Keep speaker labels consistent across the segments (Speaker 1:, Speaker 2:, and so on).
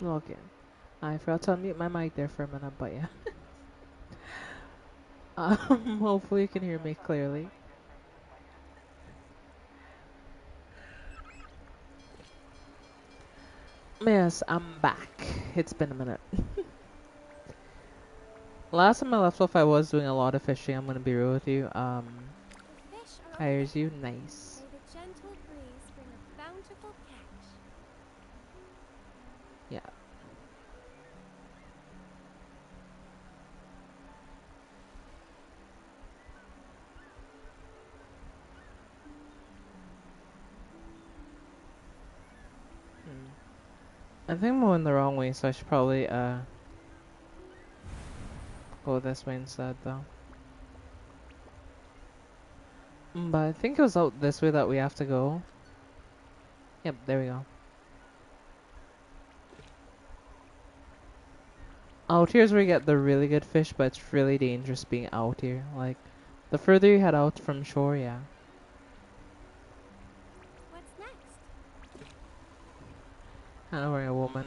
Speaker 1: Okay. I forgot to unmute my mic there for a minute, but yeah. Hopefully you can hear me clearly. Yes, I'm back. It's been a minute. Last time I left off, I was doing a lot of fishing. I'm gonna be real with you.
Speaker 2: The fish are over
Speaker 1: Hires you,
Speaker 2: there.
Speaker 1: nice.
Speaker 2: May the gentle breeze bring a bountiful catch.
Speaker 1: Yeah. Hmm. I think I'm going the wrong way, so I should probably go this way instead, though. But I think it was out this way that we have to go. Yep, there we go. Out here's where you get the really good fish, but it's really dangerous being out here. Like, the further you head out from shore, yeah.
Speaker 2: What's next?
Speaker 1: I know where a woman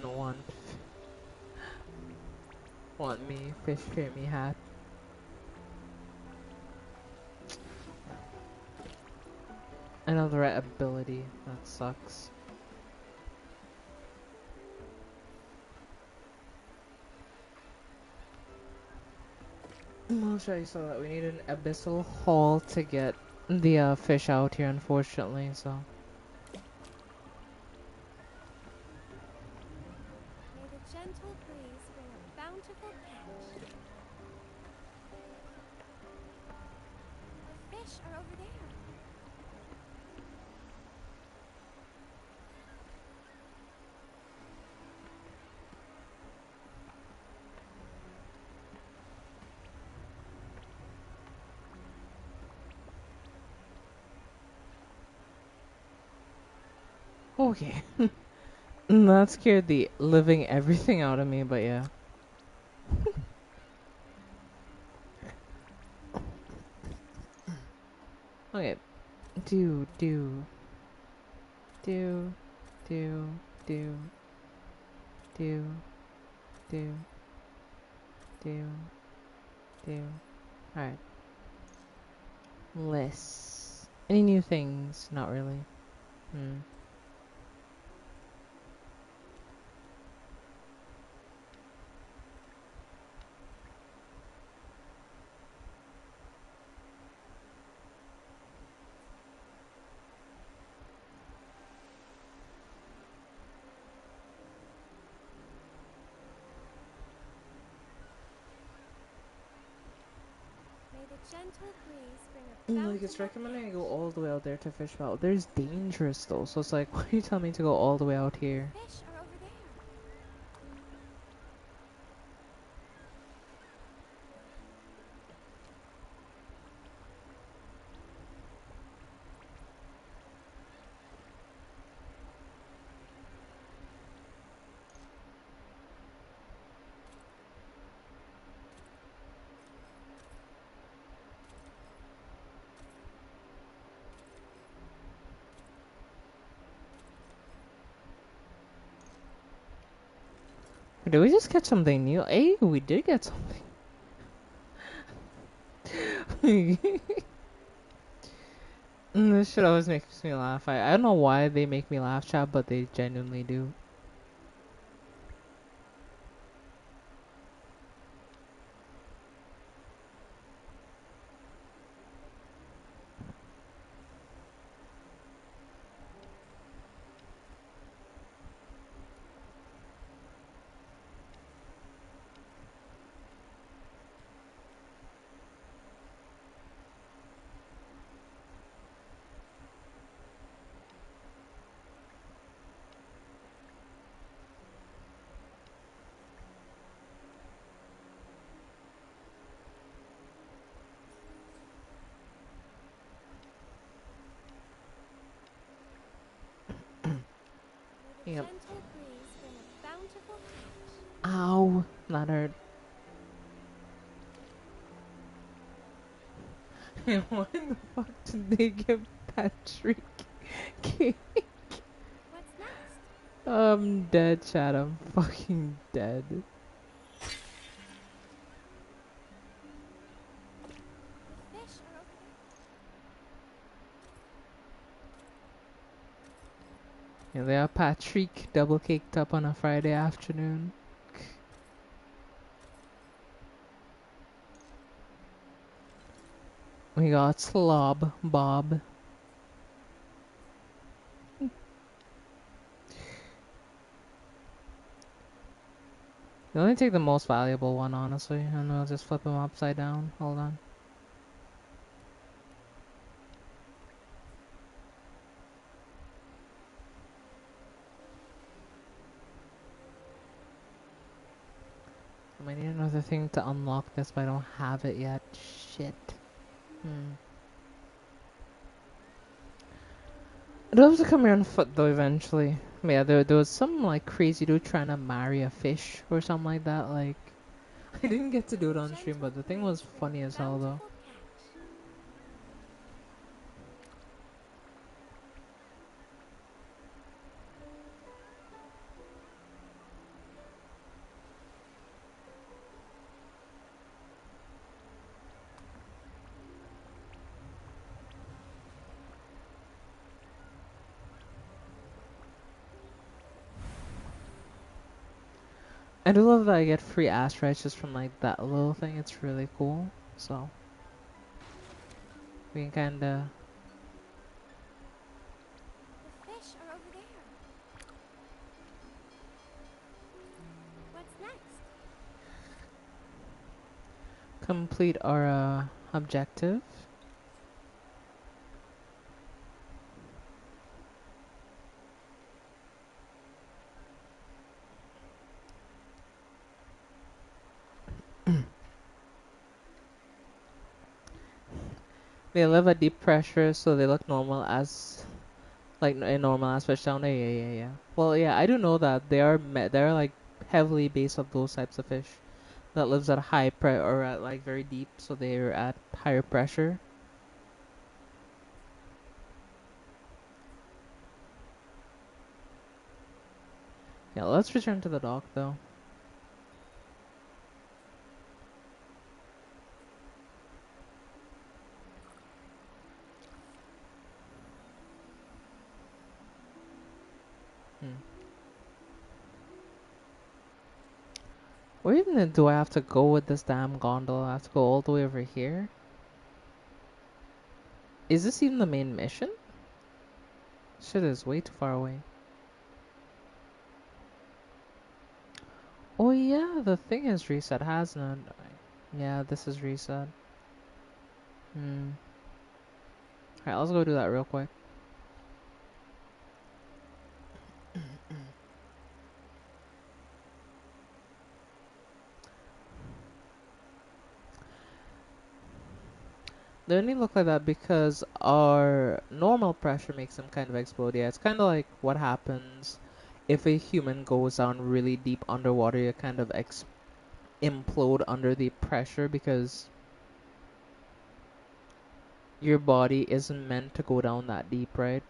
Speaker 1: want me fish treat me hat. Another ability that sucks. I'll show you so that we need an abyssal haul to get the fish out here, unfortunately. So
Speaker 2: May the gentle breeze bring a bountiful catch. The fish are over there.
Speaker 1: okay, that scared the living everything out of me. But yeah. Okay. Do do do do do do do do do. All right. Lists. Any new things? Not really. Hmm.
Speaker 2: May the gentle breeze bring a
Speaker 1: Like, it's
Speaker 2: bountiful
Speaker 1: recommending I go
Speaker 2: catch.
Speaker 1: all the way out there to fish out. There's dangerous though, so it's like, why are you telling me to go all the way out
Speaker 2: The
Speaker 1: here?
Speaker 2: fish are over there.
Speaker 1: Did we just catch something new? Hey, we did get something. This shit always makes me laugh. I don't know why they make me laugh, chat, but they genuinely do.
Speaker 2: May the
Speaker 1: Yep.
Speaker 2: gentle breeze bring a bountiful catch.
Speaker 1: Ow. That hurt. Why the fuck did they give Patrick cake?
Speaker 2: What's next?
Speaker 1: I'm dead, Chad. I'm fucking dead.
Speaker 2: The fish are over there.
Speaker 1: Yeah, they are Patrick double caked up on a Friday afternoon. We got Slob Bob. You only take the most valuable one, honestly, and we'll just flip him upside down. Hold on. I might need another thing to unlock this, but I don't have it yet. Shit. Hmm. I'd love to come here on foot though eventually. Yeah, there was some like crazy dude trying to marry a fish or something like that. Like, I didn't get to do it
Speaker 2: The
Speaker 1: on stream,
Speaker 2: gentle
Speaker 1: but the thing was
Speaker 2: breeze bring
Speaker 1: funny
Speaker 2: a
Speaker 1: as hell though.
Speaker 2: bountiful catch.
Speaker 1: I do love that I get free asteroids just from like that little thing. It's really cool. So we can kinda
Speaker 2: The fish are over there. What's next?
Speaker 1: complete our objective. They live at deep pressure, so they look normal as like in normal as fish down there. Yeah. Well, yeah, I do know that they're like heavily based off those types of fish that lives at high or at like very deep, so they're at higher pressure. Yeah, let's return to the dock though. Hmm. Where even do I have to go with this damn gondola? I have to go all the way over here? Is this even the main mission? Shit is way too far away. Oh yeah, the thing is reset, hasn't it? Yeah, this is reset. Hmm. Alright, let's go do that real quick. They only look like that because our normal pressure makes them kind of explode. Yeah, it's kind of like what happens if a human goes down really deep underwater. You kind of implode under the pressure because your body isn't meant to go down that deep, right?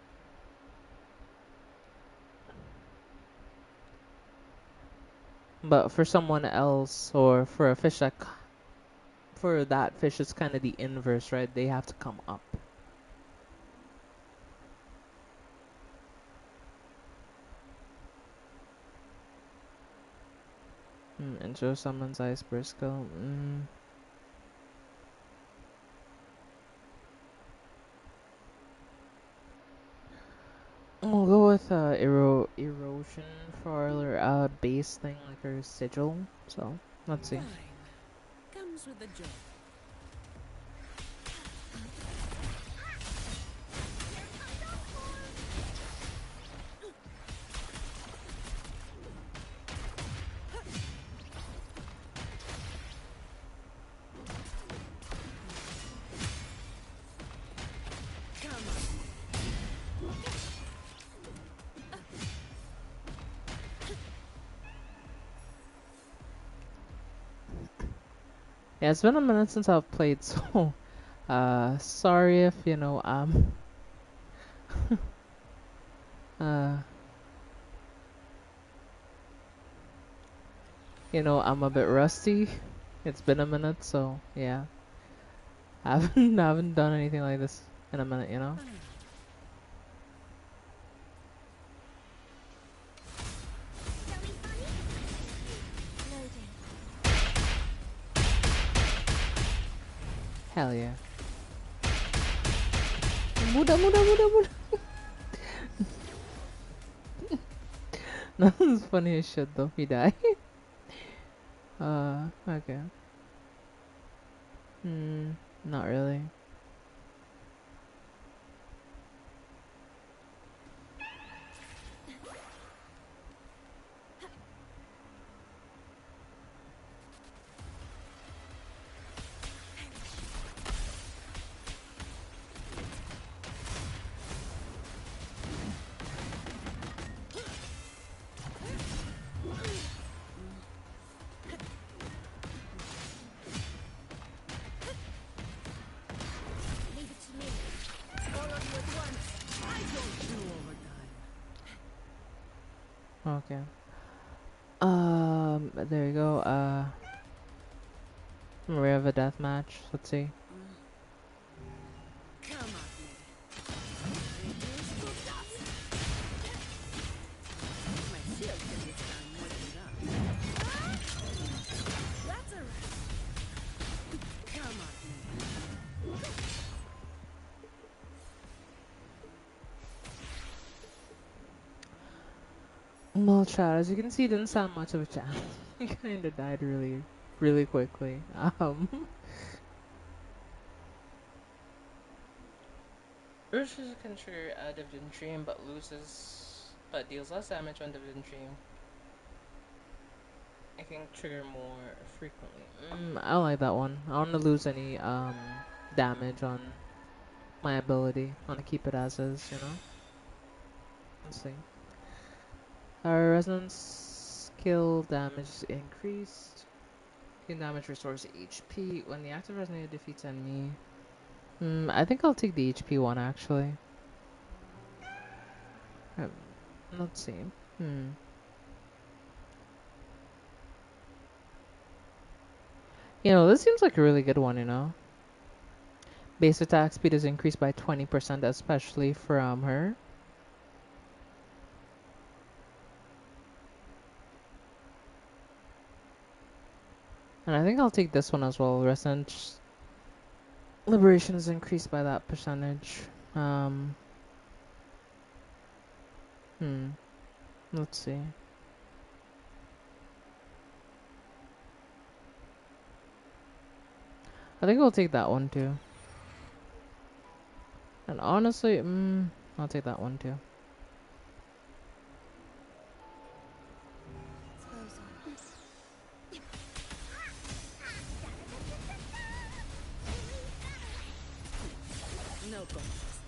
Speaker 1: But for someone else or for a fish for that fish, it's kind of the inverse, right? They have to come up. Enjoy someone's iceberg skull. We'll go with erosion for our base thing, like our sigil. So let's see.
Speaker 3: Fine. Comes with the job. Come on.
Speaker 1: Yeah, it's been a minute since I've played, so sorry if uh I'm a bit rusty. It's been a minute, so yeah. I haven't done anything like this in a minute.
Speaker 2: Loading.
Speaker 1: Hell yeah. Muda, muda, muda, muda. Nothing's funny as shit though. He died. Okay. Hmm, not really.
Speaker 2: Leave it to me. All of you at once.
Speaker 3: I don't do overtime.
Speaker 1: Okay. There you go. We have a death match. Let's see.
Speaker 3: Come at me. Reduce to dust. My shield can withstand more than that. That's a wrap. Come at me.
Speaker 1: Well, chat, as you can see, it didn't sound much of a challenge. He kinda died really, really quickly. Ursus can trigger a Dividend Dream, but deals less damage on Dividend Dream. I can trigger more frequently. I don't like that one. I don't want to lose any damage on my ability. I want to keep it as is. Let's see. Our resonance skill damage is increased. Gain damage restores HP when the active resonator defeats enemy. I think I'll take the HP one actually. Um, let's see. Hmm. This seems like a really good one. Base attack speed is increased by 20%, especially from her. And I think I'll take this one as well. Resonance Liberation is increased by that percentage. Um, hmm. Let's see. I think I'll take that one too. And honestly, I'll take that one too.
Speaker 2: Suppose
Speaker 3: No contest.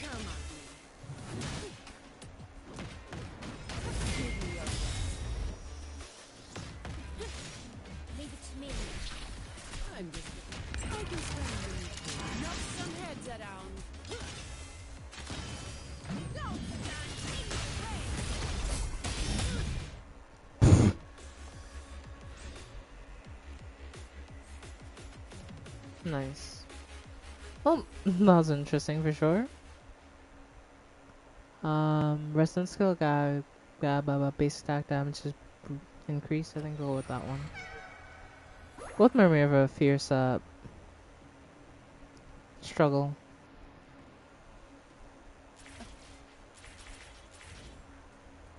Speaker 3: Come at me. Give me your best.
Speaker 2: leave it to me.
Speaker 3: I'm just I can spend a minute. Knock some heads around. Don't stand in my way.
Speaker 1: Nice. Well, that was interesting for sure. Resonance skill got base attack damage is increased. I think we'll go with that one. Both memory of a fierce struggle.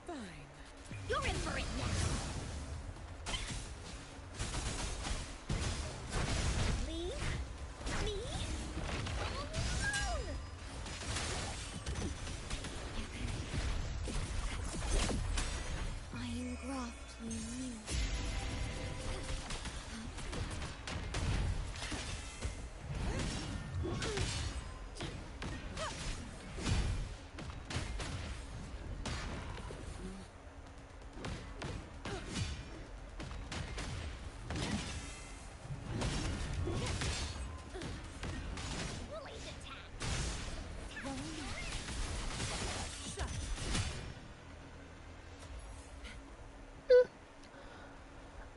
Speaker 3: Fine.
Speaker 2: You're in for it now. Leave me alone. Iron graft near you.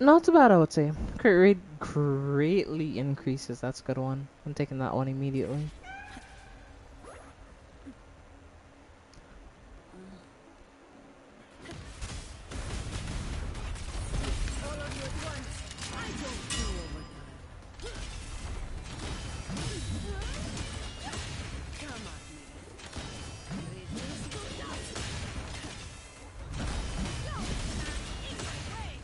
Speaker 1: Not too bad, I would say. Crit rate greatly increases. That's a good one. I'm taking that one immediately.
Speaker 3: All of you at once. I don't do overtime. Come at me. Reduce to dust. In my way.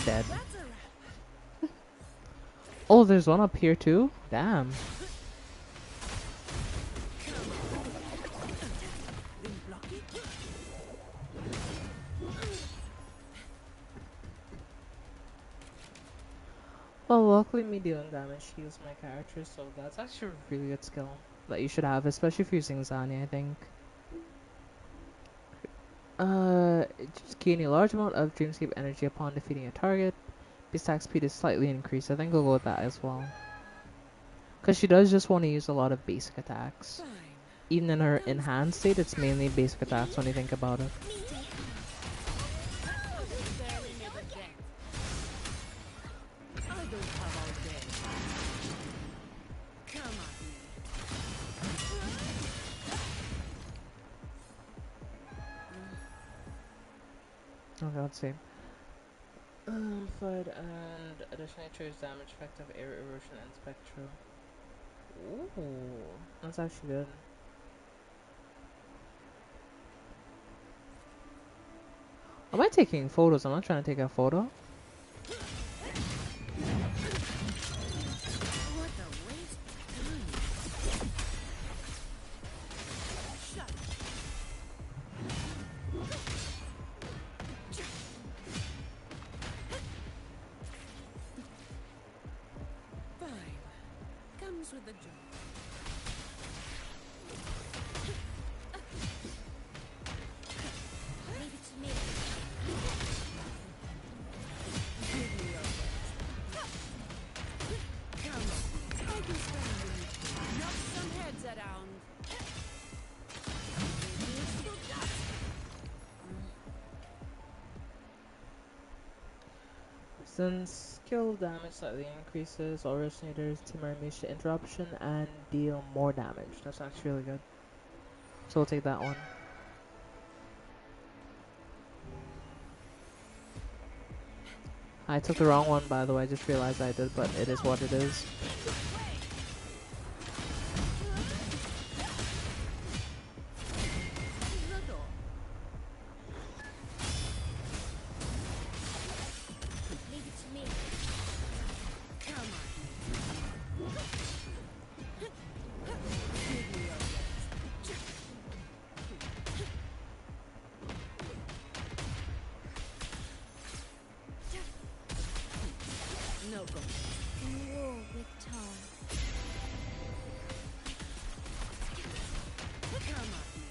Speaker 1: Dead.
Speaker 3: That's a wrap.
Speaker 1: Oh, there's one up here too? Damn.
Speaker 3: Been blocky?
Speaker 1: Well, luckily me dealing damage heals my character, so that's actually a really good skill that you should have, especially if you're using Zani, I think. Just gain a large amount of Dreamscape energy upon defeating a target. His attack speed is slightly increased. I think I'll go with that as well. Because she does just want to use a lot of basic attacks.
Speaker 3: Fine.
Speaker 1: Even in her
Speaker 3: Comes
Speaker 1: enhanced state, it's mainly basic attacks when you think about it.
Speaker 3: barely made a dent. I don't have all day. Come at me.
Speaker 1: Okay, let's see. Flood and additionally triggers damage effect of air erosion and spectral. Ooh, that's actually good. Am I taking photos? I'm not trying to take a photo.
Speaker 3: What a waste of time. Shut. Fine. Comes with the job.
Speaker 2: Leave it to me.
Speaker 3: Give me your best. Come on. I can spend a minute. Knock some heads around. Reduce to dust.
Speaker 1: Since skill damage slightly increases, all resonators team are immune to interruption and deal more damage. That's actually really good. So we'll take that one. I took the wrong one, by the way. I just realized I did, but it is what it is.
Speaker 3: The door.
Speaker 2: Leave it to me.
Speaker 3: Come on. Give me your best. No go.
Speaker 2: War with time.
Speaker 3: Come at me.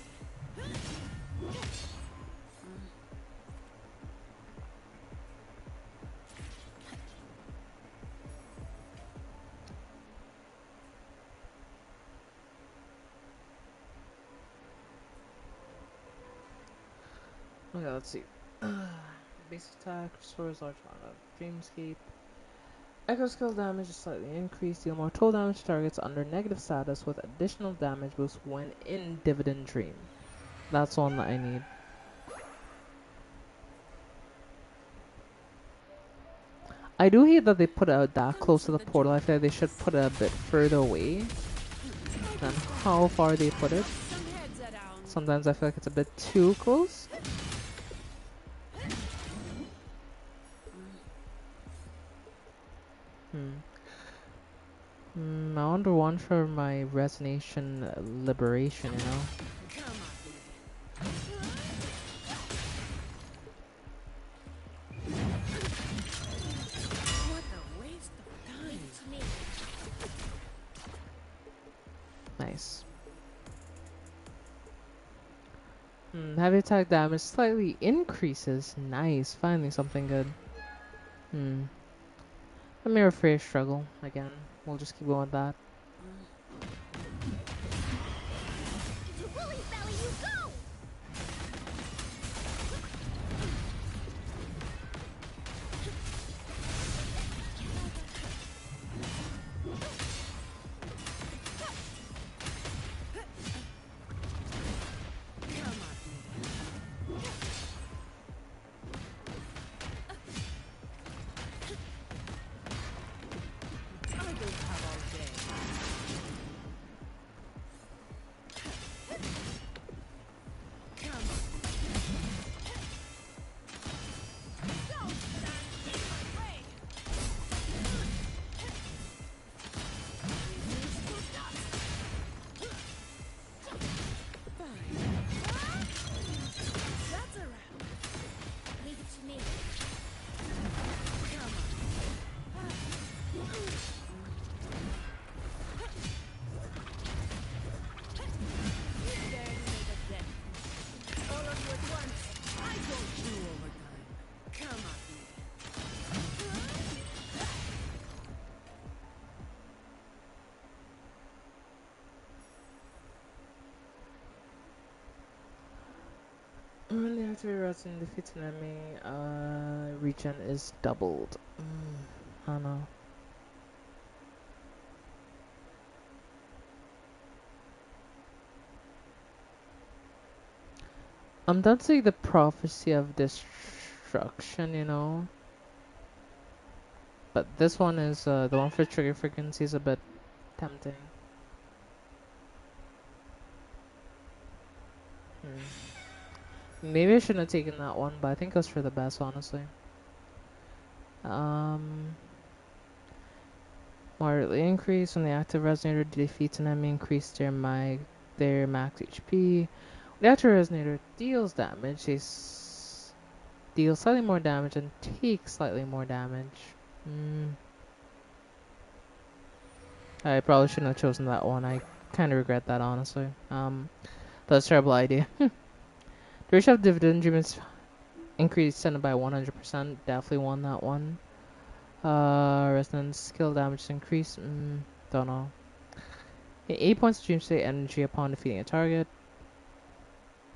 Speaker 1: Okay, let's see. Basic attack restores large amount of Dreamscape. Echo skill damage is slightly increased. Deal more total damage to targets under negative status with additional damage boost when in Dividend Dream. That's one that I need. I do hate that they put it that close to the portal. I feel like they should put it a bit further away than how far they put it.
Speaker 3: Some heads around.
Speaker 1: Sometimes I feel like it's a bit too close. I wonder one for my resignation liberation, you know?
Speaker 3: Come at me. What a waste of
Speaker 2: Leave
Speaker 3: time.
Speaker 2: it to me.
Speaker 1: Nice. Heavy attack damage slightly increases. Nice. Finally something good. A mirror phrase struggle. Again. We'll just keep going with that.
Speaker 2: To Woolly's belly you go!
Speaker 1: After resin defeats an enemy, regen is doubled. I don't know. That's like the prophecy of destruction, you know. But this one is the one for trigger frequency is a bit tempting. Maybe I shouldn't have taken that one, but I think it was for the best, honestly. Um, Moderately increase when the active resonator defeats an enemy, increase their max HP. The active resonator deals damage. Deals slightly more damage and takes slightly more damage. I probably shouldn't have chosen that one. I kind of regret that, honestly. That's a terrible idea. The ratio of dividend dream is increased by 100%. Definitely won that one. Resonance skill damage is increased. Don't know. 8 points of dream state energy upon defeating a target.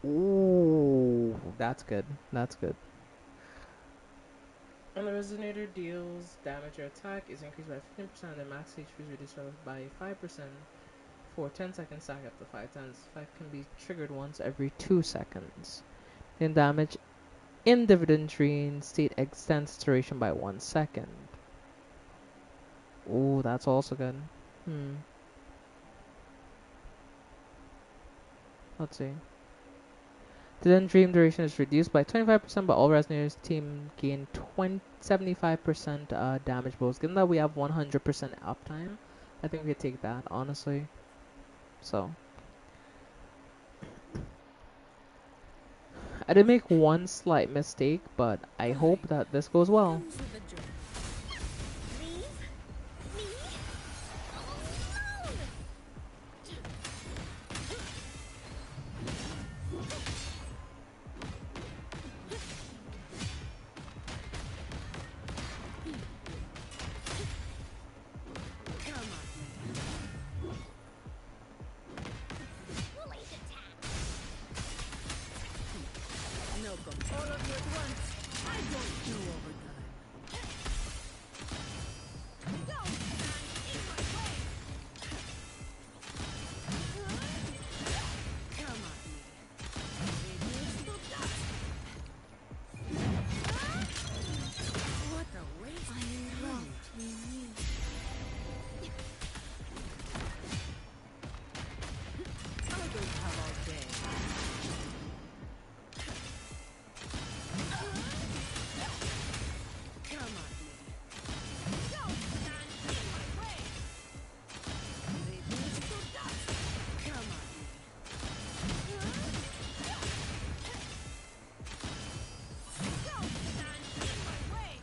Speaker 1: Ooh, that's good. That's good. When the resonator deals damage or attack is increased by 15%, the max HP is reduced by 5% for 10 seconds, stack up to 5 times. 5 can be triggered once every 2 seconds. Then damage in dividend dream state extends duration by 1 second. Ooh, that's also good. Let's see. The then dream duration is reduced by 25%, but all resonators team gain 75% damage bonus. Given that we have 100% uptime, I think we could take that, honestly. So, I did make one slight mistake, but I hope
Speaker 3: Fine.
Speaker 1: that this goes well.
Speaker 3: Comes with a job.
Speaker 2: Leave me alone!
Speaker 3: Come on.
Speaker 2: Release attack!
Speaker 3: No go. All of you at once. I don't do overtime.
Speaker 2: Don't stand in my way!
Speaker 3: Come on. Reduce to dust. What a waste of time. I don't have all day. Come on.
Speaker 2: Don't stand in my way!
Speaker 3: Reduce to dust. Come on.
Speaker 2: Don't stand in my way!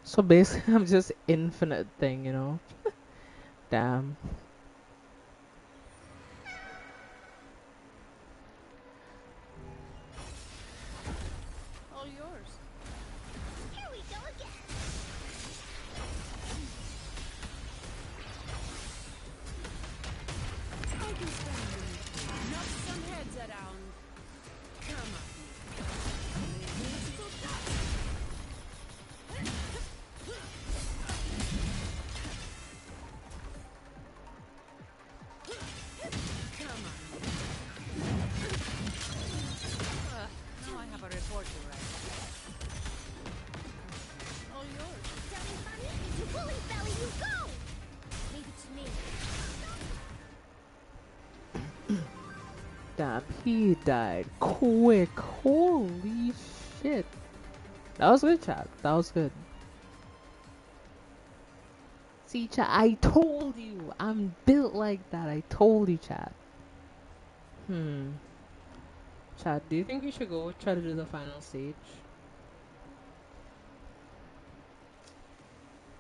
Speaker 1: So basically, I'm just infinite thing, you know? Damn.
Speaker 3: All yours.
Speaker 2: Here we go again!
Speaker 3: I can stand anything. Knock some heads around. Come on. Reduce to dust. Come on. Now I have a report to write. All yours.
Speaker 2: Dummy bunny, into bully belly you go! Leave it to me.
Speaker 1: Damn, he died quick. Holy shit. That was good, chat. That was good. See, chat, I told you. I'm built like that. I told you, chat. Chat, do you think we should go try to do the final stage?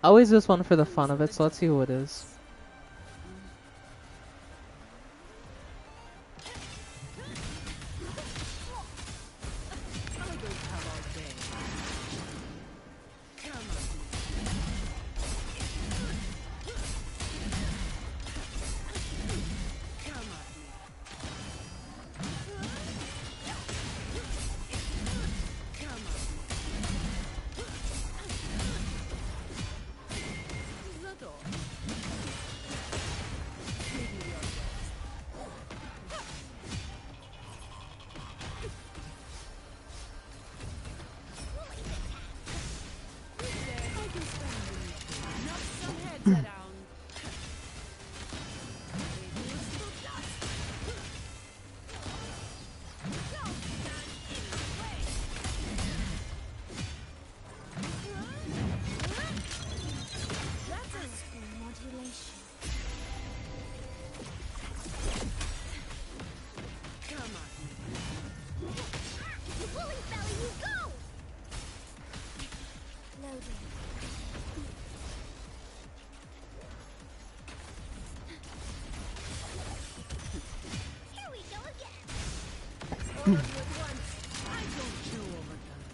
Speaker 1: I always just one for the fun of it, so let's see who it is.
Speaker 3: I don't have all day. Come on. Come on. around. Reduce to dust. Don't stand in my way. That's a
Speaker 2: Powerful modulation.
Speaker 3: come on.
Speaker 2: Woolly belly, you go! Loading. Here we go again.
Speaker 3: All of you at once. I don't chew overtime.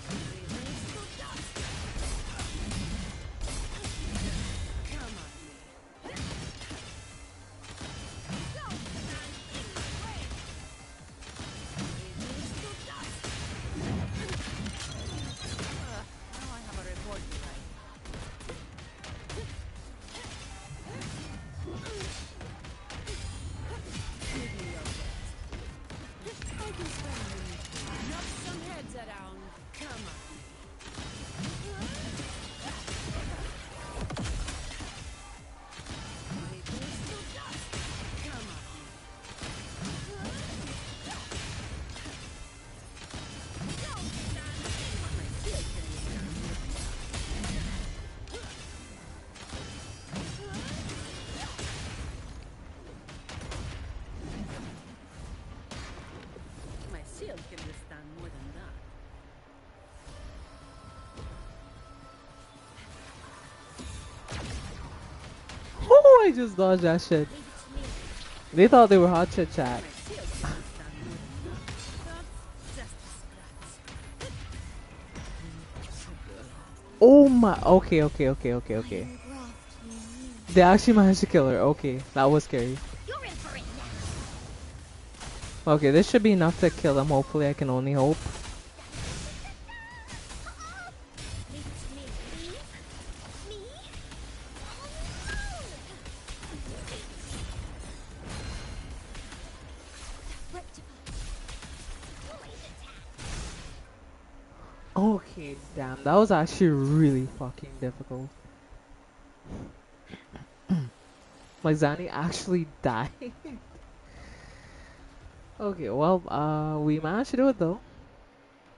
Speaker 3: Reduce to dust. Come on. Don't stand in my way. Reduce to dust. Now I have a report to write. Give me your best. I can spend a minute. Knock some heads around. Come on. Reduce to dust. Come on. Don't stand in my way. My shield can withstand more than that.
Speaker 1: Oh, I just dodged that shit.
Speaker 2: Leave it to me.
Speaker 1: They thought they were hot chit chat.
Speaker 3: My shield can withstand more than that. That's just a scratch.
Speaker 1: Oh my. Okay, okay, okay, okay,
Speaker 2: I
Speaker 1: okay.
Speaker 2: engraft you new.
Speaker 1: They actually managed to kill her. Okay, that was scary.
Speaker 2: You're in for it
Speaker 1: Okay, this should be enough to kill them. Hopefully, I can only hope.
Speaker 2: now. Leave it to me. Leave me alone. Rectify. Blade attack.
Speaker 1: Okay, damn. That was actually really fucking difficult. Like, Zani actually died. Okay, well, we managed to do it though.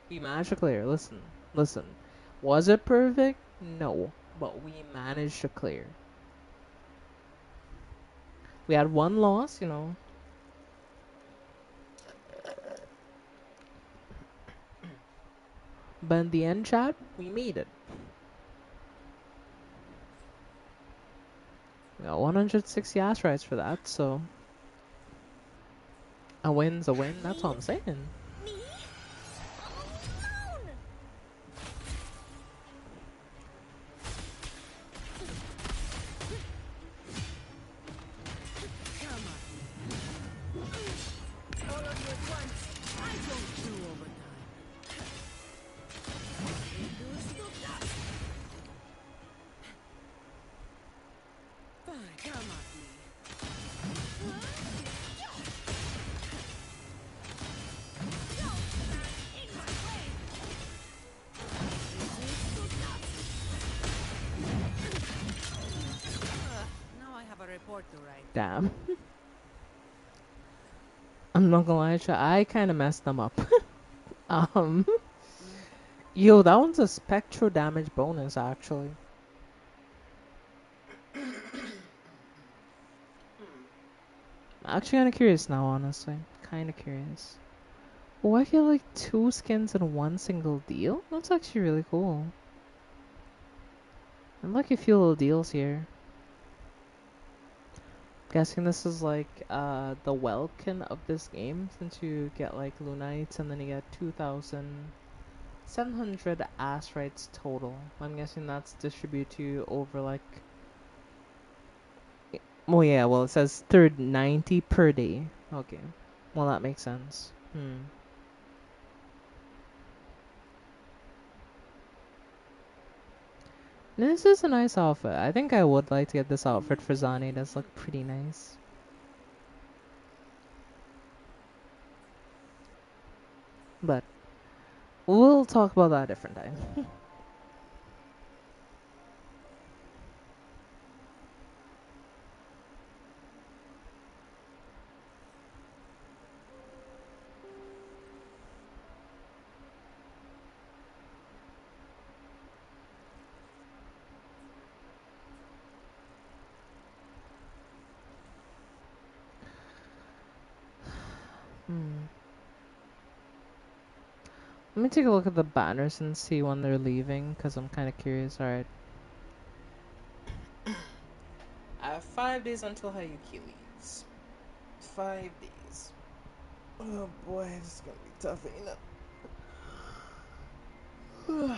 Speaker 1: We managed to clear. Listen, listen. Was it perfect? No, but we managed to clear. We had one loss, you know. But in the end, chat, we made it. We got 160 asteroids for that, so a win's a win. That's all I'm
Speaker 2: Leave
Speaker 1: saying.
Speaker 2: me alone.
Speaker 3: Come on. All of you at once. I don't chew overtime. Reduce to dust. Fine, come at me. Don't stand in my way. Reduce to dust. Now I have a report to write.
Speaker 1: Damn. I'm not gonna lie, chat. I kind of messed them up. um, yo, that one's a spectral damage bonus, actually. I'm actually kind of curious now, honestly. Kind of curious. Oh, I get like 2 skins in one single deal? That's actually really cool. I'm like a few little deals here. Guessing this is like the Welkin of this game, since you get like Lunites and then you get 2,700 Astrites total. I'm guessing that's distributed to you over like. Oh yeah, well it says third 90 per day. Okay, well that makes sense. This is a nice outfit. I think I would like to get this outfit for Zani. It does look pretty nice. But we'll talk about that a different time. Let me take a look at the banners and see when they're leaving, because I'm kind of curious. Alright. I have 5 days until Hayuki leaves. 5 days. Oh boy, this is gonna be tough, ain't it?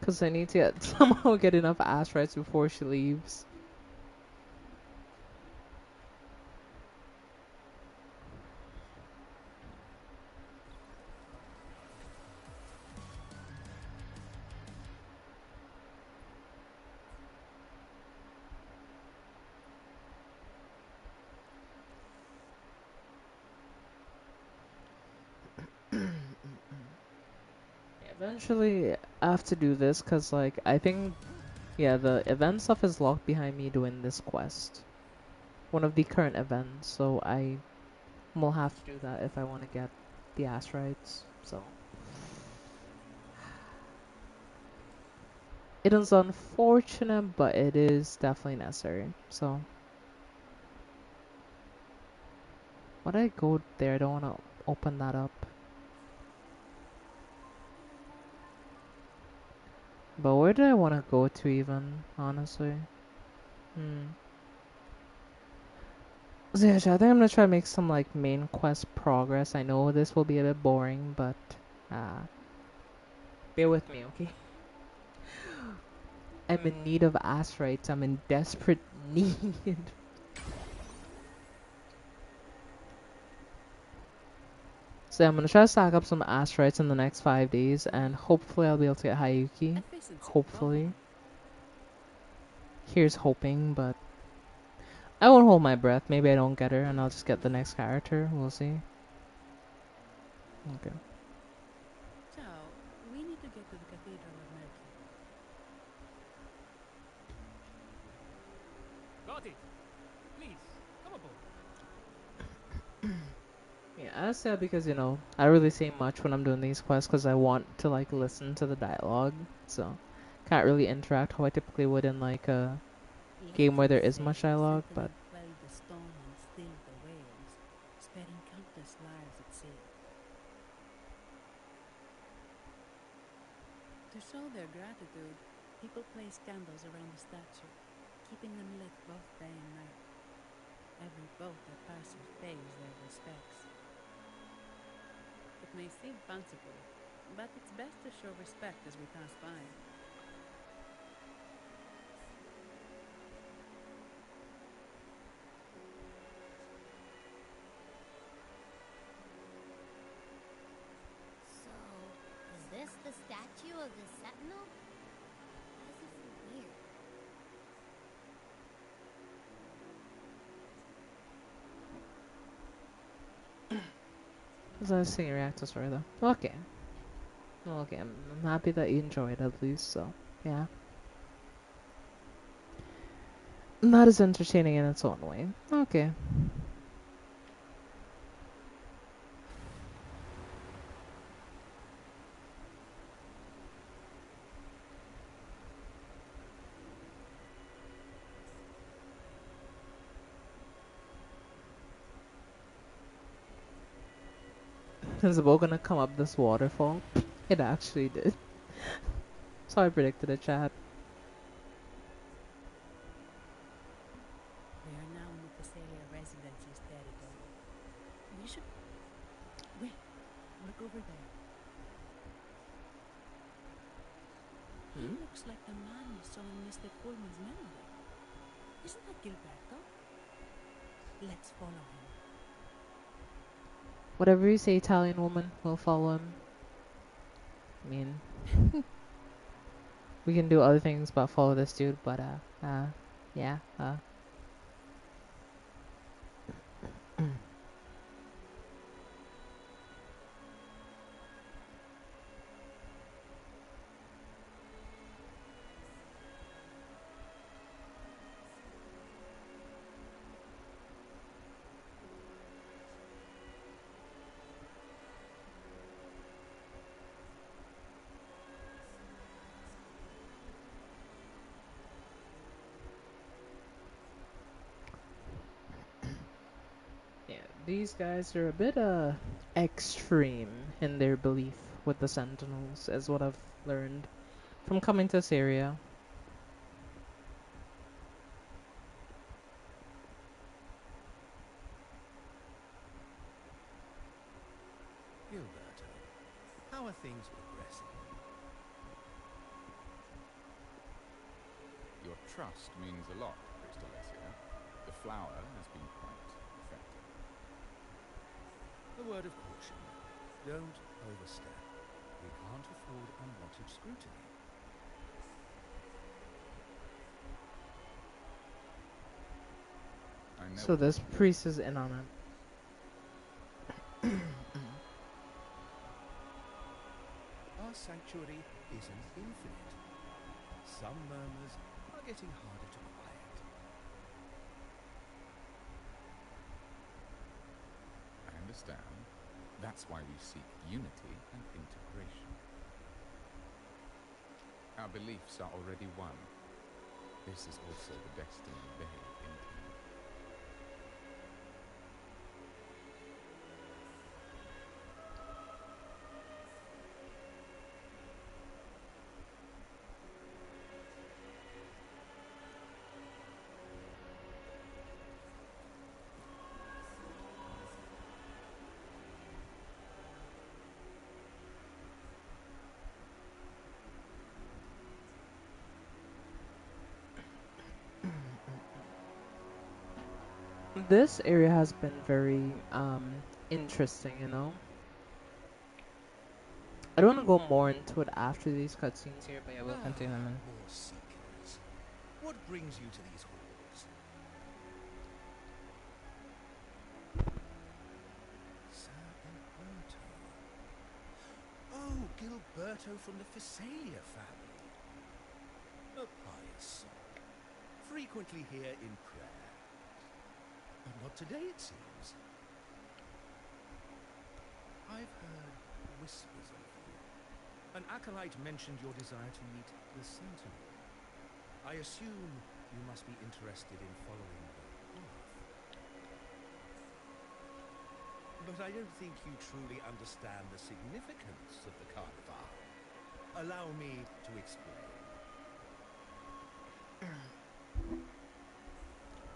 Speaker 1: Because I need to somehow get enough ass rights before she leaves. Eventually, I have to do this because, like, I think, yeah, the event stuff is locked behind me doing this quest. One of the current events, so I will have to do that if I want to get the ass rights. So, it is unfortunate, but it is definitely necessary. So, why did I go there? I don't want to open that up. But where did I want to go to even, honestly? So yeah, I think I'm gonna try to make some like main quest progress. I know this will be a bit boring, but uh, bear with me, okay? I'm in need of ass rights. I'm in desperate need. So I'm gonna try to stack up some ass rights in the next 5 days, and hopefully I'll be able to get Hayuki.
Speaker 3: Efficiency. Come
Speaker 1: Hopefully.
Speaker 3: on.
Speaker 1: Here's hoping, but I won't hold my breath. Maybe I don't get her, and I'll just get the next character. We'll see. Okay.
Speaker 3: Ciao. We need to get to the Cathedral of Mercury.
Speaker 4: Got it. Please, come aboard.
Speaker 1: Yeah, I say that because, I don't really say much when I'm doing these quests because I want to, like, listen to the dialogue. So, can't really interact how I typically would in, like, a game where there
Speaker 3: Legends
Speaker 1: is
Speaker 3: say
Speaker 1: much dialogue, but...
Speaker 3: Sentinel quelled the storm and stilled the waves, sparing countless lives at sea. To show their gratitude, people place candles around the statue, keeping them lit both day and night. Every boat that passes pays their respects. It may seem fanciful, but it's best to show respect as we pass by.
Speaker 2: So, is this the statue of the Sentinel? Why is it so weird?
Speaker 1: As I was saying, react to story, though. Okay. Well, okay, I'm happy that you enjoyed at least, so... Yeah. Not as entertaining in its own way. Okay. Is the boat gonna come up this waterfall? It actually did. So I predicted it, chat.
Speaker 3: We are now in the Thessalia Residency's territory. We should... Wait, look over there. He
Speaker 1: Hmm?
Speaker 3: looks like the man we saw in Mr. Pullman's memory. Isn't that Gilberto? Let's follow him.
Speaker 1: Whatever you say, Italian woman, we'll follow him. I mean... we can do other things but follow this dude, but, yeah, These guys are a bit extreme in their belief with the Sentinels, is what I've learned from coming to this area.
Speaker 5: Gilberto, how are things progressing?
Speaker 6: Your trust means a lot, Crystallesia. The flower has been quite effective.
Speaker 5: A word of caution. Don't overstep. We can't afford unwanted scrutiny.
Speaker 6: I know
Speaker 1: So
Speaker 6: what
Speaker 1: this
Speaker 6: you mean.
Speaker 1: priest is in on it.
Speaker 5: Our sanctuary isn't infinite. Some murmurs are getting harder to quiet.
Speaker 6: I understand. That's why we seek unity and integration. Our beliefs are already one. This is also the destiny they intend.
Speaker 1: This area has been very interesting, you know. I don't want to go more into it after these cutscenes here, but I will continue them in.
Speaker 5: More seekers. What brings you to these halls? Sir Gilberto. Oh, Gilberto from the Phasalia family. A pious soul. Frequently here in prayer. But not today, it seems. I've heard whispers of you. An acolyte mentioned your desire to meet the Sentinel. I assume you must be interested in following the path. But I don't think you truly understand the significance of the Carnival. Allow me to explain.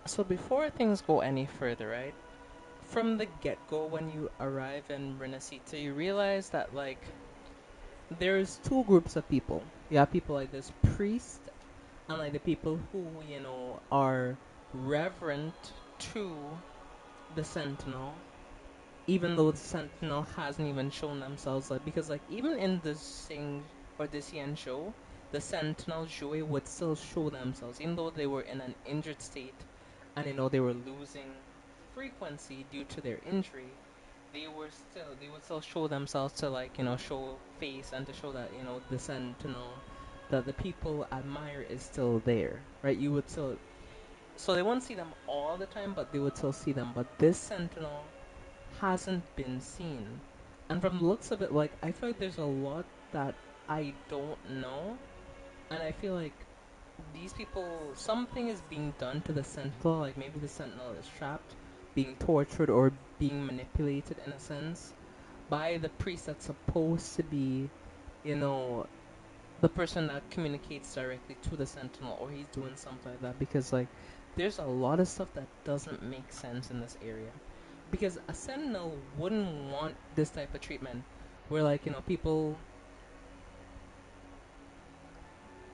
Speaker 1: So before things go any further, right? From the get-go, when you arrive in Renacita, you realize that like there's two groups of people. You have people like this priest, and like the people who are reverent to the Sentinel, even though the Sentinel hasn't even shown themselves. Like because like even in the Sing or the CN show, the Sentinel Joy would still show themselves, even though they were in an injured state, and they were losing frequency due to their injury. They would still show themselves to like show face and to show that the Sentinel that the people admire is still there, right? You would still, so they won't see them all the time, but they would still see them. But this Sentinel hasn't been seen, and from the looks of it, like I feel like there's a lot that I don't know, and I feel like these people, something is being done to the Sentinel. Like maybe the Sentinel is trapped, being tortured or being manipulated in a sense by the priest that's supposed to be, you know, the person that communicates directly to the Sentinel, or he's doing something like that. Because like, there's a lot of stuff that doesn't make sense in this area. Because a Sentinel wouldn't want this type of treatment, where like people.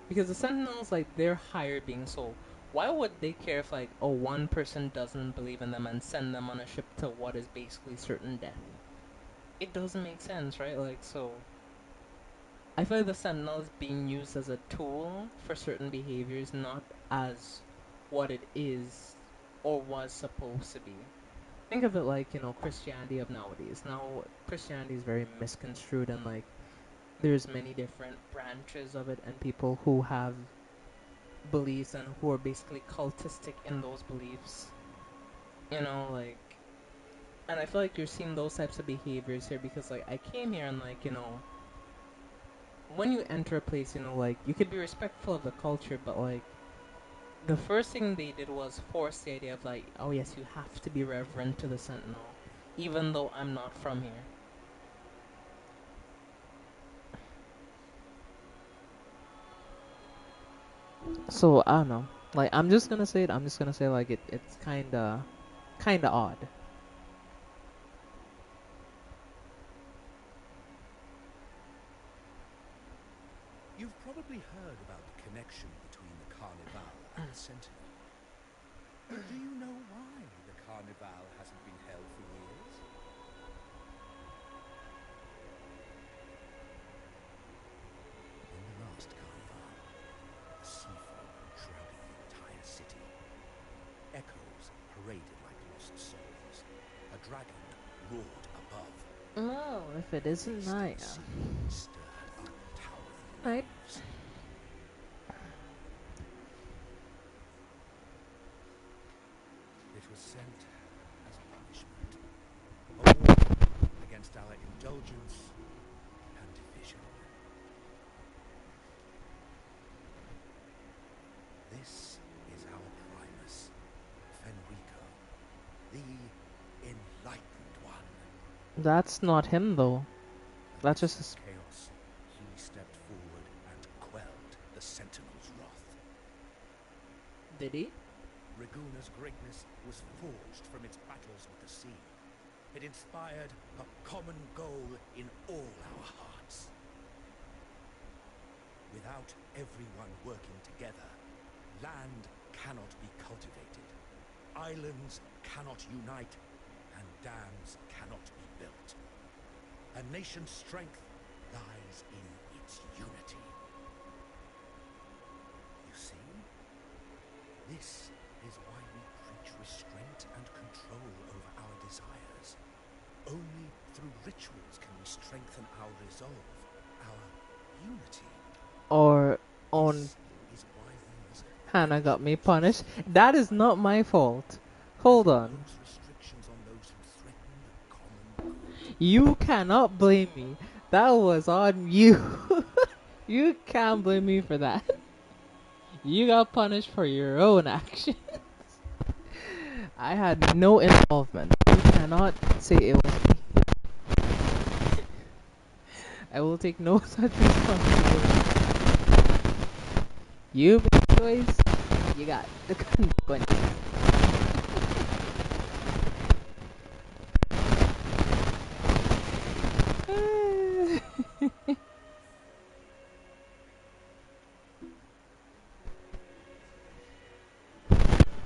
Speaker 1: Because the Sentinels, like, they're higher beings, so why would they care if like, oh, one person doesn't believe in them and send them on a ship to what is basically certain death? It doesn't make sense, right? Like, so I feel like the Sentinel is being used as a tool for certain behaviors, not as what it is or was supposed to be. Think of it like, Christianity of nowadays. Now, Christianity is very misconstrued, and like, there's many different branches of it, and people who have beliefs and who are basically cultistic in those beliefs. Like, and I feel like you're seeing those types of behaviors here because, like, I came here and, like, when you enter a place, like, you could be respectful of the culture, but, like, the first thing they did was force the idea of, like, oh, yes, you have to be reverent to the Sentinel.
Speaker 7: even though I'm not from here.
Speaker 1: So I don't know. Like I'm just gonna say it. I'm just gonna say like it's kinda odd.
Speaker 5: You've probably heard about the connection between the Carnival and the Sentinel. But do you know why the Carnival hasn't been held for years? In the last Carnival, a sea fog shrouded the entire city. Echoes paraded like lost souls. A dragon roared above.
Speaker 1: Oh, if it
Speaker 5: The
Speaker 1: isn't Naya.
Speaker 5: wasting sea stirred up towering
Speaker 1: Right.
Speaker 5: waves. It was sent as punishment. A warning against our indulgence and division. This is our Primus, Fenrico, the Enlightened One.
Speaker 1: That's not him though. That's
Speaker 5: Amidst
Speaker 1: just
Speaker 5: the chaos, he stepped forward and quelled the Sentinel's wrath.
Speaker 1: did he?
Speaker 5: Raguna's greatness was forged from its battles with the sea. It inspired a common goal in all our hearts. Without everyone working together, land cannot be cultivated, islands cannot unite, and dams cannot be built. A nation's strength lies in its unity. You see? This is why we preach restraint and control over our desires. Only through rituals can we strengthen our resolve, our unity.
Speaker 1: Or on
Speaker 5: This is why we must
Speaker 1: Hannah
Speaker 5: abolish
Speaker 1: got me
Speaker 5: nature's
Speaker 1: punished.
Speaker 5: sacrifice
Speaker 1: That is not my fault.
Speaker 5: and
Speaker 1: Hold on.
Speaker 5: impose restrictions on those who threaten the common good.
Speaker 1: You cannot blame me. That was on you. You can't blame me for that. You got punished for your own actions. I had no involvement. You cannot say it was me. I will take no such responsibility. You made a choice. You got the consequences.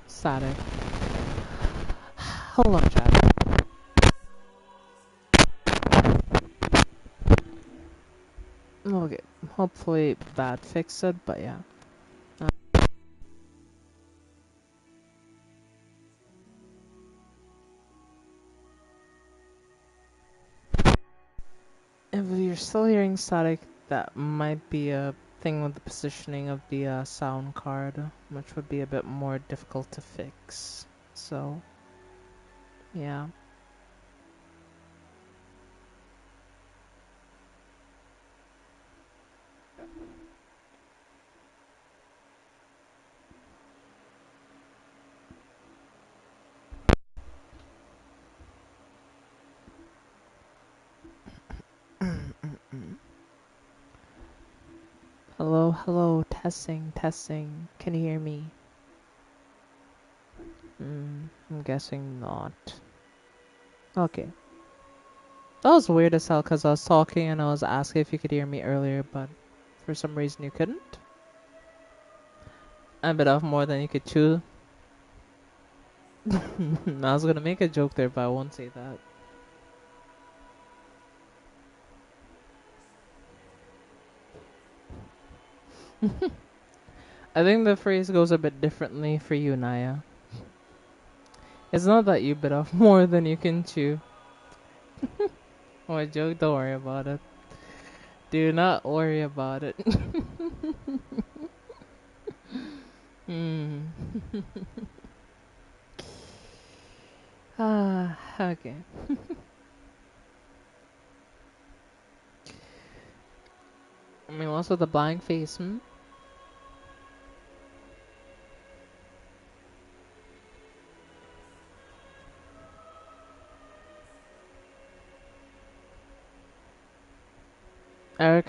Speaker 1: Static. Hold on, chat. Okay, hopefully that fixed it, but yeah. If you're still hearing static, that might be a thing with the positioning of the sound card, which would be a bit more difficult to fix. So, yeah. Hello, hello, testing, testing. Can you hear me? I'm guessing not. Okay. That was weird as hell because I was talking and I was asking if you could hear me earlier, but for some reason you couldn't. I bit off more than you could chew. I was gonna make a joke there, but I won't say that. I think the phrase goes a bit differently for you, Naya. It's not that you bit off more than you can chew. Oh, a joke, don't worry about it. Do not worry about it. Hmm. Okay. I mean, what's with the blank face, hmm?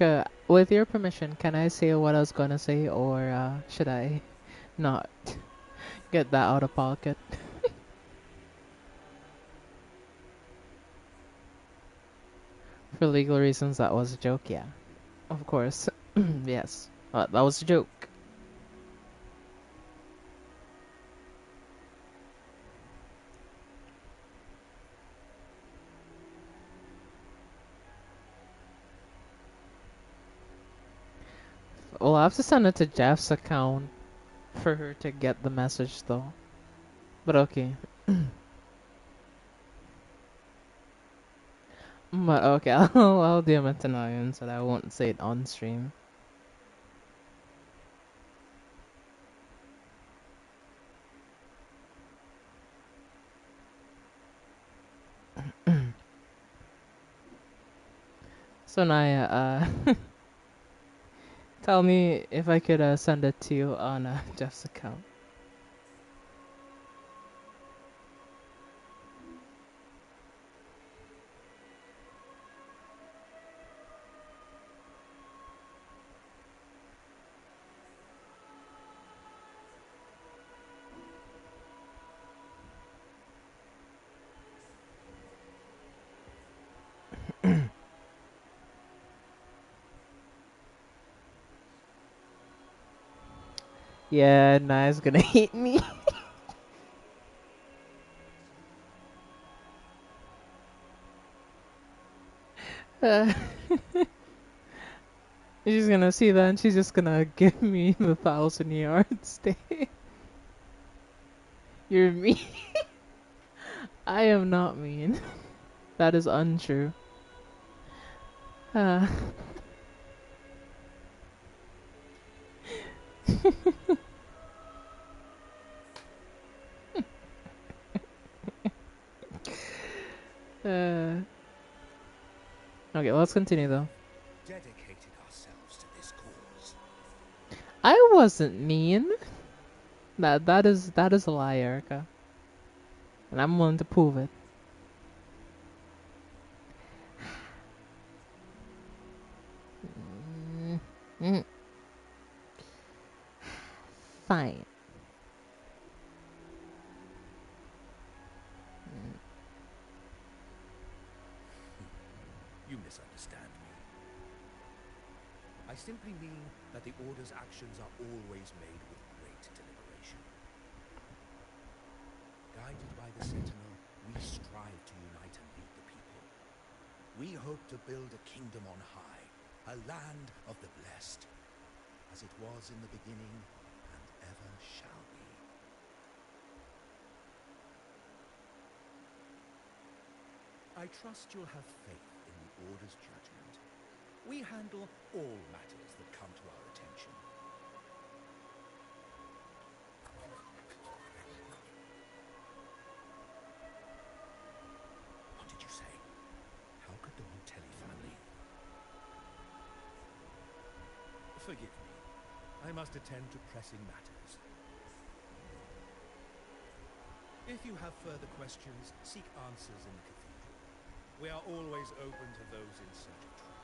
Speaker 1: Erica, with your permission, can I say what I was gonna say, or should I not get that out of pocket? For legal reasons, that was a joke, yeah. Of course. Yes. That was a joke. Well, I have to send it to Jeff's account for her to get the message, though. But okay. But okay, I'll DM it to Nayan so that I won't say it on stream. So Naya, tell me if I could send it to you on Jeff's account. Yeah, Naya's gonna hate me. uh, she's gonna see that and she's just gonna give me the 1,000 yard stay. You're mean. I am not mean. That is untrue. Uh, uh, okay, let's continue though.
Speaker 5: Dedicated ourselves to this cause.
Speaker 1: I wasn't mean. That is a lie, Erica, and I'm willing to prove it. Mm, mm, fine.
Speaker 5: You misunderstand me. I simply mean that the Order's actions are always made with great deliberation. Guided by the Sentinel, we strive to unite and lead the people. We hope to build a kingdom on high, a land of the blessed, as it was in the beginning and ever shall be. I trust you'll have faith in the Order's judgment. We handle all matters that come to our attention. What did you say? How could the Montelli family? Forgive me. I must attend to pressing matters. If you have further questions, seek answers in the cathedral. We are always open to those in search of truth.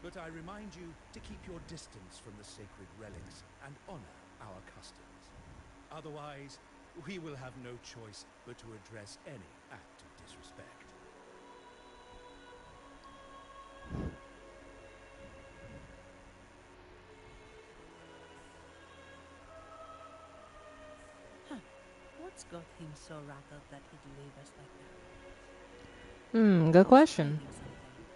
Speaker 5: But I remind you to keep your distance from the sacred relics and honor our customs. Otherwise, we will have no choice but to address any act of disrespect.
Speaker 3: What's got him so rattled that he'd leave us like that?
Speaker 1: Good
Speaker 3: He was
Speaker 1: question.
Speaker 3: hiding something.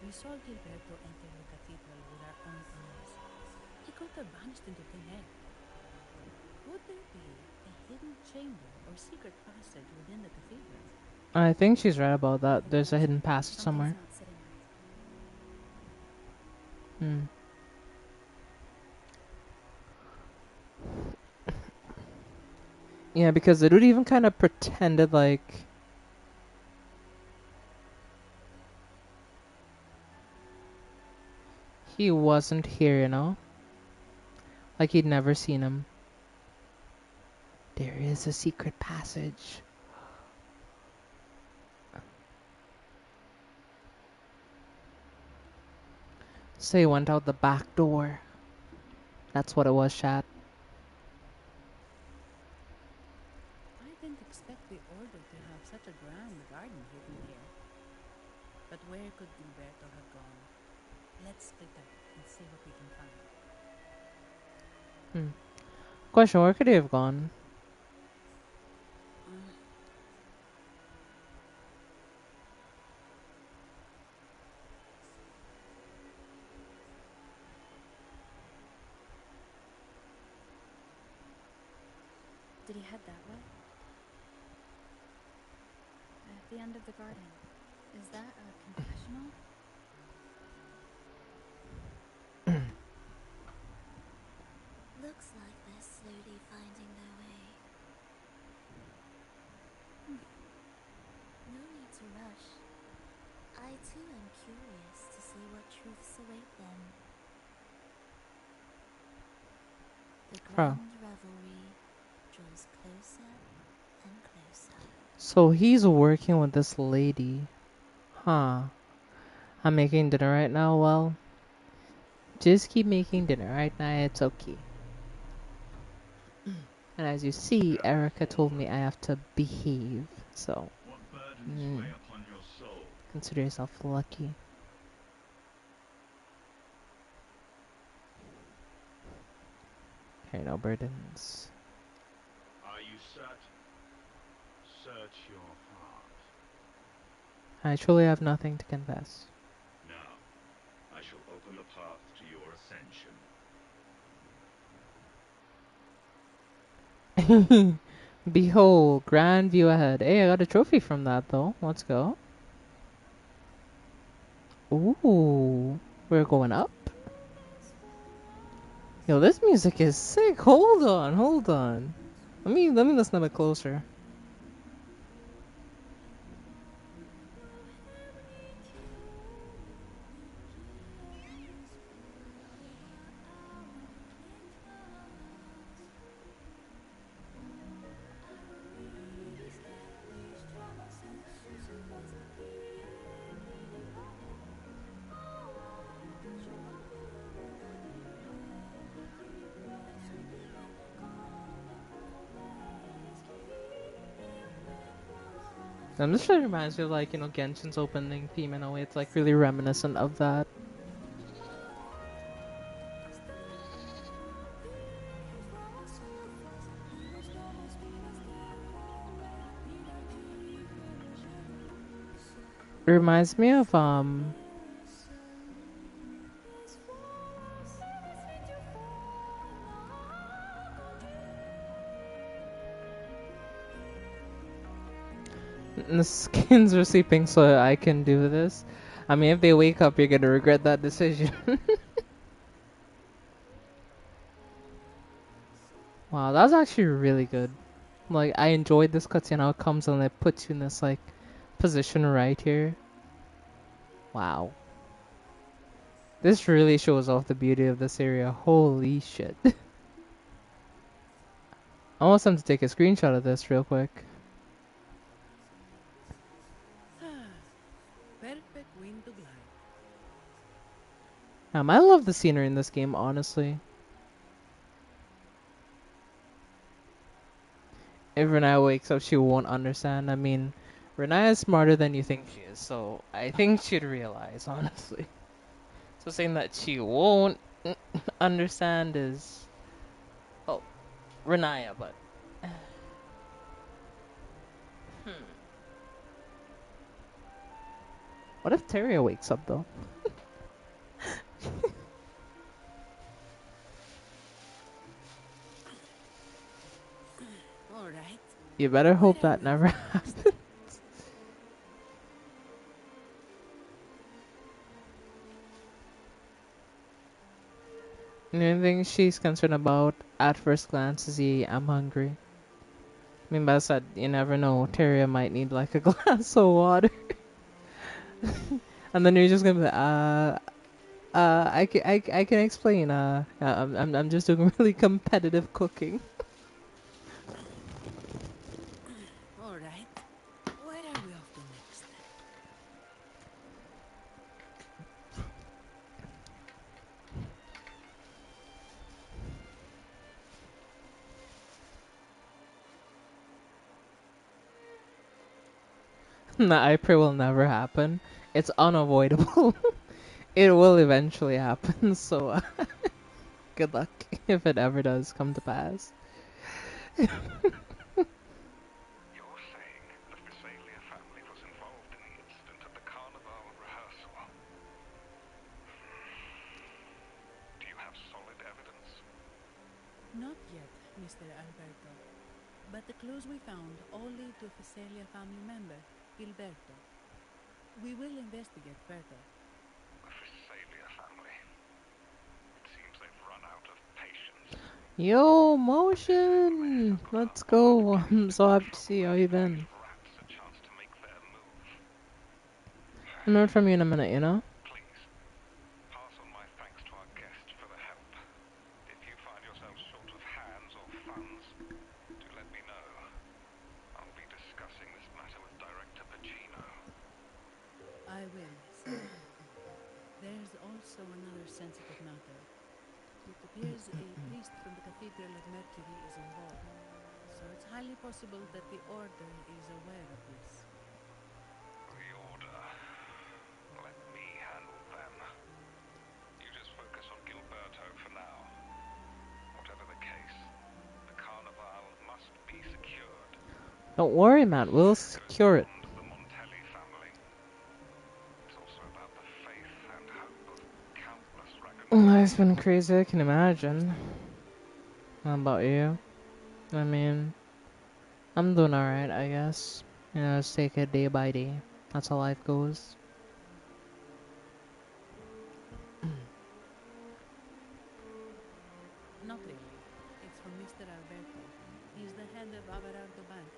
Speaker 3: We saw Gilberto enter the cathedral with our own eyes. He could have vanished into thin air. Would there be a hidden chamber or secret passage within the cathedral?
Speaker 1: I think she's right about that.
Speaker 2: Good
Speaker 1: There's a hidden
Speaker 2: question.
Speaker 1: passage
Speaker 2: Something's
Speaker 1: somewhere.
Speaker 2: not sitting right.
Speaker 1: Hmm. Yeah, because the dude even kind of pretended like he wasn't here, you know? Like he'd never seen him. There is a secret passage. So he went out the back door. That's what it was, chat.
Speaker 3: I didn't expect the Order to have such a grand garden hidden here. But where could Gilberto have gone? Let's split up and see what we can find.
Speaker 1: Question, where could he have gone?
Speaker 3: Uh,
Speaker 8: Did he head that way? At the end of the garden. Is that a confessional?
Speaker 2: Looks like they're slowly finding their way. No need to rush. I too am curious to see what truths await them. The
Speaker 1: Oh.
Speaker 2: grand revelry draws closer and closer.
Speaker 1: So he's working with this lady. Huh. I'm making dinner right now. Well, just keep making dinner right now. It's okay. And as you see, Erica told me I have to behave. So, consider yourself lucky. Okay, no burdens.
Speaker 9: Are you certain? Search your heart.
Speaker 1: I truly have nothing to confess.
Speaker 9: Now, I shall open the path to your ascension.
Speaker 1: Behold, grand view ahead. Hey, I got a trophy from that though. Let's go. Ooh, we're going up. Yo, this music is sick. Hold on, hold on. Let me listen a bit closer. And this really reminds me of like, Genshin's opening theme in a way. It's like really reminiscent of that. It reminds me of the skins are sleeping so I can do this. I mean, if they wake up, you're gonna regret that decision. Wow, that was actually really good. Like, I enjoyed this cutscene, how it comes and it puts you in this, like, position right here. Wow. This really shows off the beauty of this area. Holy shit. I want them to take a screenshot of this real quick.
Speaker 3: perfect wind to glide.
Speaker 1: I love the scenery in this game, honestly. If Renaya wakes up, she won't understand. I mean, Renaya is smarter than you think she is, so I think she'd realize, honestly. So saying that she won't understand is, well, Renaya, but what if Teria wakes up though?
Speaker 3: All right.
Speaker 1: You better
Speaker 3: Where
Speaker 1: hope
Speaker 3: are
Speaker 1: that
Speaker 3: we
Speaker 1: never
Speaker 3: first?
Speaker 1: happens. The only thing she's concerned about at first glance is I'm hungry. I mean, but I said, you never know. Teria might need like a glass of water. And then you're just gonna be like, I can explain. I'm just doing really competitive cooking. I pray will never happen. It's unavoidable. It will eventually happen. So good luck if it ever does come to pass.
Speaker 9: You're saying the Visalia family was involved in the incident at the Carnival rehearsal. Do you have solid evidence?
Speaker 3: Not yet, Mr. Alberto. But the clues we found all lead to a Visalia family member, Gilberto. We will investigate further.
Speaker 9: The Visalia family. It seems they've run out of patience.
Speaker 1: Yo, motion. Let's go. I'm so happy to see you. How you been?
Speaker 9: Rats a chance to make their move.
Speaker 1: I haven't heard from you in a minute, you know?
Speaker 9: Please, pass on my thanks to our guest for the help. If you find yourself short of hands or funds, do let me know. I'll be discussing this matter with Director Pacino.
Speaker 3: I will, sir. There's also another sensitive matter. It appears a priest from the Cathedral of Mercury is involved, so it's highly possible that the Order is aware of this.
Speaker 9: The Order. Let me handle them. You just focus on Gilberto for now. Whatever the case, the Carnival must be secured.
Speaker 1: Don't worry, man. We'll
Speaker 9: It goes
Speaker 1: secure it.
Speaker 9: beyond the Montelli family. It's also about the faith and hope of countless
Speaker 1: Life's
Speaker 9: Ragnarok.
Speaker 1: been crazy. I can imagine. How about you? I mean, I'm doing alright, I guess. You know, just take it day by day. That's how life goes.
Speaker 3: Not really. It's from Mr. Alberto. He's the head of Averardo Bank,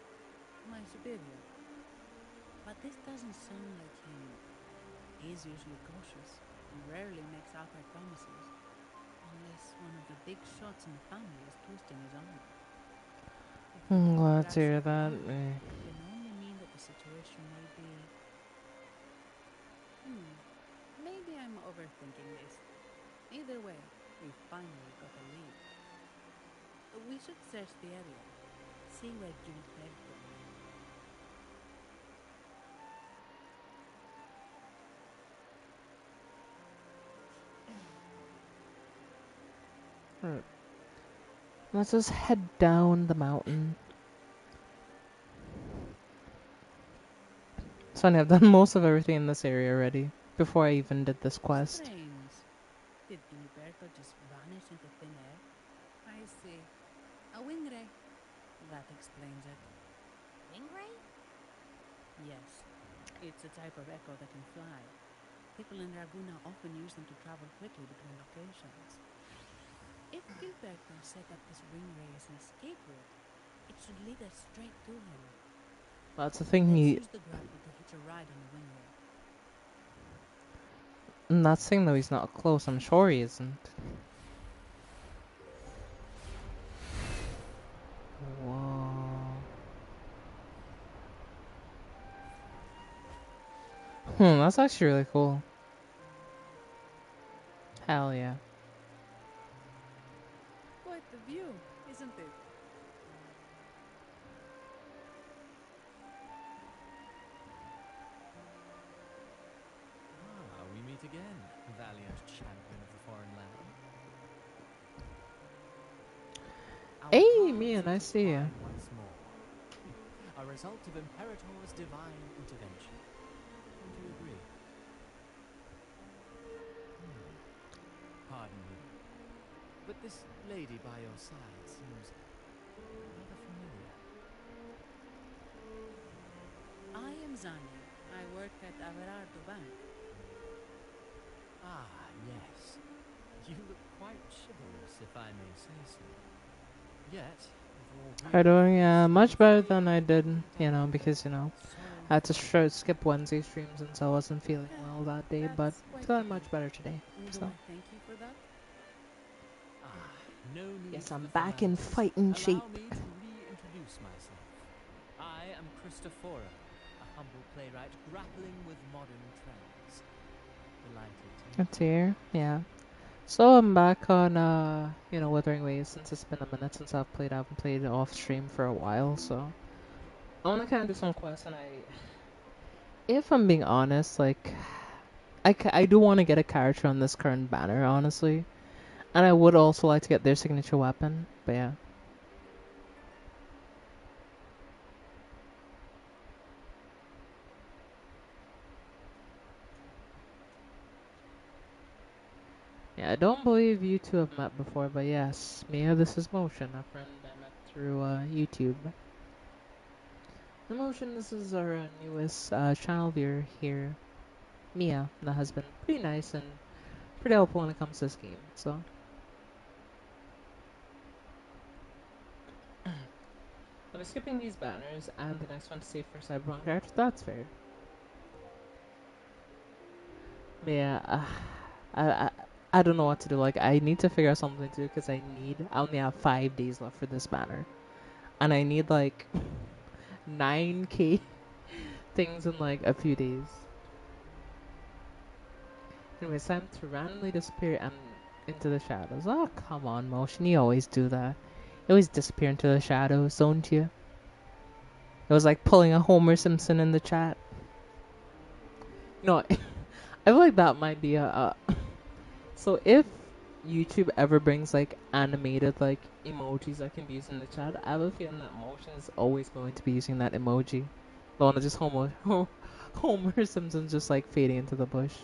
Speaker 3: my superior. But this doesn't sound like him. He's usually cautious and rarely makes outright promises, unless one of the big shots in the family is twisting his arm. If the
Speaker 1: I'm
Speaker 3: Order
Speaker 1: glad to
Speaker 3: grabs
Speaker 1: hear
Speaker 3: the
Speaker 1: that.
Speaker 3: bank, it can only mean that the situation may be... Maybe I'm overthinking this. Either way, we finally got a lead. We should search the area, see where Gilberto went.
Speaker 1: Right. Let's just head down the mountain. It's funny, I've done most of everything in this area already. Before I even did this quest.
Speaker 3: Strange. Did Gilberto just vanish into thin air? I see. A wing ray. That explains it.
Speaker 2: Wingray?
Speaker 3: Yes. It's a type of echo that can fly. People in Raguna often use them to travel quickly between locations. If Gilberto set up this wing ray as an escape route, it should lead us straight to him.
Speaker 1: That's the thing
Speaker 3: Let's
Speaker 1: he...
Speaker 3: use the grapple to hitch a ride on the wing ray.
Speaker 1: I'm not saying though he's not close. I'm sure he isn't. Whoa. That's actually really cool. Hell yeah.
Speaker 3: Quite the view, isn't it?
Speaker 4: Ah, we meet again, valiant champion of the foreign land. Our
Speaker 1: Hey,
Speaker 4: paths
Speaker 1: man, I see ya.
Speaker 4: intertwine once more. A result of Imperator's divine intervention. Don't you agree? Pardon me, but this lady by your side seems rather familiar.
Speaker 3: I am Zani. I work at Averardo Bank.
Speaker 4: Ah, yes. You look quite chivalrous, if I may say so. Yet, with all due
Speaker 1: How you doing? Yeah,
Speaker 4: deference,
Speaker 1: much
Speaker 4: I'm
Speaker 1: better
Speaker 4: afraid
Speaker 1: than I did,
Speaker 4: you
Speaker 1: you know,
Speaker 4: don't look
Speaker 1: because, you know,
Speaker 4: so
Speaker 1: I had to
Speaker 4: familiar.
Speaker 1: skip Wednesday streams since I wasn't feeling well that day, but
Speaker 3: That's quite the
Speaker 1: feeling much
Speaker 3: gift.
Speaker 1: better today.
Speaker 3: Do
Speaker 1: So,
Speaker 3: I thank you for that?
Speaker 4: Ah, no need
Speaker 1: yes,
Speaker 4: for
Speaker 1: I'm
Speaker 4: the
Speaker 1: back in
Speaker 4: formalities.
Speaker 1: fighting shape.
Speaker 4: Allow me to reintroduce myself. I am Cristoforo, a humble playwright grappling with modern trends. Delighted to meet
Speaker 1: It's
Speaker 4: you.
Speaker 1: here, yeah. So I'm back on, you know, Wuthering Waves since it's been a minute since I've played. I haven't played off stream for a while, so I want to kind of do some quests, and If I'm being honest, like I do want to get a character on this current banner, honestly, and I would also like to get their signature weapon. But yeah, yeah, I don't believe you two have met before, but yes, Mia, this is Motion, a friend I met through YouTube. The Motion, this is our newest channel viewer here. Mia, that has been pretty nice and pretty helpful when it comes to this game. So, I'll be skipping these banners and the next one to save for Cyberpunk character. That's fair. But yeah, I, I I don't know what to do. Like, I need to figure out something to do because I only have 5 days left for this banner, and I need like 9K things in like a few days. Anyway, it's time to randomly disappear and into the shadows. Oh, come on, Motion. You always do that. You always disappear into the shadows, don't you? It was like pulling a Homer Simpson in the chat. No, I feel like that might be a so if YouTube ever brings like animated like emojis that can be used in the chat, I have a feeling that Motion is always going to be using that emoji. The one that just Homer Simpson just like fading into the bush.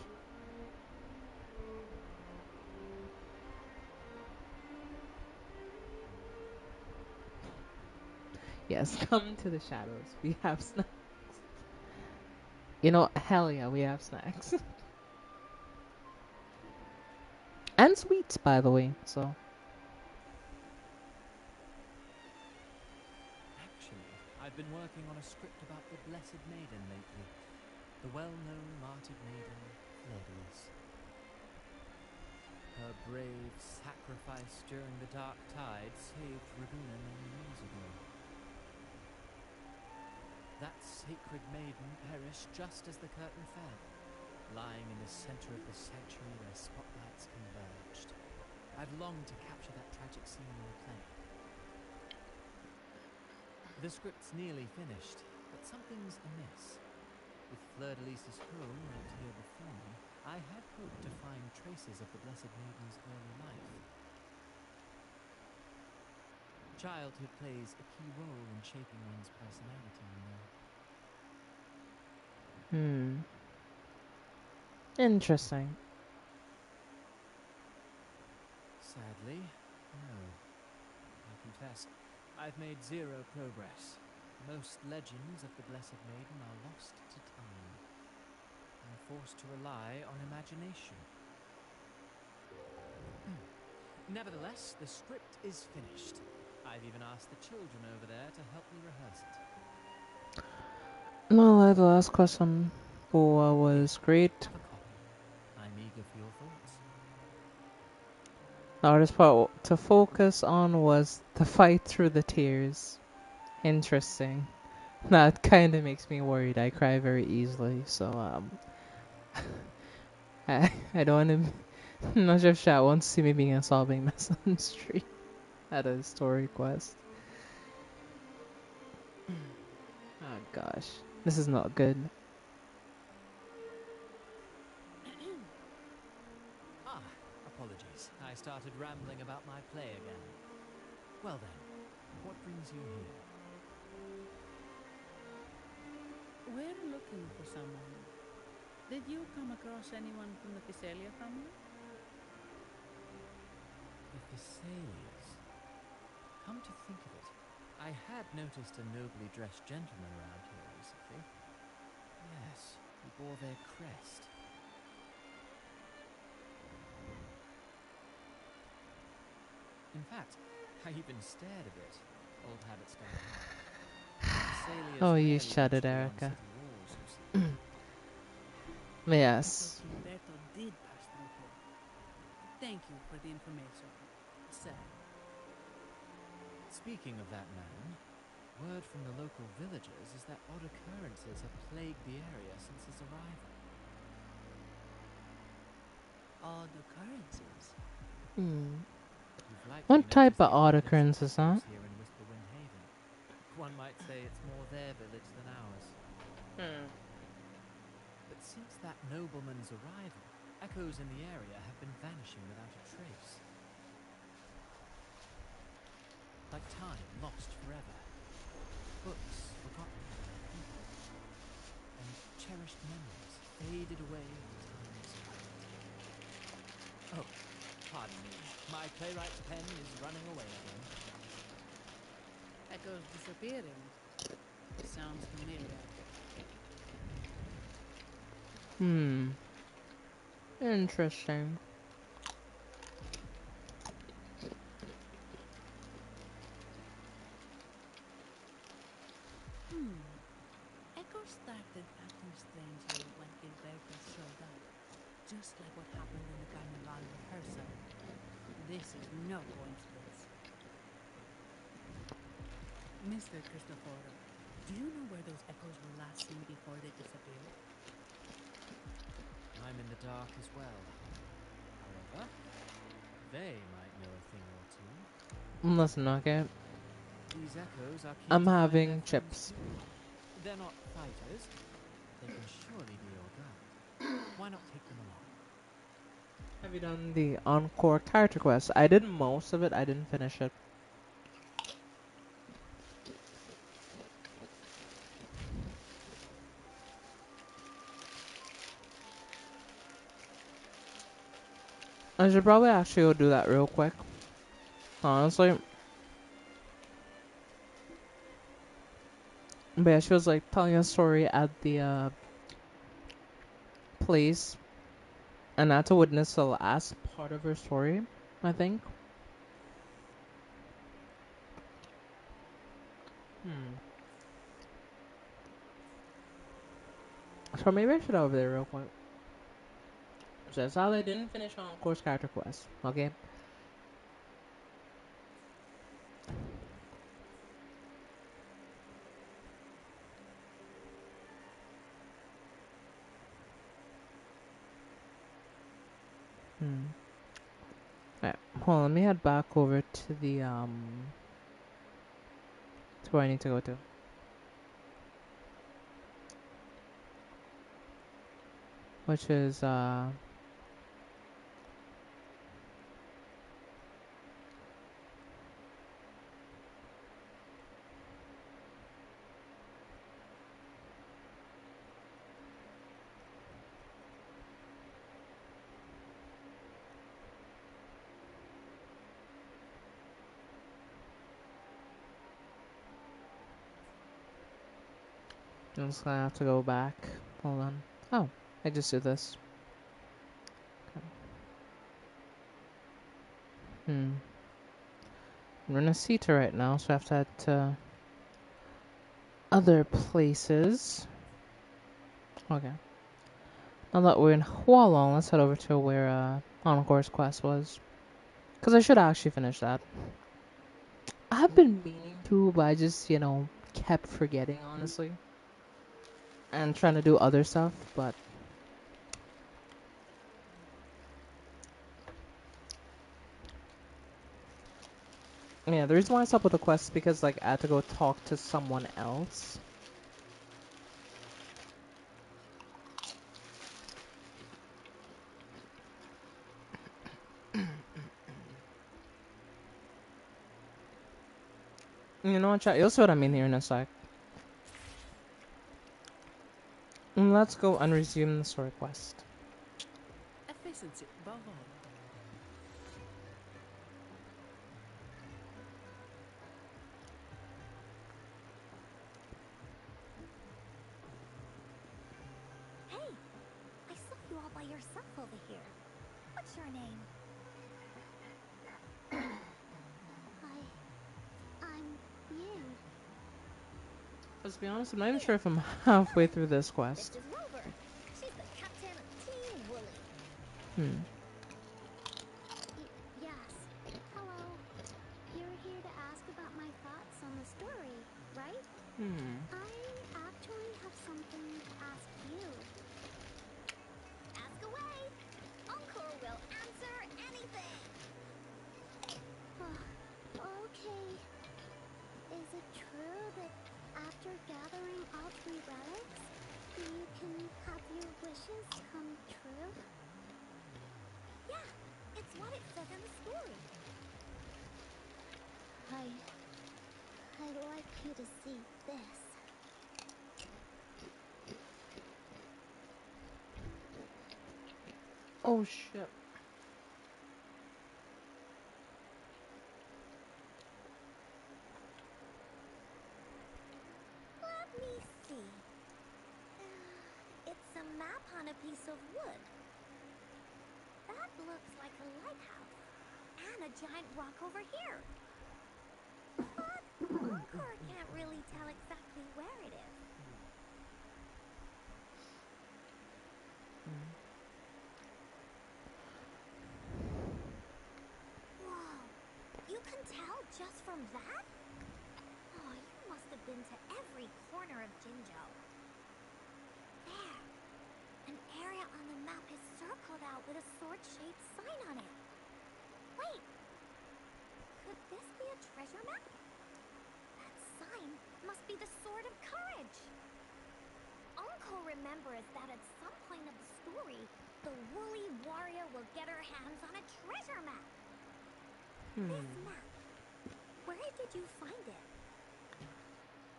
Speaker 1: Yes, come to the shadows. We have snacks. You know, hell yeah, we have snacks. And sweets, by the way. So
Speaker 4: Actually, I've been working on a script about the Blessed Maiden lately. The well-known martyred maiden, Fleur-de-Lis. Her brave sacrifice during the Dark Tide saved Ravenna many years ago. That sacred maiden perished just as the curtain fell, lying in the center of the sanctuary where spotlights converged. I've longed to capture that tragic scene in the play. The script's nearly finished, but something's amiss. With Fleur-de-Lis's home right here before me, I had hoped to find traces of the Blessed Maiden's early life. Childhood plays a key role in shaping one's personality, you know.
Speaker 1: interesting.
Speaker 4: Sadly, no. I confess, I've made zero progress. Most legends of the Blessed Maiden are lost to time. I'm forced to rely on imagination. Nevertheless, the script is finished. I've even asked the children over there to help me rehearse it.
Speaker 1: No, like the last question was
Speaker 4: Here,
Speaker 1: great.
Speaker 4: have a copy. I'm eager for your thoughts.
Speaker 1: The hardest part to focus on was the fight through the tears. Interesting. That kind of makes me worried. I cry very easily, so I don't want to. I'm not sure if chat wants to see me being a sobbing mess on the street at a story quest. Oh gosh, this is not good.
Speaker 4: Apologies. I started rambling about my play again. Well then, what brings you here?
Speaker 3: We're looking for someone. Did you come across anyone from the Physalia family?
Speaker 4: The Thessalias. Come to think of it, I had noticed a nobly dressed gentleman around here recently. Yes, he bore their crest. In fact, I even stared a bit. Old habits die hard. Thessalias
Speaker 1: Oh, you
Speaker 4: rarely
Speaker 1: shut it,
Speaker 4: venture beyond
Speaker 1: Erica.
Speaker 4: city walls, you see.
Speaker 1: Yes.
Speaker 3: So Gilberto did pass through here. Thank you for the information, sir.
Speaker 4: Speaking of that man, word from the local villagers is that odd occurrences have plagued the area since his arrival.
Speaker 3: Odd occurrences.
Speaker 4: You've likely
Speaker 1: What type
Speaker 4: noticed
Speaker 1: of
Speaker 4: the
Speaker 1: odd
Speaker 4: evidence of
Speaker 1: occurrences, huh?
Speaker 4: echoes here in Whisperwind Haven. One might say it's more their village than ours. But since that nobleman's arrival, echoes in the area have been vanishing without a trace. Like time lost forever. Books forgotten by people. And cherished memories faded away with time's light. Oh, pardon me. My playwright's pen is running away again.
Speaker 3: Echoes disappearing. Sounds familiar.
Speaker 1: Hmm. Interesting.
Speaker 3: Echo started acting strangely when Gilberto showed up, just like what happened in the Carnival rehearsal. This is no coincidence. Mr. Cristoforo, do you know where those echoes were last seen before they disappeared?
Speaker 4: I'm in the dark as well. However, they might know a thing or two.
Speaker 1: Listen, okay.
Speaker 4: These echoes are keen
Speaker 1: I'm
Speaker 4: to find their
Speaker 1: having
Speaker 4: friends
Speaker 1: chips.
Speaker 4: too. They're not fighters, but they can surely be your guide. Why not take them along?
Speaker 1: Have you done the encore character quest? I did most of it. I didn't finish it. I should probably actually go do that real quick. Honestly. But yeah, she was like telling a story at the place. And I had to witness the last part of her story, I think. Hmm. So maybe I should go over there real quick. So that's how I didn't finish on course character quest. Okay. Hmm. Alright. Hold on, let me head back over to the to where I need to go to. Which is I'm just gonna have to go back. Hold on. Oh, I just do this. Okay. We're in a Ceta right now, so I have to head to other places. Okay. Now that we're in Hualong, let's head over to where Encore's quest was. Because I should actually finish that. I have been meaning to, but I just, kept forgetting, honestly. And trying to do other stuff, but... Yeah, the reason why I stopped with the quest is because, like, I had to go talk to someone else. You know what, chat? You'll see what I mean here in a sec. Let's go and resume the story quest.
Speaker 3: Efficiency above all.
Speaker 2: Hey, I saw you all by yourself over here. What's your name? I'm Ying.
Speaker 1: Let's be honest, I'm not even sure if I'm halfway through this
Speaker 2: This
Speaker 1: quest.
Speaker 2: is Rover. She's the captain of Team Woolly.
Speaker 1: Hmm.
Speaker 2: Yes. Hello. You're here to ask about my thoughts on the story, right?
Speaker 1: Hmm.
Speaker 2: I actually have something to ask you. Ask away! Encore will answer anything! Okay. Is it true that after gathering all three relics, you can have your you to see this.
Speaker 1: Oh shit.
Speaker 2: Let me see. It's a map on a piece of wood. That looks like a lighthouse. And a giant rock over here. But Encore can't really tell exactly where it is. Whoa! You can tell just from that? Oh, you must have been to every corner of Jinzhou. There! An area on the map is circled out with a sword-shaped sign on it. Wait! Could this be a treasure map? That sign must be the Sword of Courage! Uncle remembers that at some point of the story, the woolly warrior will get her hands on a treasure map. This map. Where did you find it?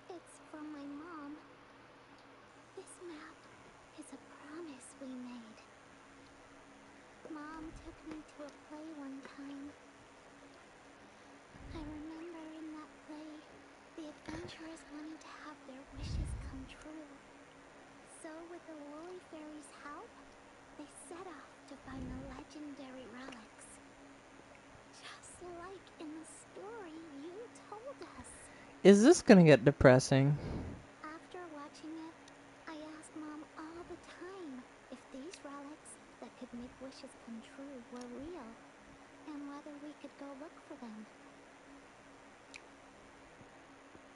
Speaker 2: It's from my mom. This map is a promise we made. Mom took me to a play one time. I remember in that play, the adventurers wanted to have their wishes come true. So with the Woolly Fairy's help, they set off to find the legendary relics. Just like in the story you told us.
Speaker 1: Is this gonna get depressing?
Speaker 2: After watching it, I asked Mom all the time if these relics that could make wishes come true were real, and whether we could go look for them.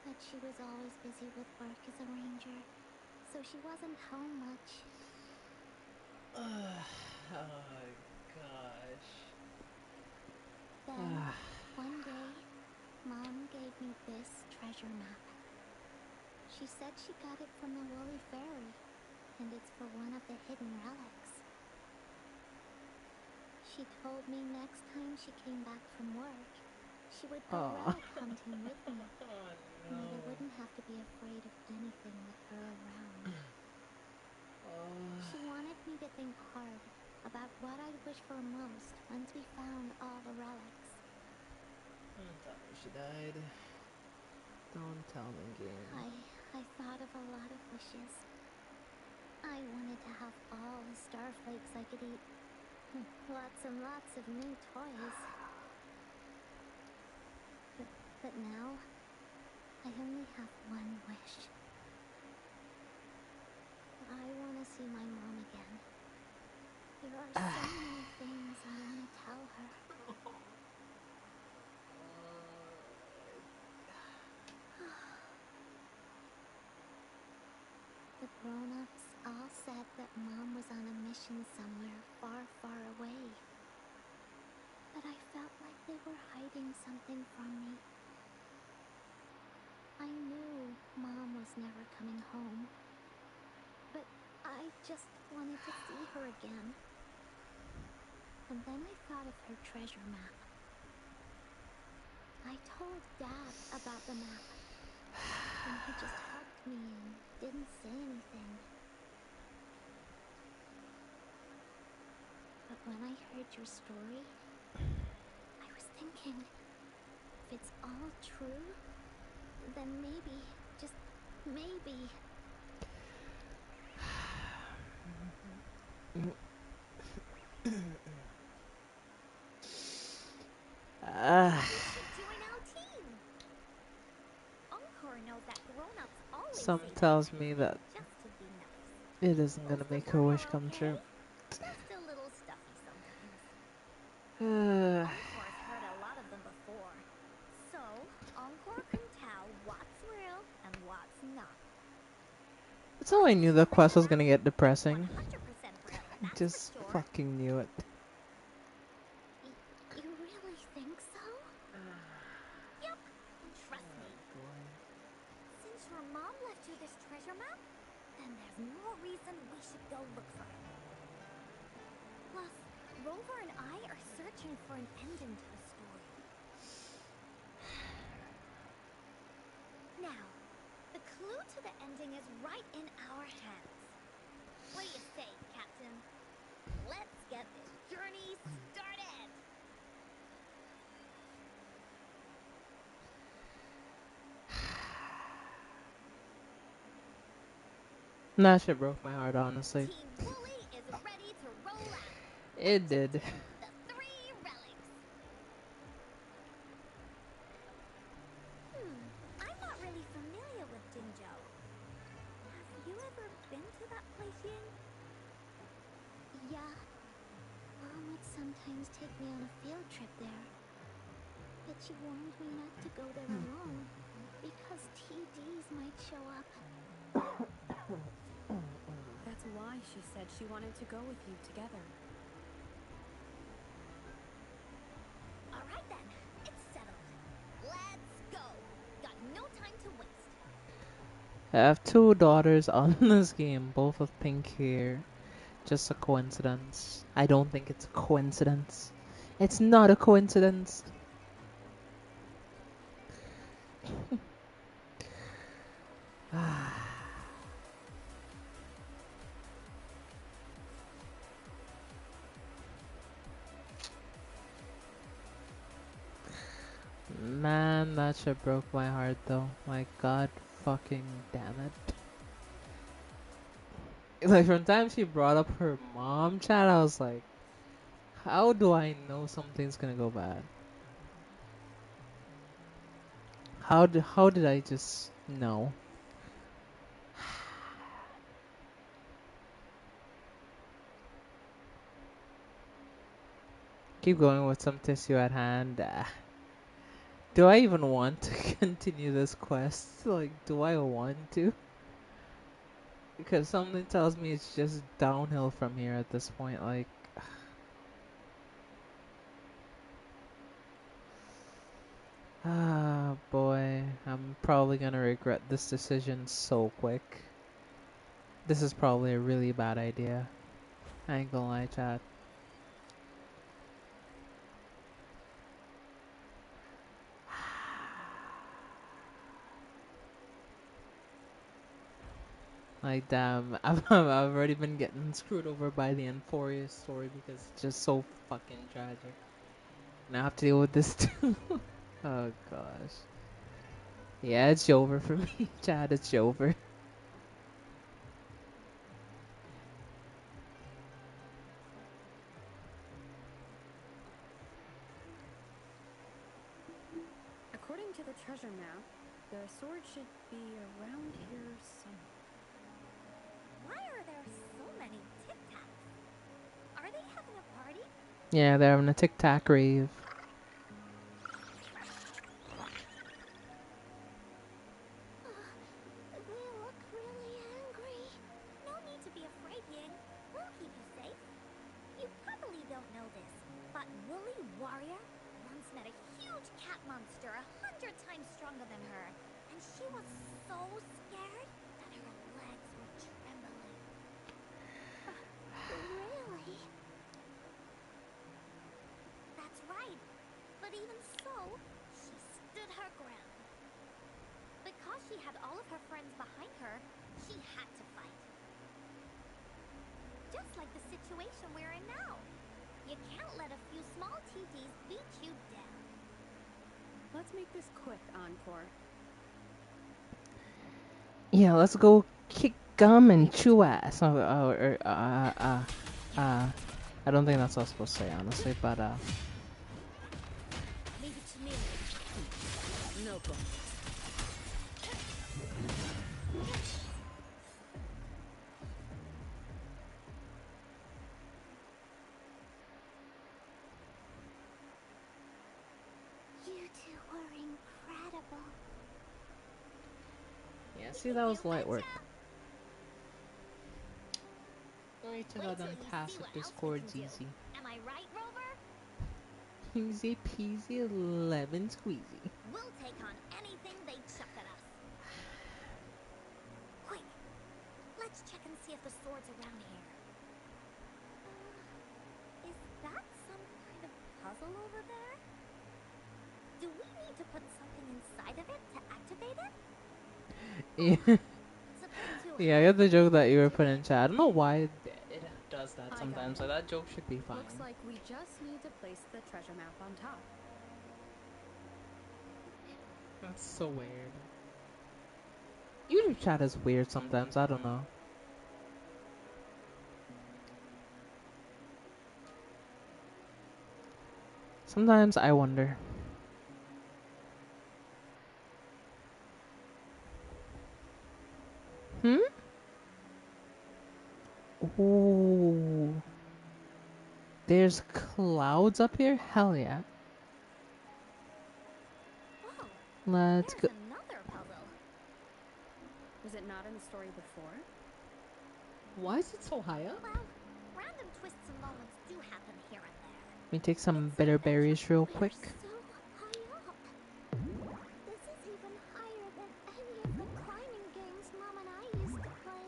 Speaker 2: But she was always busy with work as a ranger, so she wasn't home much.
Speaker 1: Oh gosh.
Speaker 2: Then, one day, Mom gave me this treasure map. She said she got it from the Woolly Fairy, and it's for one of the hidden relics. She told me next time she came back from work, she would go relic hunting with me. And that I wouldn't have to be afraid of anything with her around. She wanted me to think hard about what I'd wish for most once we found all the relics.
Speaker 1: Don't tell me she died. Don't tell me, game.
Speaker 2: I thought of a lot of wishes. I wanted to have all the starflakes I could eat. Lots and lots of new toys. But now, I only have one wish. I want to see my mom again. There are so many things I want to tell her. The grown-ups all said that Mom was on a mission somewhere far, far away. But I felt like they were hiding something from me. I knew Mom was never coming home. But I just wanted to see her again. And then I thought of her treasure map. I told Dad about the map. And he just hugged me and didn't say anything. But when I heard your story, I was thinking, if it's all true, then maybe, just maybe... You should join our team! Encore knows that grown-ups always
Speaker 1: Some
Speaker 2: say
Speaker 1: tells
Speaker 2: nice
Speaker 1: me
Speaker 2: things
Speaker 1: that
Speaker 2: just to be nice.
Speaker 1: it isn't gonna
Speaker 2: Most of
Speaker 1: make her
Speaker 2: them
Speaker 1: wish
Speaker 2: are
Speaker 1: come
Speaker 2: okay,
Speaker 1: true.
Speaker 2: just a little stuffy sometimes. Encore's heard a lot of them before. So, Encore can tell what's real and what's not.
Speaker 1: That's how I knew the quest was gonna get
Speaker 2: It's
Speaker 1: depressing.
Speaker 2: 100% real,
Speaker 1: I
Speaker 2: that's
Speaker 1: just
Speaker 2: for sure.
Speaker 1: fucking knew it.
Speaker 2: You really think so? Yep, trust me. Since your mom left you this treasure map, then there's more reason we should go look for it. Plus, Rover and I are searching for an ending to the story. Now, the clue to the ending is right in our hands. What do you say, Captain? Let's get this journey started!
Speaker 1: That shit broke my heart, honestly.
Speaker 2: Team Wooly is ready to roll out.
Speaker 1: It did.
Speaker 2: Adjective, the 3 relics. I'm not really familiar with Jinzhou. Have you ever been to that place, Ying?
Speaker 10: Yeah. Mom would sometimes take me on a field trip there. But she warned me not to go there alone, because TDs might show up.
Speaker 8: That's why she said she wanted to go with you together.
Speaker 2: Alright then, it's settled. Let's go! Got no time to waste.
Speaker 1: I have 2 daughters on this game, both with pink hair. Just a coincidence. I don't think it's a coincidence. It's not a coincidence. Man, that shit broke my heart though. My god fucking damn it. Like from the time she brought up her mom chat, I was like, how do I know something's gonna go bad? How did I just know? Keep going with some tissue at hand. Do I even want to continue this quest? Like, do I want to? Because something tells me it's just downhill from here at this point. Like, ah, boy. I'm probably gonna regret this decision so quick. This is probably a really bad idea. I ain't gonna lie, chat. Like, damn, I've already been getting screwed over by the Euphoria story because it's just so fucking tragic. And I have to deal with this too. Oh, gosh. Yeah, it's over for me, Chad. It's over.
Speaker 8: According to the treasure map, the sword should be around here somewhere.
Speaker 2: Why are there so many Tic Tacs? Are they having a party?
Speaker 1: Yeah, they're having a tic tac rave.
Speaker 10: They look really angry.
Speaker 2: No need to be afraid, Ying. We'll keep you safe. You probably don't know this, but Woolly Warrior once met a huge cat monster 100 times stronger than her. And she was so scared that her legs were trembling.
Speaker 10: Really?
Speaker 2: That's right. But even so, she stood her ground. Because she had all of her friends behind her, she had to fight. Just like the situation we're in now. You can't let a few small TTs beat you down.
Speaker 8: Let's make this quick, Encore.
Speaker 1: Yeah, let's go kick gum and chew ass. I don't think that's what I was supposed to say, honestly, but
Speaker 3: Leave it to me. No problem.
Speaker 10: You two were incredible.
Speaker 1: yeah, see, that was light work.
Speaker 2: betcha.
Speaker 1: Wait till
Speaker 2: Wait
Speaker 1: them
Speaker 2: till you see
Speaker 1: passive
Speaker 2: what else we
Speaker 1: discords
Speaker 2: can do.
Speaker 1: easy.
Speaker 2: Am I right, Rover?
Speaker 1: Easy peasy lemon squeezy.
Speaker 2: We'll take on anything they chuck at us. Quick, let's check and see if the sword's around here. Is that some kind of puzzle over there? Do we need to put something inside of it to activate it?
Speaker 1: Yeah,
Speaker 2: It's a bit too
Speaker 1: yeah,
Speaker 2: high
Speaker 1: you have
Speaker 2: for
Speaker 1: the joke
Speaker 2: me,
Speaker 1: that you were
Speaker 2: don't you
Speaker 1: putting in
Speaker 2: think?
Speaker 1: chat. I don't know why it does that
Speaker 8: I got
Speaker 1: sometimes.
Speaker 8: it.
Speaker 1: Like that joke should be fine.
Speaker 8: Looks like we just need to place the treasure map on top.
Speaker 1: That's so weird. YouTube chat is weird sometimes. I don't know. Sometimes I wonder. Hmm? Ooh. There's clouds up here? Hell yeah.
Speaker 2: Whoa,
Speaker 1: Let's
Speaker 2: there's
Speaker 1: go.
Speaker 2: another puzzle.
Speaker 8: Was it not in the story before?
Speaker 1: Why is it so high up?
Speaker 2: Well, random twists and moments do happen here and there.
Speaker 1: Let me take some
Speaker 2: It's an
Speaker 1: bitter
Speaker 2: adventure.
Speaker 1: berries real
Speaker 10: We're
Speaker 1: quick.
Speaker 10: so high up. This is even higher than any of the climbing games Mom and I used to play.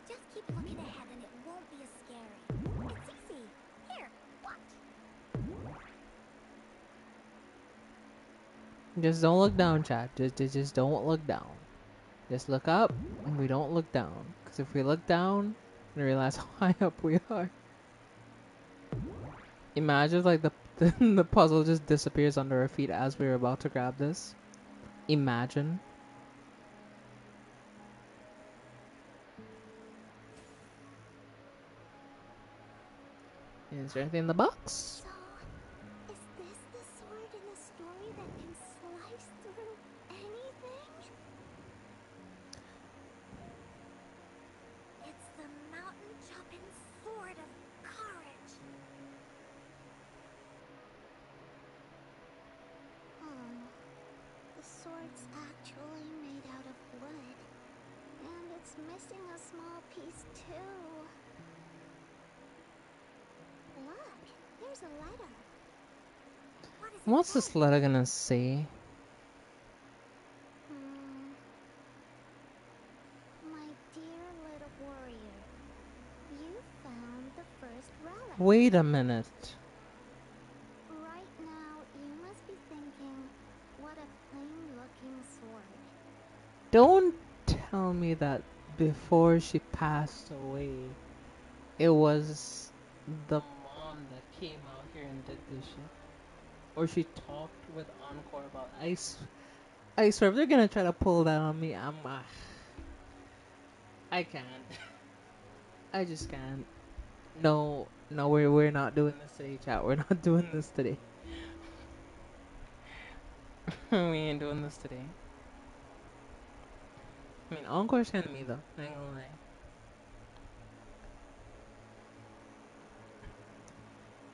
Speaker 2: Just keep looking ahead and it won't be as scary. It's easy. Here, watch.
Speaker 1: Just don't look down, chat. Just don't look down. Just look up, and we don't look down. Because if we look down, we realize how high up we are. Imagine if, like the puzzle just disappears under our feet as we were about to grab this. Imagine. Is there anything in the box?
Speaker 10: So, is this the sword in the story that can slice through anything?
Speaker 2: It's the mountain jumping sword of courage.
Speaker 10: Oh, the sword's actually made out of wood. And it's missing a small piece too. Look, there's a letter.
Speaker 2: What does it
Speaker 1: What's
Speaker 2: say?
Speaker 1: this letter gonna say?
Speaker 10: Hmm. My dear little warrior, you found the first relic.
Speaker 1: Wait a minute.
Speaker 10: Right now, you must be thinking, what a plain-looking sword.
Speaker 1: Don't tell me that before she passed away, it was the mom that came out here and did this shit. Or she talked with Encore about ice. I swear, if they're gonna try to pull that on me, I can't. I just can't. No, no, we're not doing this today, chat. We're not doing this today. We ain't doing this today. I mean, Encore's kind of me though. I ain't gonna lie.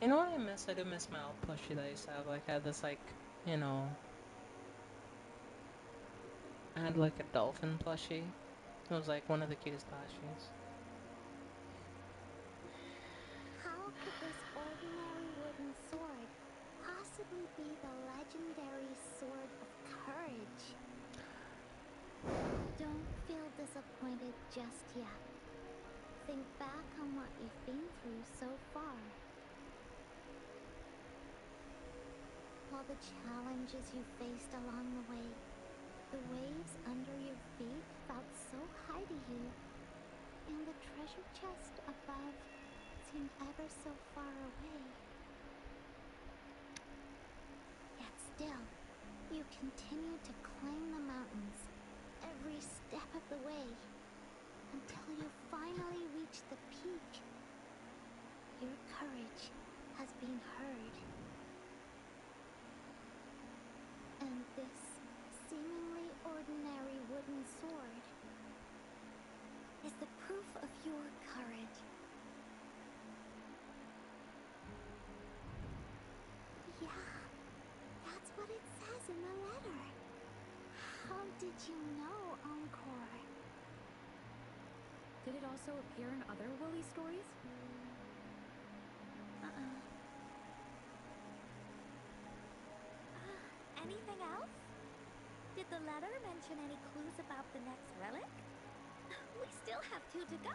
Speaker 1: You know what I miss? I do miss my old plushie that I used to have. Like, I had this like, you know, I had like a dolphin plushie. It was like one of the cutest plushies.
Speaker 10: How could this ordinary wooden sword possibly be the legendary sword of courage? Don't feel disappointed just yet. Think back on what you've been through so far. All the challenges you faced along the way. The waves under your feet felt so high to you, and the treasure chest above seemed ever so far away. Yet still, you continued to climb the mountains every step of the way until you finally reached the peak. Your courage has been heard. And this seemingly ordinary wooden sword
Speaker 2: Is the proof of your courage.
Speaker 10: Yeah, that's what it says in the letter. How did you know, Encore?
Speaker 8: Did it also appear in other Willy stories?
Speaker 2: Anything else? Did the letter mention any clues about the next relic? We still have 2 to go.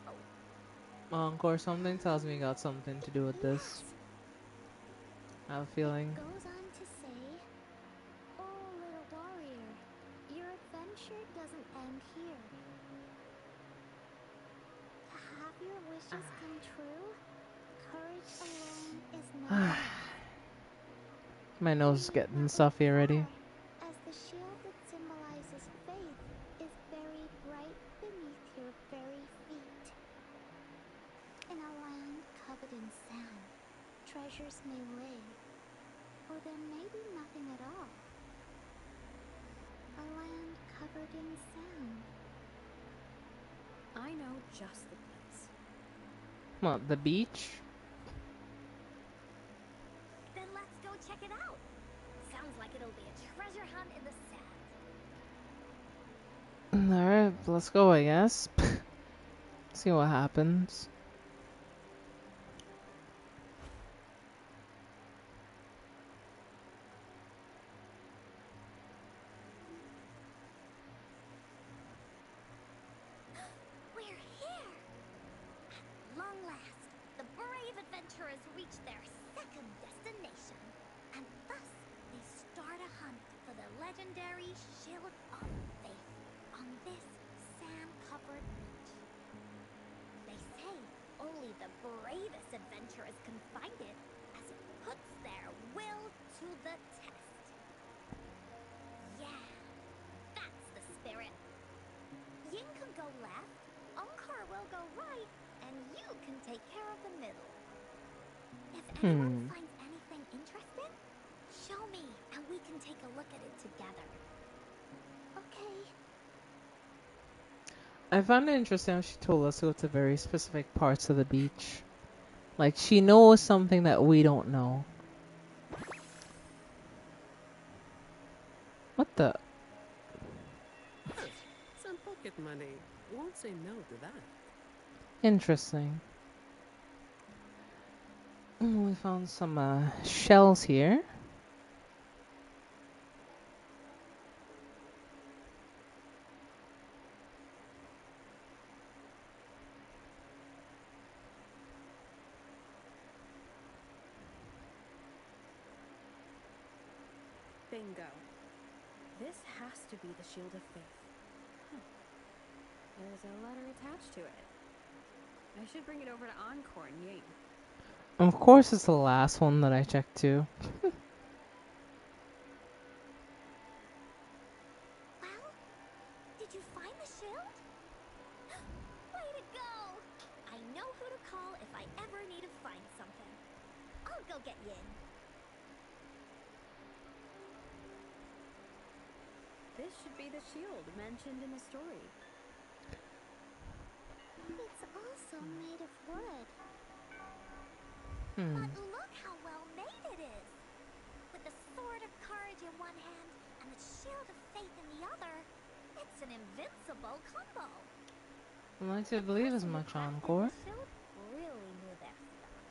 Speaker 1: Encore, something tells me you got something to do with this.
Speaker 10: Yes,
Speaker 1: I have a
Speaker 10: it
Speaker 1: feeling.
Speaker 10: goes on to say, "Oh, little warrior, your adventure adventure doesn't end here. To have your wishes come true, courage alone is not enough.
Speaker 1: My
Speaker 10: You
Speaker 1: nose is
Speaker 10: need
Speaker 1: getting
Speaker 10: not look
Speaker 1: stuffy already.
Speaker 10: far, as the shield that symbolizes faith is buried right beneath your very feet. In a land covered in sand, treasures may lay, or there may be nothing at all. A land covered in sand.
Speaker 8: I know just the place.
Speaker 1: What, the beach?
Speaker 2: Then let's go check it out. Sounds like it'll be a treasure hunt in the sand.
Speaker 1: Alright, let's go, I guess. See what happens.
Speaker 2: We're here! At long last, the brave adventurers reach their second destination. And thus, they start a hunt for the legendary Shield of Faith on this sand-covered beach. They say only the bravest adventurers can find it, as it puts their will to the test. Yeah, that's the spirit. Yin can go left, Unkar will go right, and you can take care of the middle. If anyone finds anything interesting, show me and we can take a look at it together.
Speaker 10: Okay.
Speaker 1: I found it interesting how she told us to go to very specific parts of the beach. Like, she knows something that we don't know. What the?
Speaker 3: Some pocket money. Won't say no to that.
Speaker 1: Interesting. We found some shells here.
Speaker 8: Bingo. This has to be the Shield of Faith. Huh. There's a letter attached to it. I should bring it over to Encore and Ying.
Speaker 1: Of course, it's the last one that I checked too.
Speaker 2: Well, did you find the shield? Way to go! I know who to call if I ever need to find something. I'll go get Yin.
Speaker 8: This should be the shield mentioned in the story.
Speaker 10: It's also made of wood.
Speaker 2: But look how well made it is! With the sword of courage in one hand and the shield of faith in the other, it's an invincible combo.
Speaker 1: I like to believe as much, Encore.
Speaker 2: The shield really knew their stuff.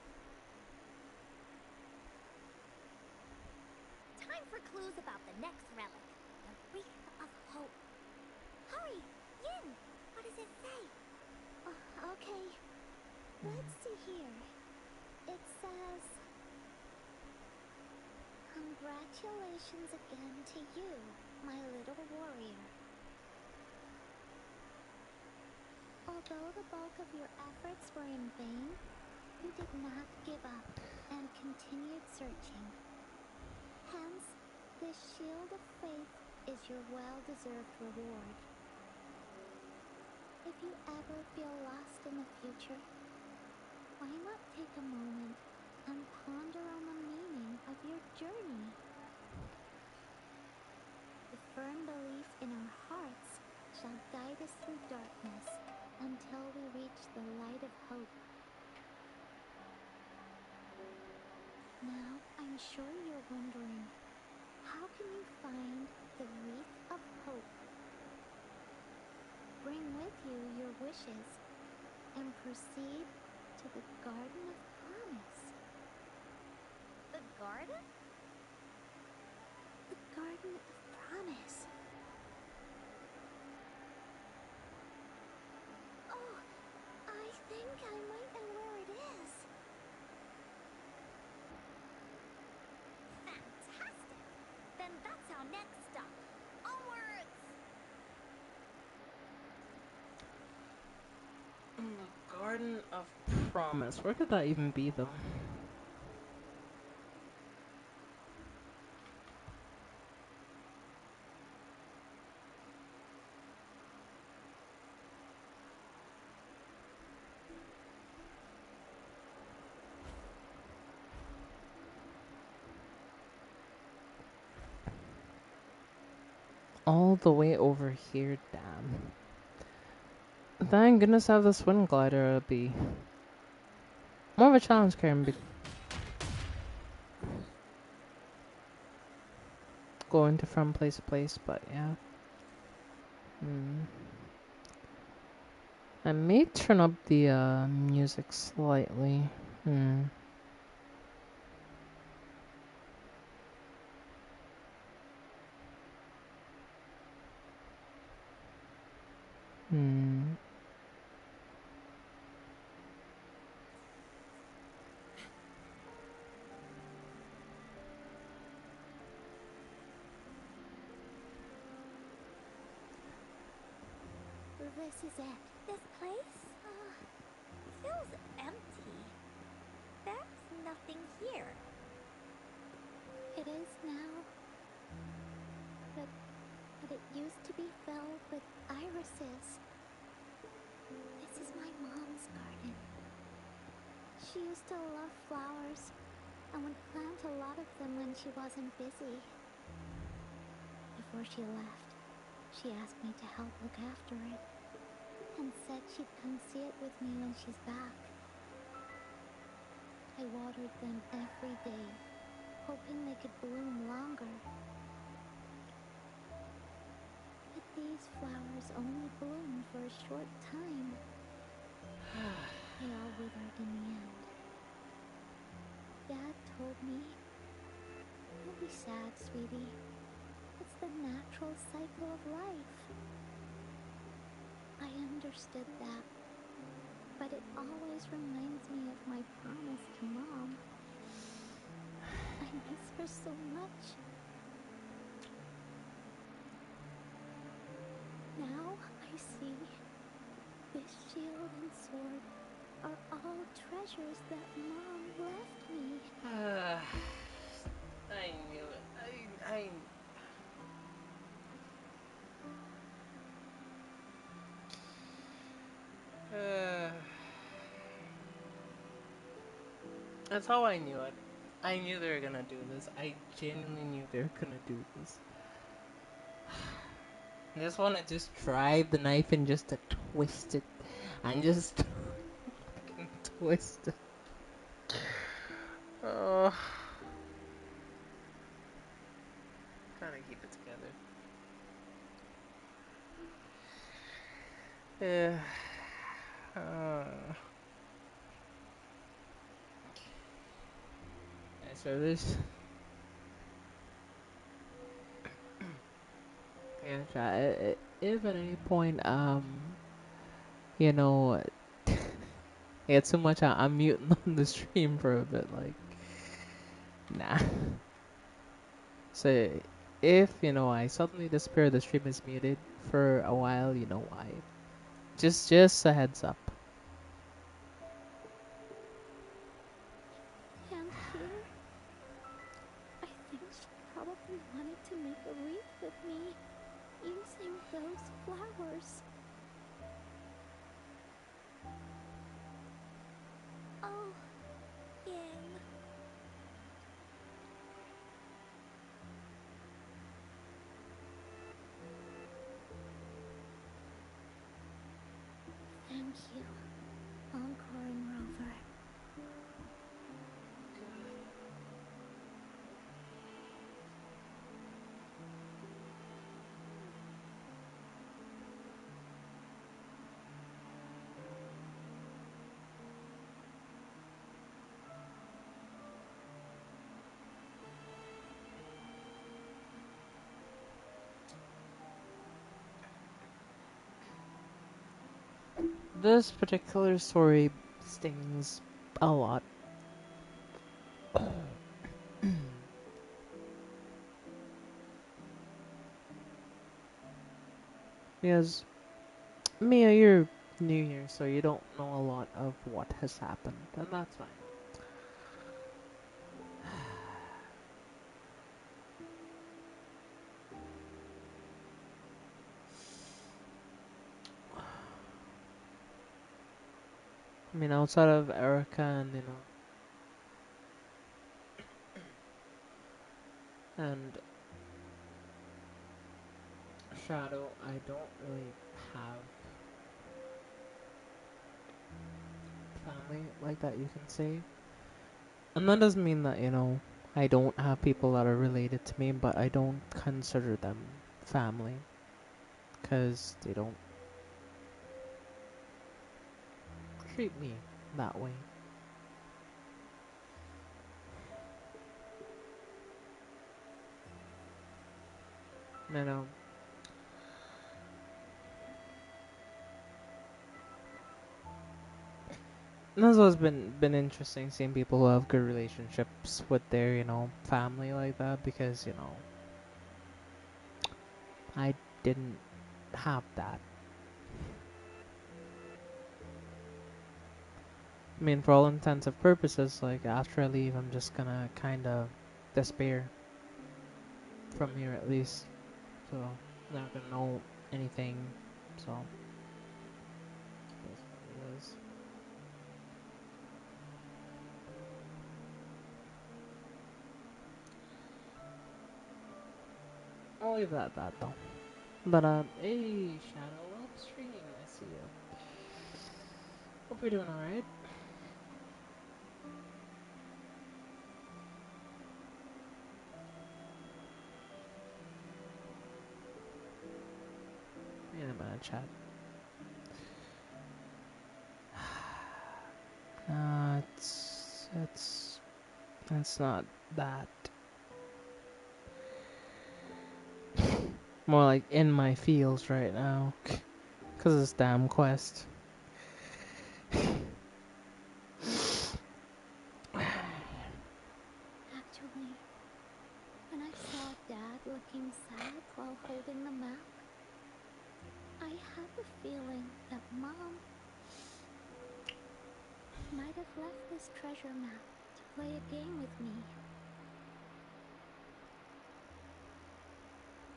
Speaker 2: Time for clues about the next relic, the Wreath of Hope. Hurry, Yin! What does it say?
Speaker 10: Okay. Let's see here. It says, "Congratulations again to you, my little warrior. Although the bulk of your efforts were in vain, you did not give up and continued searching. Hence, this shield of faith is your well-deserved reward. If you ever feel lost in the future, why not take a moment and ponder on the meaning of your journey? The firm belief in our hearts shall guide us through darkness until we reach the light of hope." Now, I'm sure you're wondering, how can you find the Wreath of Hope? Bring with you your wishes and proceed to the Garden of Promise.
Speaker 2: The garden?
Speaker 10: The Garden of Promise. Oh, I think I might know where it is.
Speaker 2: Fantastic! Then that's our next stop. Onwards!
Speaker 7: Garden of Promise. Where could that even be, though?
Speaker 1: All the way over here, damn. Thank goodness I have the swing glider. It'll be more of a challenge, Karen, be going to from place to place, but yeah. I may turn up the music slightly. Hmm. Hmm.
Speaker 10: This is it.
Speaker 2: This place feels empty. There's nothing here.
Speaker 10: It is now. But it used to be filled with irises. This is my mom's garden. She used to love flowers and would plant a lot of them when she wasn't busy. Before she left, she asked me to help look after it and said she'd come see it with me when she's back. I watered them every day, hoping they could bloom longer. But these flowers only bloomed for a short time. They all withered in the end. Dad told me, "Don't be sad, sweetie. It's the natural cycle of life." I understood that, but it always reminds me of my promise to Mom. I miss her so much. Now I see this shield and sword are all treasures that Mom left me.
Speaker 7: I knew it. That's how I knew it. I knew they were gonna do this. I genuinely knew they were gonna do this. I just want to just drive the knife and just to twist it. And just twist it. Oh. Trying to keep it together. Yeah. So this. Yeah, try. If at any point, you know, yeah, too much, I'm muting on the stream for a bit. Like, nah. So if I suddenly disappear, the stream is muted for a while. You know why? Just a heads up.
Speaker 10: And here, I think she probably wanted to make a wreath with me, using those flowers.
Speaker 2: Oh, Ying.
Speaker 10: Thank you, Encore and Rover.
Speaker 1: This particular story stings a lot. Because Mia, you're New Year, so you don't know a lot of what has happened, and that's fine. I mean, outside of Erica and and Shadow, I don't really have family like that. You can say, and that doesn't mean that I don't have people that are related to me, but I don't consider them family because they don't treat me that way. You know, and that's what's been interesting seeing people who have good relationships with their family like that because I didn't have that. I mean, for all intents and purposes, like after I leave, I'm just gonna kind of despair from here at least. So, not gonna know anything. So, that's what it is. I'll leave that at that though. But hey, Shadow, welcome stream. I see you. Hope you're doing alright. Yeah, I'm gonna chat. It's not that. More like in my feels right now. Cause it's damn quest.
Speaker 10: Actually, when I saw Dad looking sad while holding the map, I had the feeling that Mom might have left this treasure map to play a game with me.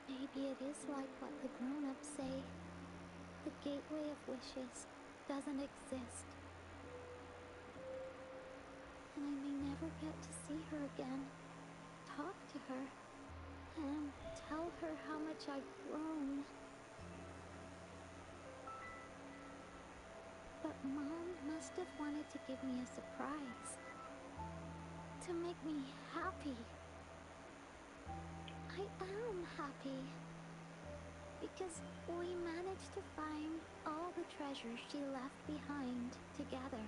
Speaker 10: Maybe it is like what the grown-ups say. The gateway of wishes doesn't exist. And I may never get to see her again, talk to her, and tell her how much I've grown. But Mom must have wanted to give me a surprise. To make me happy. I am happy. Because we managed to find all the treasures she left behind together.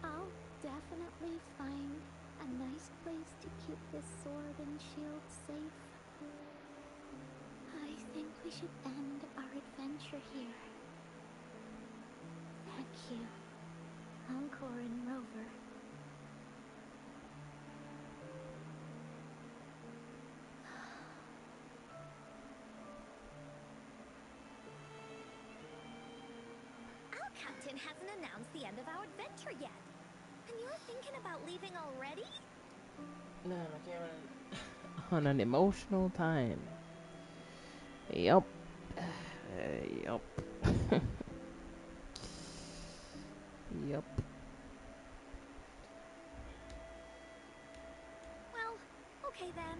Speaker 10: I'll definitely find a nice place to keep this sword and shield safe. I think we should end our adventure here. Thank you, Encore and Rover.
Speaker 2: Our captain hasn't announced the end of our adventure yet. And you're thinking about leaving already?
Speaker 1: No, I can't. On an emotional time. Yup. Yup. Yup.
Speaker 2: Well, okay then.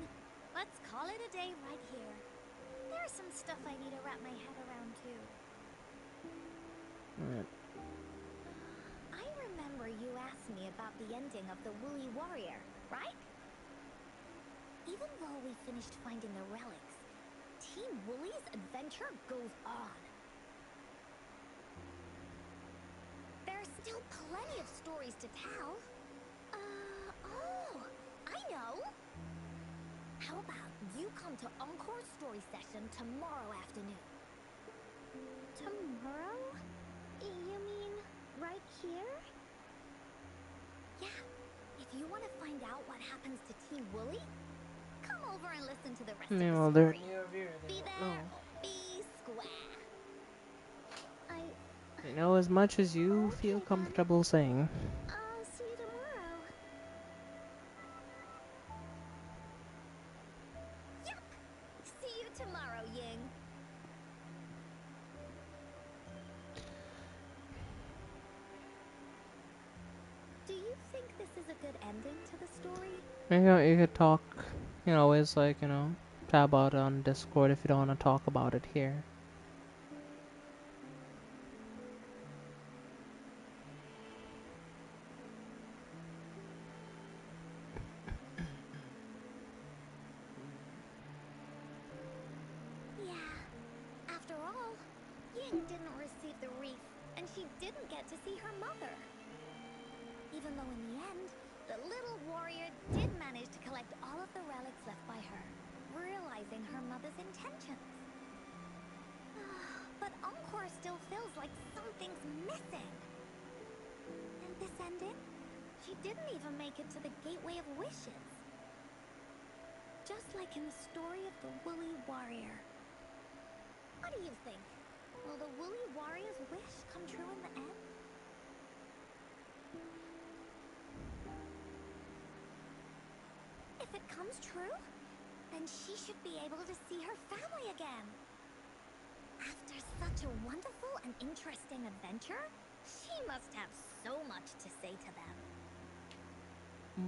Speaker 2: Let's call it a day right here. There's some stuff I need to wrap my head around too.
Speaker 1: Alright.
Speaker 2: I remember you asked me about the ending of the Woolly Warrior, right? Even though we finished finding the relics, Team Woolly's adventure goes on. There's still plenty of stories to tell. Oh, I know! How about you come to Encore's story session tomorrow afternoon?
Speaker 10: Tomorrow? You mean right here?
Speaker 2: Yeah, if you want to find out what happens to Team Woolly, come over and listen to the rest
Speaker 1: I
Speaker 2: of
Speaker 1: mean,
Speaker 2: the
Speaker 1: well, they're
Speaker 2: story.
Speaker 1: near here. They
Speaker 2: Be
Speaker 1: don't
Speaker 2: there,
Speaker 1: know.
Speaker 2: be square.
Speaker 1: You know, as much as you feel
Speaker 2: Okay then.
Speaker 1: comfortable saying.
Speaker 2: I'll see you tomorrow. Yup! See you tomorrow, Ying. Do you think this is a good ending to the story?
Speaker 1: You could talk, you know, always like, you know, chat about it on Discord if you don't want to talk about it here.
Speaker 2: Yeah. After all, Ying didn't receive the wreath, and she didn't get to see her mother. Even though in the end, the little warrior did manage to collect all of the relics left by her, realizing her mother's intentions. But Encore still feels like something's missing. And this ending? She didn't even make it to the Gateway of Wishes. Just like in the story of the Woolly Warrior. What do you think? Will the Woolly Warrior's wish come true in the end? If it comes true, then she should be able to see her family again. After such a wonderful and interesting adventure, she must have so much to say to them.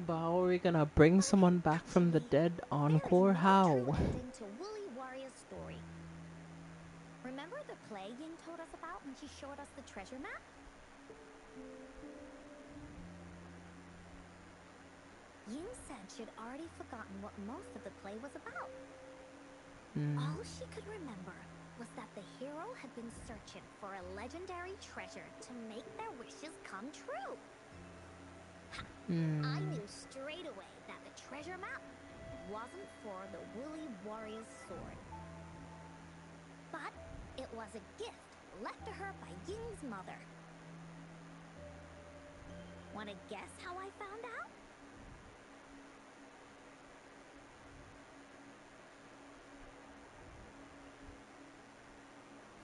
Speaker 1: But how are we gonna bring someone back from the dead,
Speaker 2: There is
Speaker 1: Encore?
Speaker 2: no true
Speaker 1: How?
Speaker 2: ending to Woolly Warrior's story. Remember the play Ying told us about when she showed us the treasure map? Ying said she'd already forgotten what most of the play was about. All she could remember was that the hero had been searching for a legendary treasure to make their wishes come true. I knew straight away that the treasure map wasn't for the Woolly Warrior's sword. But it was a gift left to her by Ying's mother. Want to guess how I found out?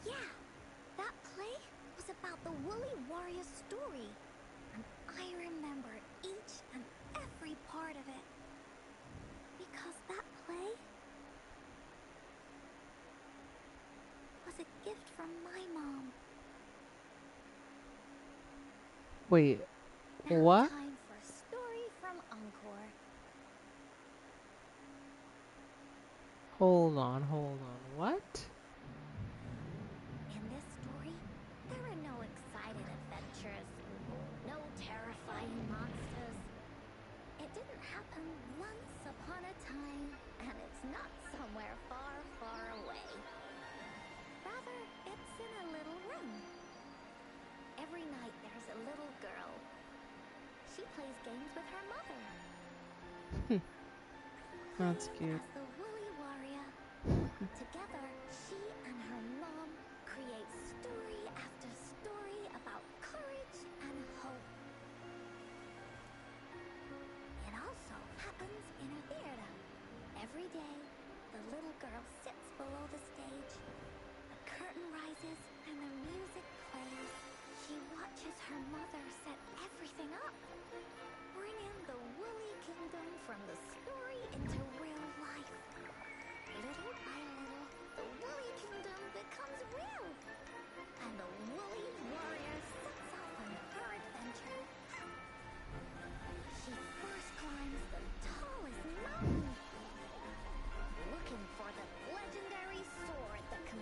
Speaker 2: Yeah, that play was about the Woolly Warrior's story. And I remember each and every part of it. Because that play was a gift from my mom.
Speaker 1: Wait,
Speaker 2: Now
Speaker 1: what?
Speaker 2: time for a story from Encore.
Speaker 1: Hold on, what?
Speaker 2: In this story, there are no exciting adventures, no terrifying monsters. It didn't happen once upon a time, and it's not somewhere far, far away. Rather, it's in a little room. Every night there's a little girl. She plays games with her mother.
Speaker 1: That's
Speaker 2: Playing
Speaker 1: cute.
Speaker 2: as the Woolly Warrior. Together, she and her mom create story after story about courage and hope. It also happens in a theater. Every day, the little girl sits below the stage. The curtain rises and the music plays. She watches her mother set everything up, bringing the Woolly Kingdom from the story into real life. Little by little, the Woolly Kingdom becomes real, and the Woolly Warrior sets off on her adventure. She first climbs the tallest mountain, looking for the legendary sword that can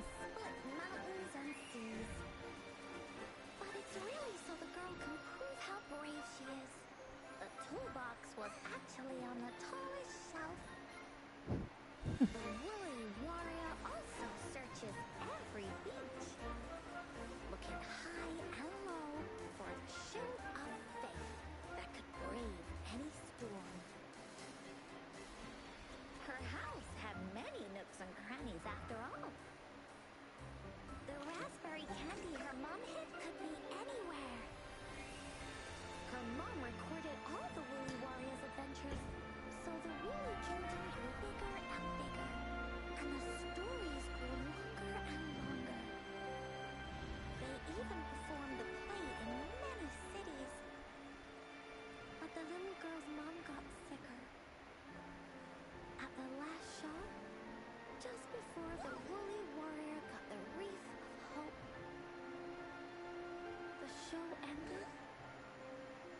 Speaker 2: ended,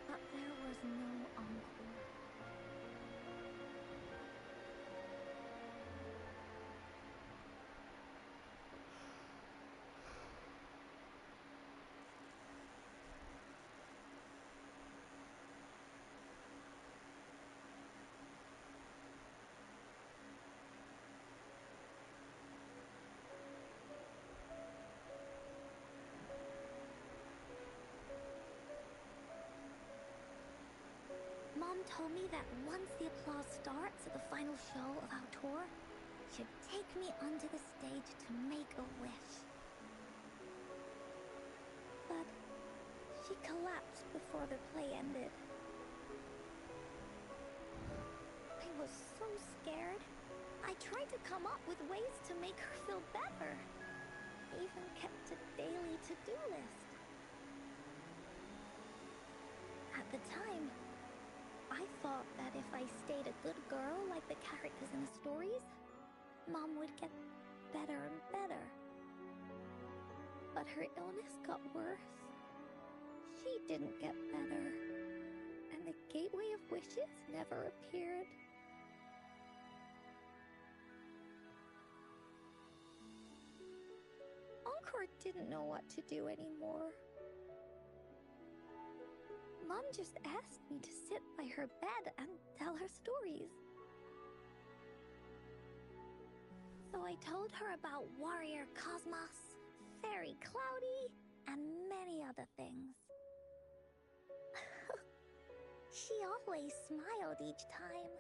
Speaker 2: but there was no encore. Mom told me that once the applause starts at the final show of our tour, she'd take me onto the stage to make a wish. But she collapsed before the play ended. I was so scared. I tried to come up with ways to make her feel better. I even kept a daily to-do list. At the time, I thought that if I stayed a good girl like the characters in the stories, Mom would get better and better. But her illness got worse. She didn't get better. And the Gateway of Wishes never appeared. Encore didn't know what to do anymore. Mom just asked me to sit by her bed and tell her stories. So I told her about Warrior Cosmos, Fairy Cloudy, and many other things. She always smiled each time.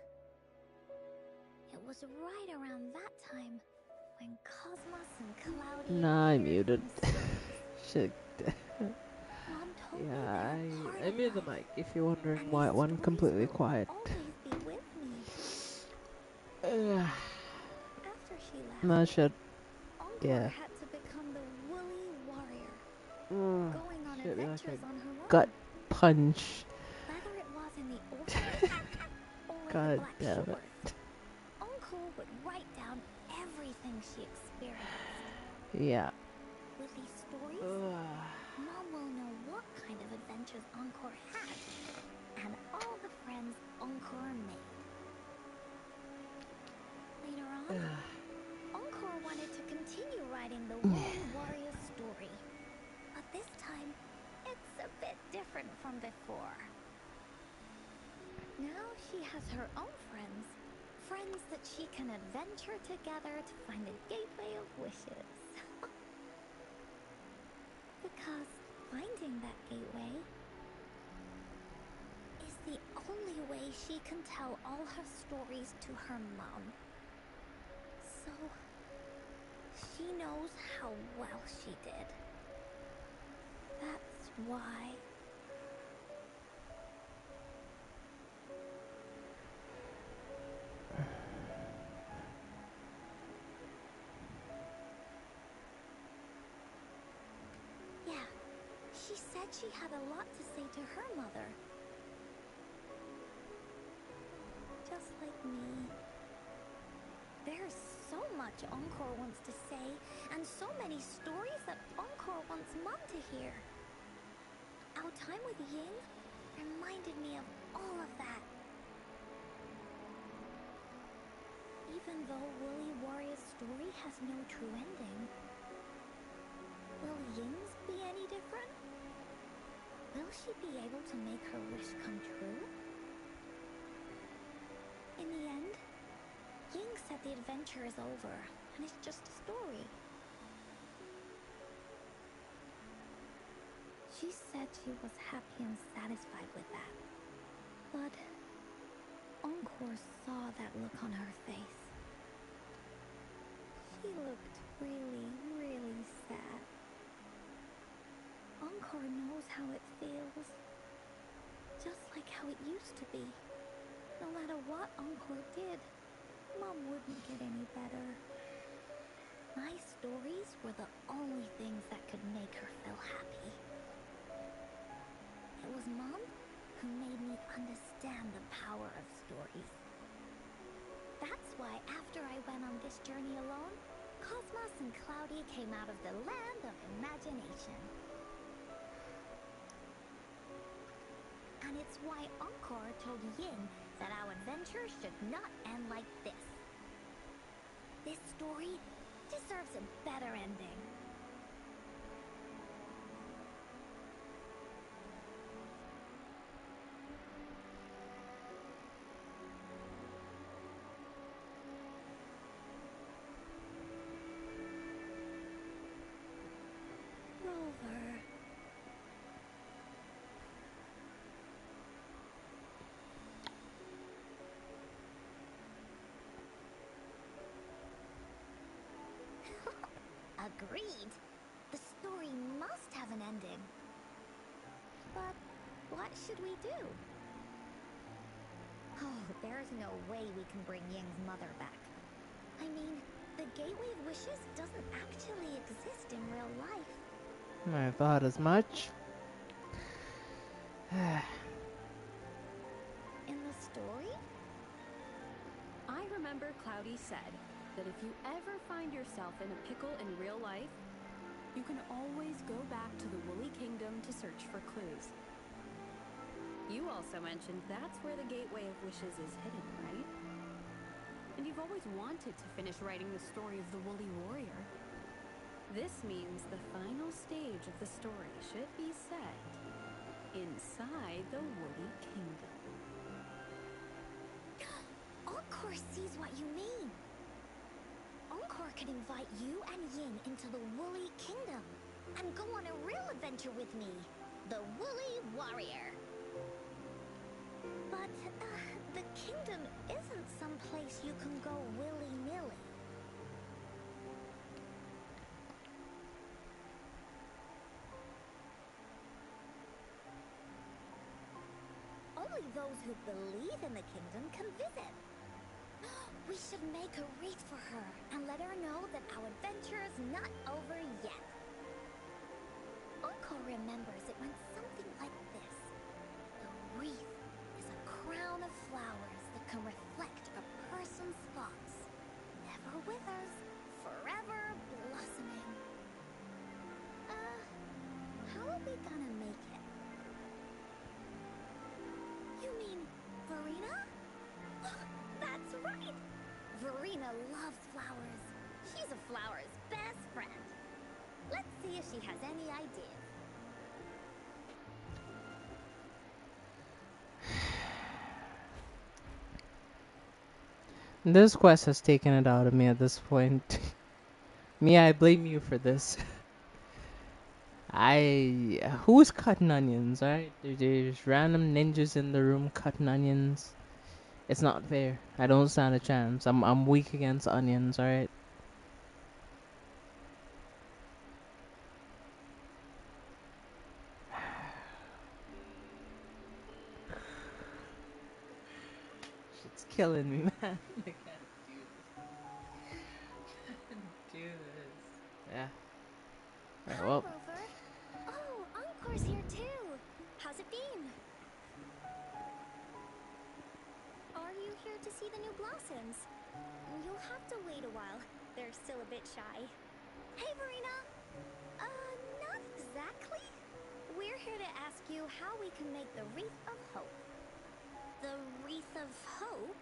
Speaker 2: It was right around that time when Cosmos and Cloudy
Speaker 7: Nah, I
Speaker 2: appeared
Speaker 7: muted.
Speaker 2: from the stories.
Speaker 7: Shit.
Speaker 2: Mom told me
Speaker 7: Yeah,
Speaker 2: they're a part
Speaker 7: I
Speaker 2: of
Speaker 7: muted the
Speaker 2: life,
Speaker 7: mic if you're wondering
Speaker 2: and
Speaker 7: why
Speaker 2: these
Speaker 7: it went
Speaker 2: stories
Speaker 7: completely
Speaker 2: will
Speaker 7: quiet.
Speaker 2: always be with me.
Speaker 7: Ugh.
Speaker 2: After she
Speaker 7: Nah,
Speaker 2: left,
Speaker 7: shit.
Speaker 2: Encore
Speaker 7: Yeah.
Speaker 2: had to become the Woolly Warrior, going on
Speaker 7: Shit, like a
Speaker 2: adventures on her
Speaker 7: gut
Speaker 2: own.
Speaker 7: punch.
Speaker 2: Whether it was in the ocean or the
Speaker 7: God
Speaker 2: Black
Speaker 7: damn it.
Speaker 2: Shores, Encore would write down everything she experienced.
Speaker 7: Yeah.
Speaker 2: With these stories, Mom will know what kind of adventures Encore had and all the friends Encore made. Later on, Encore wanted to continue writing the Woolly Warrior story. But this time, it's a bit different from before. Now she has her own friends. Friends that she can adventure together to find the Gateway of Wishes. Because finding that gateway is the only way she can tell all her stories to her mom. So she knows how well she did. That's why. Yeah, she said she had a lot to say to her mother. Just like me. There's so much Encore wants to say, and so many stories that Encore wants Mom to hear. Our time with Ying reminded me of all of that. Even though Woolly Warrior's story has no true ending, will Ying's be any different? Will she be able to make her wish come true? In the end, Ying said the adventure is over, and it's just a story. She said she was happy and satisfied with that. But Encore saw that look on her face. She looked really, really sad. Encore knows how it feels. Just like how it used to be. No matter what Encore did, Mom wouldn't get any better. My stories were the only things that could make her feel happy. It was Mom who made me understand the power of stories. That's why after I went on this journey alone, Cosmos and Cloudy came out of the land of imagination. And it's why Encore told Yin that our adventure should not end like this. This story deserves a better ending. Rover. Agreed. The story must have an ending. But what should we do? Oh, there's no way we can bring Ying's mother back. I mean, the Gateway of Wishes doesn't actually exist in real life.
Speaker 1: I thought as much.
Speaker 2: In the story?
Speaker 8: I remember Cloudy said that if you ever find yourself in a pickle in real life, you can always go back to the Woolly Kingdom to search for clues. You also mentioned that's where the Gateway of Wishes is hidden, right? And you've always wanted to finish writing the story of the Woolly Warrior. This means the final stage of the story should be set inside the Woolly Kingdom.
Speaker 2: Encore sees what you mean. Encore can invite you and Yin into the Woolly Kingdom and go on a real adventure with me, the Woolly Warrior. But the kingdom isn't some place you can go willy-nilly. Only those who believe in the kingdom can visit. We should make a wreath for her and let her know that our adventure is not over yet. Encore remembers it went something like this. The wreath is a crown of flowers that can reflect a person's thoughts. Never withers, forever blossoming. How are we gonna make it? You mean Verena? That's right! Verena loves flowers. She's a flower's best friend. Let's see if she has any ideas.
Speaker 1: This quest has taken it out of me at this point. Me, I blame you for this. Who's cutting onions, alright? There's random ninjas in the room cutting onions. It's not fair. I don't stand a chance. I'm weak against onions, alright? It's killing me, man. I can't do this. I can't do this. Yeah. Alright,
Speaker 2: Hi,
Speaker 1: well.
Speaker 2: Rover. Oh, Encore's here too. How's it been? Are you here to see the new blossoms? You'll have to wait a while. They're still a bit shy. Hey, Verena! Not exactly. We're here to ask you how we can make the Wreath of Hope. The Wreath of Hope?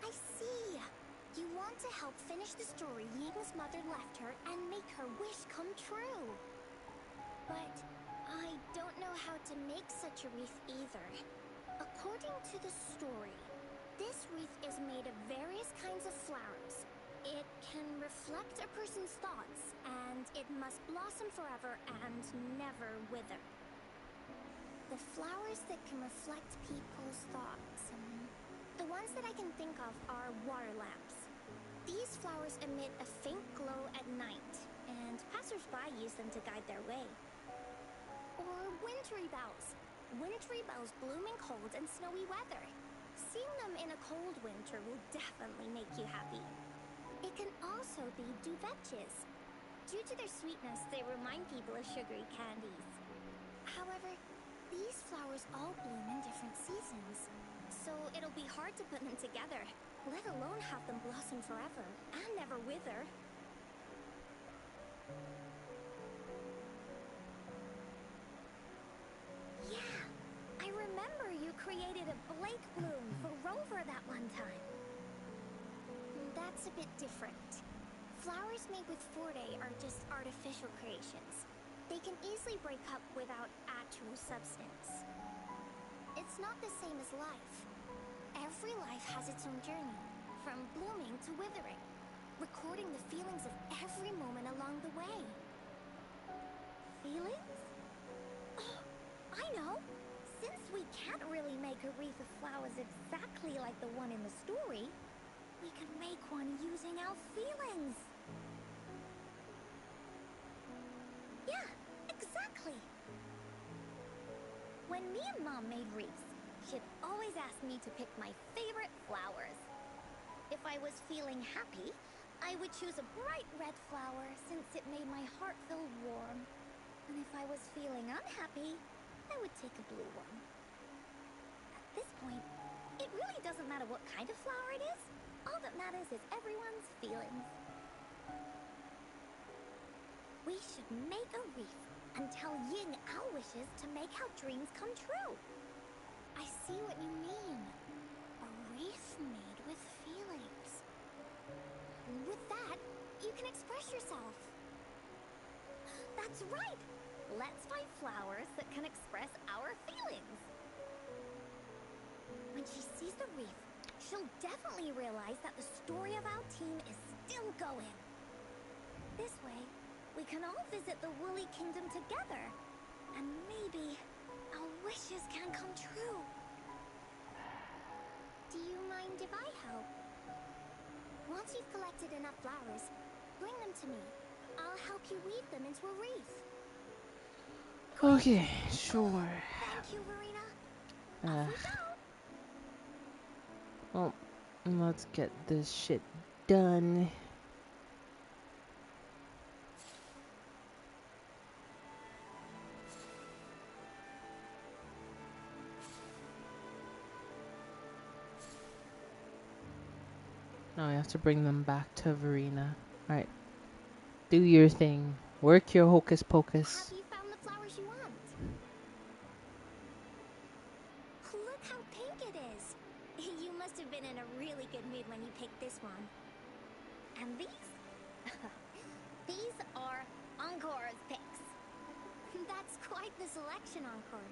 Speaker 2: I see. You want to help finish the story Ying's mother left her and make her wish come true. But I don't know how to make such a wreath either. According to the story, this wreath is made of various kinds of flowers. It can reflect a person's thoughts, and it must blossom forever and never wither. The flowers that can reflect people's thoughts, the ones that I can think of are water lamps. These flowers emit a faint glow at night, and passers-by use them to guide their way. Or wintry bells. Wintry bells bloom in cold and snowy weather. Seeing them in a cold winter will definitely make you happy. It can also be duvetches. Due to their sweetness, they remind people of sugary candies. However, these flowers all bloom in different seasons, so it'll be hard to put them together, let alone have them blossom forever and never wither. Yeah, I remember you created a Blake bloom for Rover that one time.
Speaker 10: That's a bit different. Flowers made with Forte are just artificial creations. They can easily break up without actual substance. It's not the same as life. Every life has its own journey, from blooming to withering, recording the feelings of every moment along the way.
Speaker 2: Feelings? Oh, I know! Since we can't really make a wreath of flowers exactly like the one in the story, we could make one using our feelings. Yeah, exactly. When me and Mom made wreaths, she'd always ask me to pick my favorite flowers. If I was feeling happy, I would choose a bright red flower since it made my heart feel warm. And if I was feeling unhappy, I would take a blue one. At this point, it really doesn't matter what kind of flower it is. All that matters is everyone's feelings. We should make a wreath and tell Ying our wishes to make our dreams come true.
Speaker 10: I see what you mean. A wreath made with feelings. With that, you can express yourself.
Speaker 2: That's right! Let's find flowers that can express our feelings. When she sees the wreath, she'll definitely realize that the story of our team is still going. This way, we can all visit the Woolly Kingdom together. And maybe our wishes can come true.
Speaker 10: Do you mind if I help? Once you've collected enough flowers, bring them to me. I'll help you weave them into a wreath.
Speaker 7: Okay, sure.
Speaker 2: Thank you, Verena.
Speaker 7: Uh,
Speaker 2: Off we go.
Speaker 7: well, let's get this shit done. Now I have to bring them back to Verena. Alright, do your thing. Work your hocus
Speaker 10: Have
Speaker 7: pocus.
Speaker 10: you found the flowers you want? Look how pink it is. You must have been in a really good mood when you picked this one.
Speaker 2: And these? These are Encore's picks.
Speaker 10: That's quite the selection, Encore.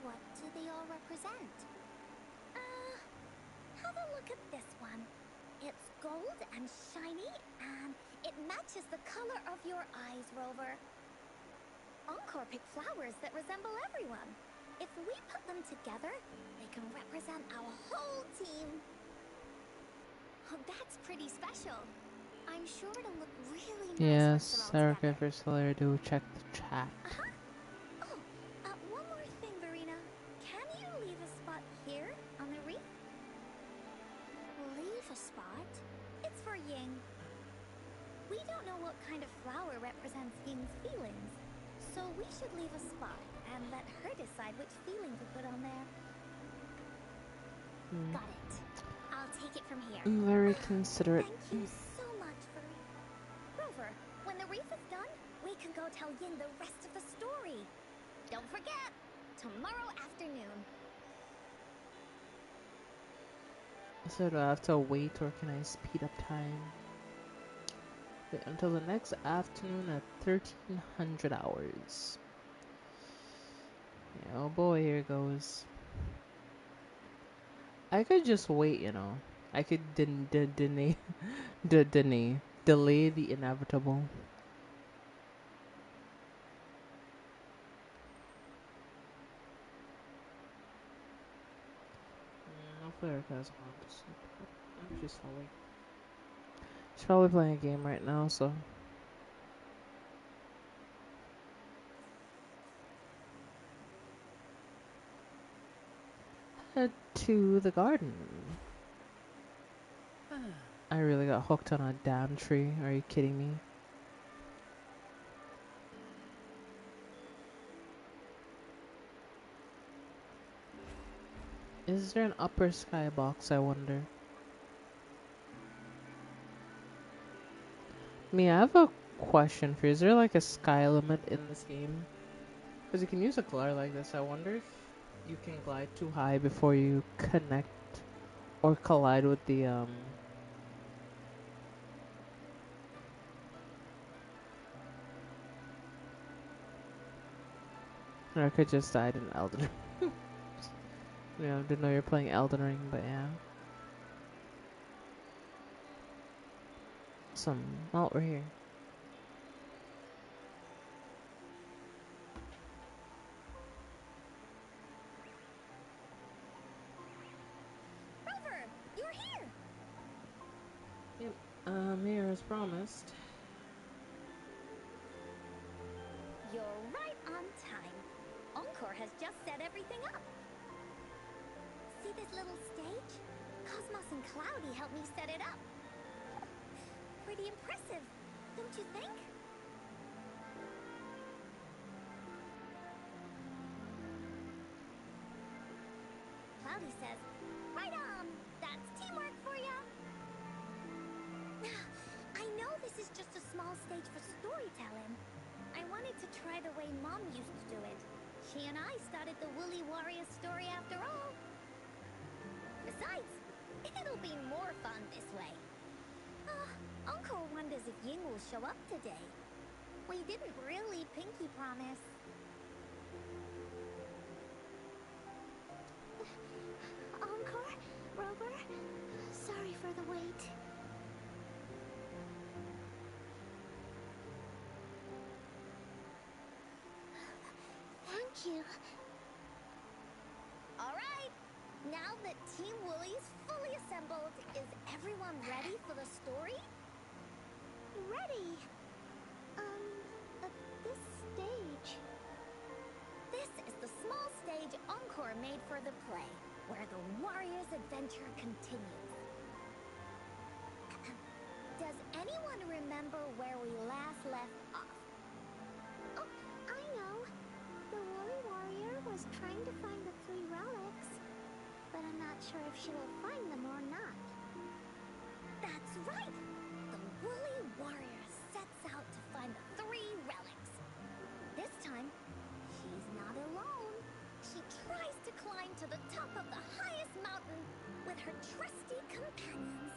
Speaker 10: What do they all represent?
Speaker 2: Have a look at this one. It's gold and shiny, and it matches the color of your eyes, Rover. Encore picked flowers that resemble everyone. If we put them together, they can represent our whole team.
Speaker 10: Oh, that's pretty special. I'm sure it'll look really nice once they're
Speaker 7: Yes,
Speaker 10: all
Speaker 7: Erica
Speaker 10: together.
Speaker 7: first layer do check the chat.
Speaker 2: Oh, one more thing, Verena. Can you leave a spot here on the wreath?
Speaker 10: Leave a spot?
Speaker 2: It's for Ying. We don't know what kind of flower represents Ying's feelings, so we should leave a spot and let her decide which feeling to put on there.
Speaker 10: Got it. I'll take it from here.
Speaker 7: Very considerate.
Speaker 2: Thank you so much, Verena. Rover, when the wreath is done, we can go tell Ying the rest of the story. Don't forget, tomorrow afternoon.
Speaker 7: So do I have to wait or can I speed up time? Wait until the next afternoon at 1300 hours. Yeah, oh boy, here goes. I could just wait, you know. I could delay the inevitable. Hopefully Erica's gone to sleep. She's probably playing a game right now, so. Head to the garden. I really got hooked on a damn tree. Are you kidding me? Is there an upper sky box, I wonder? I have a
Speaker 1: question for you. Is there like a sky limit in this game? Because you can use a glider like this. I wonder if you can glide too high before you connect or collide with the Or I could just died in Elden Ring. Yeah, I didn't know you were playing Elden Ring, but yeah. Some. Oh, we're here.
Speaker 2: Rover, you're here!
Speaker 1: Yep. Here as promised.
Speaker 2: You're right on time. Encore has just set everything up. See this little stage? Cosmos and Cloudy helped me set it up. Pretty impressive, don't you think? Cloudy says, right on! That's teamwork for ya! I know this is just a small stage for storytelling. I wanted to try the way Mom used to do it. She and I started the Woolly Warrior story after all. Besides, it'll be more fun this way. Uncle wonders if Ying will show up today. We didn't really pinky promise.
Speaker 10: Encore? Rover? Sorry for the wait. Thank you.
Speaker 2: Alright, now that Team Woolly's fully assembled, is everyone ready for the story?
Speaker 10: Ready. At this stage.
Speaker 2: This is the small stage Encore made for the play, where the warrior's adventure continues. Does anyone remember where we last left off?
Speaker 10: Oh, I know. The Woolly Warrior was trying to find the 3 relics, but I'm not sure if she will find them or not.
Speaker 2: That's right! The Woolly Warrior sets out to find the 3 relics. This time, she's not alone. She tries to climb to the top of the highest mountain with her trusty companions.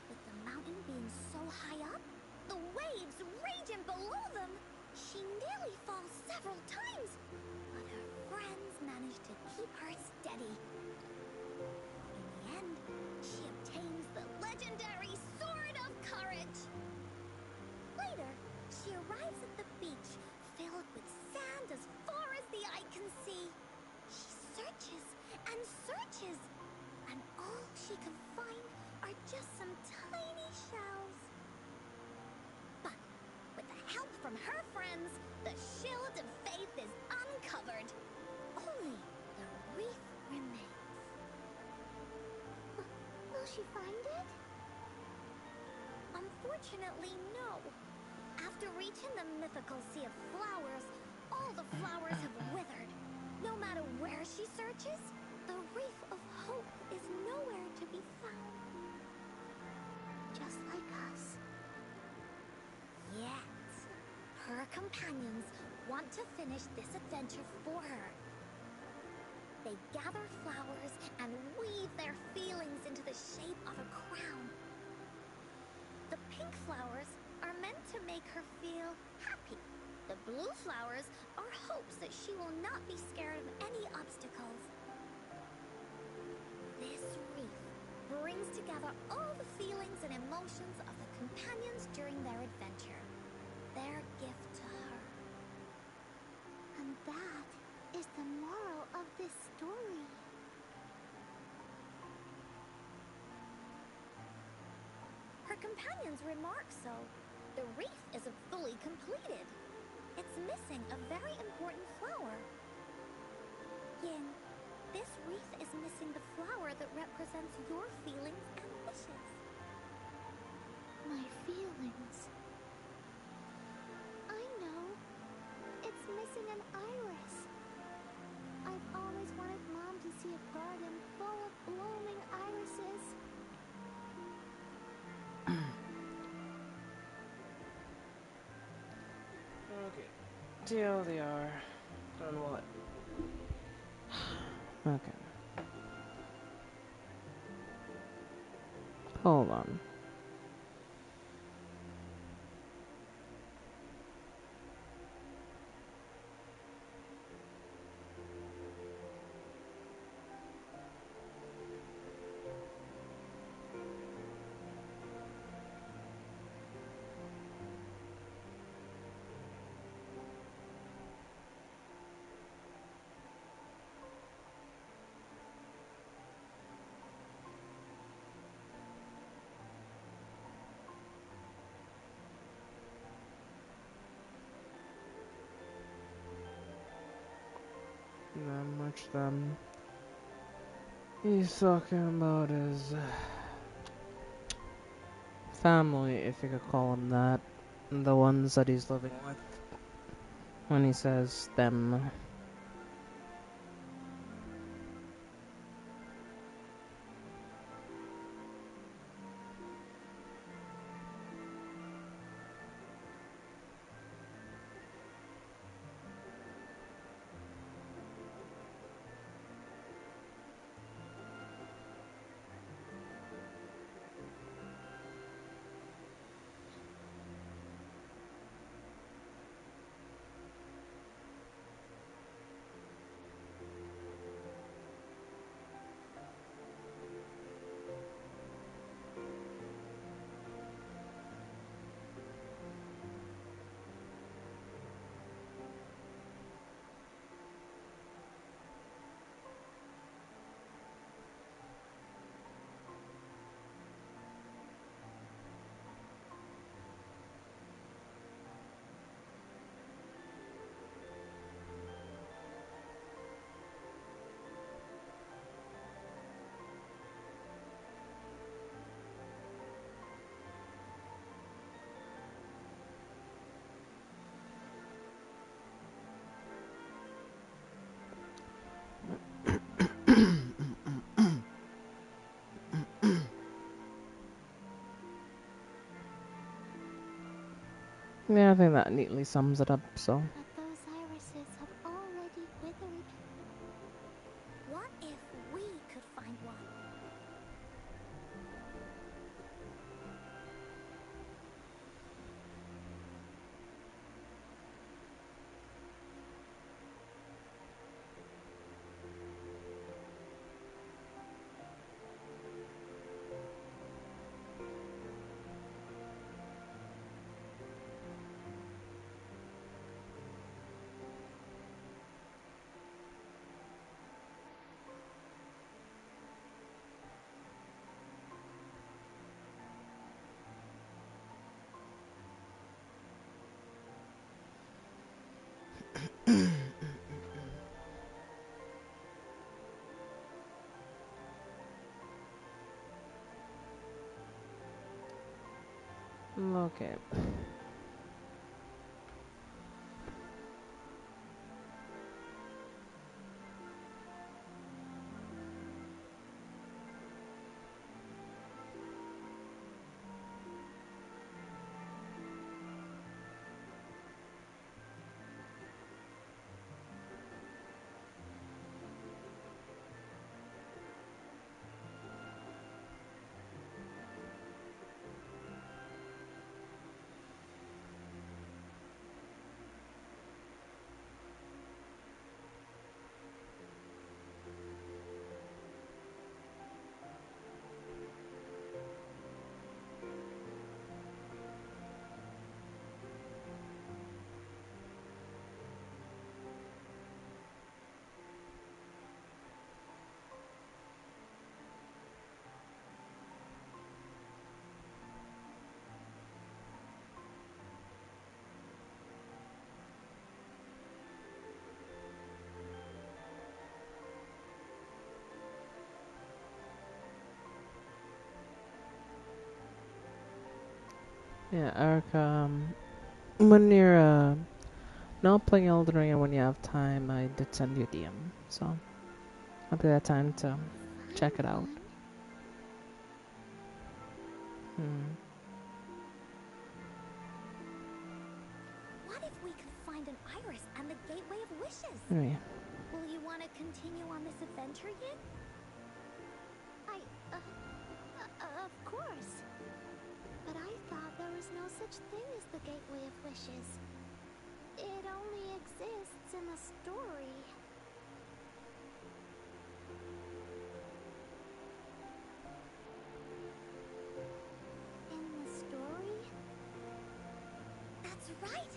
Speaker 2: With the mountain being so high up, the waves raging below them, she nearly falls several times, but her friends manage to keep her steady. In the end, she obtains the legendary Sword of Courage. Later, she arrives at the beach filled with sand as far as the eye can see. She searches and searches, and all she can find are just some tiny shells. But with the help from her friends, the shield of faith is uncovered. Only the wreath remains.
Speaker 10: Will she find it?
Speaker 2: Unfortunately, no. After reaching the mythical Sea of Flowers, all the flowers have withered. No matter where she searches, the Reef of Hope is nowhere to be found.
Speaker 10: Just like us.
Speaker 2: Yet, her companions want to finish this adventure for her. They gather flowers and weave their feelings into the shape of a crown. The pink flowers are meant to make her feel happy. The blue flowers are hopes that she will not be scared of any obstacles. This wreath brings together all the feelings and emotions of the companions during their adventure. Their gift to her.
Speaker 10: And that is the moral of this story.
Speaker 2: Her companions remark so. The wreath isn't fully completed. It's missing a very important flower. Yin, this wreath is missing the flower that represents your feelings and wishes.
Speaker 10: My feelings. I know. It's missing an iris. I've always wanted Mom to see a garden full of blooming irises.
Speaker 7: TLDR. On what? Okay. Hold on. Not much them. He's talking about his family, if you could call them that. The ones that he's living with. When he says them. Yeah, I think that neatly sums it up, so.
Speaker 10: But those irises have already withered.
Speaker 2: What if we could find one?
Speaker 7: Okay. Yeah, Eric, when you're not playing Elden Ring and when you have time, I did send you a DM, so I'll be that time to check it
Speaker 10: Find
Speaker 7: out.
Speaker 10: one?
Speaker 7: Hmm.
Speaker 2: What if we could find an iris Gateway of Wishes.
Speaker 7: Oh, yeah.
Speaker 2: Will you want to continue on this adventure yet?
Speaker 10: Of course. But I thought there was no such thing as the Gateway of Wishes. It only exists in the story. In the story?
Speaker 2: That's right!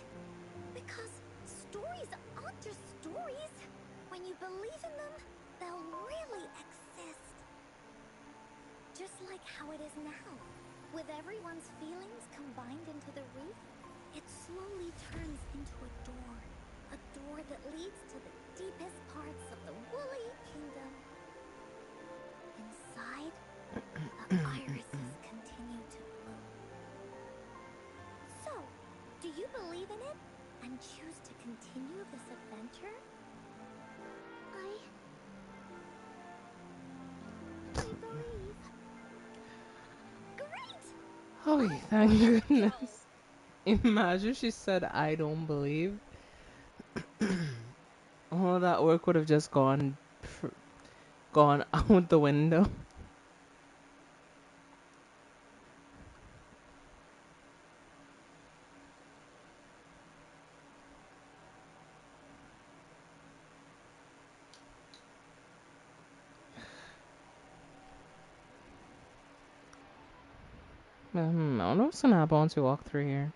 Speaker 2: Because stories aren't just stories. When you believe in them, they'll really exist. Just like how it is now. With everyone's feelings combined into the reef, it slowly turns into a door. A door that leads to the deepest parts of the Woolly Kingdom. Inside, the irises continue to bloom. So, do you believe in it and choose to continue this adventure?
Speaker 10: I believe.
Speaker 2: Great!
Speaker 7: Oh, thank goodness. Imagine she said, I don't believe. All that work would have just gone out the window. I don't know what's gonna happen once we walk through here.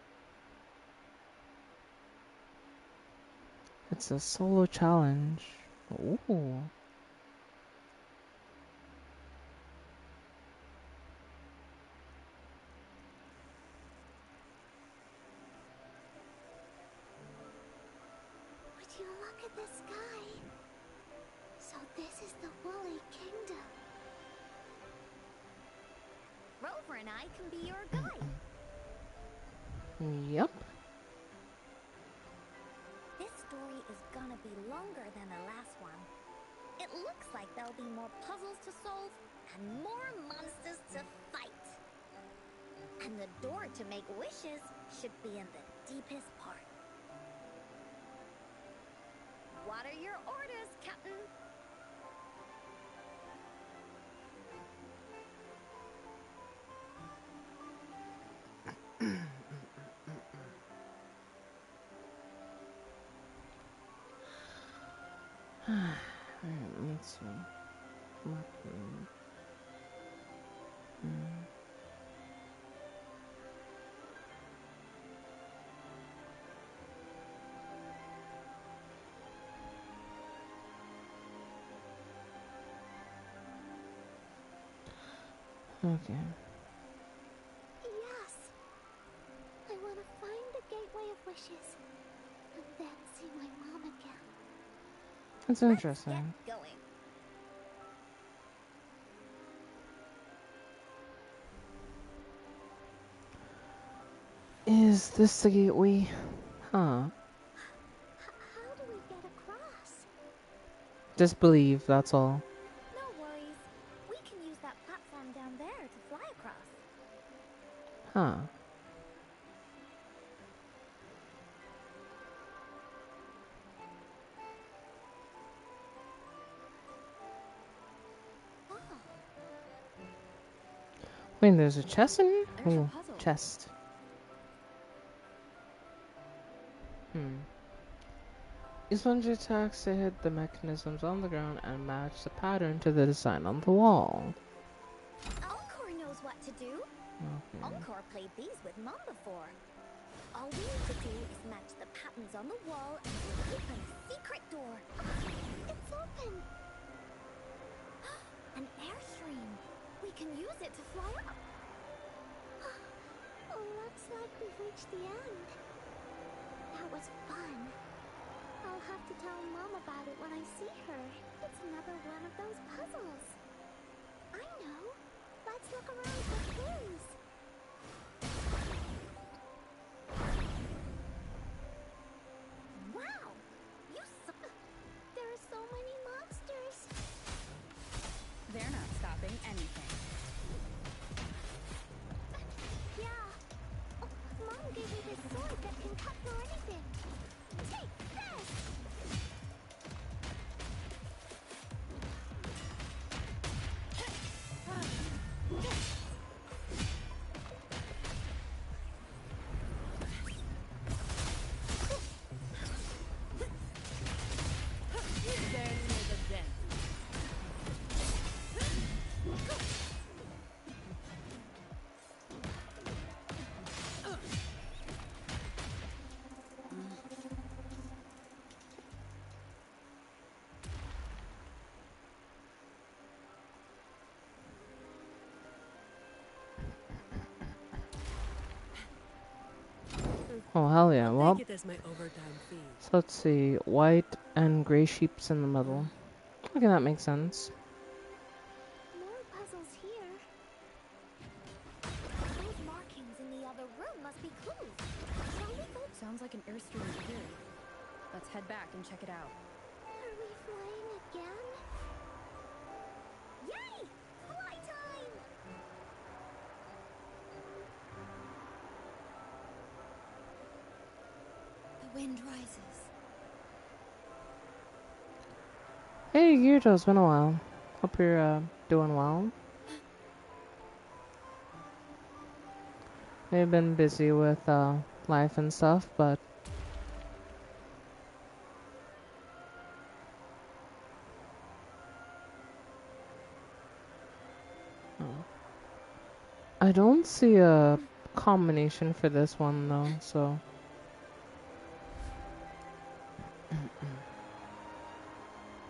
Speaker 7: It's a solo challenge. Ooh.
Speaker 10: Would you look at the sky? So this is the Woolly Kingdom.
Speaker 2: Rover and I can be your guide.
Speaker 7: Yep.
Speaker 2: This story is gonna be longer than the last one. It looks like there'll be more puzzles to solve and more monsters to fight. And the door to make wishes should be in the deepest part. What are your orders, Captain?
Speaker 7: Alright, let's see. Okay.
Speaker 10: Yes. I want to find the Gateway of Wishes and then see my mom again.
Speaker 7: That's
Speaker 2: Let's
Speaker 7: interesting.
Speaker 2: get going.
Speaker 7: Is this the gateway? Huh.
Speaker 10: How do we get across?
Speaker 7: Just believe, that's all.
Speaker 2: No worries. We can use that platform down there to fly across.
Speaker 7: Huh.
Speaker 2: Oh,
Speaker 7: Wait, there's a chest in here?
Speaker 8: There's a
Speaker 7: Oh,
Speaker 8: puzzle.
Speaker 7: chest. Use one of your attacks to hit the mechanisms on the ground and match the pattern to the design on the wall.
Speaker 2: Encore knows what to do.
Speaker 7: Okay.
Speaker 2: Encore played these with Mom before. All we need to do is match the patterns on the wall and we'll open a secret door.
Speaker 10: It's open.
Speaker 2: An airstream. We can use it to fly up.
Speaker 10: Looks like we've reached the end. That was fun. I'll have to tell Mom about it when I see her. It's another one of those puzzles. I know. Let's look around for clues.
Speaker 2: Wow!
Speaker 10: There are so many monsters.
Speaker 8: They're not stopping anything.
Speaker 10: Yeah. Oh, Mom gave me this sword that can cut through anything. Take this!
Speaker 1: Oh, hell yeah.
Speaker 3: I'll
Speaker 1: Well,
Speaker 3: take it as my overtime fee.
Speaker 1: so let's see. White and gray sheeps in the middle. Okay, that makes sense.
Speaker 10: More puzzles here.
Speaker 2: Those markings in the other room must be clues. Shall we go?
Speaker 8: Sounds like an airstream here. Let's head back and check it out.
Speaker 10: Are we flying again?
Speaker 2: Yay! Fly time!
Speaker 10: The wind rises.
Speaker 1: Hey, Gyuto, it's been a while. Hope you're doing well. I've been busy with life and stuff, but I don't see a combination for this one though, so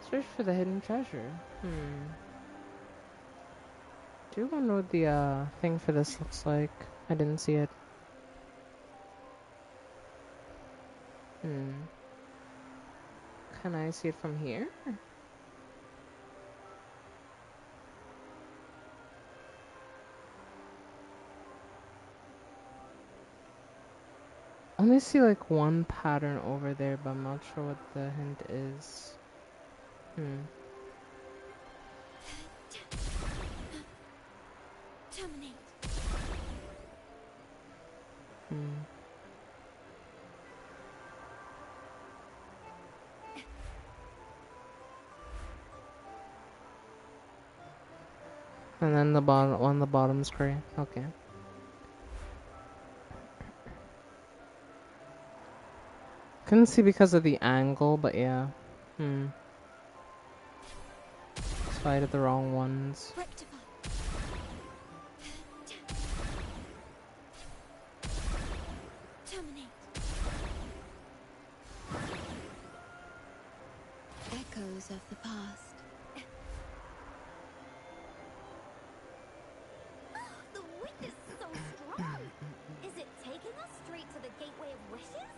Speaker 1: search for the hidden treasure. Do you wonder what the thing for this looks like? I didn't see it. Can I see it from here? I only see like one pattern over there, but I'm not sure what the hint is.
Speaker 10: Terminate.
Speaker 1: And then the bottom, on the bottom's gray. Okay. Couldn't see because of the angle, but yeah. So I did the wrong ones.
Speaker 10: Rectify. Terminate. Echoes of the past.
Speaker 2: The wind is so strong! Is it taking us straight to the Gateway of Wishes?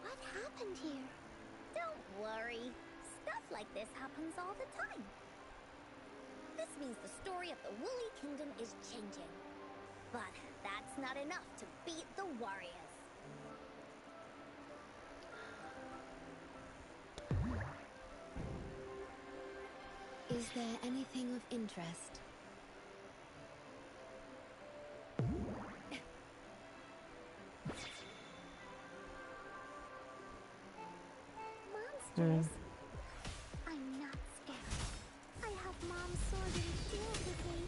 Speaker 10: What happened here?
Speaker 2: Don't worry. Stuff like this happens all the time. This means the story of the Woolly Kingdom is changing. But that's not enough to beat the warriors.
Speaker 10: Is there anything of interest? Monsters? I'm not scared. I have Mom's sword and shield with me.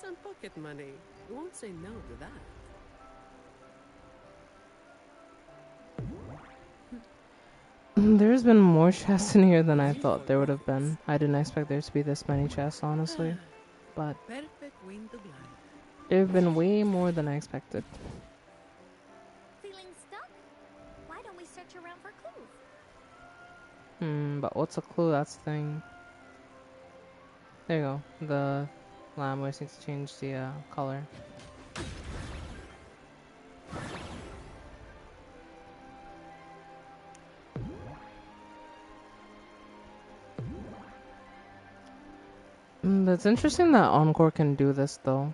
Speaker 3: Some pocket money. You won't say no to that.
Speaker 1: There's been more chests in here than I thought there would have been. I didn't expect there to be this many chests, honestly. But
Speaker 3: Perfect wind to glide.
Speaker 1: there have been way more than I expected.
Speaker 2: Feeling stuck? Why don't we search around for clues?
Speaker 1: But what's a clue? That's the thing. There you go. The lamb always needs to change the color. That's interesting that Encore can do this though.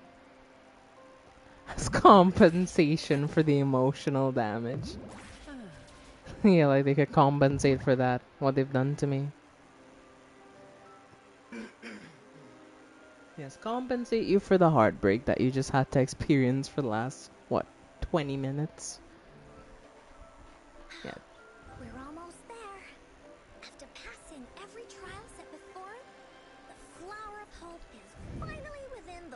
Speaker 1: As compensation for the emotional damage. Yeah, like they could compensate for that, what they've done to me. Yes, compensate you for the heartbreak that you just had to experience for the last, what, 20 minutes? Yeah.
Speaker 2: We're almost there. After passing every trial set before it, the flower of hope is finally within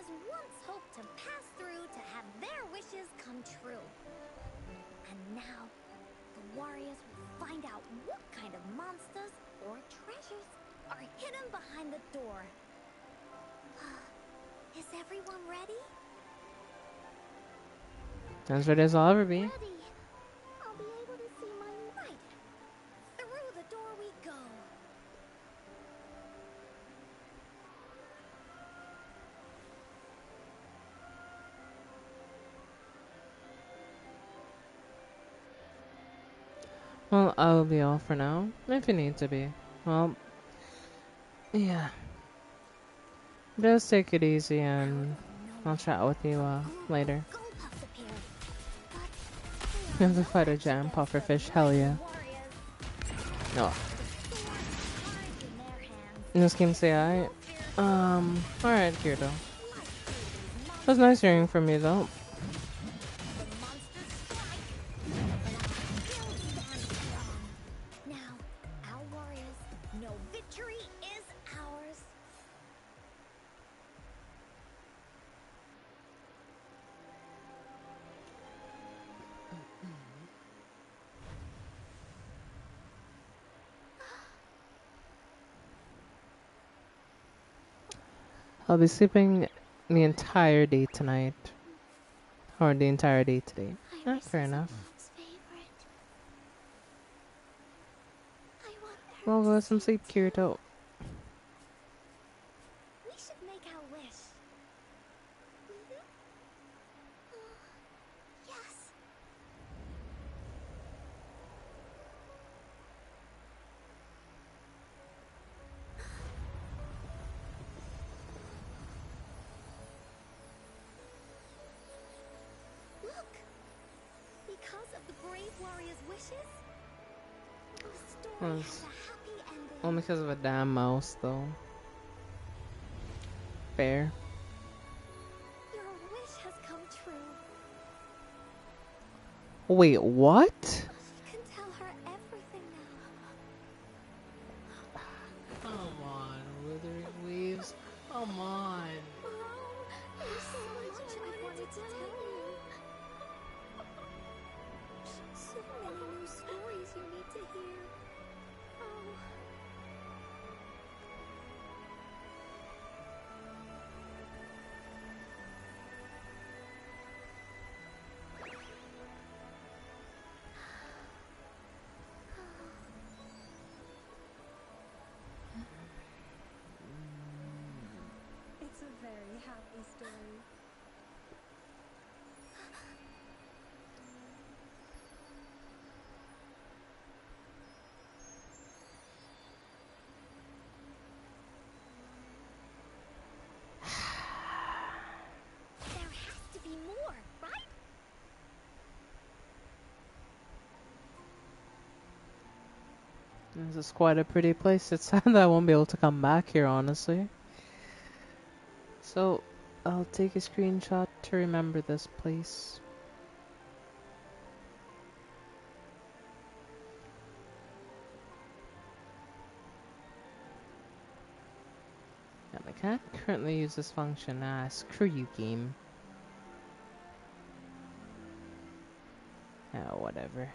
Speaker 2: warriors once hoped to pass through to have their wishes come true. And now, the warriors will find out what kind of monsters or treasures are hidden behind the door. Is everyone ready?
Speaker 1: As ready as I'll ever be.
Speaker 10: Ready. I'll be able to see my...
Speaker 2: Right. Through the door we go.
Speaker 1: Well, I'll be off for now, if you need to be. Well, yeah. Just take it easy and I'll chat with you later. You have to fight a giant pufferfish, hell yeah. No. In this game, say I. Alright, Kirito. It was nice hearing from you though.
Speaker 2: Now, our warriors know victory is ours.
Speaker 1: I'll be sleeping the entire day tonight. Or the entire day today. Fair enough. Well, go have some sleep, Kirito.
Speaker 2: We should make our wish. Yes. Look. Because of the brave warrior's wishes, the story has a happy ending.
Speaker 1: Only because of a damn mouse, though. Fair.
Speaker 2: Your wish has come true.
Speaker 1: Wait, what?
Speaker 2: You can tell her everything now.
Speaker 1: Come on, Wuthering Waves. Come on.
Speaker 2: There's so much I wanted to tell you. So many new stories you need to hear. Oh.
Speaker 8: It's a very happy story.
Speaker 2: There has to be more, right?
Speaker 1: This is quite a pretty place. It's sad that I won't be able to come back here, honestly. So, I'll take a screenshot to remember this place. And I can't currently use this function. Screw you, game. Oh, whatever.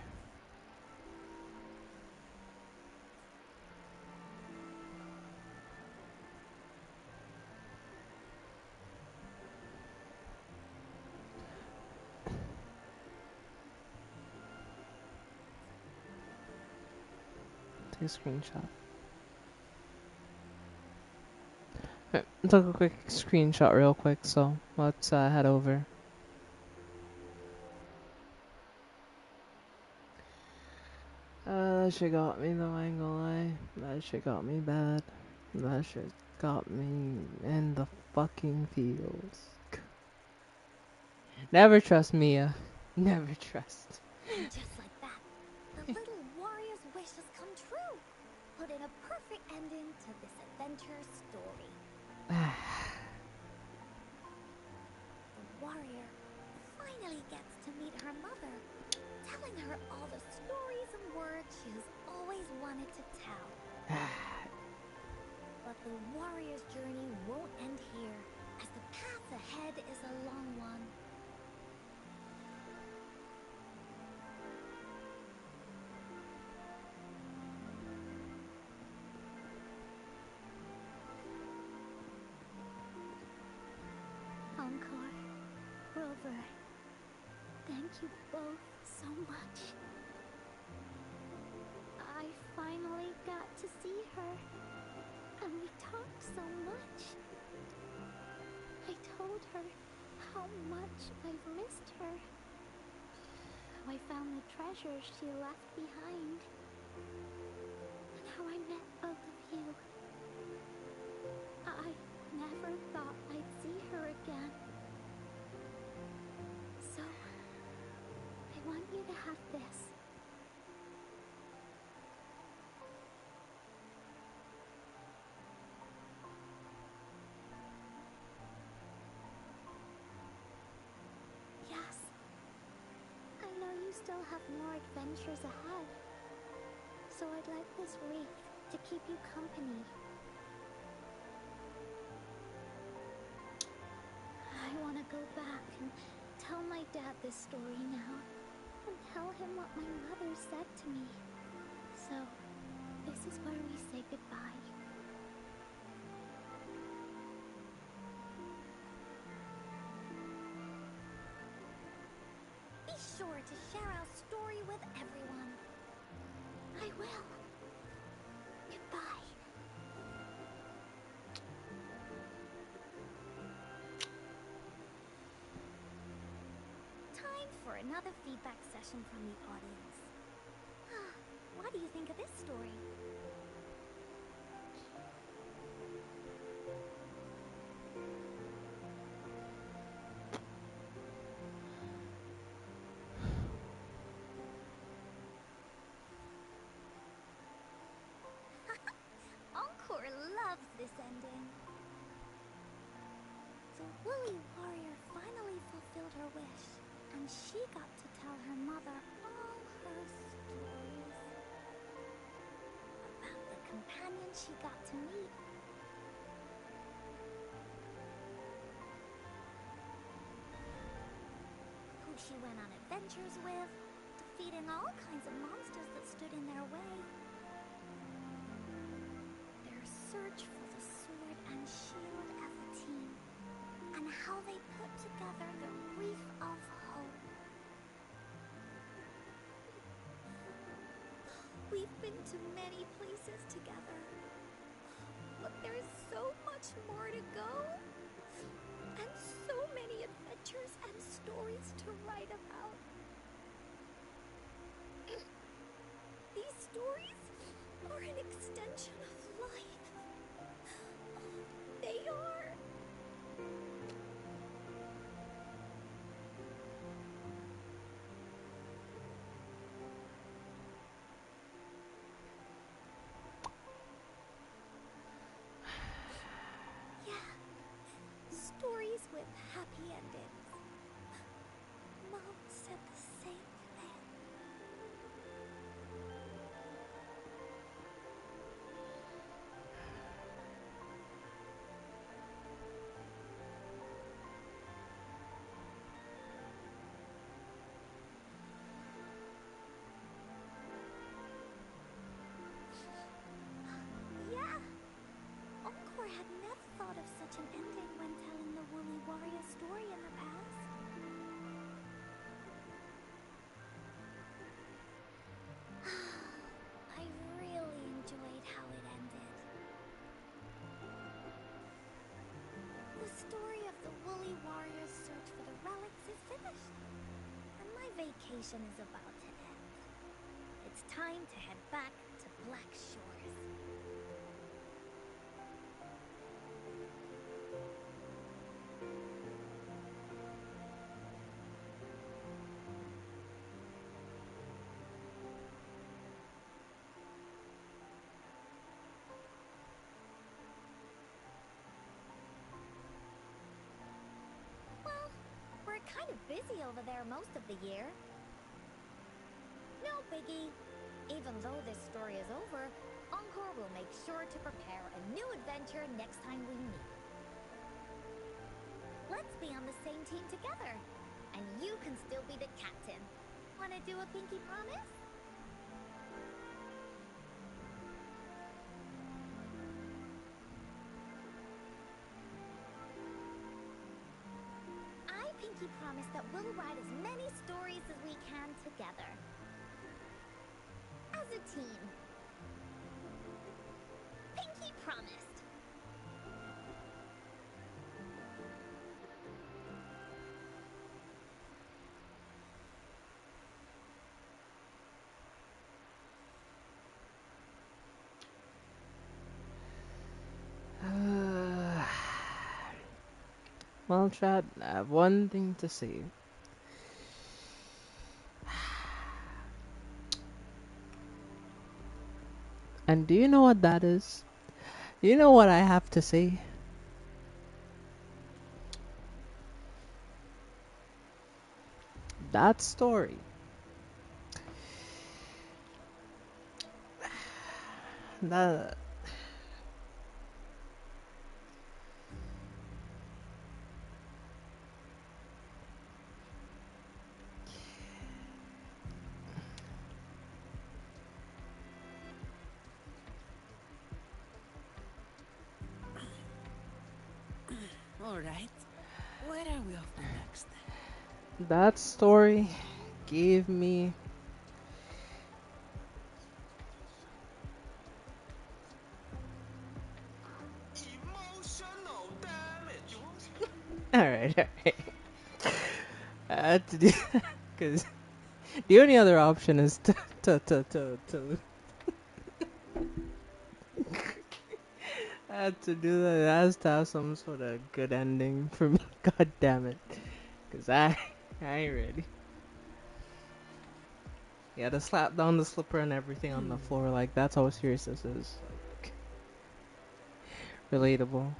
Speaker 1: Take a screenshot. Okay, took a quick screenshot real quick, so let's head over. That shit got me though, I ain't gonna lie. That shit got me bad. That shit got me in the fucking feels. Never trust Mia. Never trust.
Speaker 2: And just like that, the little warrior's wish has come true. Put in a perfect ending to this adventure story. The warrior finally gets to meet her mother, telling her all the stories and words she has always wanted to tell. But the warrior's journey won't end here, as the path ahead
Speaker 10: over. Thank you both so much. I finally got to see her, and we talked so much. I told her how much I've missed her, how I found the treasures she left behind, and how I met both of you. I never thought I'd see her again. So, I want you to have this. Yes. I know you still have more adventures ahead. So I'd like this wreath to keep you company. I want to go back and tell my dad this story now. And tell him what my mother said to me. So, this is where we say goodbye.
Speaker 2: Be sure to share our story with everyone.
Speaker 10: I will. Goodbye.
Speaker 2: Time for another feedback session from the audience. What do you think of this story? Encore loves this ending. The woolly warrior finally fulfilled her wish, and she got to tell her mother all her stories about the companion she got to meet, who she went on adventures with, defeating all kinds of monsters that stood in their way, their search for the sword and shield as a team, and how they put together the Wreath of Hope. We've been to many places together, but there's so much more to go, and so many adventures and stories to write about. These stories are an extension of life. They are. Yeah, stories with happy endings. Mom said the same thing. Yeah, Encore had never thought of such an ending when telling the Woolly Warrior story in the past. I really enjoyed how it ended. The story of the Woolly Warrior's search for the relics is finished, and my vacation is about to end. It's time to head back to Black Shores. Well, we're kind of busy over there most of the year. No biggie. Even though this story is over, Encore will make sure to prepare a new adventure next time we meet. Let's be on the same team together, and you can still be the captain. Wanna do a pinky promise? I Pinky promised that we'll write as many stories as we can together. As a team. Pinky promised.
Speaker 7: Well, Chad, I have one thing to say. And do you know what that is? Do you know what I have to say? That story. That.
Speaker 3: All right. Where are we off to next?
Speaker 7: That story gave me.
Speaker 5: Emotional damage.
Speaker 7: Alright, alright. I had to do because the only other option is to I had to do that. It has to have some sort of good ending for me. God damn it. Because I ain't ready. Yeah, to slap down the slipper and everything on the floor. Like, that's how serious this is. Like, relatable.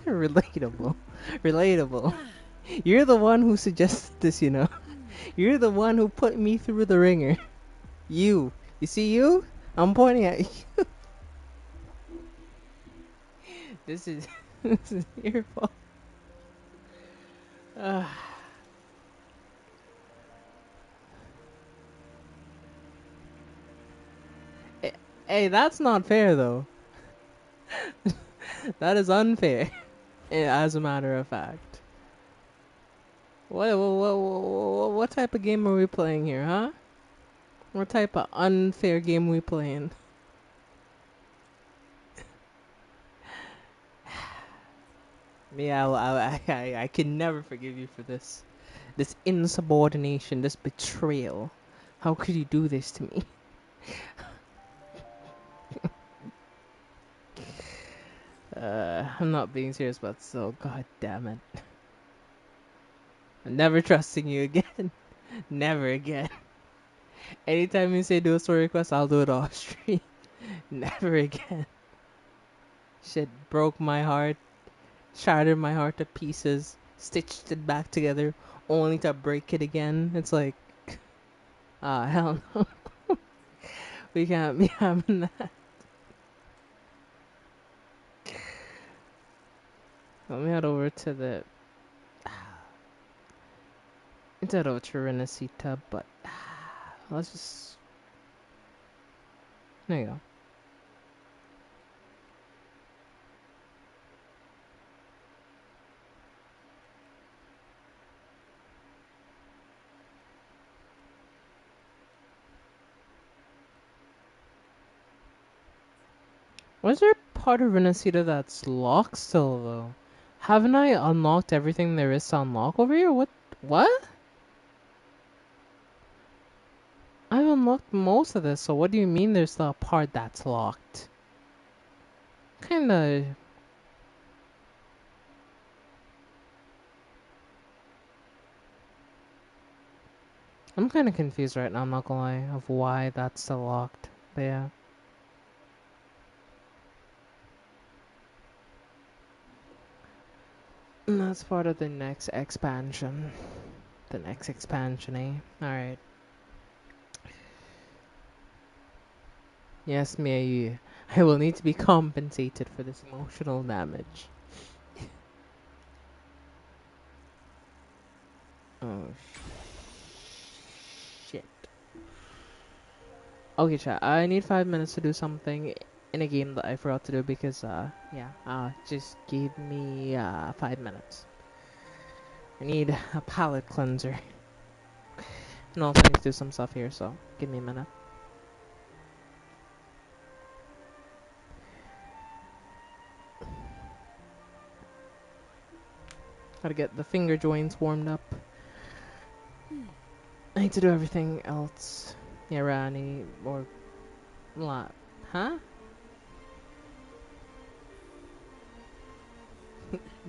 Speaker 7: Relatable. Relatable. You're the one who suggested this, you know. You're the one who put me through the ringer. You. You see you? I'm pointing at you. This is this is your fault. Uh, hey, that's not fair though. That is unfair. As a matter of fact. What type of game are we playing here, huh? What type of unfair game we playing? Yeah, I can never forgive you for this. This insubordination, this betrayal. How could you do this to me? I'm not being serious, but so, god damn it. I'm never trusting you again. Never again. Anytime you say do a story request, I'll do it off stream. Never again. Shit broke my heart, shattered my heart to pieces, stitched it back together, only to break it again. It's like, hell no. We can't be having that. Let me head over to the. Let's head over to Renacita, but let's just. There you go. Was there a part of Renacita that's locked still, though? Haven't I unlocked everything there is to unlock over here? What? What? I've unlocked most of this, so what do you mean there's still a part that's locked? Kinda. I'm kinda confused right now, I'm not gonna lie, of why that's still locked. But yeah. And that's part of the next expansion. The next expansion, eh? Alright. Yes, Mia, I will need to be compensated for this emotional damage. Oh, shit. Okay, chat. I need 5 minutes to do something in a game that I forgot to do because, yeah, just give me, 5 minutes.
Speaker 1: I need a palate cleanser. And also I need to do some stuff here, so give me a minute. Gotta get the finger joints warmed up. I need to do everything else. Yeah, Rani, or... Huh?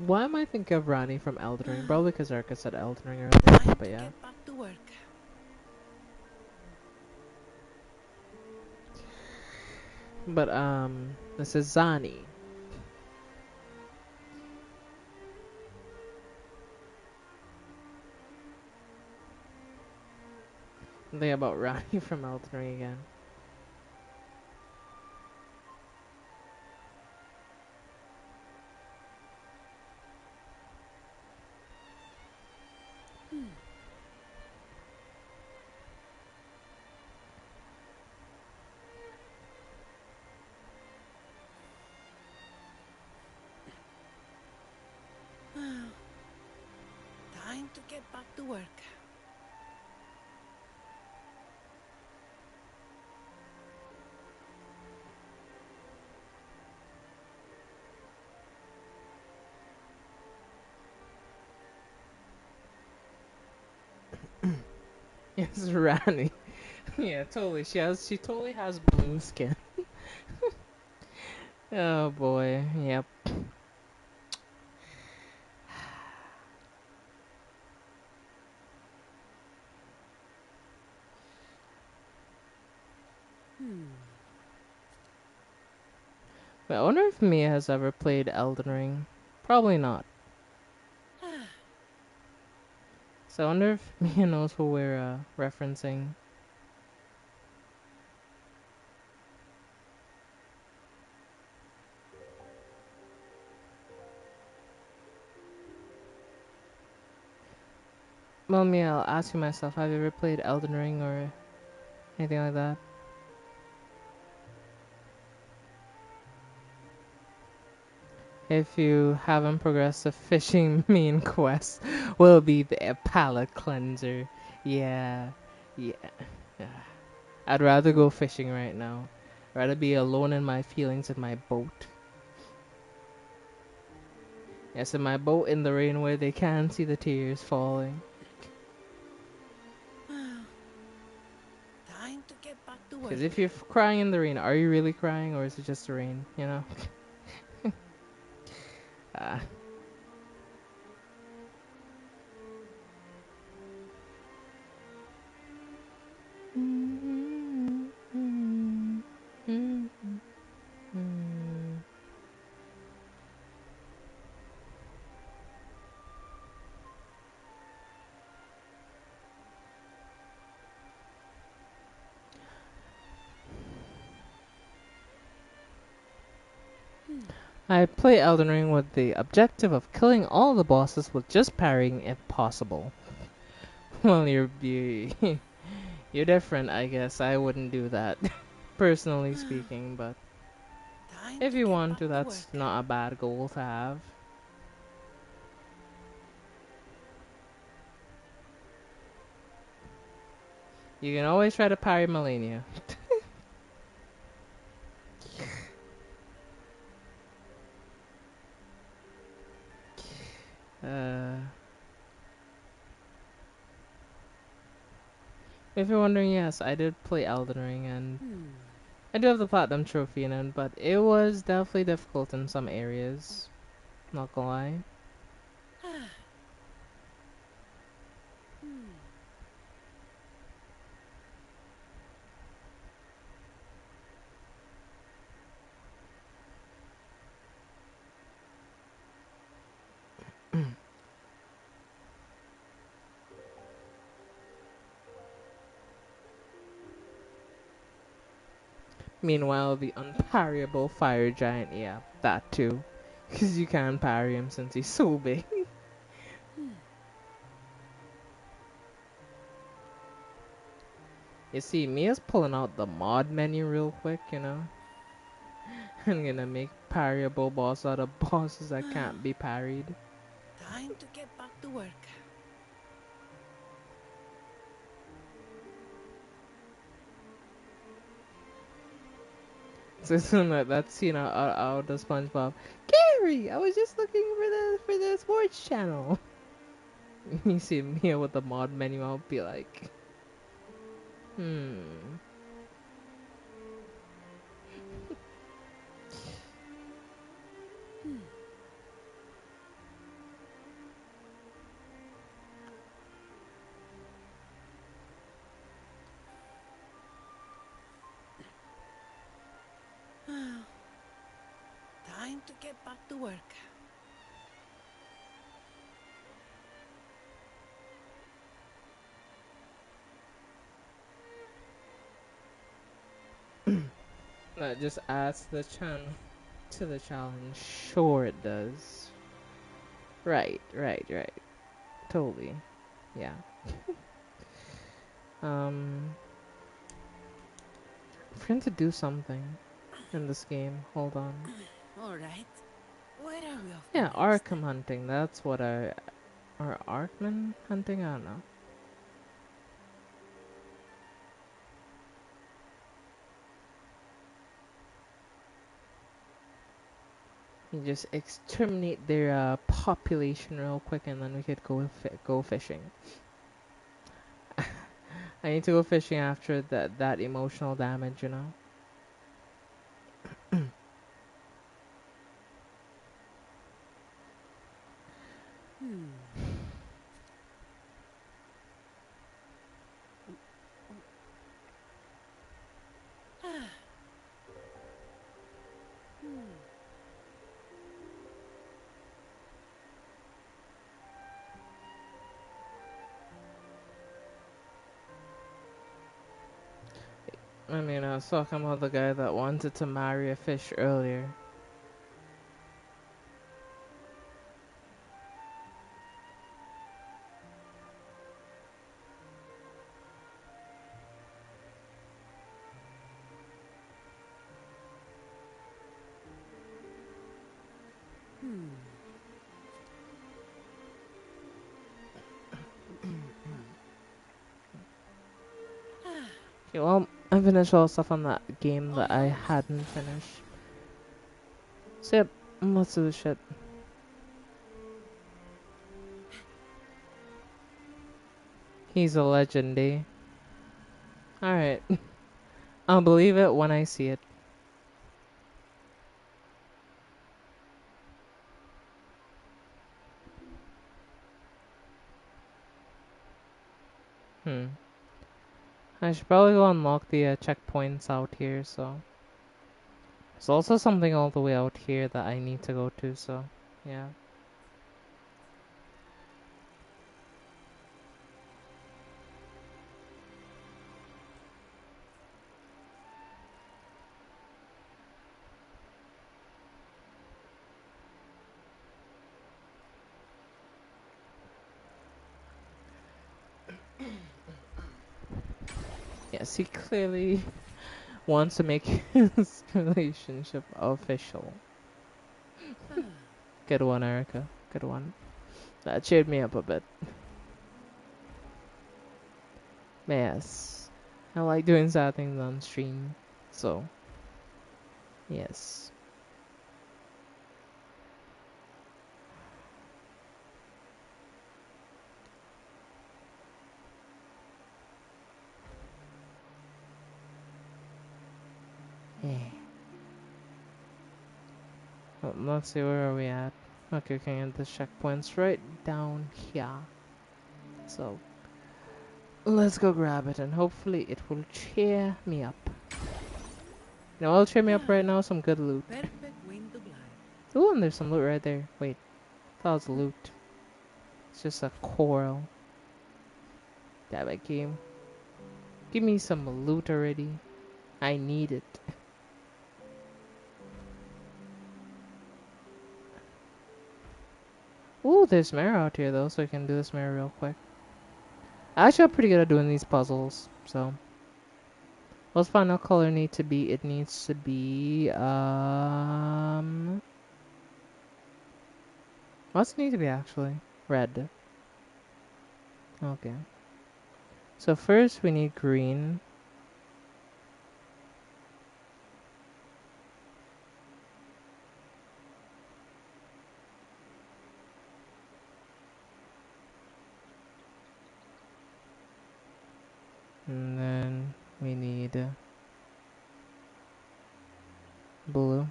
Speaker 1: Why am I thinking of Rani from Elden Ring? Probably because Erica said Elden Ring earlier,
Speaker 3: Time
Speaker 1: but
Speaker 3: to
Speaker 1: yeah.
Speaker 3: get back to work.
Speaker 1: But, this is Zani. Think about Rani from Elden Ring again.
Speaker 3: Time to get back to work.
Speaker 1: It's Rani. Yeah, totally. She totally has blue skin. Oh boy. Yep. But I wonder if Mia has ever played Elden Ring. Probably not. So I wonder if Mia knows who we're referencing. Well, Mia, I'll ask you myself. Have you ever played Elden Ring or anything like that? If you haven't progressed, the fishing main quest will be the palate cleanser. Yeah. Yeah. I'd rather go fishing right now. I'd rather be alone in my feelings in my boat. Yes, in my boat in the rain where they can't see the tears falling.
Speaker 3: Time to get back to work.
Speaker 1: Because if you're crying in the rain, are you really crying or is it just the rain? You know? Ah. I play Elden Ring with the objective of killing all the bosses with just parrying if possible. Well, you're different, I guess. I wouldn't do that, personally speaking, but
Speaker 3: Time
Speaker 1: if
Speaker 3: to
Speaker 1: you
Speaker 3: get
Speaker 1: want
Speaker 3: back
Speaker 1: to,
Speaker 3: to work.
Speaker 1: that's not a bad goal to have. You can always try to parry Melania. uh, if you're wondering, yes, I did play Elden Ring, and I do have the Platinum Trophy in it, but it was definitely difficult in some areas. Not gonna lie. Meanwhile, the unparryable fire giant, yeah, that too. Because you can't parry him since he's so big. You see, Mia's pulling out the mod menu real quick, you know? I'm gonna make parryable boss out of bosses that can't be parried.
Speaker 3: Time to get back to work.
Speaker 1: So soon that scene out of SpongeBob. Gary, I was just looking for the sports channel. You see Mia with the mod menu, I'll be like, hmm.
Speaker 3: Hmm. Time to get back to work.
Speaker 1: That just adds to the challenge. Sure it does. Right. Totally. Yeah. I'm trying to do something in this game. Hold on.
Speaker 3: All right. Where are we off to
Speaker 1: Yeah,
Speaker 3: next?
Speaker 1: Arkham hunting. That's what I. Or Arkman hunting? I don't know. You just exterminate their population real quick, and then we could go fishing. I need to go fishing after that emotional damage, you know.
Speaker 3: Hmm. Ah. Hmm.
Speaker 1: I mean, I was talking about the guy that wanted to marry a fish earlier.
Speaker 3: Hmm. Ah.
Speaker 1: Okay, well, I finished all the stuff on that game that I
Speaker 3: Almost.
Speaker 1: hadn't finished. So yep, let's do this shit. He's a legend, eh? Alright. I'll believe it when I see it. Hmm. I should probably go unlock the checkpoints out here, so. There's also something all the way out here that I need to go to, so. Yeah. Yes, he clearly wants to make his relationship official.
Speaker 3: Ah.
Speaker 1: Good one, Erica. Good one. That cheered me up a bit. Yes. I like doing sad things on stream. So, yes. Yeah. Let's see, where are we at? Okay, we can get the checkpoints right down here. So, let's go grab it and hopefully it will cheer me up. You know what'll cheer me up
Speaker 3: Ah.
Speaker 1: right now? Some good loot.
Speaker 3: Perfect wind to glide.
Speaker 1: Ooh, and there's some loot right there. Wait, that was loot. It's just a coral. Damn it, game. Give me some loot already. I need it. Ooh, there's mirror out here though, so we can do this mirror real quick. Actually, I'm pretty good at doing these puzzles, so. What's final color need to be? It needs to be, what's it need to be actually? Red. Okay. So first we need green. And then we need blue.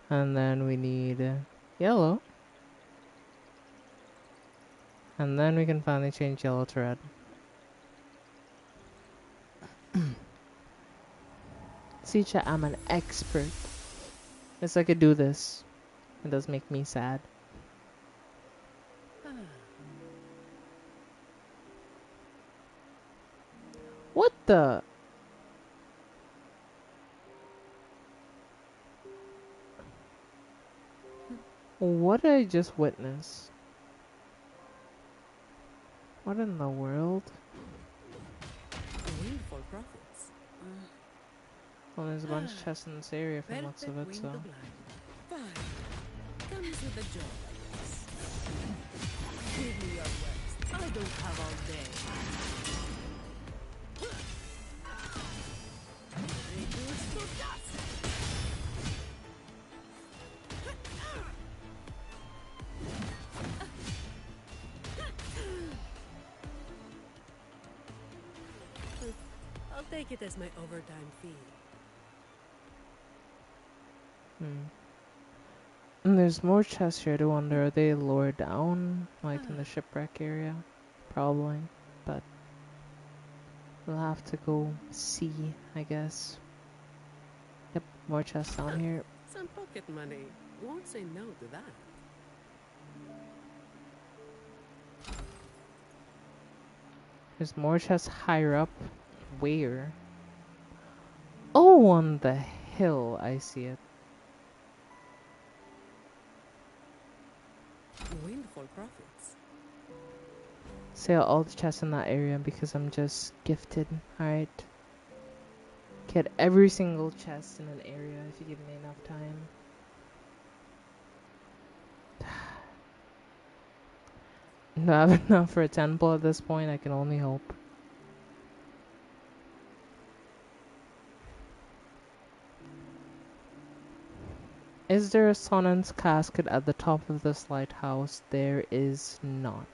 Speaker 1: And then we need yellow. And then we can finally change yellow to red. See, chat, I'm an expert. Yes, I could do this. It does make me sad. What the? What did I just witness? What in the world?
Speaker 3: Windfall profits.
Speaker 1: Well, there's a bunch of chests in this area from looks of
Speaker 3: Perfect
Speaker 1: it,
Speaker 3: wing
Speaker 1: so.
Speaker 3: to blind. Fine. Comes with the job, I guess. Give me your worst. I don't have all day. Reduce to dust. I'll take it as my overtime fee.
Speaker 1: And there's more chests here. I wonder, are they lower down, like in the shipwreck area? Probably, but we'll have to go see, I guess. Yep, more chests down here.
Speaker 3: Some pocket money. Won't say no to that.
Speaker 1: There's more chests higher up. Where? Oh, on the hill. I see it.
Speaker 3: Windfall profits.
Speaker 1: Sell all the chests in that area because I'm just gifted. Alright. Get every single chest in an area if you give me enough time. Do I have enough for a temple at this point? I can only hope. Is there a Sonan's casket at the top of this lighthouse? There is not.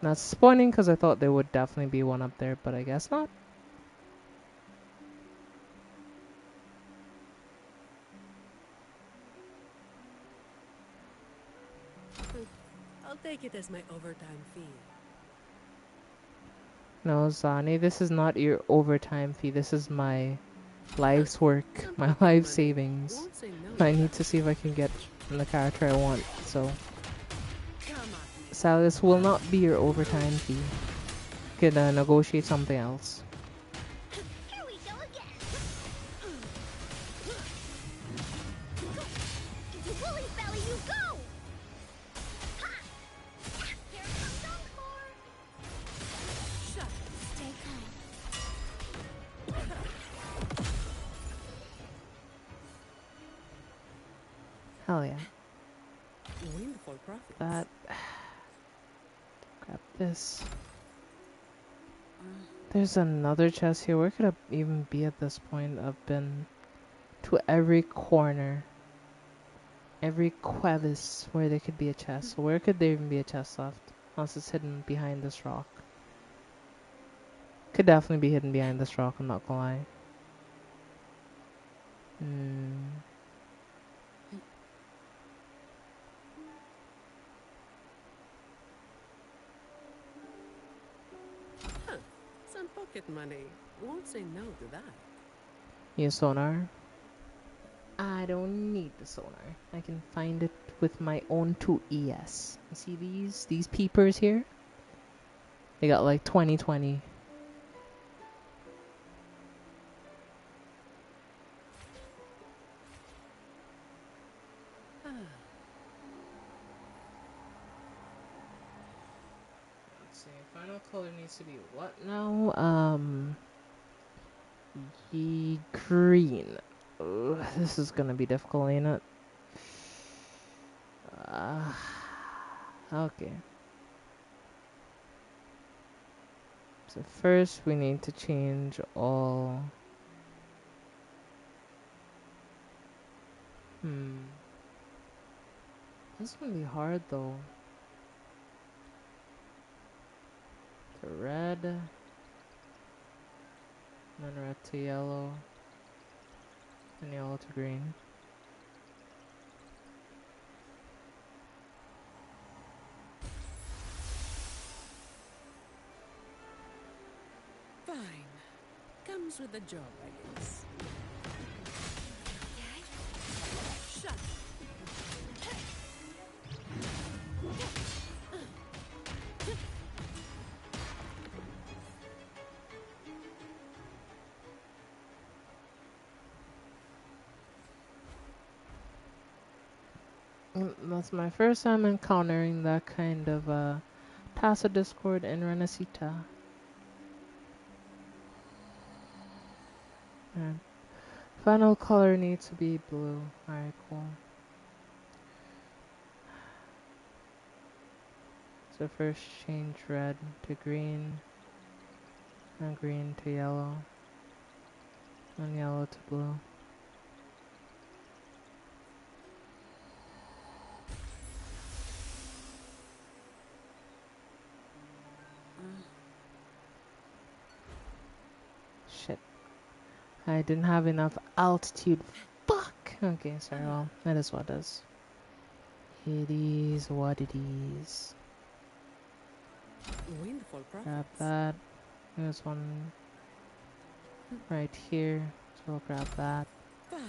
Speaker 1: That's disappointing because I thought there would definitely be one up there, but I guess not.
Speaker 3: I'll take it as my overtime fee.
Speaker 1: No, Zani, this is not your overtime fee. This is my life's work, my life savings. I need to see if I can get the character I want, so. Sally, this will not be your overtime fee. You can negotiate something else.
Speaker 2: Here we go again. Into Woolly's belly you go. Ha! Here comes Encore.
Speaker 3: Shut.
Speaker 10: Stay calm.
Speaker 1: Hell yeah.
Speaker 3: Windfall profits.
Speaker 1: That. Grab this. There's another chest here. Where could I even be at this point? I've been to every corner, every crevice where there could be a chest. So where could there even be a chest left? Unless it's hidden behind this rock. Could definitely be hidden behind this rock, I'm not gonna lie.
Speaker 3: Huh. Some pocket money. Won't say no to that.
Speaker 1: Use sonar. I don't need the sonar. I can find it with my own 2ES. You see these peepers here? They got like 20/20. Let's see. Final color needs to be what now? Green. Ugh, this is gonna be difficult, ain't it? Uh, okay. So first we need to change all. This is gonna be hard though. To red, then red to yellow, and yellow to green.
Speaker 3: Fine. Comes with the job, I guess. Shut.
Speaker 1: That's my first time encountering that kind of tacit discord in Renacita. And final color needs to be blue. Alright, cool. So first change red to green, and green to yellow, and yellow to blue. Shit. I didn't have enough altitude. Fuck! Okay, sorry, well, that is what it is. It is what it is.
Speaker 3: Windfall
Speaker 1: Grab
Speaker 3: profits.
Speaker 1: that. There's one right here, so I'll grab that.
Speaker 3: Fine.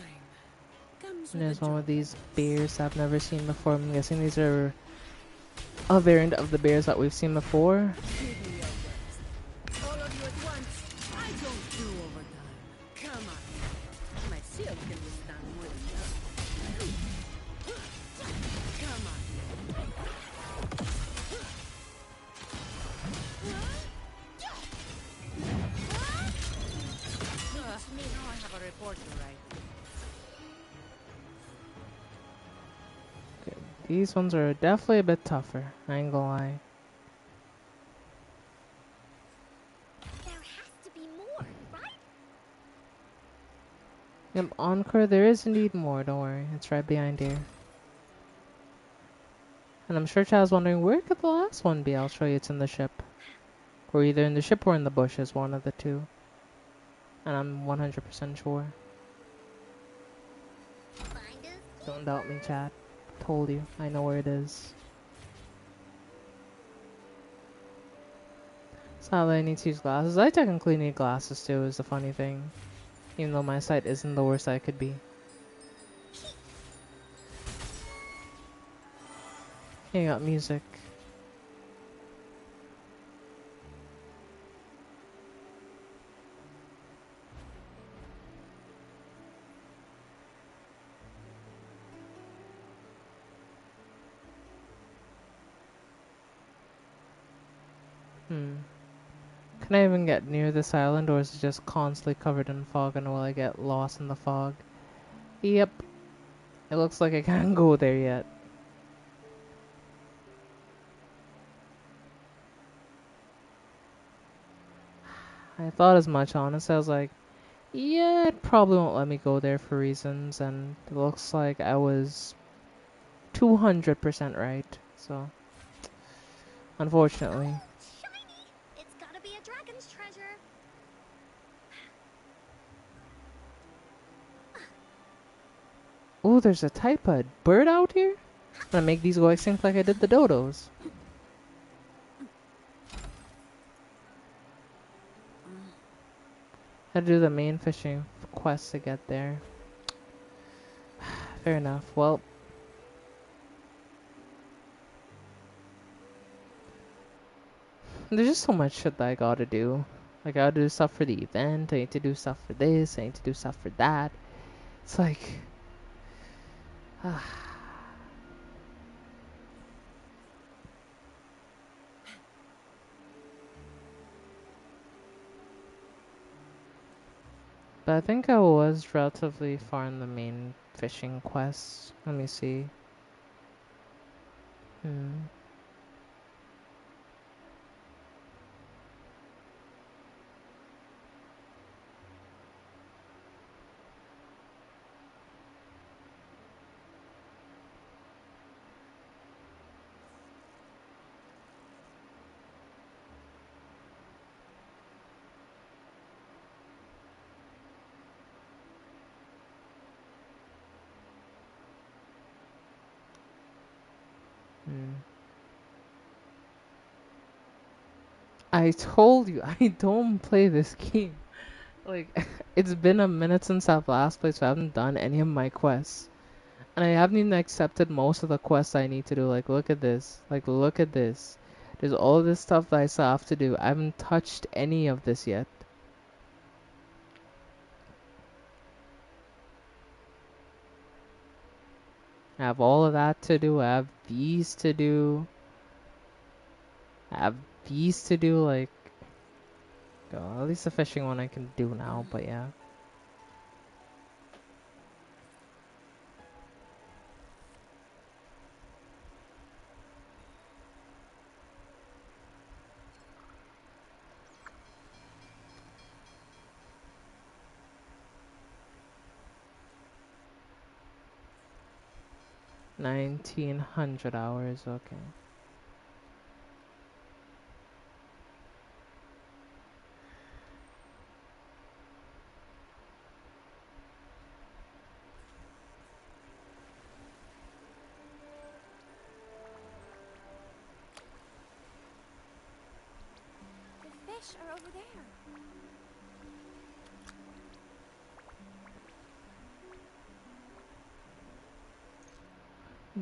Speaker 3: Comes
Speaker 1: And
Speaker 3: with the
Speaker 1: there's one
Speaker 3: job,
Speaker 1: of these
Speaker 3: I guess.
Speaker 1: bears I've never seen before. I'm guessing these are a variant of the bears that we've seen before.
Speaker 3: Give me your best. All of you at once. I don't do overtime. Come on. My shield can withstand more than that. Come on. Now I have a report to write.
Speaker 1: Okay, these ones are definitely a bit tougher. I ain't gonna lie.
Speaker 2: There has to be more, right?
Speaker 1: Yep, Encore, there is indeed more. Don't worry, it's right behind here. And I'm sure Chad's wondering, where could the last one be? I'll show you, it's in the ship. Or either in the ship or in the bushes, one of the two. And I'm 100% sure.
Speaker 2: Find us
Speaker 1: Don't doubt me, Chad. Told you, I know where it is. Sadly, I need to use glasses. I technically need glasses too, is the funny thing. Even though my sight isn't the worst I could be. Here you got music. Can I even get near this island, or is it just constantly covered in fog and will I get lost in the fog? Yep. It looks like I can't go there yet. I thought as much, honestly. I was like, yeah, it probably won't let me go there for reasons, and it looks like I was 200% right. So, unfortunately.
Speaker 2: Oh, shiny! It's gotta be a dragon's treasure.
Speaker 1: Ooh, there's a type of bird out here? I'm gonna make these go extinct like I did the dodos. Had to do the main fishing quest to get there. Fair enough. Well, there's just so much shit that I gotta do. Like, I gotta do stuff for the event, I need to do stuff for this, I need to do stuff for that. It's like... But I think I was relatively far in the main fishing quest. Let me see. Hmm. Hmm. I told you I don't play this game. Like, it's been a minute since I've last played, so I haven't done any of my quests. And I haven't even accepted most of the quests I need to do. Like, look at this. Like, look at this. There's all this stuff that I still have to do. I haven't touched any of this yet. I have all of that to do. I have these to do. I have these to do. Like, at least the fishing one I can do now, but yeah. $1,900, okay.
Speaker 2: The fish are over there.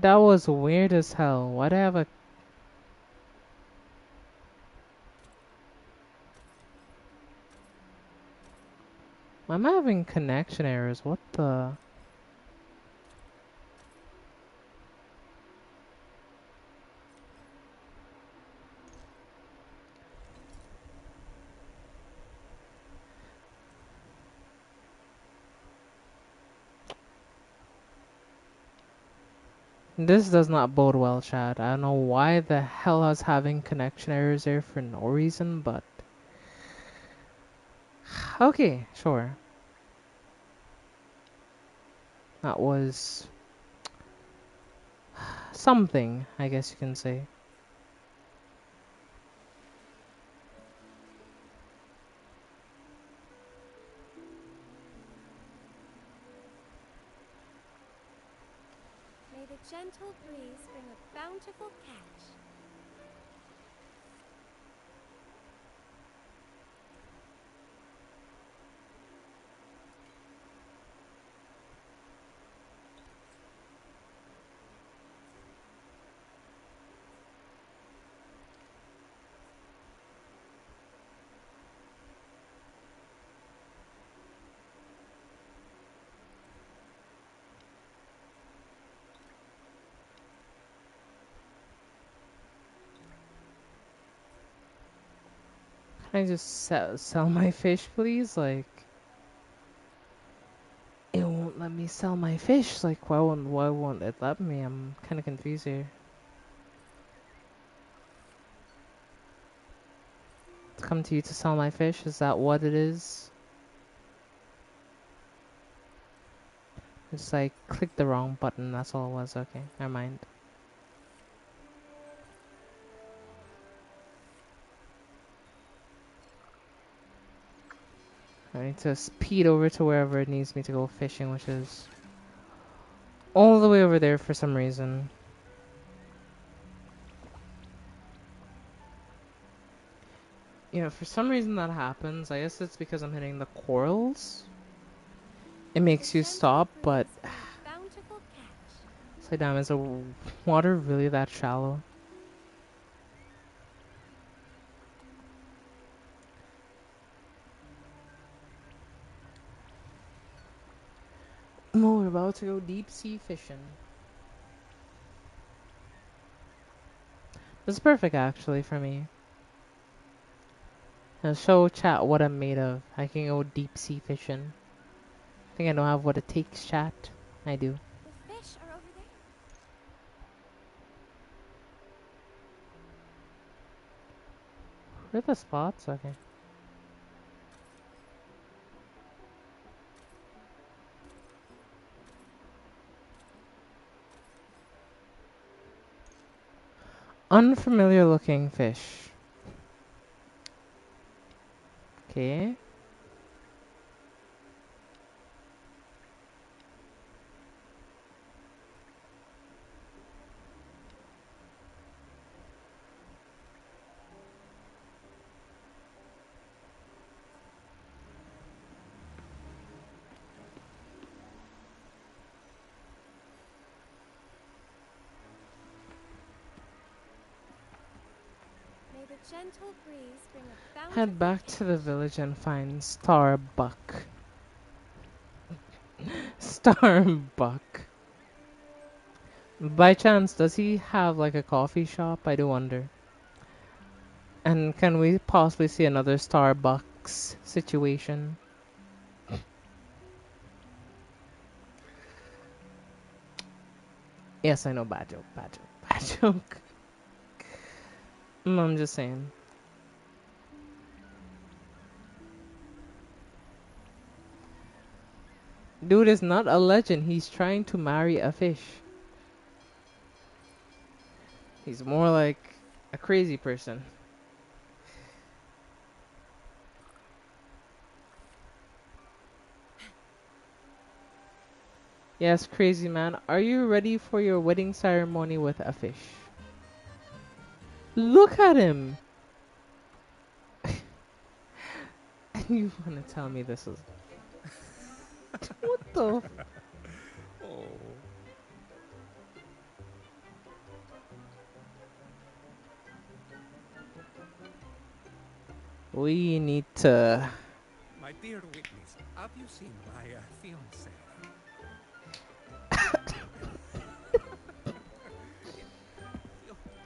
Speaker 1: That was weird as hell. Why'd I have a... Why am I having connection errors? What the... This does not bode well, Chad. I don't know why the hell I was having connection errors there for no reason, but... Okay, sure. That was... something, I guess you can say.
Speaker 2: May the gentle breeze bring a bountiful catch.
Speaker 1: Can I just sell my fish, please? Like... It won't let me sell my fish. Like, why won't it let me? I'm kind of confused here. To come to you to sell my fish? Is that what it is? Just like click the wrong button. That's all it was. Okay, never mind. I need to speed over to wherever it needs me to go fishing, which is all the way over there for some reason. You know, for some reason that happens. I guess it's because I'm hitting the corals. It
Speaker 2: May
Speaker 1: makes
Speaker 2: the
Speaker 1: you
Speaker 2: gentle
Speaker 1: stop, but
Speaker 2: breeze bring a bountiful catch.
Speaker 1: it's like, damn, is the water really that shallow? Oh, we're about to go deep sea fishing. This is perfect actually for me. I'll show chat what I'm made of. I can go deep sea fishing. I think I don't have what it takes, chat. I do.
Speaker 2: The fish are over there.
Speaker 1: River spots? Okay. Unfamiliar looking fish. Okay.
Speaker 11: May the gentle breeze bring a bountiful
Speaker 1: Head back to the
Speaker 11: catch.
Speaker 1: village and find Starbuck. Starbuck. By chance, does he have like a coffee shop? I do wonder. And can we possibly see another Starbucks situation? Yes, I know, bad joke, bad joke, bad joke. I'm just saying. Dude is not a legend. He's trying to marry a fish. He's more like a crazy person. Yes, crazy man. Are you ready for your wedding ceremony with a fish? Look at him! And you want to tell me this is... What the...
Speaker 5: Oh.
Speaker 1: We need to...
Speaker 5: My dear witness, have you seen my fiancée?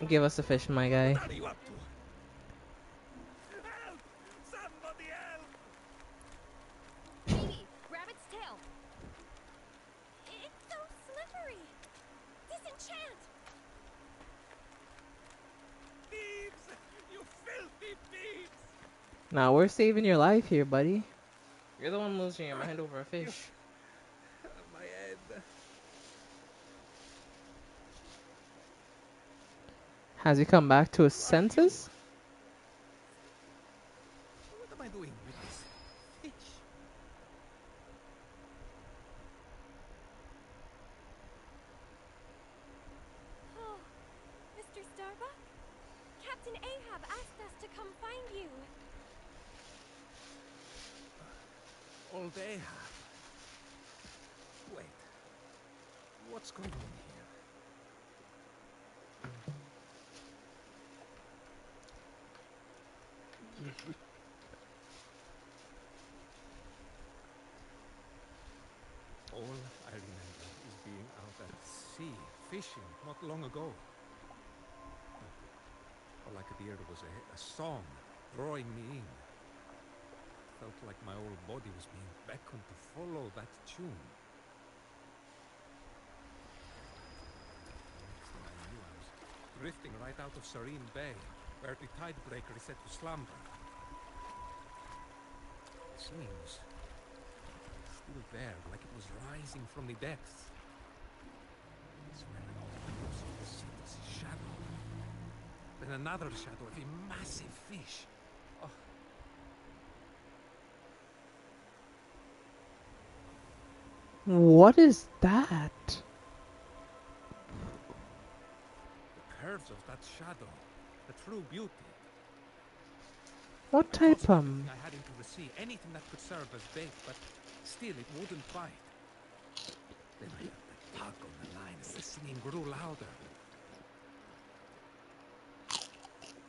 Speaker 1: Give us a fish, my guy.
Speaker 5: What are you up to? Help! Somebody help!
Speaker 11: Amy, grab its tail. It's so slippery. Disenchant.
Speaker 5: Thieves! You filthy thieves!
Speaker 1: Now we're saving your life here, buddy. You're the one losing your mind over a fish.
Speaker 5: My head.
Speaker 1: Has he come back to his
Speaker 5: Who are you?
Speaker 1: senses?
Speaker 5: What am I doing with this fish?
Speaker 11: Oh, Mr. Starbuck? Captain Ahab asked us to come find you.
Speaker 5: All they have. Wait. What's going on here? All I remember is being out at sea, fishing, not long ago. All I could hear was a song drawing me in. Felt like my whole body was being beckoned to follow that tune. Next thing I knew, I was drifting right out of Serene Bay, where the tidebreaker is set to slumber. The singing was still there, like it was rising from the depths. It's when I saw this shadow. Then another shadow of a massive fish. Oh,
Speaker 1: What is that?
Speaker 5: the curves of that shadow. The true beauty.
Speaker 1: What
Speaker 5: I
Speaker 1: type,
Speaker 5: tossed everything I had into the sea, anything that could serve as bait, but still it wouldn't bite. Then I heard the tug on the line as the singing grew louder.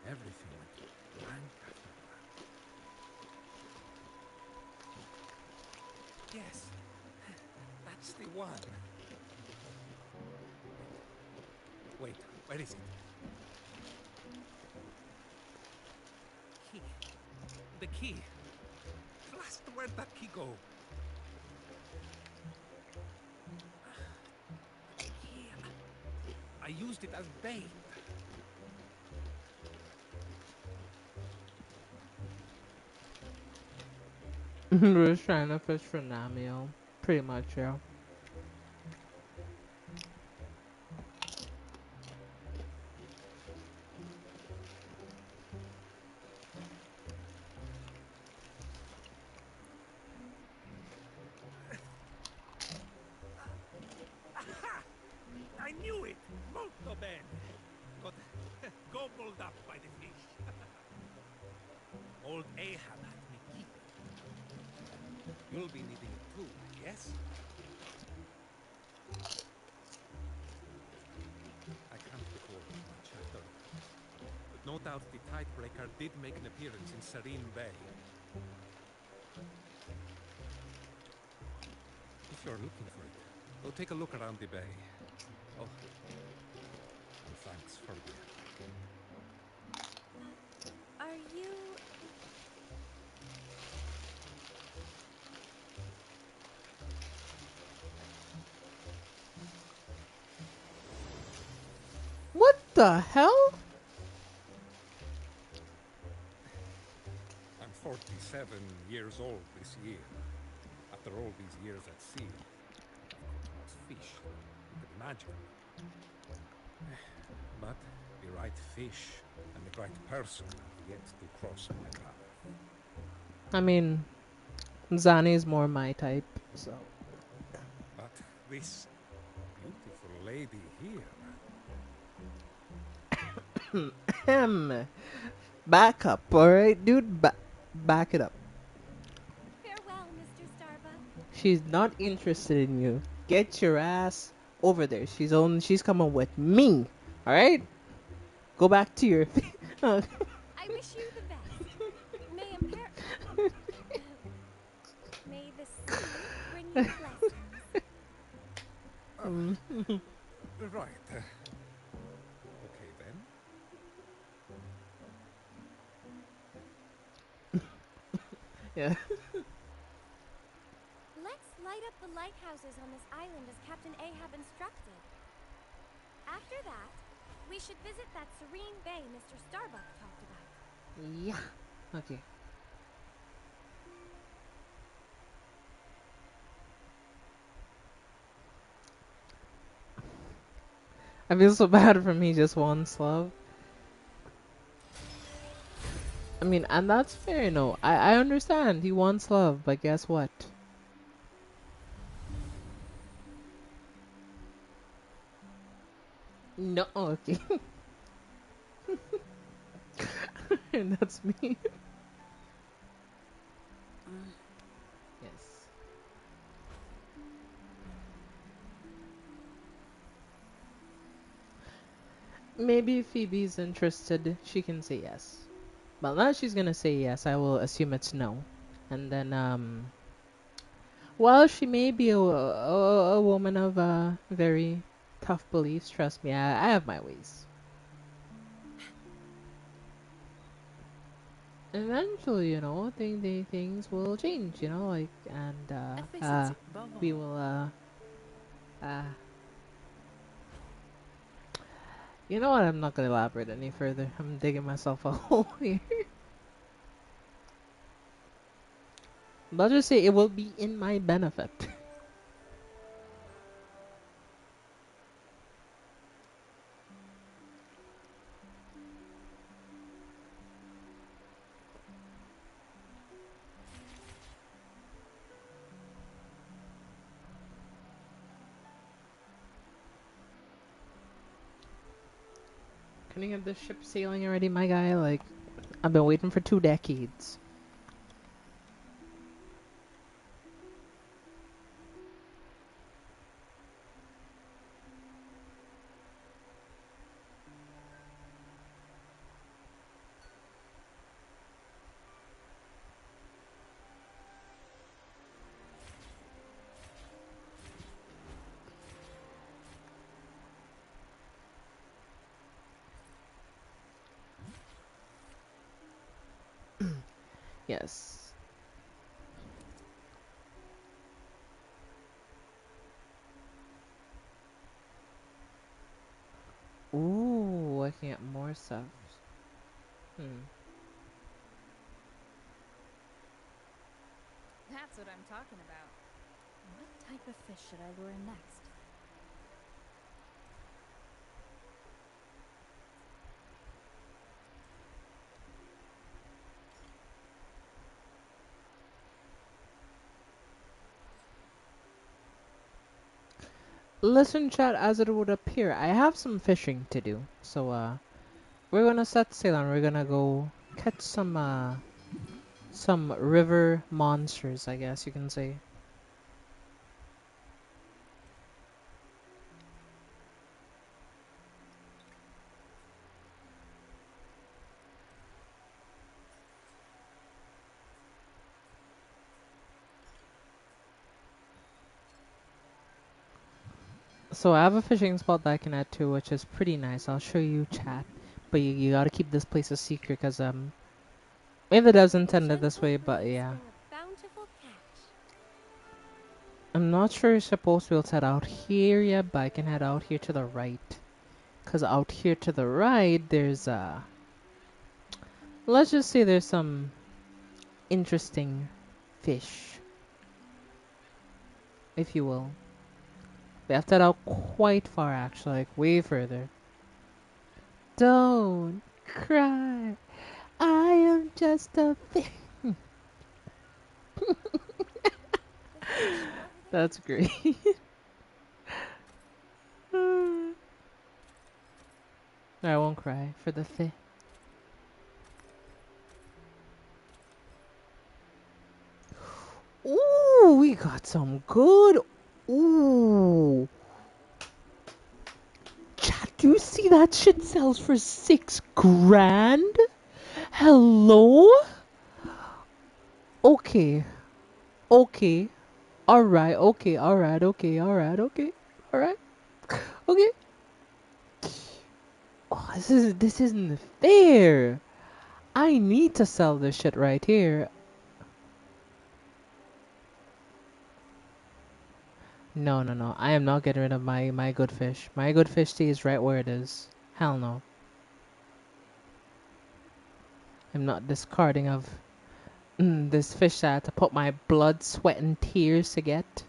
Speaker 5: Everything went blank after that. Yes, that's the one. Wait, where is it? Key. The key. Blast, where'd that key go? The key. I used it as bait.
Speaker 1: We're just trying to fish for Namio. Pretty much, yeah.
Speaker 5: Aha! I knew it! Molto bene! Got gobbled up by the fish. Old Ahab had me keep it. You'll be needing it too, yes? I can't recall much after that. But no doubt the Tidebreaker did make an appearance in Serene Bay. If you're looking for it, go take a look around the bay. Oh, and thanks for the help.
Speaker 11: Are you...
Speaker 1: What the hell?
Speaker 5: I'm 47 years old this year. After all these years at sea, I've caught more fish than you could imagine. But the right fish and the right person have yet to cross my path.
Speaker 1: I mean, Zani's more my type, so.
Speaker 5: But this beautiful lady here...
Speaker 1: Back up, alright, dude? Back it up.
Speaker 11: Farewell, Mr. Starbuck.
Speaker 1: She's not interested in you. Get your ass over there. She's coming with me. Alright? Go back to your
Speaker 11: I wish you the best. May imper... May the sea bring you blessings.
Speaker 5: Right. Okay, then.
Speaker 1: Yeah.
Speaker 11: Let's light up the lighthouses on this island as Captain Ahab instructed. After that, we should visit that serene bay Mr. Starbuck talked about.
Speaker 1: Yeah. Okay. I feel so bad for me just once, love. I mean, and that's fair, no. I understand he wants love, but guess what? No, okay. That's me. Yes. Maybe if Phoebe's interested, she can say yes. But unless she's gonna say yes, I will assume it's no. And then, well, she may be a woman of very tough beliefs. Trust me, I have my ways. Eventually, things will change, like, and
Speaker 3: Efficiency above
Speaker 1: we
Speaker 3: all.
Speaker 1: will you know what? I'm not gonna elaborate any further. I'm digging myself a hole here. But I'll just say it will be in my benefit. Can you get this ship sailing already, my guy? Like, I've been waiting for 2 decades. Yes. Ooh, I can get more stuff. Hmm.
Speaker 12: talking about. What type of fish should I lure in next?
Speaker 1: Listen, chat, as it would appear, I have some fishing to do. So, we're gonna set sail and we're gonna go catch some river monsters, I guess you can say. So I have a fishing spot that I can add to, which is pretty nice. I'll show you, chat. But you gotta keep this place a secret, cause maybe it does intended this way, but yeah.
Speaker 11: Bountiful catch.
Speaker 1: I'm not sure you're supposed to be able to head out here yet, but I can head out here to the right. Cause out here to the right, there's let's just say there's some interesting fish, if you will. We have to head out quite far, actually, like way further. Don't cry. I am just a fish. That's great. I won't cry for the fish. Ooh, we got some good. Ooh. Chat, do you see that shit sells for 6 grand? Hello? Okay. Okay. Alright, okay, alright, okay, alright, okay. Alright. Okay. Oh, this isn't fair. I need to sell this shit right here. No, no, no. I am not getting rid of my good fish. My good fish stays right where it is. Hell no. I'm not discarding of this fish that I had to put my blood, sweat, and tears to get.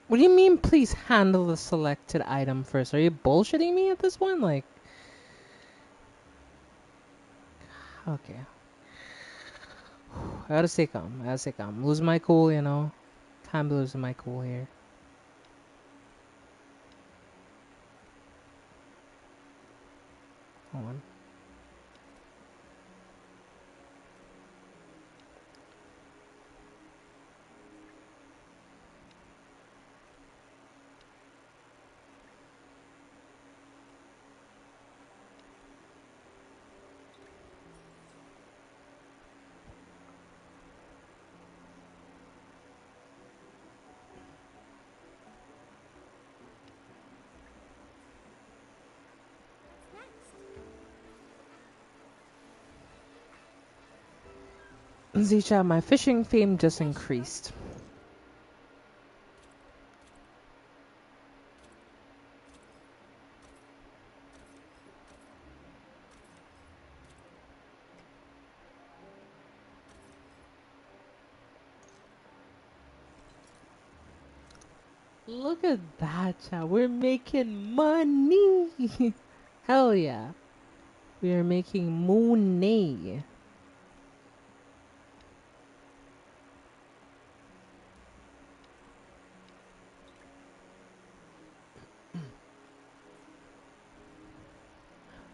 Speaker 1: What do you mean, please handle the selected item first? Are you bullshitting me at this point? Like, okay. I gotta stay calm. I gotta stay calm. Lose my cool, you know. Can't be losing my cool here. Hold on. Zicha, my fishing fame just increased. Look at that, chat. We're making money. Hell yeah. We are making money.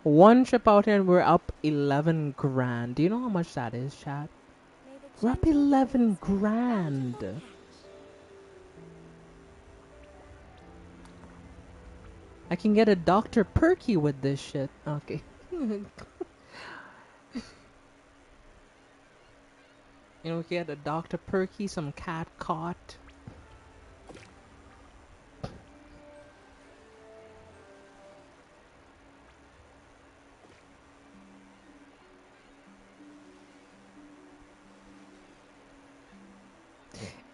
Speaker 1: One trip out here and we're up 11 grand. Do you know how much that is, chat? We're up 11 grand. I can get a Dr. Perky with this shit. Okay. You know, we can get a Dr. Perky, some cat caught.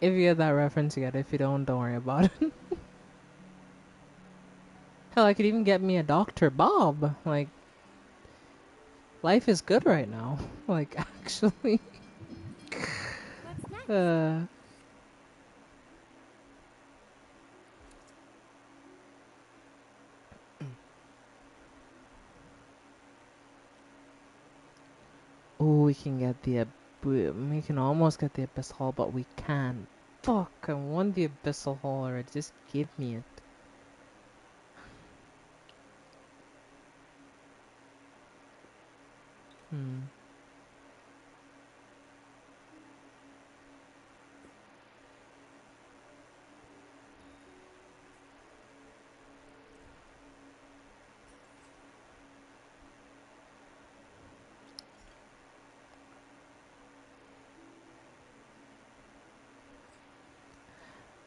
Speaker 1: If you get that reference, you get it. If you don't worry about it. Hell, I could even get me a Dr. Bob. Like, life is good right now. Like, actually.
Speaker 11: What's next?
Speaker 1: Oh, we can get the we can almost get the Abyss Hall, but we can't. Fuck, I want the Abyssal Hall already. Just give me it. Hmm.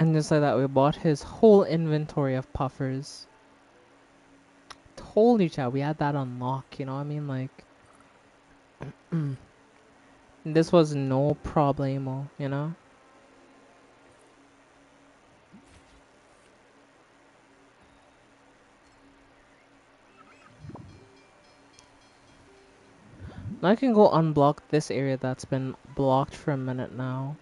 Speaker 1: And just like that, we bought his whole inventory of puffers. Holy cow, we had that on lock, you know what I mean? Like, this was no problemo, you know? Now I can go unblock this area that's been blocked for a minute now.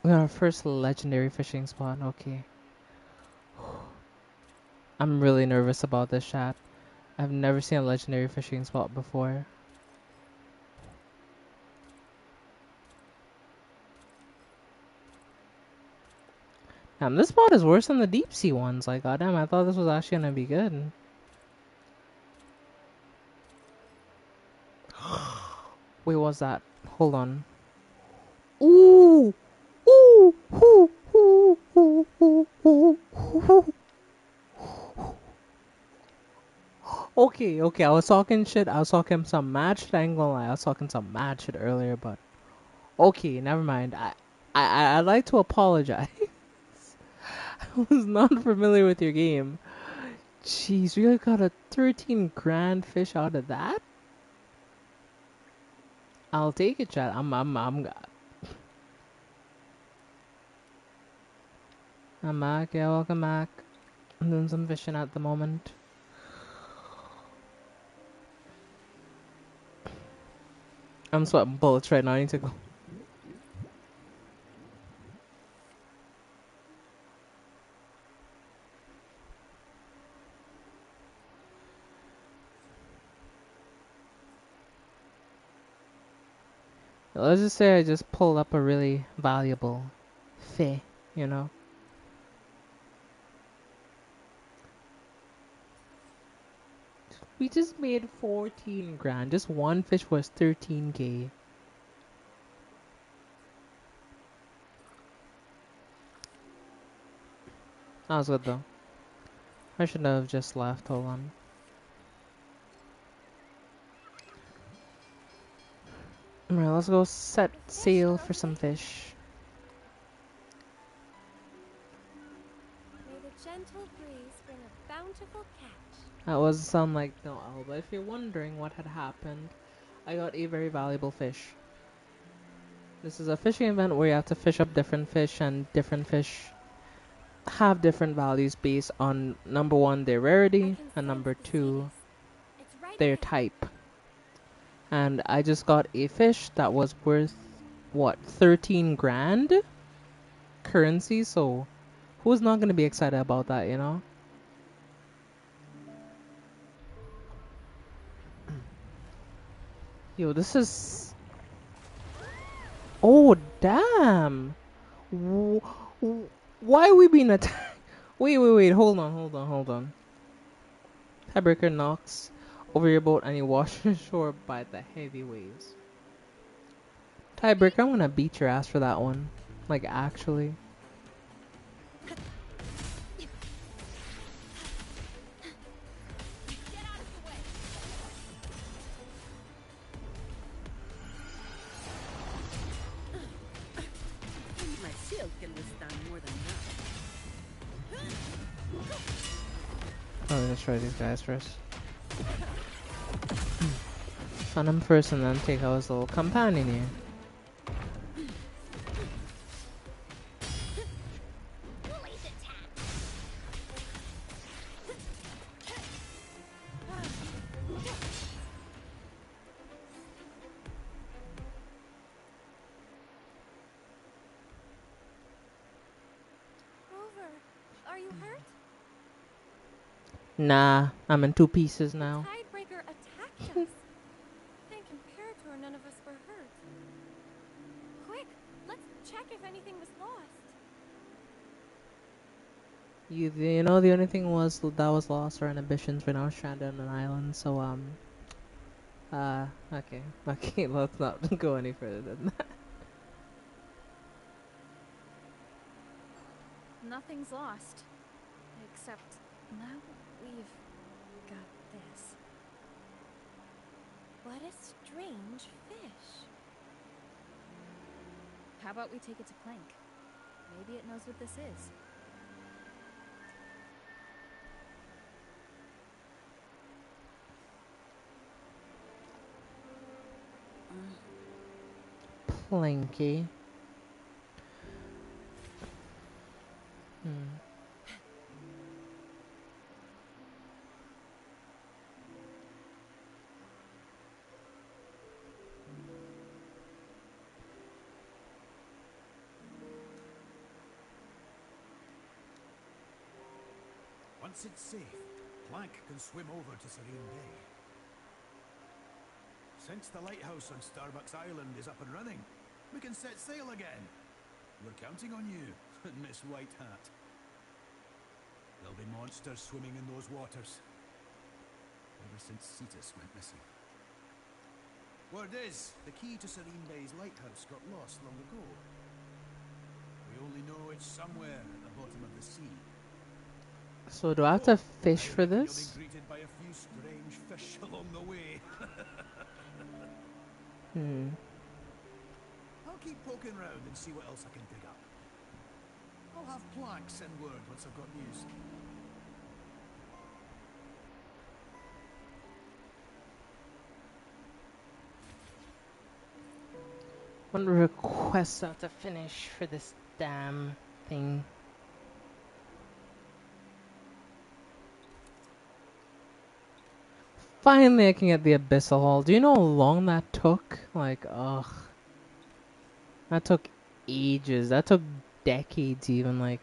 Speaker 1: We got our first legendary fishing spot, okay. I'm really nervous about this chat. I've never seen a legendary fishing spot before. Damn, this spot is worse than the deep sea ones. Like, goddamn, I thought this was actually gonna be good. Wait, what's that? Hold on. Ooh! Ooh! Ooh! Ooh! Ooh! Ooh! Ooh! Ooh! Okay, I was talking shit. I was talking some mad shit. I ain't gonna lie. I was talking some mad shit earlier, but okay, never mind. I'd like to apologize. I was not familiar with your game. Jeez, we got a 13 grand fish out of that? I'll take it, chat. I'm back. Yeah, welcome back. I'm doing some fishing at the moment. I'm sweating bullets right now. I need to go. Let's just say I just pulled up a really valuable fish, you know? We just made 14 grand. Just one fish was 13k. That was good though. I should have just left. Hold on. Alright, let's go set sail for some fish.
Speaker 11: May the gentle breeze bring a bountiful catch.
Speaker 1: That was sound like no owl, but if you're wondering what had happened, I got a very valuable fish. This is a fishing event where you have to fish up different fish, and different fish have different values based on number one, their rarity, and number two, their type. And I just got a fish that was worth what, 13 grand currency, so who's not gonna be excited about that, you know? Yo, this is... Oh, damn! Why we being attacked? Wait, hold on. Tiebreaker knocks. over your boat and you wash ashore by the heavy waves. Tiebreaker, I'm gonna beat your ass for that one. Like, actually.
Speaker 3: My shield can withstand more than that.
Speaker 1: Oh, let's try these guys first. Stun him first and then take out his little companion here.
Speaker 11: Rover, are you hurt?
Speaker 1: Nah, I'm in two pieces
Speaker 11: The
Speaker 1: now.
Speaker 11: Tidebreaker attacked us. Thank Imperator none of us were hurt. Quick, let's check if anything was lost.
Speaker 1: You know, the only thing was that was lost our inhibitions when I was stranded on an island, so, okay. Okay, let's not go any further than that.
Speaker 12: Nothing's lost. Except now we've got this.
Speaker 11: What a strange fish.
Speaker 12: How about we take it to Plank? Maybe it knows what this is.
Speaker 1: Planky.
Speaker 13: Once it's safe, Plank can swim over to Serene Bay. Since the lighthouse on Starbucks Island is up and running, we can set sail again. We're counting on you, Miss White Hat. There'll be monsters swimming in those waters. Ever since Cetus went missing. Word is, the key to Serene Bay's lighthouse got lost long ago. We only know it's somewhere at the bottom of the sea.
Speaker 1: So do I have to fish for this?
Speaker 13: You'll be greeted by a few strange fish along the way. I'll keep poking round and see what else I can dig up. I'll have Plank send word once I've got news.
Speaker 1: One request I have to finish for this damn thing. Finally, I can get the Abyssal Hall. Do you know how long that took? Like, ugh. That took ages. That took decades even, like.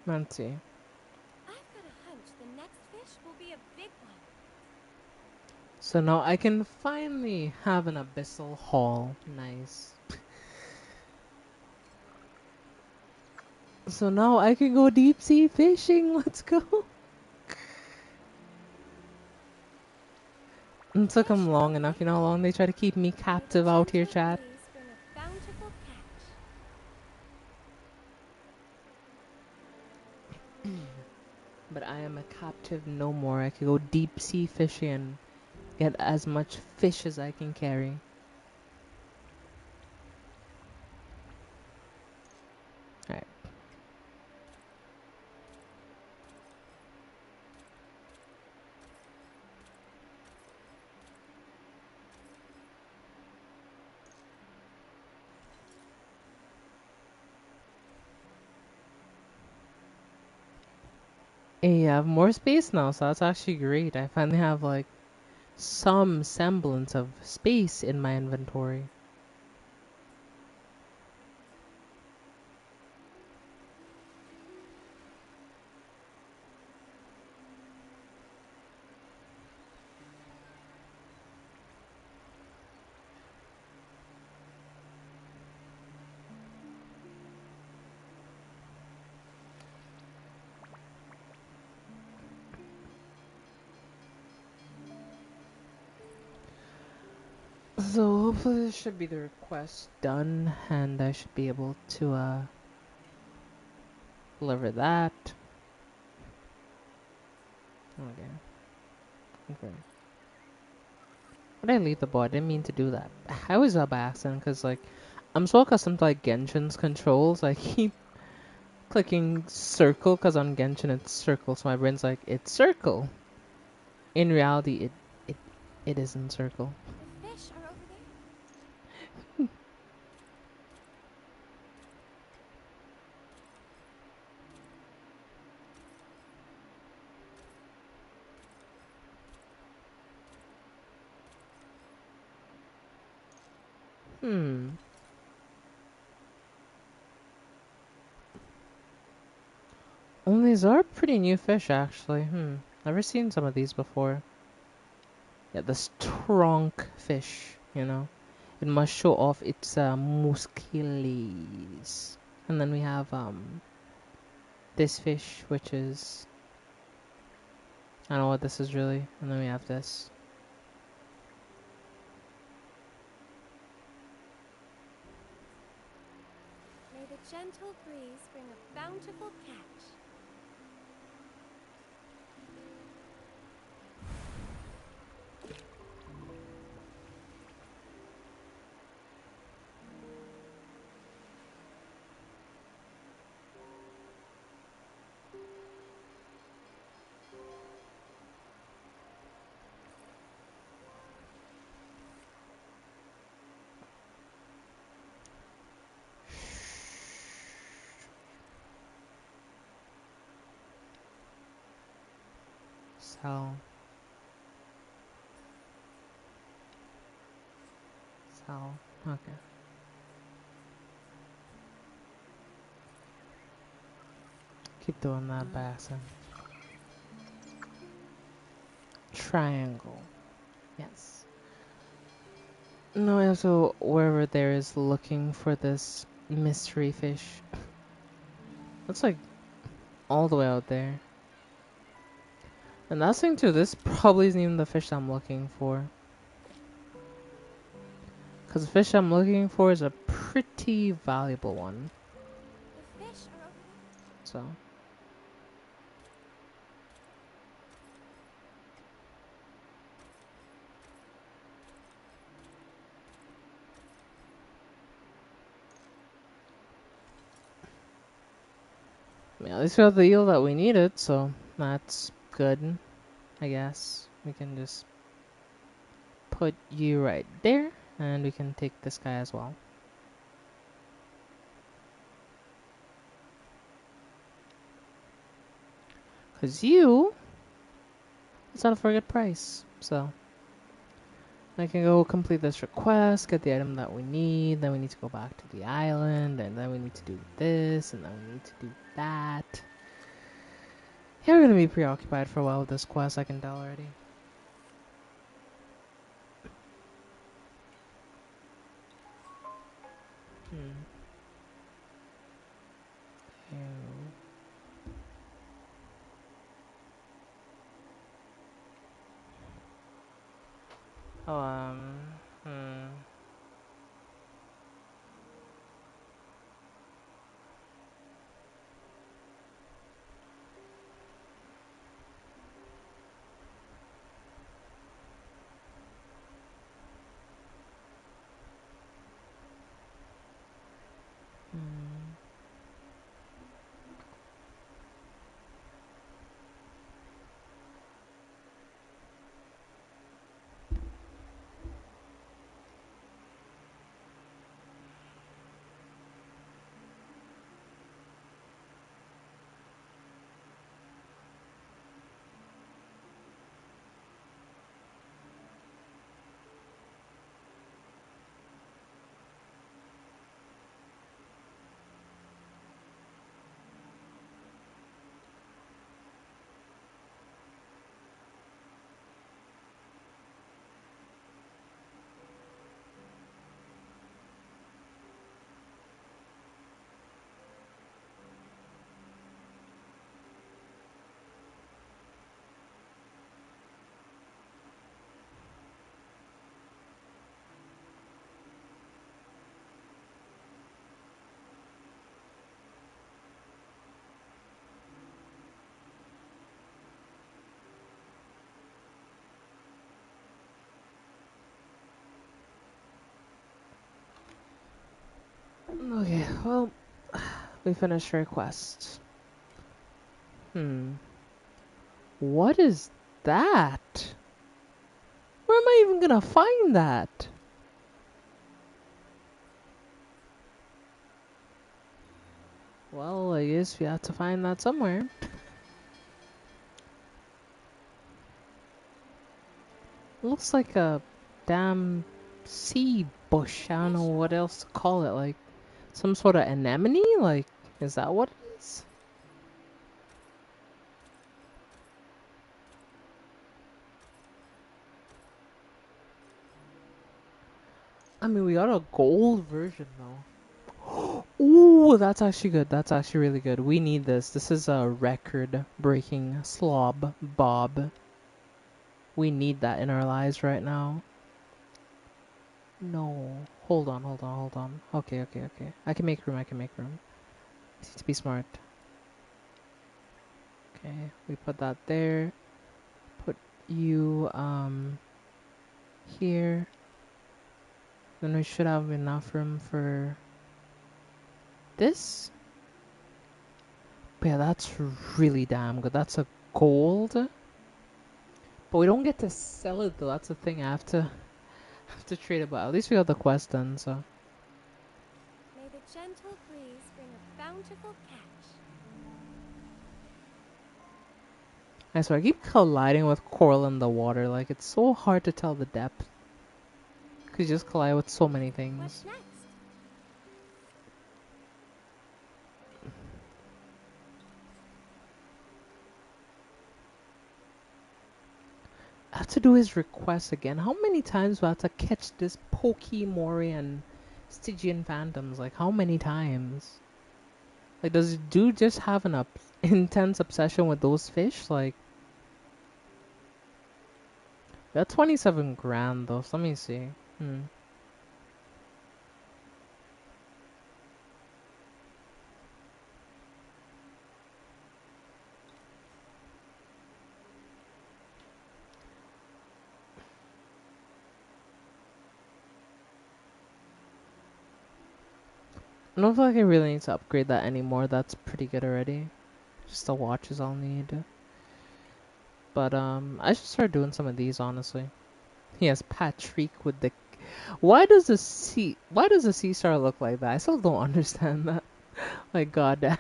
Speaker 1: Let's see.
Speaker 11: I've got a hunch the next fish will be a big one.
Speaker 1: So now I can finally have an Abyssal Hall. Nice. So now I can go deep sea fishing. Let's go. It took them long enough. You know how long they try to keep me captive out here, chat?
Speaker 11: Bring a bountiful catch.
Speaker 1: But I am a captive no more. I can go deep sea fishing and get as much fish as I can carry. Alright. Hey, I have more space now, so that's actually great. I finally have like some semblance of space in my inventory. So hopefully this should be the request done, and I should be able to deliver that. Okay. Okay. Why did I leave the board? I didn't mean to do that. I was up by accident because like I'm so accustomed to like Genshin's controls. I keep clicking circle because on Genshin it's circle, so my brain's like it's circle. In reality, it it isn't circle.
Speaker 11: The fish are over there.
Speaker 1: Hmm. Only these are pretty new fish, actually. Never seen some of these before. Yeah, the strong fish, you know. It must show off its muscles. And then we have this fish, which is I don't know what this is really. And then we have this.
Speaker 11: May the gentle breeze bring a bountiful catch.
Speaker 1: So okay. Keep doing that by accident. Triangle. Yes. No, also wherever there is looking for this mystery fish. That's like all the way out there. And that's thing too, this probably isn't even the fish I'm looking for. Because the fish I'm looking for is a pretty valuable one.
Speaker 11: The fish are over there.
Speaker 1: So. I mean, at least we got the eel that we needed, so that's good, I guess. We can just put you right there, and we can take this guy as well. Because you, it's not a for a good price, so. I can go complete this request, get the item that we need, then we need to go back to the island, and then we need to do this, and then we need to do that. Yeah, we're gonna be preoccupied for a while with this quest, I can tell already. Ew. Oh, Well, we finished our quest. What is that? Where am I even gonna find that? Well, I guess we have to find that somewhere. Looks like a damn seed bush. I don't know what else to call it. Like some sort of anemone? Like, is that what it is? I mean, we got a gold version though. Ooh, that's actually good. That's actually really good. We need this. This is a record-breaking slob bob. We need that in our lives right now. No. Hold on, hold on, hold on. Okay, okay, okay. I can make room, I can make room. I need to be smart. Okay, we put that there. Put you, here. Then we should have enough room for this. But yeah, that's really damn good. That's a gold. But we don't get to sell it though. That's the thing. I have to trade it. But at least we got the quest done. So
Speaker 11: May the gentle breeze bring a bountiful catch.
Speaker 1: I swear I keep colliding with coral in the water. Like it's so hard to tell the depth. Cause you just collide with so many things.
Speaker 11: What's next?
Speaker 1: I have to do his request again. How many times do I have to catch this Pokemori and Stygian Phantoms? Like how many times? Like does dude just have an intense obsession with those fish? Like that's 27 grand though. So let me see. I don't feel like I really need to upgrade that anymore. That's pretty good already. Just the watches I'll need. But I should start doing some of these honestly. Yes, Patrick with the. Why does the sea star look like that? I still don't understand that. Like god.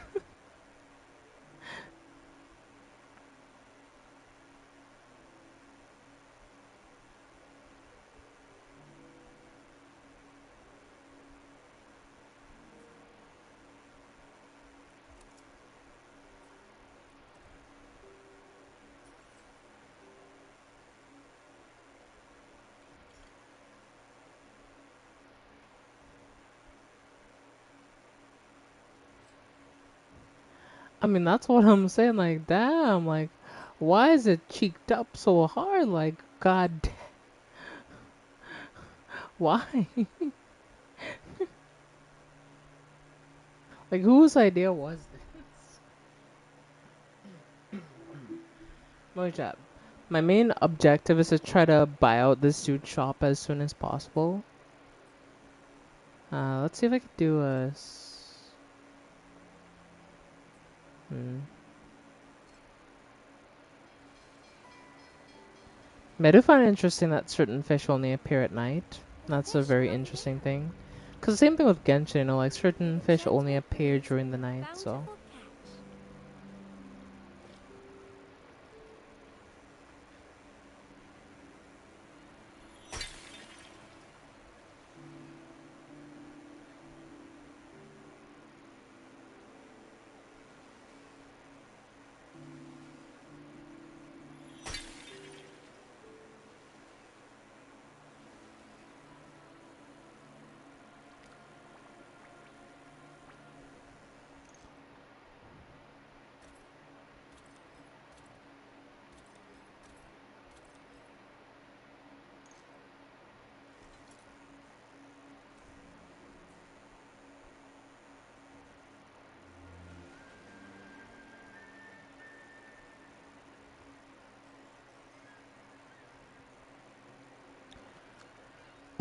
Speaker 1: I mean that's what I'm saying. Like damn. Like why is it cheeked up so hard? Like god. Why? Like whose idea was this? My job. My main objective is to try to buy out this dude's shop as soon as possible. Let's see if I can do a. I do find it interesting that certain fish only appear at night. That's a very interesting thing. Because the same thing with Genshin, you know, like certain fish only appear during the night, so.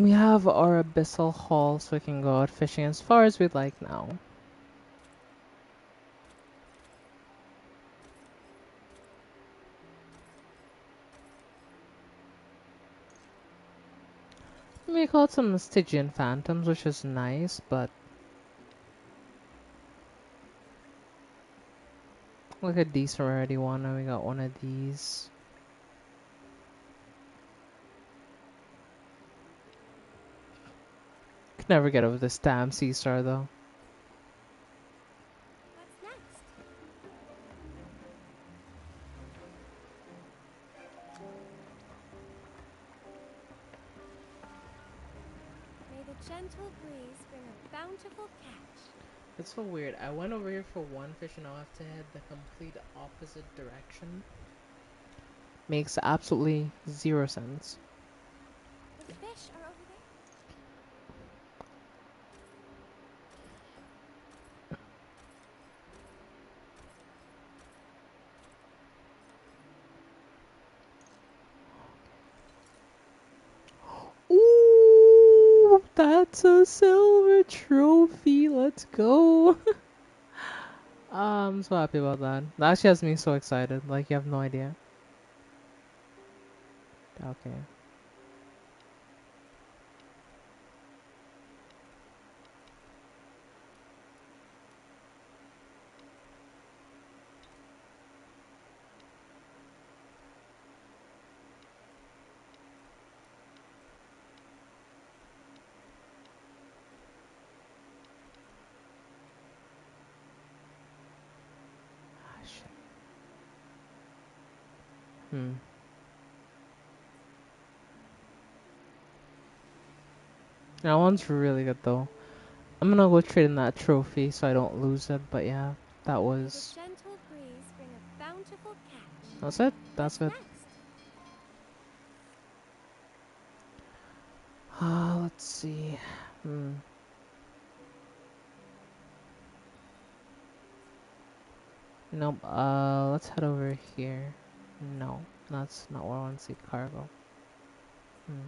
Speaker 1: We have our abyssal haul, so we can go out fishing as far as we'd like now. We caught some Stygian phantoms, which is nice, but look at these rarity one, and we got one of these. Could never get over this damn sea star though.
Speaker 11: What's next? May the gentle breeze bring a bountiful catch.
Speaker 1: It's so weird. I went over here for one fish and now I have to head the complete opposite direction. Makes absolutely zero sense.
Speaker 11: The fish are over there.
Speaker 1: Ooh, that's a silver trophy. Let's go. I'm so happy about that. That actually has me so excited. Like, you have no idea. Okay. Ah, shit. That one's really good though. I'm gonna go trade in that trophy so I don't lose it. But yeah, that
Speaker 11: May the
Speaker 1: was.
Speaker 11: gentle breeze bring a bountiful catch.
Speaker 1: That's it. That's
Speaker 11: What's
Speaker 1: good.
Speaker 11: next?
Speaker 1: Let's see. Nope. Let's head over here. No, that's not where I want to see cargo. Hmm.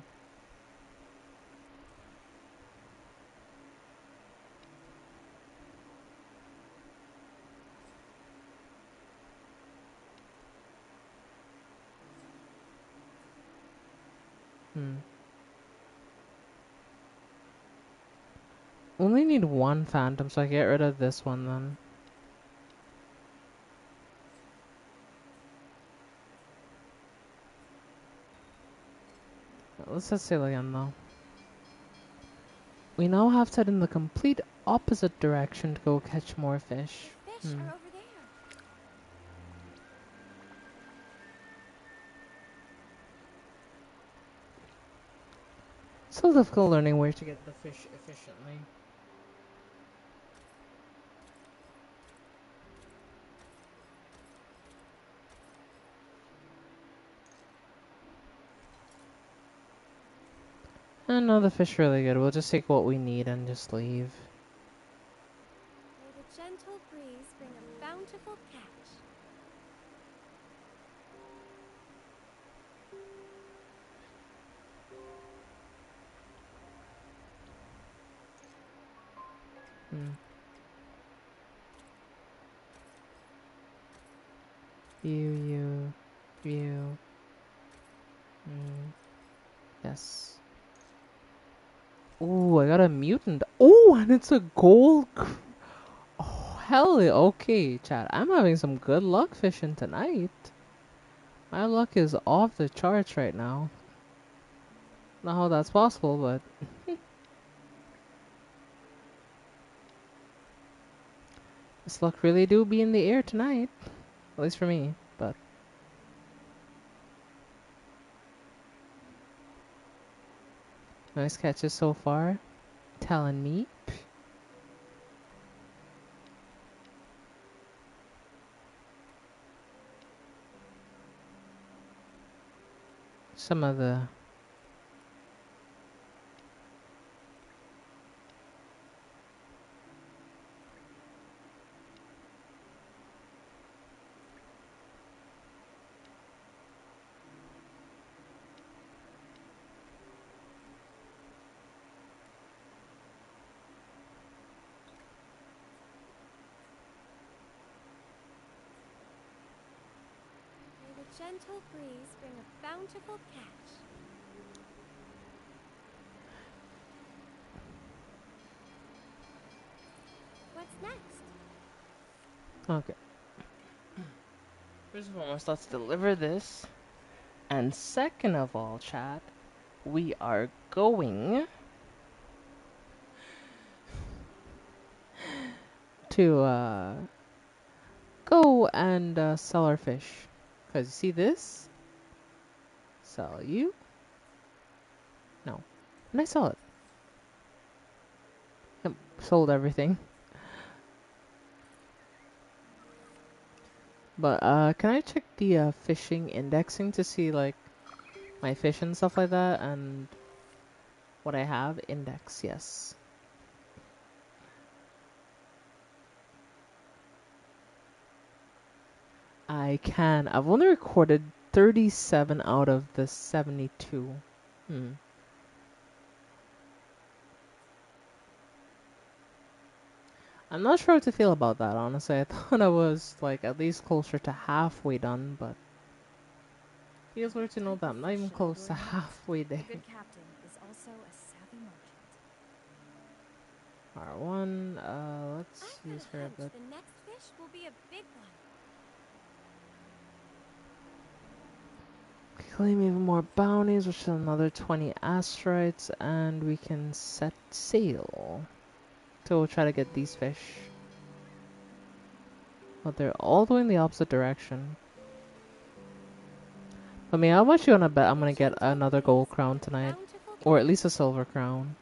Speaker 1: Hmm. Only need one phantom, so I get rid of this one then. Let's just say again though. We now have to head in the complete opposite direction to go catch more fish.
Speaker 11: The fish are over there.
Speaker 1: Still difficult learning where to get the fish efficiently. And no, the fish are really good. We'll just take what we need and just leave.
Speaker 11: May the gentle breeze bring a bountiful catch.
Speaker 1: Hmm. View. Yes. Ooh, I got a mutant. Oh, and it's a gold. Oh, hell yeah. Okay, chat. I'm having some good luck fishing tonight. My luck is off the charts right now. Not how that's possible, but this luck really do be in the air tonight. At least for me, but nice catches so far. Telling me. Some of the
Speaker 11: May the gentle breeze bring a bountiful catch.
Speaker 7: Okay. First and foremost, let's deliver this. And second of all, chat, we are going to go and sell our fish. Cause you see this? Sell you? No. And I sell it. Yep, sold everything. But can I check the fishing indexing to see like my fish and stuff like that and what I have? Index, yes. I can. I've only recorded 37 out of the 72. Hmm. I'm not sure how to feel about that, honestly. I thought I was like at least closer to halfway done, but feels weird to know that I'm not even close to halfway there.
Speaker 8: A good captain is also a savvy merchant.
Speaker 7: R1, let's
Speaker 11: I've got
Speaker 7: use
Speaker 11: a
Speaker 7: her a
Speaker 11: hunch
Speaker 7: bit.
Speaker 11: the next fish will be a big one.
Speaker 7: Claim even more bounties, which is another 20 asteroids, and we can set sail. So we'll try to get these fish. But they're all going the opposite direction. I mean, how much you wanna bet I'm gonna get
Speaker 11: Gentle
Speaker 7: another
Speaker 11: breeze
Speaker 7: gold crown
Speaker 11: and a
Speaker 7: tonight?
Speaker 11: bountiful
Speaker 7: Or at
Speaker 11: catch.
Speaker 7: least a silver crown.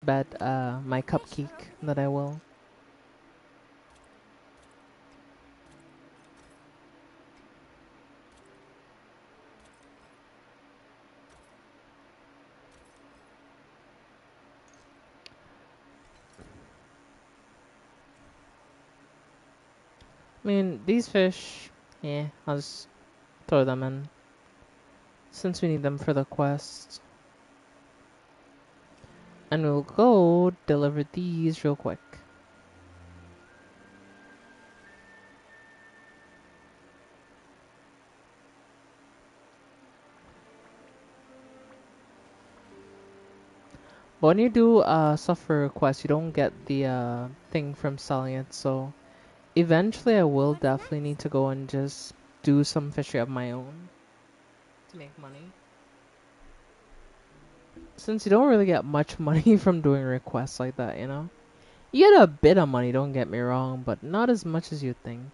Speaker 7: Bet my
Speaker 11: Fish are
Speaker 7: cupcake
Speaker 11: over
Speaker 7: that
Speaker 11: there.
Speaker 7: I will. I mean, these fish, yeah, I'll just throw them in. Since we need them for the quest. And we'll go deliver these real quick. But when you do suffer request, you don't get the thing from selling it, so eventually I will
Speaker 11: What's
Speaker 7: definitely
Speaker 11: next?
Speaker 7: need to go and just do some fishery of my own to make money. Since you don't really get much money from doing requests like that, you know? You get a bit of money, don't get me wrong, but not as much as you think.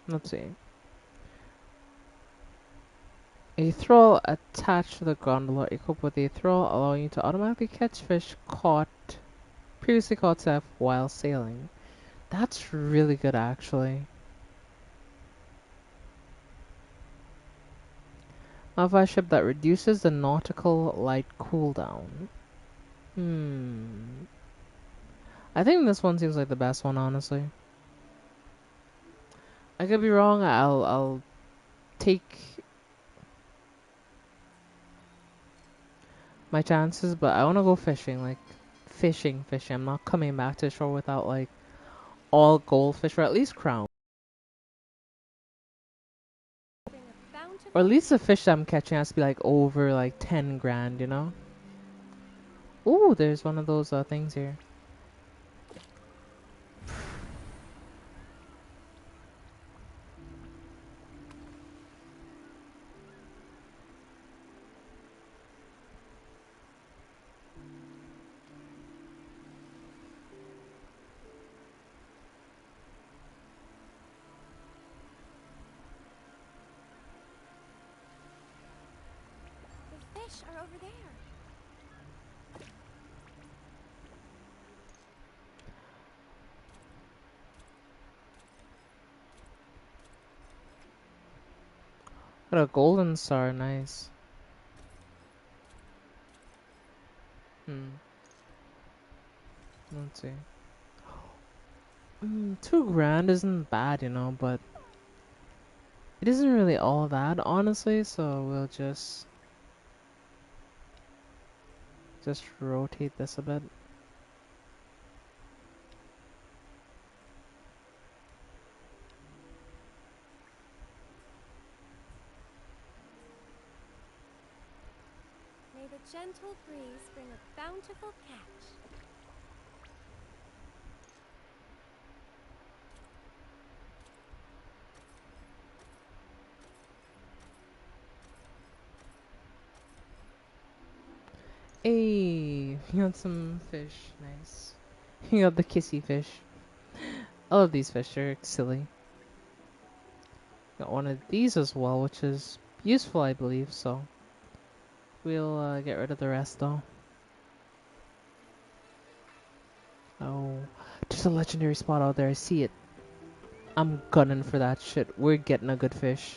Speaker 7: Let's see. A throw attached to the gondola equipped with a throw allowing you to automatically catch fish previously caught safe while sailing. That's really good actually. Modify ship that reduces the nautical light cooldown. Hmm. I think this one seems like the best one, honestly. I could be wrong. I'll take my chances, but I want to go fishing, like fishing. I'm not coming back to shore without like all goldfish or at least crown,
Speaker 11: Bring a
Speaker 7: or at
Speaker 11: bountiful
Speaker 7: least the
Speaker 11: catch.
Speaker 7: fish that I'm catching has to be like over like 10 grand, you know? Ooh, there's one of those things here.
Speaker 11: The fish are over there.
Speaker 7: Got a golden star, nice. Hmm. Let's see. 2 grand isn't bad, you know, but it isn't really all that, honestly. So we'll just rotate this a bit.
Speaker 11: May the gentle breeze bring a bountiful catch.
Speaker 1: Hey, you got some fish. Nice. You got the kissy fish. I love these fish. They're silly. Got one of these as well, which is useful, I believe. So we'll get rid of the rest, though. Oh, there's a legendary spot out there. I see it. I'm gunning for that shit. We're getting a good fish.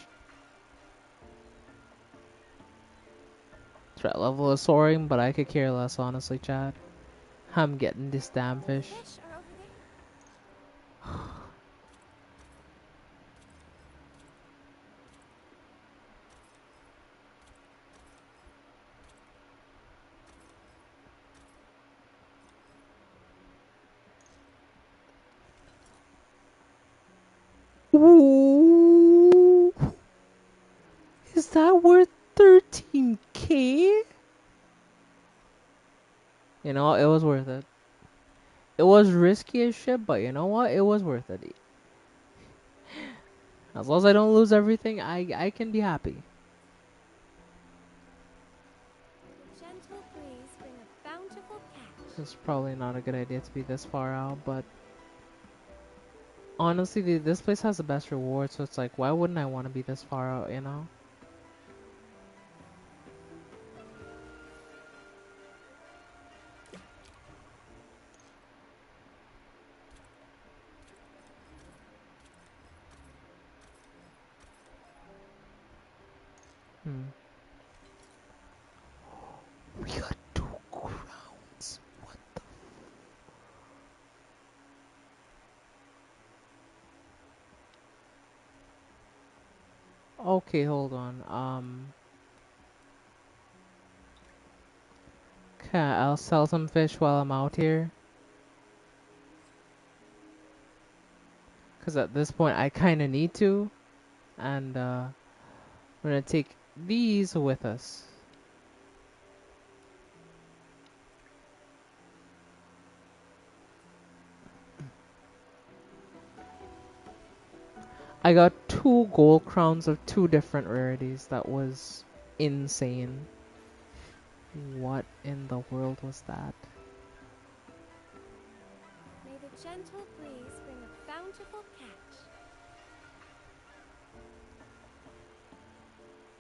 Speaker 1: Threat level is soaring, but I could care less, honestly, Chad. I'm getting this damn fish.
Speaker 11: Fish are over there.
Speaker 1: Ooh. Is that worth 13k? You know, it was worth it. It was risky as shit, but you know what? It was worth it. As long as I don't lose everything, I can be happy.
Speaker 11: May the gentle breeze bring a bountiful catch.
Speaker 1: It's probably not a good idea to be this far out, but honestly, this place has the best reward, so it's like, why wouldn't I want to be this far out, you know? Hmm. We got 2 crowns. What the? Okay, hold on. Okay, I'll sell some fish while I'm out here. Because at this point, I kind of need to. And we're going to take these with us. I got 2 gold crowns of 2 different rarities. That was insane. What in the world was that?
Speaker 11: May the gentle breeze bring a bountiful catch.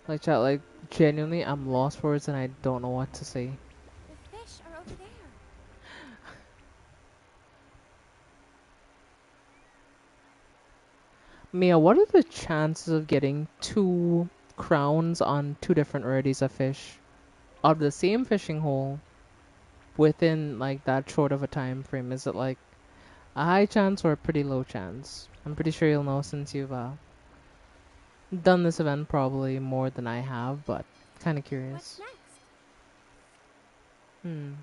Speaker 1: Like, chat, like, genuinely, I'm lost for words and I don't know what to say.
Speaker 11: The fish are over there.
Speaker 1: Mia, what are the chances of getting 2 crowns on 2 different rarities of fish out of the same fishing hole within like that short of a time frame? Is it like a high chance or a pretty low chance? I'm pretty sure you'll know since you've done this event probably more than I have, but kind of
Speaker 11: What's
Speaker 1: curious.
Speaker 11: next?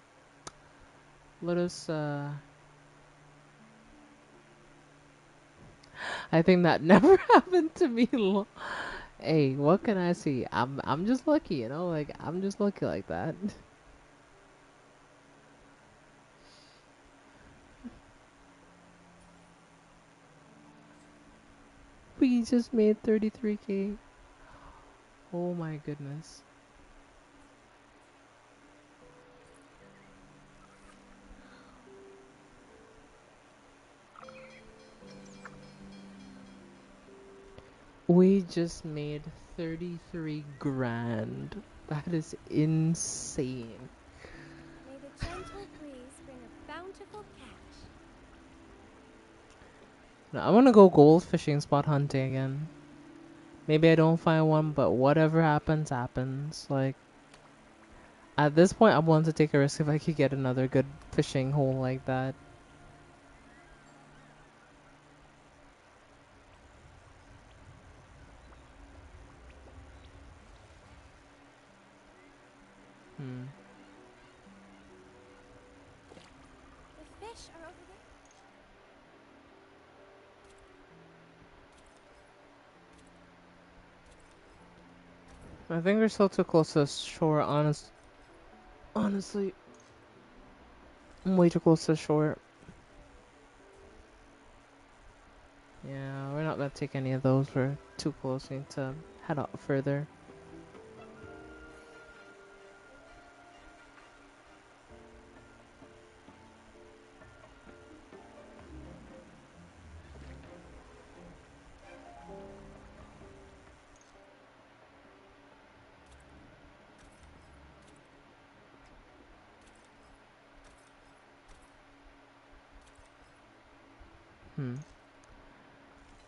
Speaker 1: Let us I think that never happened to me. Hey, what can I see? I'm just lucky, you know? Like I'm just lucky like that. We just made 33k. Oh my goodness. We just made 33 grand. That is insane.
Speaker 11: May the gentle breeze bring a bountiful catch.
Speaker 1: Now, I want to go gold fishing spot hunting again. Maybe I don't find one, but whatever happens, happens. Like, at this point, I'm willing to take a risk if I could get another good fishing hole like that.
Speaker 11: The fish are over there.
Speaker 1: I think we're still too close to the shore, honest. Honestly, I'm way too close to shore. Yeah, we're not gonna take any of those. We're too close. We need to head out further. Hmm.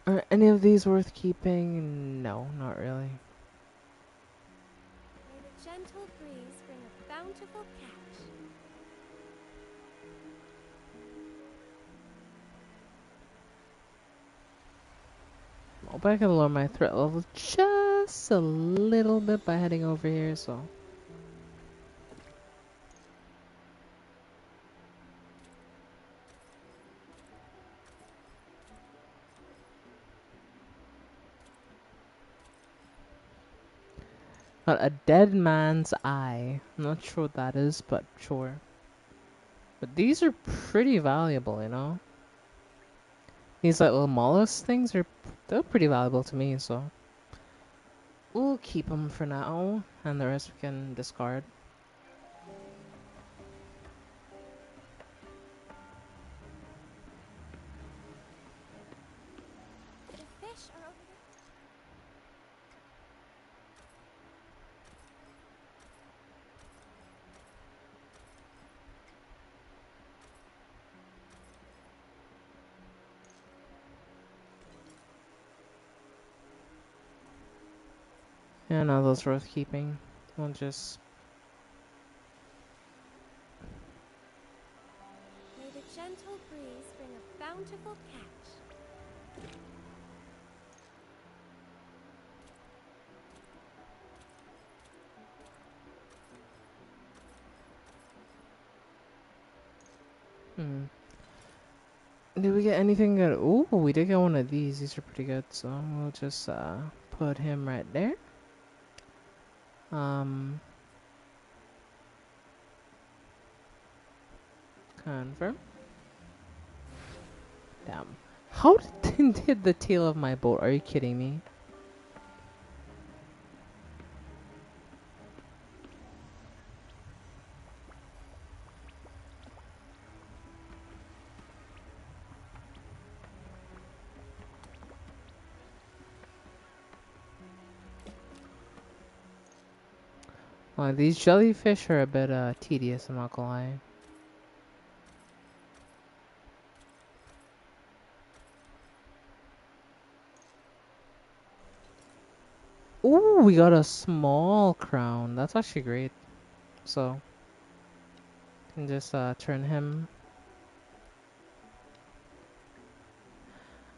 Speaker 1: Are any of these worth keeping? No, not really.
Speaker 11: May the gentle breeze bring a bountiful catch.
Speaker 1: I'll bet I can lower my threat level just a little bit by heading over here, so. Got a dead man's eye. I'm not sure what that is, but sure. But these are pretty valuable, you know? These like little mollusk things they're pretty valuable to me, so. We'll keep them for now, and the rest we can discard.
Speaker 11: The fish are over there.
Speaker 1: Yeah, no, those are worth keeping. We'll just.
Speaker 11: May the gentle breeze bring a bountiful catch.
Speaker 1: Hmm. Did we get anything good? Ooh, we did get one of these. These are pretty good, so we'll just put him right there. Um, confirm. Damn. How did the tail of my boat? Are you kidding me? Well, these jellyfish are a bit tedious, I'm not gonna lie. Ooh, we got a small crown. That's actually great. So, can just turn him.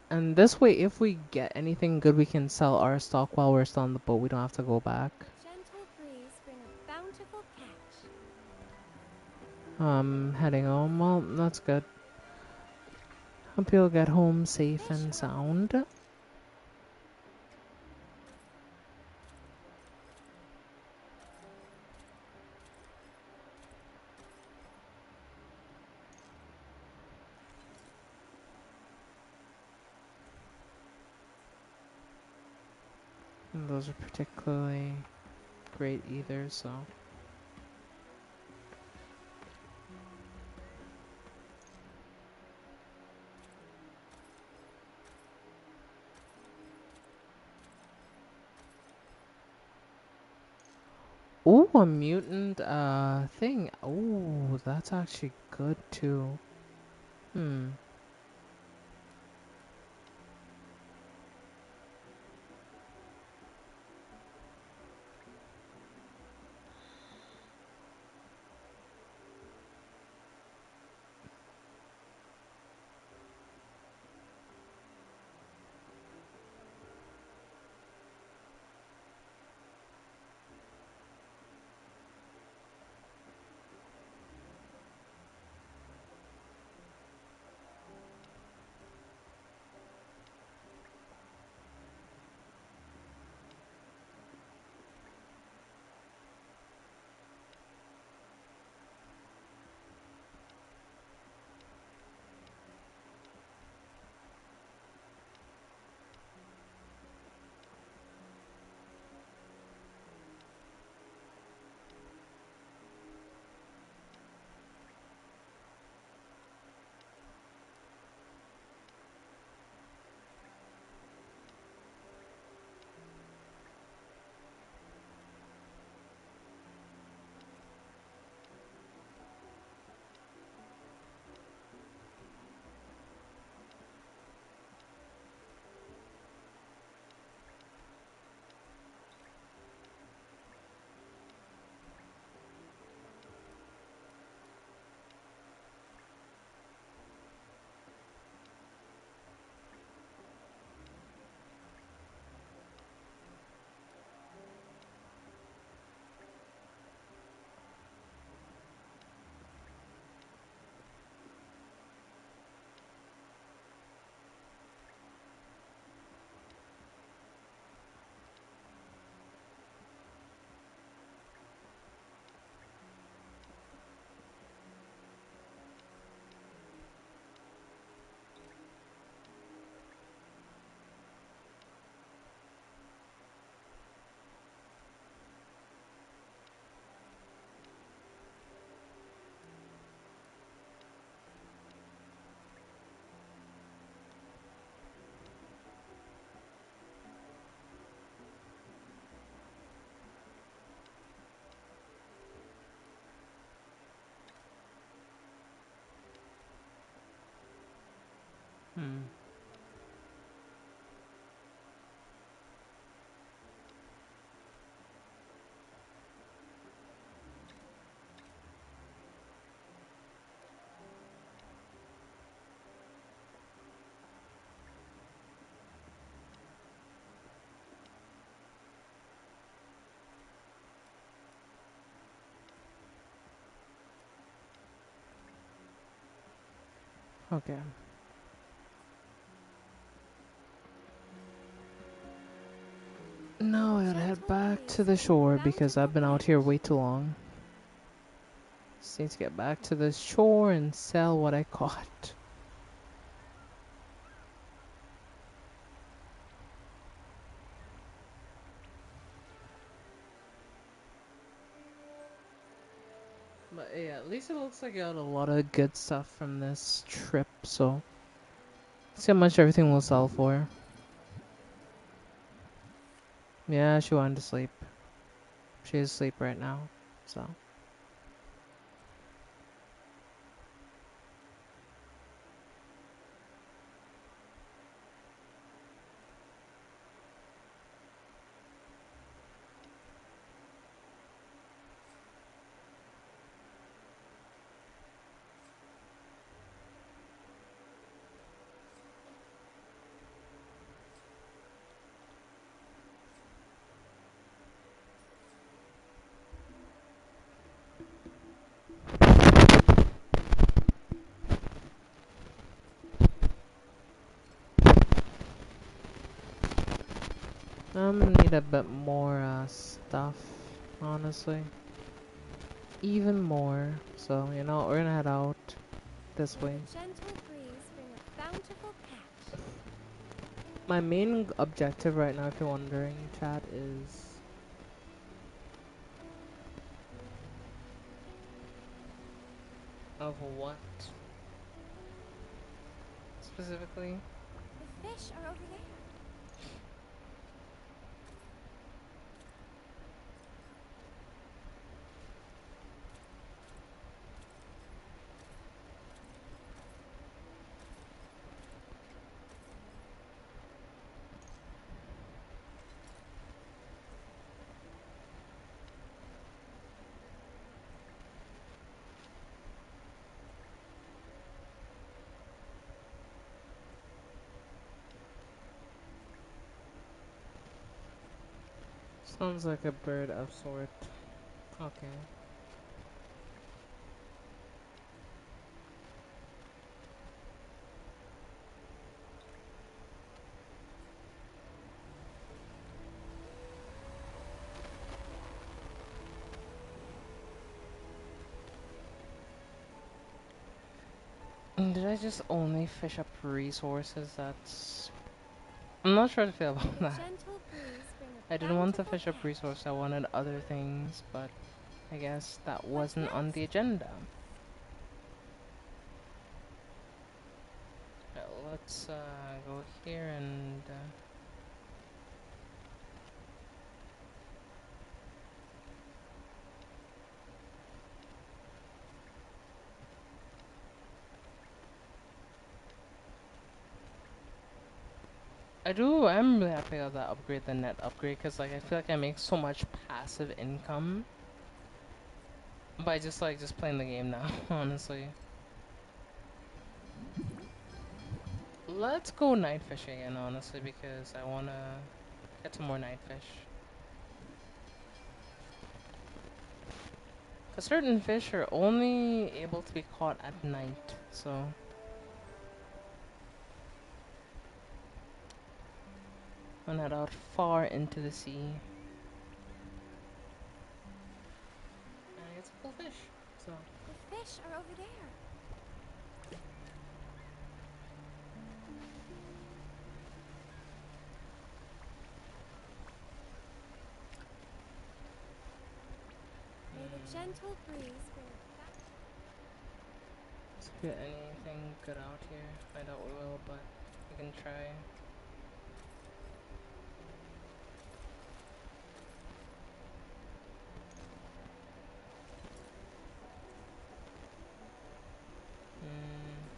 Speaker 1: And this way, if we get anything good, we can sell our stock while we're still on the boat. We don't have to go back.
Speaker 11: Gentle breeze bring a bountiful catch.
Speaker 1: Heading home. Well, that's good. Hope you'll get home safe
Speaker 11: Fish
Speaker 1: and
Speaker 11: are over
Speaker 1: sound. And those are particularly great either, so. Ooh, a mutant thing. Ooh, that's actually good too. Hmm. Okay. Now I gotta head back to the shore because I've been out here way too long. Just need to get back to the shore and sell what I caught. But yeah, at least it looks like I got a lot of good stuff from this trip, so see how much everything will sell for. Yeah, she wanted to sleep. She's asleep right now, so. I'm gonna need a bit more stuff, honestly. Even more. So, you know, we're gonna head out this way.
Speaker 11: Gentle breeze bring a bountiful catch.
Speaker 1: My main objective right now, if you're wondering, chat, is of what specifically?
Speaker 11: The fish are over there.
Speaker 1: Sounds like a bird of sort. Okay. Did I just only fish up resources? That's... I'm not sure how to feel about
Speaker 11: The
Speaker 1: that.
Speaker 11: gentle breeze bring a
Speaker 1: I didn't want to
Speaker 11: bountiful
Speaker 1: fish up
Speaker 11: catch.
Speaker 1: resources, I wanted other things, but I guess that
Speaker 11: What's
Speaker 1: wasn't on
Speaker 11: next?
Speaker 1: the agenda. Let's go here and... I'm really happy about that upgrade, the net upgrade, because like I feel like I make so much passive income by just playing the game now, honestly. Let's go night fishing again, honestly, because I wanna get some more night fish. Cause certain fish are only able to be caught at night, so I'm not out far into the sea. And it's a cool fish, so.
Speaker 11: The fish are over there. May the gentle breeze bring a
Speaker 1: Let's get anything good out here. I doubt we will, but we can try.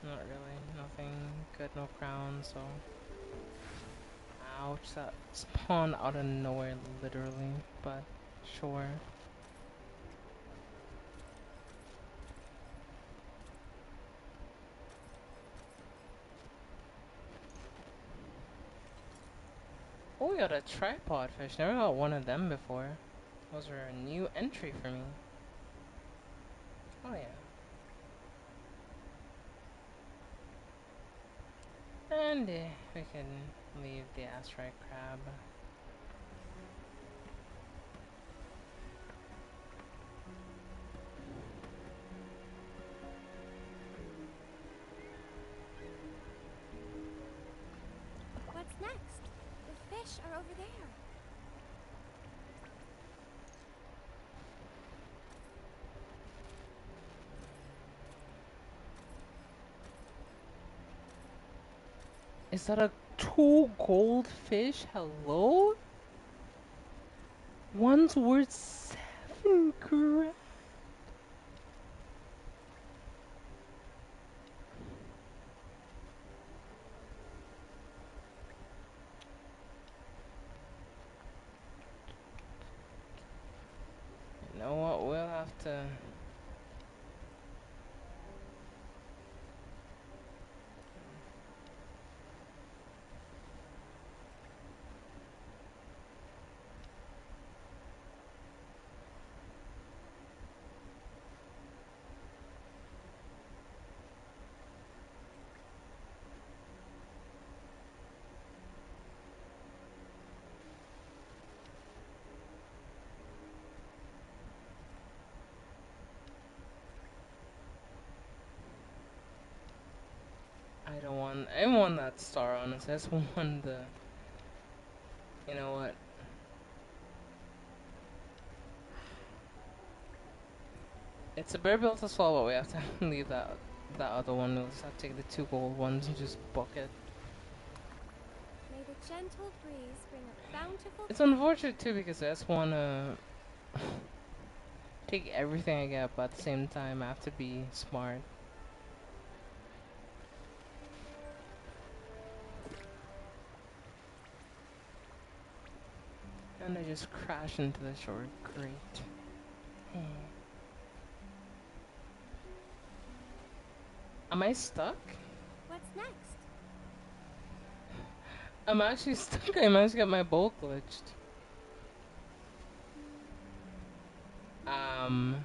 Speaker 1: Not really. Nothing good, no crown, so. Ouch, that spawned out of nowhere, literally, but sure. Oh, we got a tripod fish. Never got one of them before. Those are a new entry for me. Oh yeah.
Speaker 7: And we can leave the asteroid crab.
Speaker 11: What's next? The fish are over there.
Speaker 7: Is that a 2 goldfish? Hello? One's worth 7 grand. You know what? We'll have to. I don't want. I want that star, honestly. I just want the. You know what? It's a bear built as well, but we have to leave that other one. We'll just have to take the 2 gold ones and just book it.
Speaker 11: May the gentle breeze bring a bountiful
Speaker 7: It's
Speaker 11: catch.
Speaker 7: unfortunate too because I just wanna take everything I get, but at the same time I have to be smart. And I just crash into the shore. Great. Am I stuck?
Speaker 11: What's next?
Speaker 7: I'm actually stuck. I managed to get my bolt glitched. Um.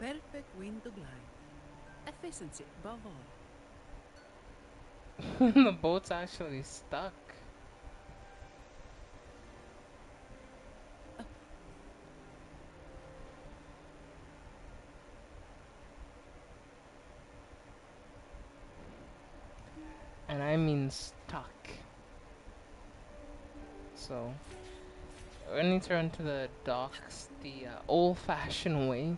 Speaker 3: Perfect wind to glide. Efficiency above all.
Speaker 7: The boat's actually stuck. And I mean stuck. So, we need to run to the docks the old-fashioned way.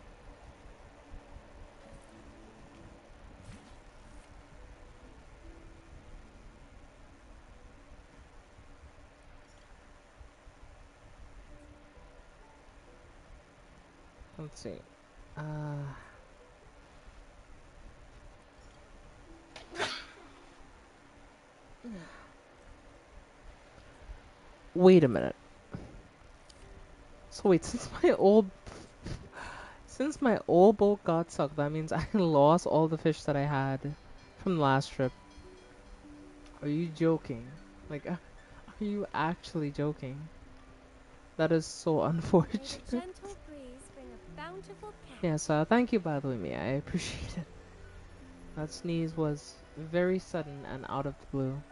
Speaker 7: Let's see. Wait a minute. So wait, since my old boat got sucked, that means I lost all the fish that I had from the last trip. Are you joking? Like, are you actually joking? That is so
Speaker 11: May the
Speaker 7: unfortunate.
Speaker 11: gentle breeze bring a bountiful catch.
Speaker 7: Yes, thank you by the way, Mia. I appreciate it. That sneeze was very sudden and out of the blue.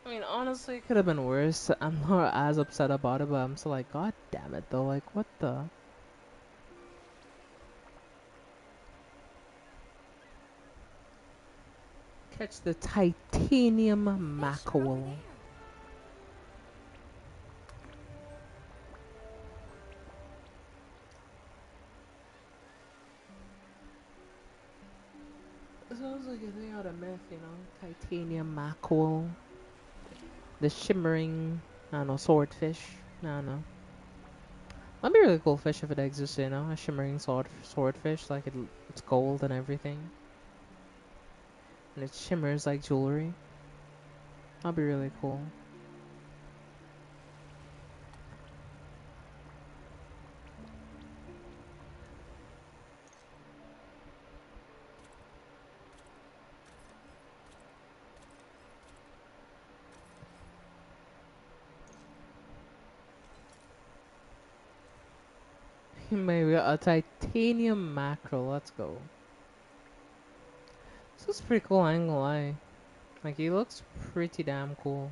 Speaker 7: I mean, honestly, it could have been worse. I'm not as upset about it, but I'm still like, God damn it, though. Like, what the? Catch the titanium
Speaker 11: The fish are over
Speaker 7: mackerel.
Speaker 11: there.
Speaker 7: It sounds like a thing out of myth, you know? Titanium mackerel. The shimmering, I don't know, swordfish. I don't know. That'd be a really cool fish if it existed, you know? A shimmering swordfish, like it's gold and everything. And it shimmers like jewelry. That'd be really cool.
Speaker 1: Maybe a titanium mackerel. Let's go. This is pretty cool, I ain't gonna lie. Like, he looks pretty damn cool.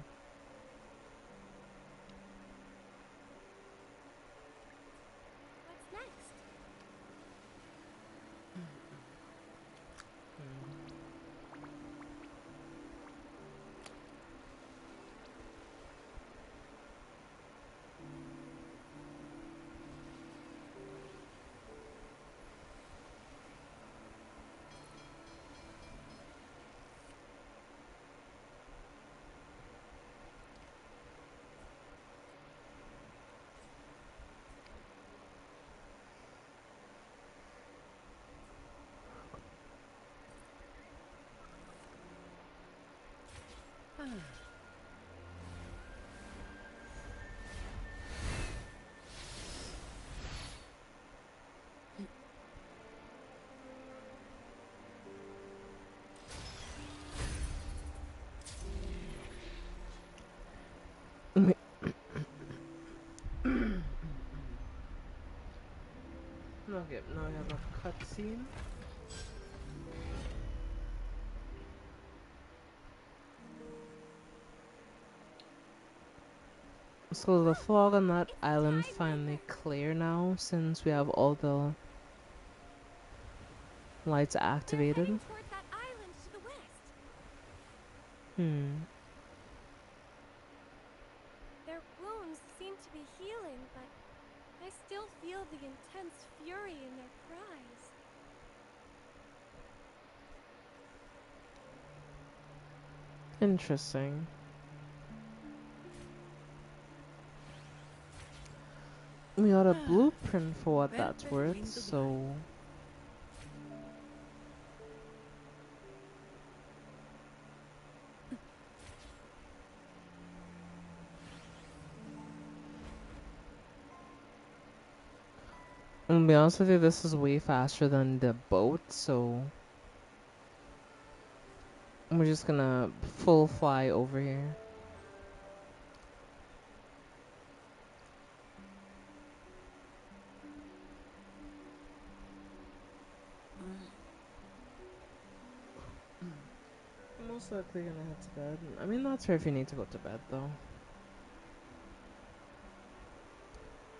Speaker 11: What's next?
Speaker 1: Okay, now we have a cutscene. So the fog on that island finally clear now, since we have all the lights
Speaker 11: They're
Speaker 1: activated.
Speaker 11: heading toward that island to the west. Their wounds seem to be healing, but I still feel the intense fury in their cries.
Speaker 1: Interesting. We got a blueprint for what that's worth, so... To be honest with you, this is way faster than the boat, so... We're just gonna full fly over here. Most likely gonna head to bed. I mean, not sure if you need to go to bed, though.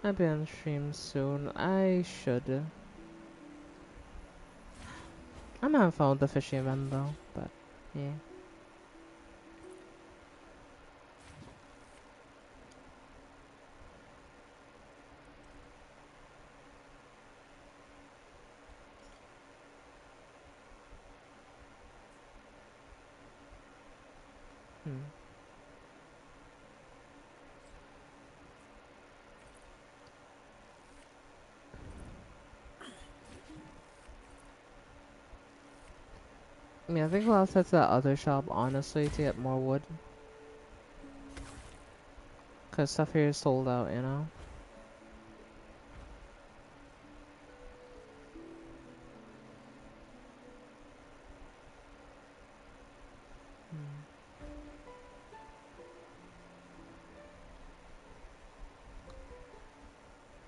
Speaker 1: I'll be on stream soon. I should. I'm having fun with the fishing event, though, but yeah. Yeah, I think we'll have to head to that other shop, honestly, to get more wood. Because stuff here is sold out, you know?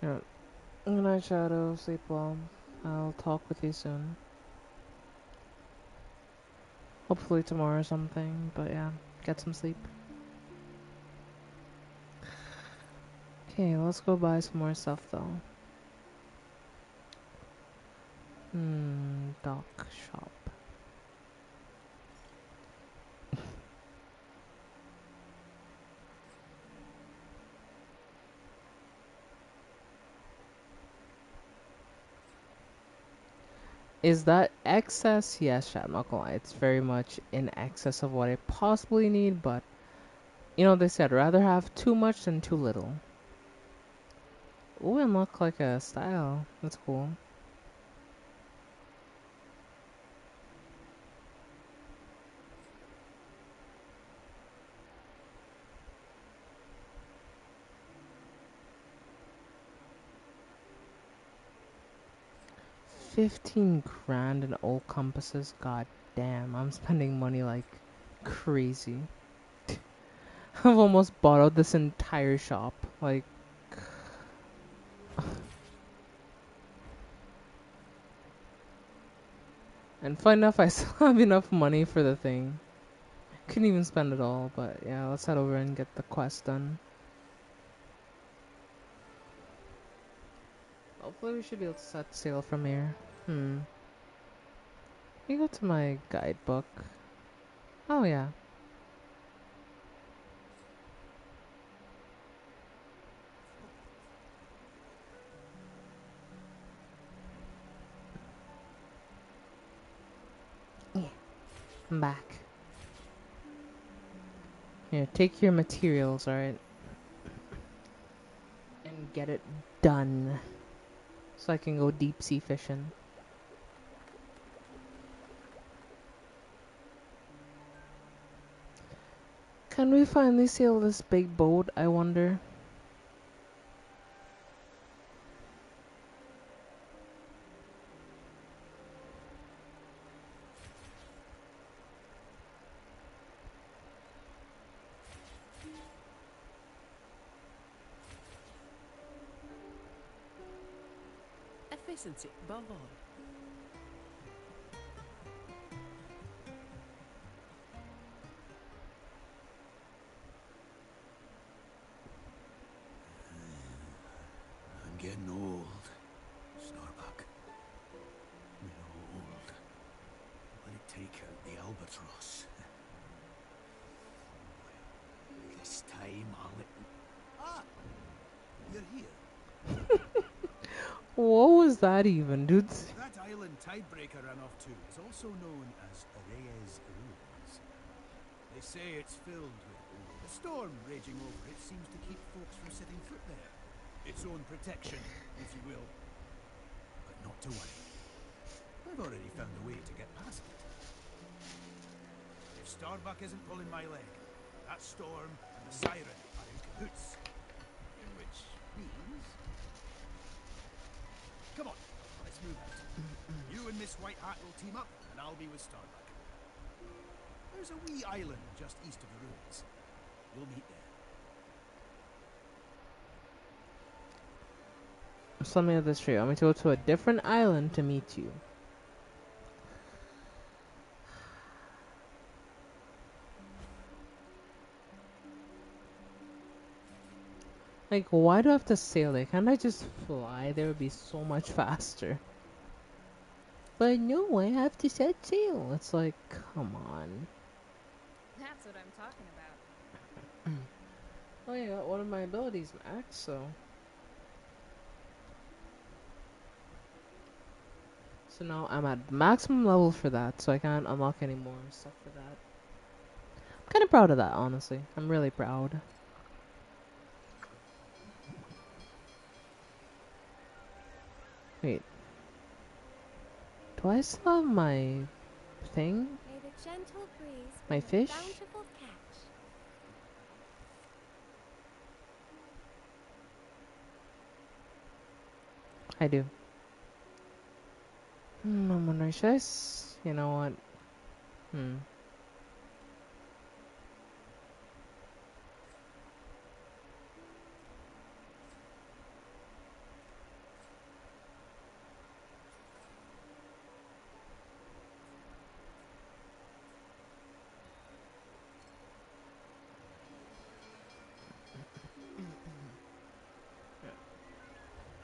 Speaker 1: Yeah. Good night, Shadow. Sleep well. I'll talk with you soon. Hopefully tomorrow or something, but yeah, get some sleep. Okay, let's go buy some more stuff, though. Dock shop. Is that excess? Yes, chat, I'm not gonna lie. It's very much in excess of what I possibly need, but you know, they said rather have too much than too little. Ooh, and look like a style. That's cool. $15 in old compasses. God damn, I'm spending money like crazy. I've almost bought out this entire shop. Like, And fun enough, I still have enough money for the thing. Couldn't even spend it all, but yeah, let's head over and get the quest done. Hopefully we should be able to set sail from here. Let me go to my guidebook. Oh yeah. Yeah, I'm back. Here, take your materials, alright? And get it done. So I can go deep sea fishing. Can we finally sail this big boat, I wonder?
Speaker 3: Efficiency, above all.
Speaker 13: I'm getting old, Starbuck. We're old. Let it take out the albatross. This time I'll let... Ah! You're here.
Speaker 1: What was that even, dudes?
Speaker 13: That island Tidebreaker ran off to is also known as Reyes Ruins. They say it's filled with old. The storm raging over it seems to keep folks from setting foot there. Its own protection, if you will. But not to worry. I've already found a way to get past it. If Starbuck isn't pulling my leg, that storm and the siren are in cahoots. Which means... Come on, let's move out. You and Miss White Hat will team up, and I'll be with Starbuck. There's a wee island just east of the ruins. We'll meet there.
Speaker 1: Something of the street. I'm going to go to a different island to meet you. Like, why do I have to sail there? Can't I just fly? There would be so much faster. But no, I have to set sail. It's like, come on.
Speaker 11: That's what I'm talking about.
Speaker 1: Oh yeah, one of my abilities max, so. So now I'm at maximum level for that, so I can't unlock any more stuff for that. I'm kind of proud of that, honestly. I'm really proud. Wait. Do I still have my thing?
Speaker 11: May the gentle breeze
Speaker 1: My
Speaker 11: bring a
Speaker 1: fish?
Speaker 11: bountiful catch.
Speaker 1: I do. I'm wondering, should I you know what?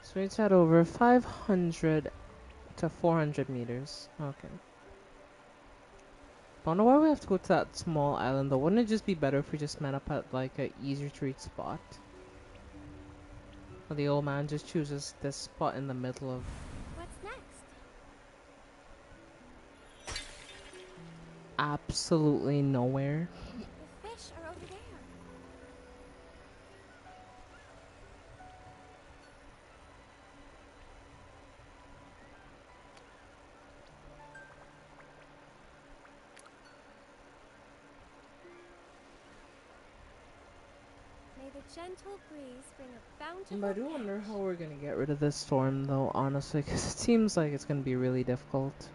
Speaker 1: So it's at over 500 to 400 meters. Okay. I wonder why we have to go to that small island though. Wouldn't it just be better if we just met up at like a easier to reach spot? Well, the old man just chooses this spot in the middle of
Speaker 11: What's next?
Speaker 1: absolutely nowhere.
Speaker 11: The fish are over there. May the gentle breeze bring a bountiful
Speaker 1: But I do wonder
Speaker 11: catch.
Speaker 1: how we're gonna get rid of this storm though, honestly, because it seems like it's gonna be really difficult.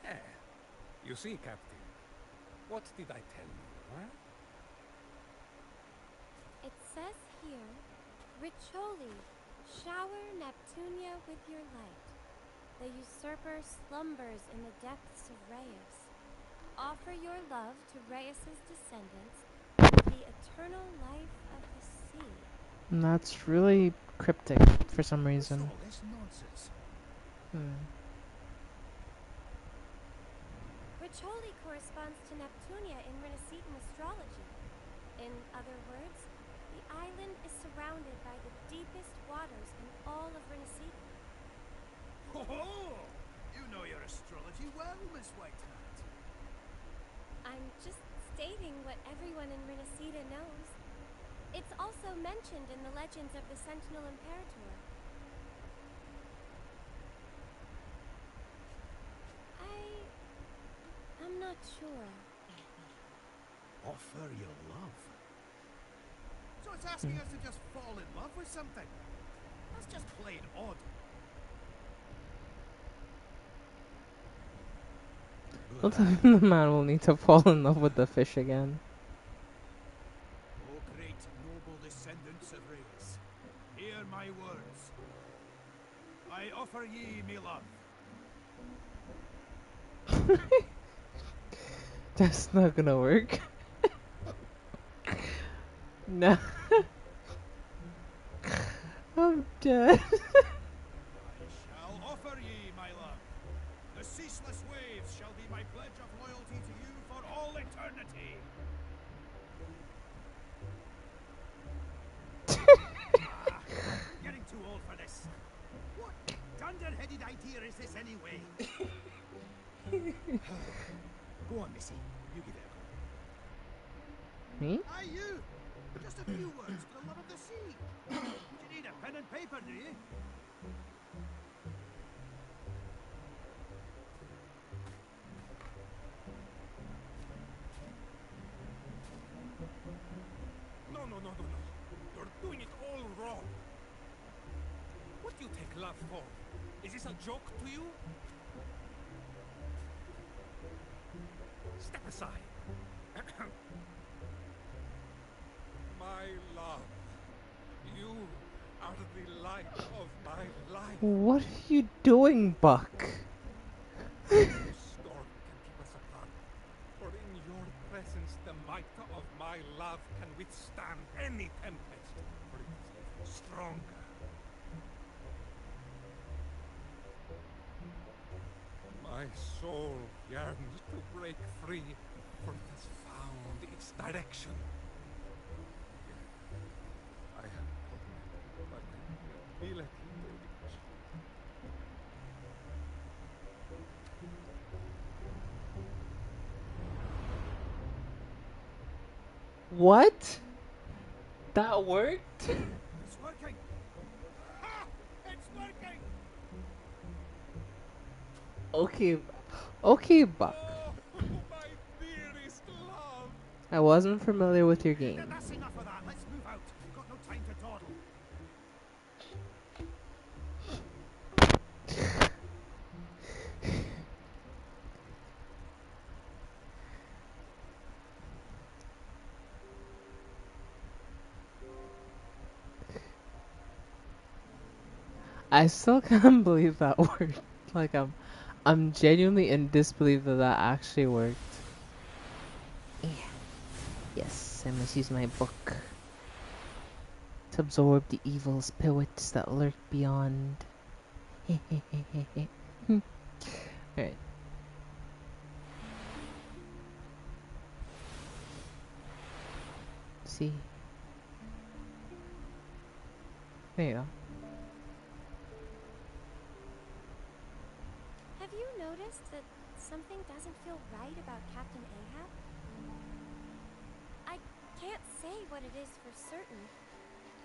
Speaker 5: Eh, you see, Captain, What did I tell you, huh?
Speaker 11: It says here, Riccioli, shower Neptunia with your light. The usurper slumbers in the depths of Reyes. Offer your love to Reyes' descendants for the eternal life of the sea.
Speaker 1: And that's really cryptic for some
Speaker 13: What's
Speaker 1: reason.
Speaker 13: all this nonsense?
Speaker 11: Riccioli corresponds to Neptunia in Renacetan astrology. In other words, the island is surrounded by the deepest waters in all of Renacetan.
Speaker 13: Oh, you know your astrology well, Miss Whitehat.
Speaker 11: I'm just stating what everyone in Renacida knows. It's also mentioned in the legends of the Sentinel Imperator. I'm not sure.
Speaker 13: Offer your love. So it's asking us to just fall in love with something. That's just plain odd.
Speaker 1: The man will need to fall in love with the fish again.
Speaker 13: O great noble descendants of Reyes, hear my words. I offer ye me love.
Speaker 1: That's not gonna work. No. I'm dead.
Speaker 13: I shall offer ye my love. The ceaseless waves shall be my pledge of loyalty to you for all eternity. I'm getting too old for this. What dunderheaded idea is this anyway? Go on, Missy. You give it a go.
Speaker 1: Me?
Speaker 13: Aye, you. Just a few words for the love of the sea. Do you need a pen and paper, do you?
Speaker 5: No. You're doing it all wrong. What do you take love for? Is this a joke to you? Step aside. My love. You are the light of my life.
Speaker 1: What are you doing, Buck?
Speaker 5: No storm can keep us apart. For in your presence the might of my love can withstand any tempest. For it is even stronger. My soul yearns to break free, for it has found its direction. Yet, I am tormented by my inability to reach.
Speaker 1: What? That worked?
Speaker 13: It's working. Ha! It's working.
Speaker 1: Okay. Okay, Buck.
Speaker 5: Oh, my dearest love!
Speaker 1: I wasn't familiar with your game.
Speaker 13: That's enough of that. Let's move out. We've got no time to dawdle.
Speaker 1: I still can't believe that worked. Like I'm genuinely in disbelief that that actually worked. Yeah. Yes, I must use my book to absorb the evil spirits that lurk beyond. Alright. See. There you go.
Speaker 11: Have you noticed that something doesn't feel right about Captain Ahab? I can't say what it is for certain,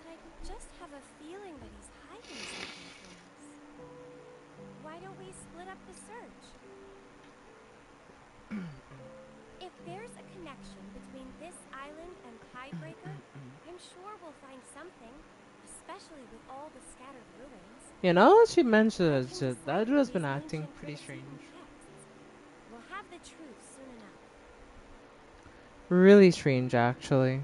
Speaker 11: but I just have a feeling that he's hiding something from us. Why don't we split up the search? If there's a connection between this island and Tidebreaker, I'm sure we'll find something, especially with all the scattered ruins.
Speaker 1: You know, she mentioned
Speaker 11: I can
Speaker 1: that that dude has
Speaker 11: decipher
Speaker 1: been
Speaker 11: these
Speaker 1: acting
Speaker 11: ancient
Speaker 1: pretty
Speaker 11: Renaissance
Speaker 1: strange.
Speaker 11: texts. We'll have the truth soon enough.
Speaker 1: Really strange, actually.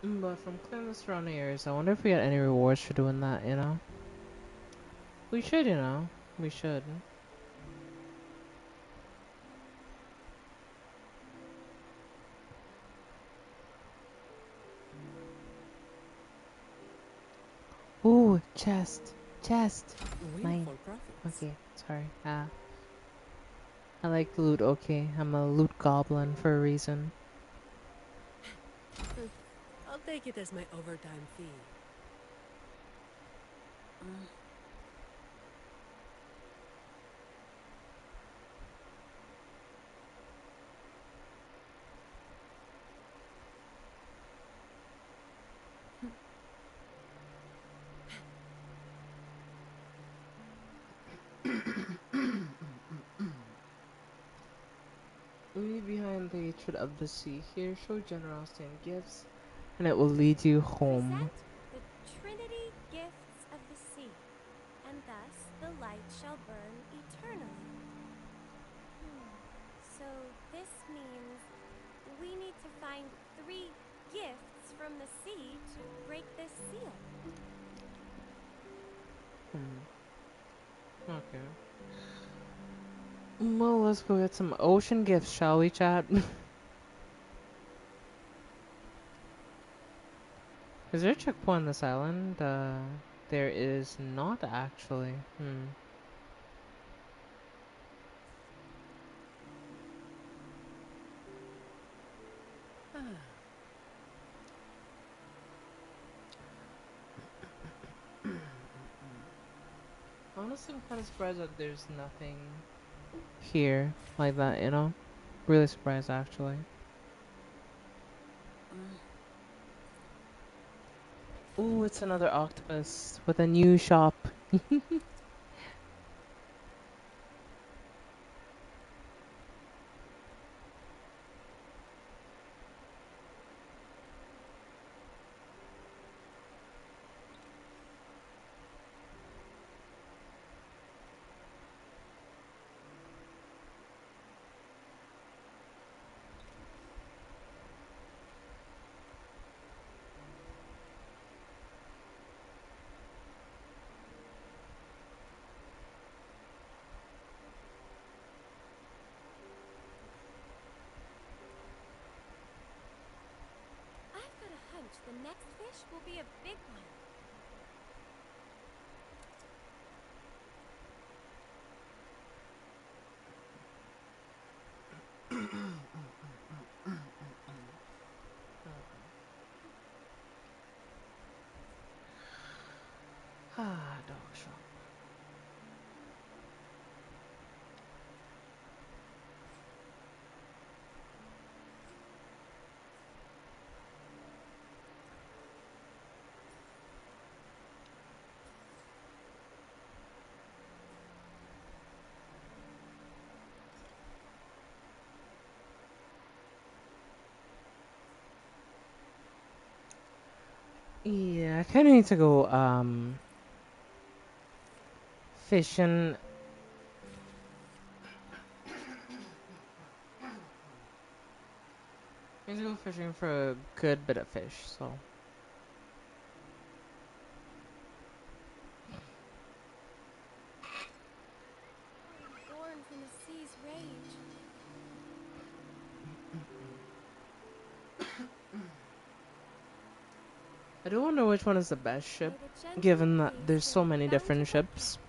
Speaker 1: But from clearing the surrounding areas, I wonder if we get any rewards for doing that, you know? We should, you know? We should. Ooh, chest. Chest.
Speaker 3: Win
Speaker 1: Mine.
Speaker 3: for profits.
Speaker 1: Okay, sorry. I like loot, okay. I'm a loot goblin for a reason.
Speaker 3: I'll take it as my overtime fee.
Speaker 1: Leave behind the hatred of the sea. Here, show generosity and gifts, and it will lead you home.
Speaker 11: Present the Trinity gifts of the sea, and thus the light shall burn eternally. So this means we need to find 3 gifts from the sea to break this seal.
Speaker 1: Okay. Well, let's go get some ocean gifts, shall we, chat? Is there a checkpoint on this island? There is not actually. Honestly, I'm kind of surprised that there's nothing here like that, you know? Really surprised, actually. Ooh, it's another octopus with a new shop.
Speaker 11: I've got a hunch the next fish will be a big one.
Speaker 1: Dog shop. Yeah, I kind of need to go, fishing. I need to go fishing for a good bit of fish, so.
Speaker 11: Born from the sea's rage.
Speaker 1: I do wonder which one is the best ship,
Speaker 11: May the gentle
Speaker 1: given that
Speaker 11: breeze
Speaker 1: there's so
Speaker 11: bring
Speaker 1: many different
Speaker 11: bountiful
Speaker 1: ships.
Speaker 11: catch.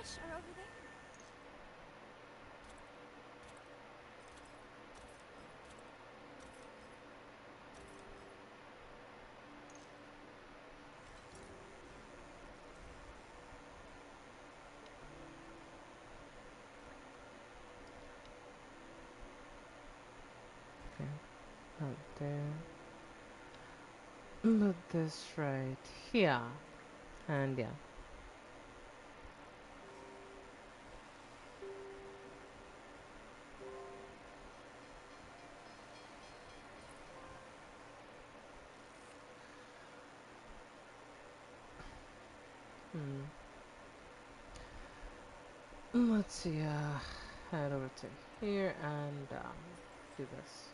Speaker 11: fish are over there.
Speaker 1: Okay, not there. Put this right here. And yeah. Hmm. Let's see, head over to here and do this.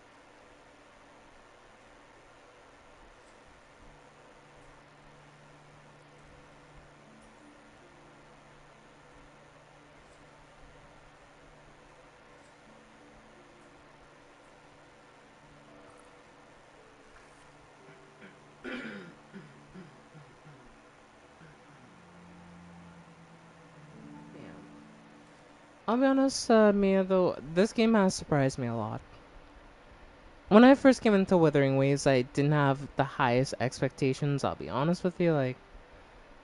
Speaker 1: Yeah. I'll be honest, Mia, though, this game has surprised me a lot. When I first came into Wuthering Waves, I didn't have the highest expectations, I'll be honest with you. Like,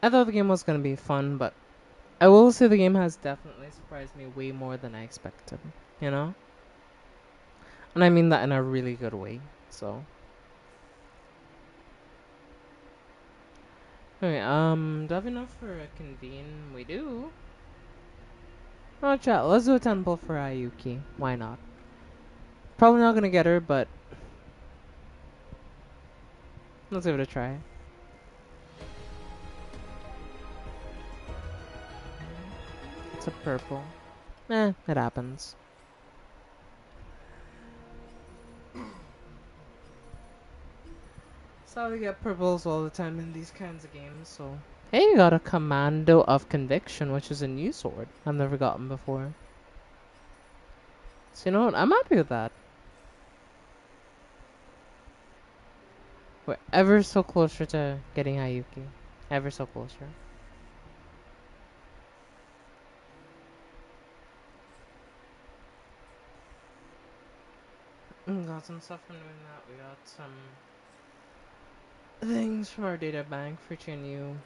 Speaker 1: I thought the game was gonna be fun, but I will say the game has definitely surprised me way more than I expected, you know? And I mean that in a really good way, so. Alright, do I have enough for a convene? We do. Oh, chat, let's do a temple for Ayuki. Why not? Probably not gonna get her, but let's give it a try. It's a purple. It happens. So we get purples all the time in these kinds of games, so. Hey, you got a Commando of Conviction, which is a new sword I've never gotten before. So you know what? I'm happy with that. We're ever so closer to getting Ayuki. Ever so closer. Got some stuff from doing that. We got some things from our data bank for each new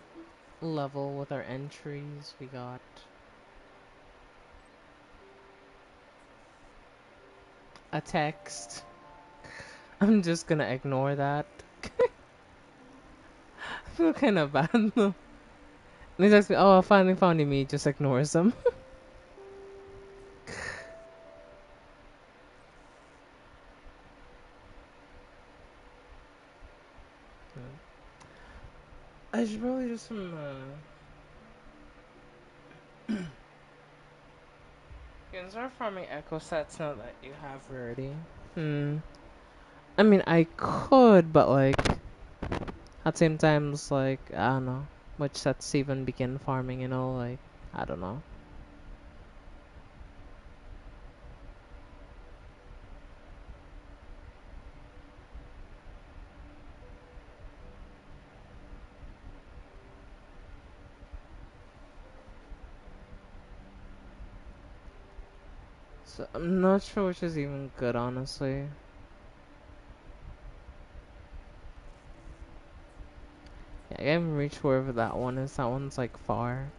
Speaker 1: level with our entries. We got a text. I'm just gonna ignore that. I feel kind of bad though. And he texts me, "Oh, I finally found him." He just ignores them. I should probably do some. You can start farming echo sets now that you have rarity. I mean, I could, but like at the same time, it's like I don't know which sets even begin farming. You know, like I don't know. So I'm not sure which is even good, honestly. Yeah, I haven't reached wherever that one is. That one's like far.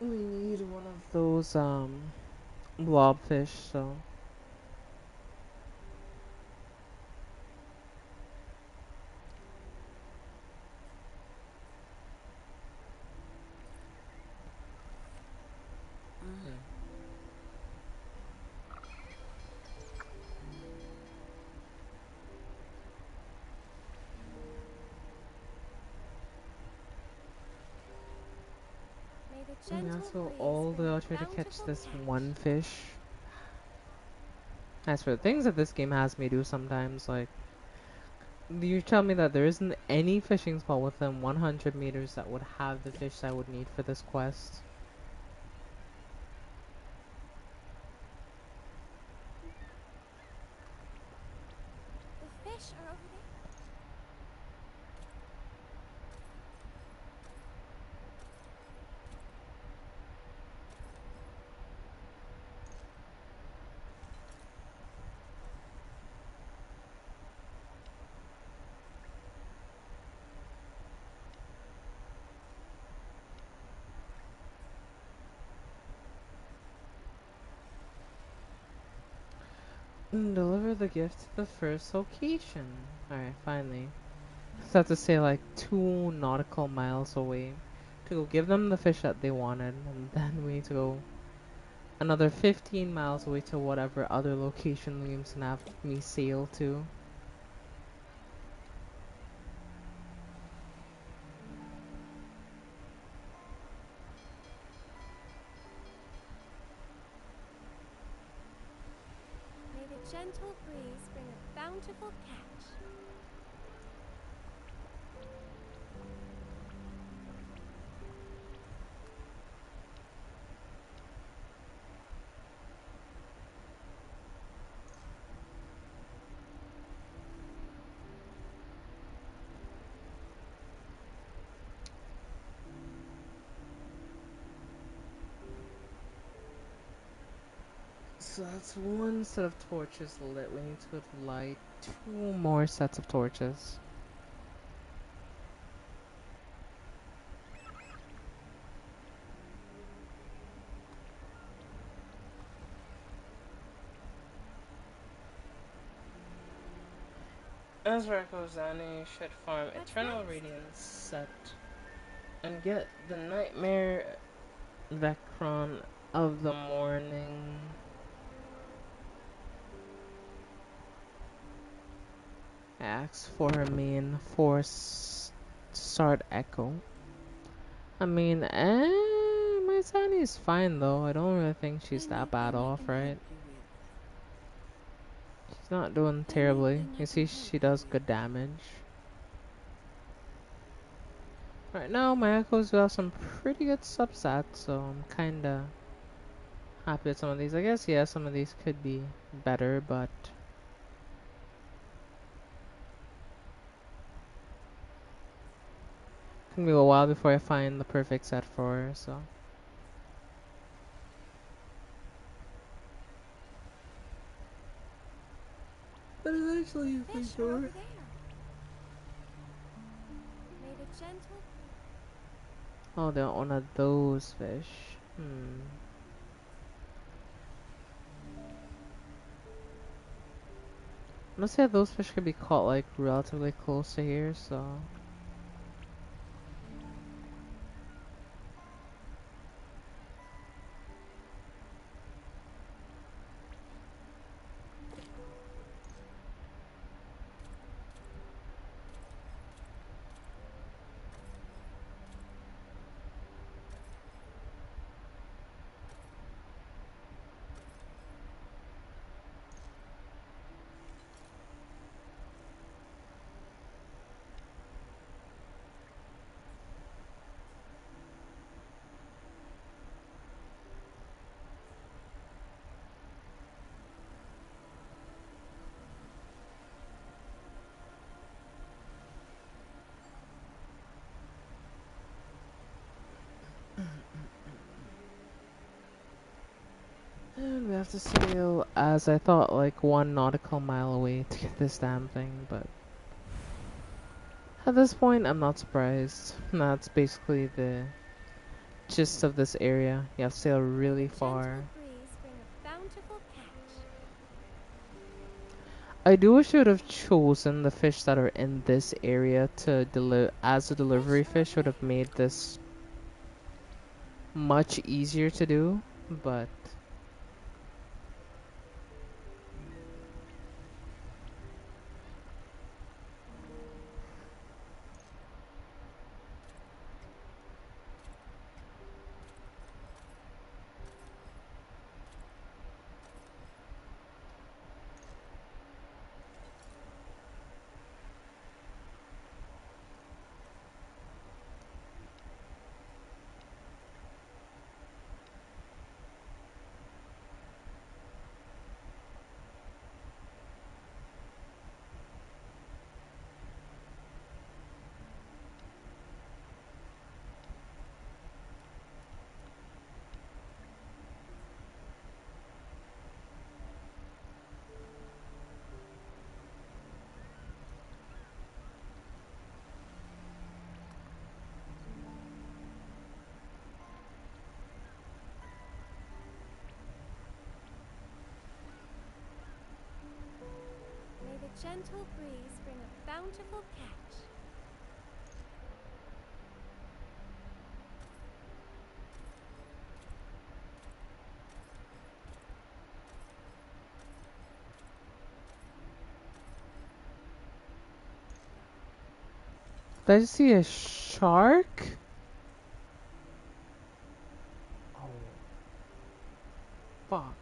Speaker 1: We need one of those blobfish, so Yeah,
Speaker 11: gentle
Speaker 1: so
Speaker 11: breeze
Speaker 1: all
Speaker 11: bring
Speaker 1: the
Speaker 11: a
Speaker 1: I'll try to catch
Speaker 11: bountiful
Speaker 1: this
Speaker 11: catch.
Speaker 1: one fish. As for the things that this game has me do sometimes, like you tell me that there isn't any fishing spot within 100 meters that would have the fish I would need for this quest.
Speaker 11: The fish are over there.
Speaker 1: Deliver the gift to the first location. Alright, finally. So I have to say like 2 nautical miles away to go give them the fish that they wanted, and then we need to go another 15 miles away to whatever other location Liam's gonna have me sail to.
Speaker 11: May the gentle breeze bring a bountiful catch.
Speaker 1: So that's one set of torches lit. We need to light 2 more sets of torches. As Rakkozani should farm
Speaker 11: What's
Speaker 1: Eternal
Speaker 11: next?
Speaker 1: Radiance set and get the Nightmare Vecron of the Morning. Ask for her main force start Echo. I mean, my Zanny is fine though. I don't really think she's that bad
Speaker 3: Anything I
Speaker 1: off,
Speaker 3: can
Speaker 1: right?
Speaker 3: help you with?
Speaker 1: She's not doing terribly.
Speaker 3: Anything I
Speaker 1: You
Speaker 3: can
Speaker 1: see,
Speaker 3: help
Speaker 1: she
Speaker 3: you
Speaker 1: does
Speaker 3: with?
Speaker 1: good damage. Right now, my Echoes do have some pretty good substats, so I'm kinda happy with some of these. I guess, yeah, some of these could be better, but it's gonna be a while before I find the perfect set for her, so. But eventually
Speaker 11: The
Speaker 1: you think
Speaker 11: fish are
Speaker 1: sure.
Speaker 11: over there. May the gentle
Speaker 1: Oh, they're one of those fish. Hmm. Let's say those fish could be caught like relatively close to here, so. And we have to sail, as I thought, like 1 nautical mile away to get this damn thing, but at this point, I'm not surprised. That's basically the gist of this area. You have to sail really
Speaker 11: the gentle
Speaker 1: far.
Speaker 11: breeze bring a bountiful catch.
Speaker 1: I do wish you would have chosen the fish that are in this area to as a
Speaker 11: The fish
Speaker 1: delivery
Speaker 11: are over
Speaker 1: fish would
Speaker 11: there.
Speaker 1: have made this much easier to do, but
Speaker 11: gentle breeze bring a bountiful catch.
Speaker 1: Did I just see a shark? Oh, fuck.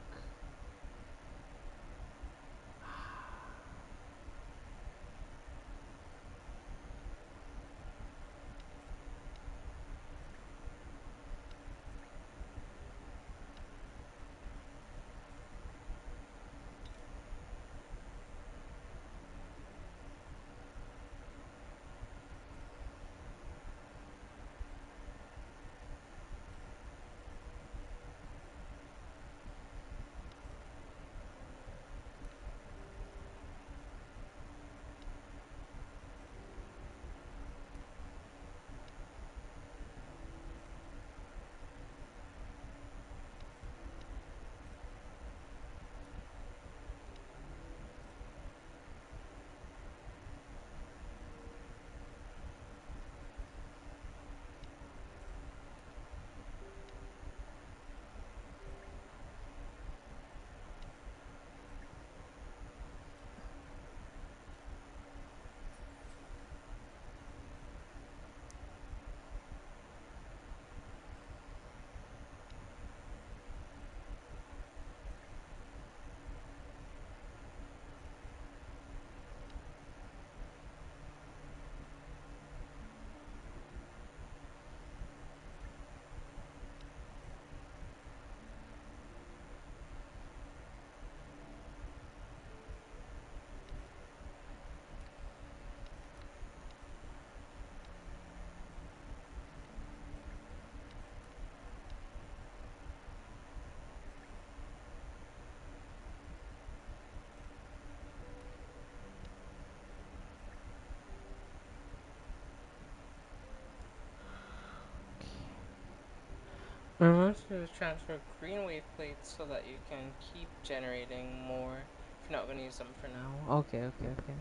Speaker 1: Remember to transfer green wave plates so that you can keep generating more if you're not going to use them for now. Okay, okay, okay.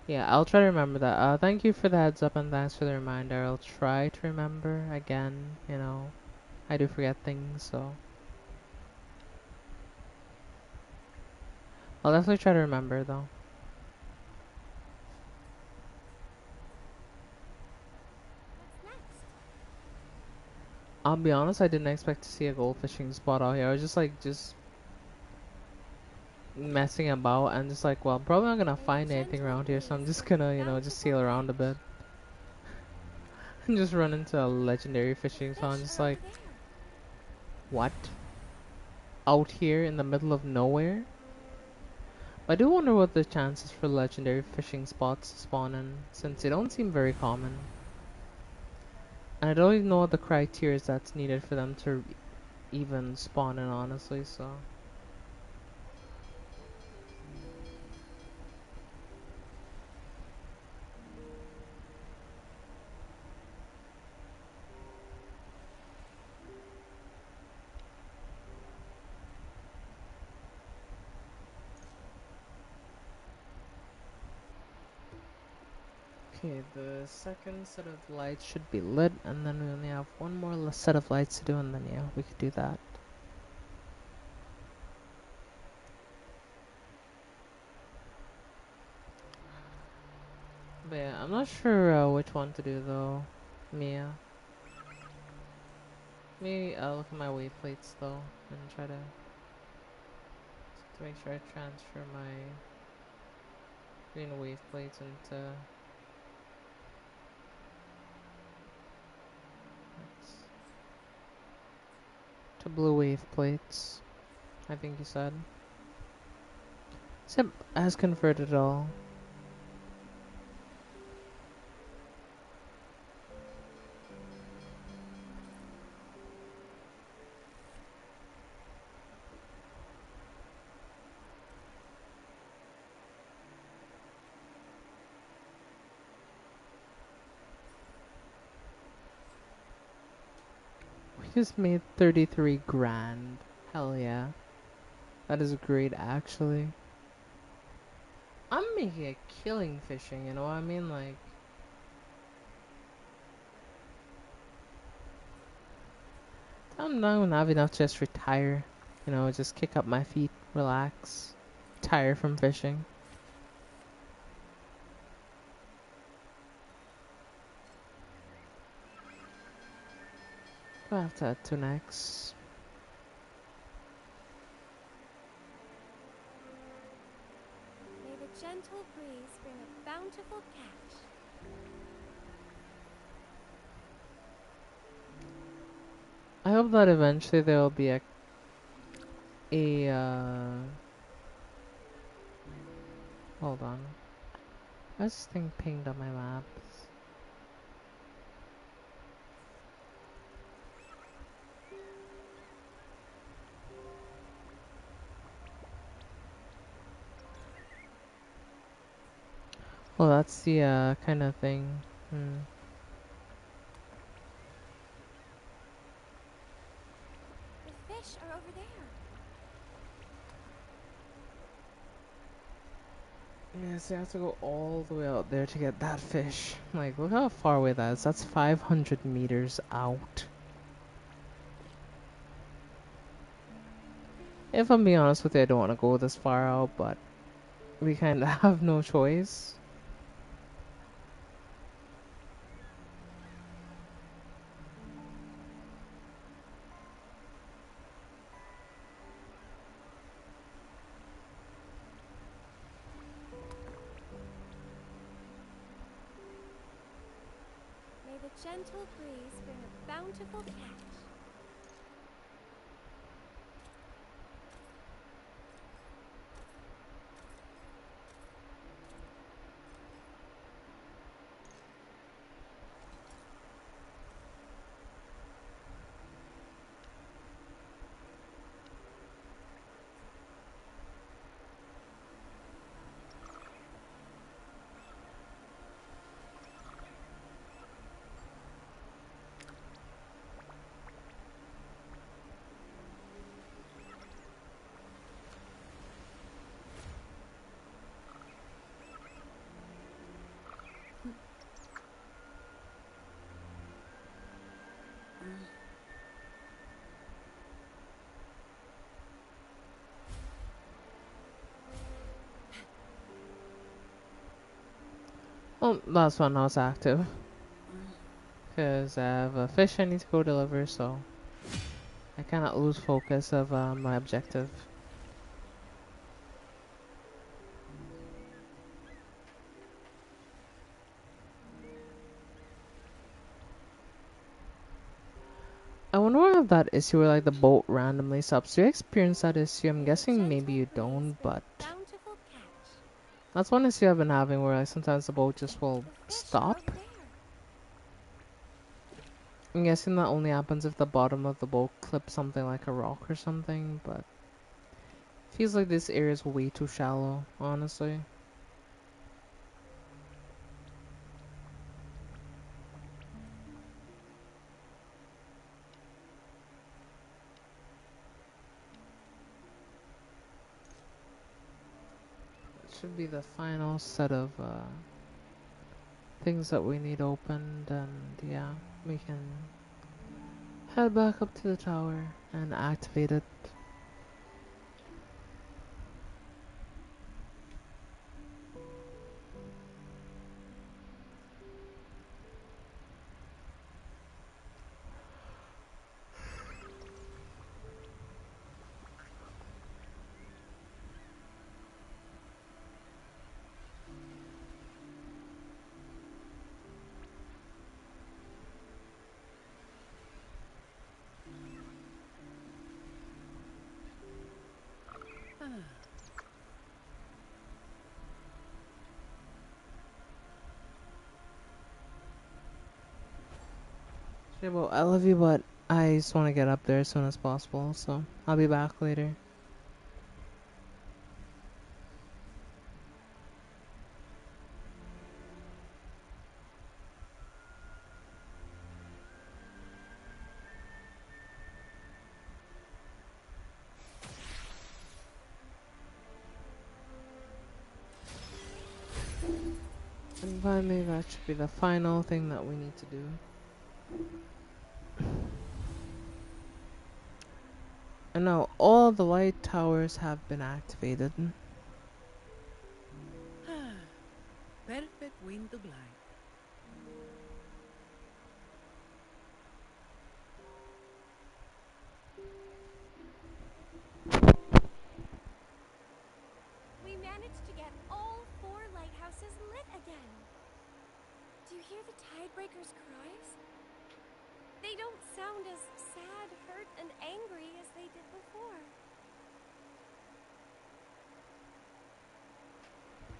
Speaker 1: Yeah, I'll try to remember that. Thank you for the heads up and thanks for the reminder. I'll try to remember again, you know. I do forget things, so I'll definitely try to remember though.
Speaker 11: What's next?
Speaker 1: I'll be honest, I didn't expect to see a gold fishing spot out here. I was just messing about and just like, well, I'm probably not gonna
Speaker 11: A
Speaker 1: find anything
Speaker 11: gentle
Speaker 1: around here, so I'm
Speaker 11: breeze
Speaker 1: just
Speaker 11: bring a
Speaker 1: gonna, just
Speaker 11: bountiful
Speaker 1: sail around a
Speaker 11: catch.
Speaker 1: bit. And just run into a legendary
Speaker 11: The
Speaker 1: fishing spot. I'm
Speaker 11: fish
Speaker 1: just
Speaker 11: are over
Speaker 1: like,
Speaker 11: there.
Speaker 1: what? Out here in the middle of nowhere? I do wonder what the chances for legendary fishing spots to spawn in, since they don't seem very common. And I don't even know what the criteria that's needed for them to even spawn in, honestly, so. Okay, the second set of lights should be lit, and then we only have one more set of lights to do, and then yeah, we could do that. But yeah, I'm not sure which one to do though, Mia. Maybe I'll look at my wave plates though, and try to make sure I transfer my green wave plates into to blue wave plates. I think you said. Except has converted all. We just made 33 grand. Hell yeah. That is great actually. I'm making a killing fishing, you know what I mean? Like, I'm not gonna have enough to just retire. You know, just kick up my feet, relax, retire from fishing. What after that to next?
Speaker 11: May the gentle breeze bring a bountiful catch.
Speaker 1: I hope that eventually there will be a hold on. Why is this thing pinged on my maps? Oh, that's the kind of thing. Hmm.
Speaker 11: The fish are over there.
Speaker 1: Yeah, so I have to go all the way out there to get that fish. Like, look how far away that is. That's 500 meters out. If I'm being honest with you, I don't want to go this far out, but we kind of have no choice.
Speaker 11: May the gentle breeze bring a bountiful catch.
Speaker 1: Well, that's when I was active. Because I have a fish I need to go deliver, so I cannot lose focus of my objective. I wonder why I have that issue where like the boat randomly stops. Do you experience that issue? I'm
Speaker 11: May the
Speaker 1: guessing maybe
Speaker 11: gentle
Speaker 1: you
Speaker 11: breeze
Speaker 1: don't,
Speaker 11: bring
Speaker 1: but
Speaker 11: a bountiful catch.
Speaker 1: that's one issue I've been having where like sometimes the boat just will
Speaker 11: The fish are
Speaker 1: stop.
Speaker 11: over there.
Speaker 1: I'm guessing that only happens if the bottom of the boat clips something like a rock or something, but feels like this area is way too shallow, honestly. It should be the final set of things that we need opened, and yeah, we can head back up to the tower and activate it. Okay, well, I love you, but I just want to get up there as soon as possible, so I'll be back later. Finally, that should be the final thing that we need to do. And now all the light towers have been activated.
Speaker 3: Perfect wind to glide.
Speaker 11: We managed to get all 4 lighthouses lit again. Do you hear the Tidebreaker's cries? They don't sound as sad, hurt, and angry as they did before.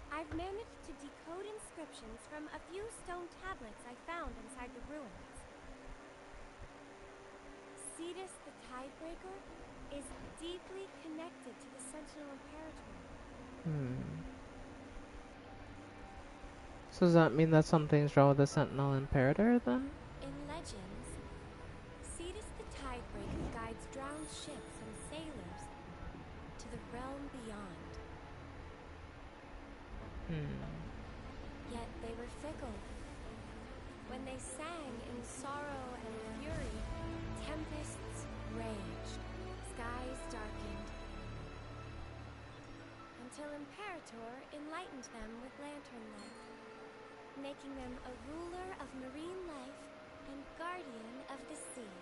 Speaker 11: I've managed to decode inscriptions from a few stone tablets I found inside the ruins. Cetus the Tidebreaker is deeply connected to the Sentinel Imperator.
Speaker 1: So does that mean that something's wrong with the Sentinel Imperator then?
Speaker 11: In legends, Cetus the Tidebreaker guides drowned ships and sailors to the realm beyond. Yet they were fickle. When they sang in sorrow and fury, tempests raged, skies darkened, until Imperator enlightened them with lantern light, making them a ruler of marine life and guardian of the sea.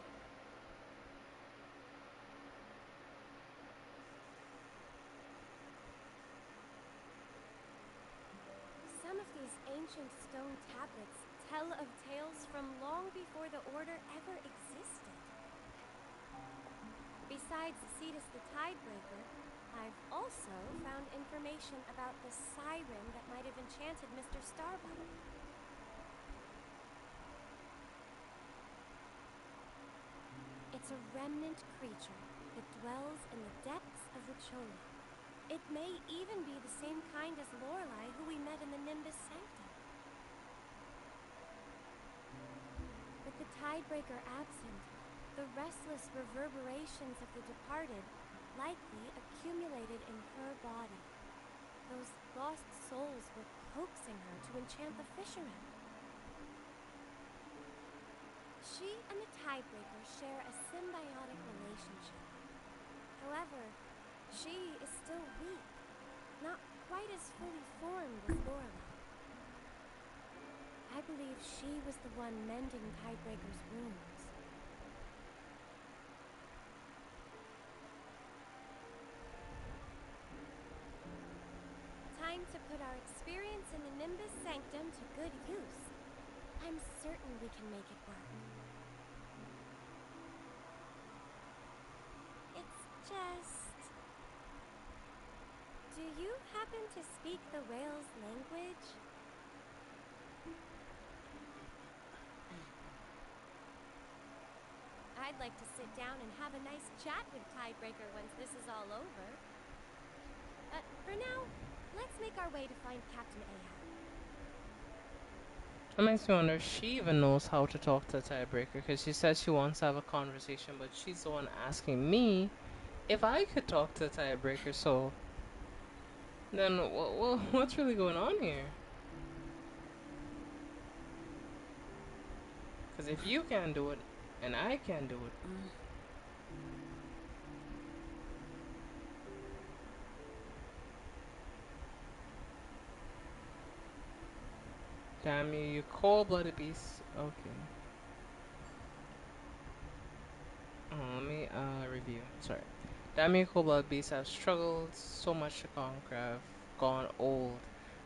Speaker 11: Some of these ancient stone tablets tell of tales from long before the Order ever existed. Besides Cetus the Tidebreaker, I've also found information about the siren that might have enchanted Mr. Starbuck. It's a remnant creature that dwells in the depths of Richola. It may even be the same kind as Lorelei who we met in the Nimbus Sanctum. With the Tidebreaker absent, the restless reverberations of the departed likely accumulated in her body. Those lost souls were coaxing her to enchant the fishermen. She and the Tidebreaker share a symbiotic relationship. However, she is still weak, not quite as fully formed as Lorelei. I believe she was the one mending Tidebreaker's wounds. Time to put our experience in the Nimbus Sanctum to good use. I'm certain we can make it work. It's just... Do you happen to speak the whale's language? I'd like to sit down and have a nice chat with Tidebreaker once this is all over. But for now, let's make our way to find Captain Ahab.
Speaker 1: That makes me wonder if she even knows how to talk to the Tidebreaker, because she says she wants to have a conversation, but she's the one asking me if I could talk to the Tidebreaker, so then what's really going on here? Because if you can't do it, and I can't do it, damn you, you cold-blooded beast. Okay. Let me review. Sorry. Damn you, cold-blooded beasts have struggled so much to conquer. I've gone old,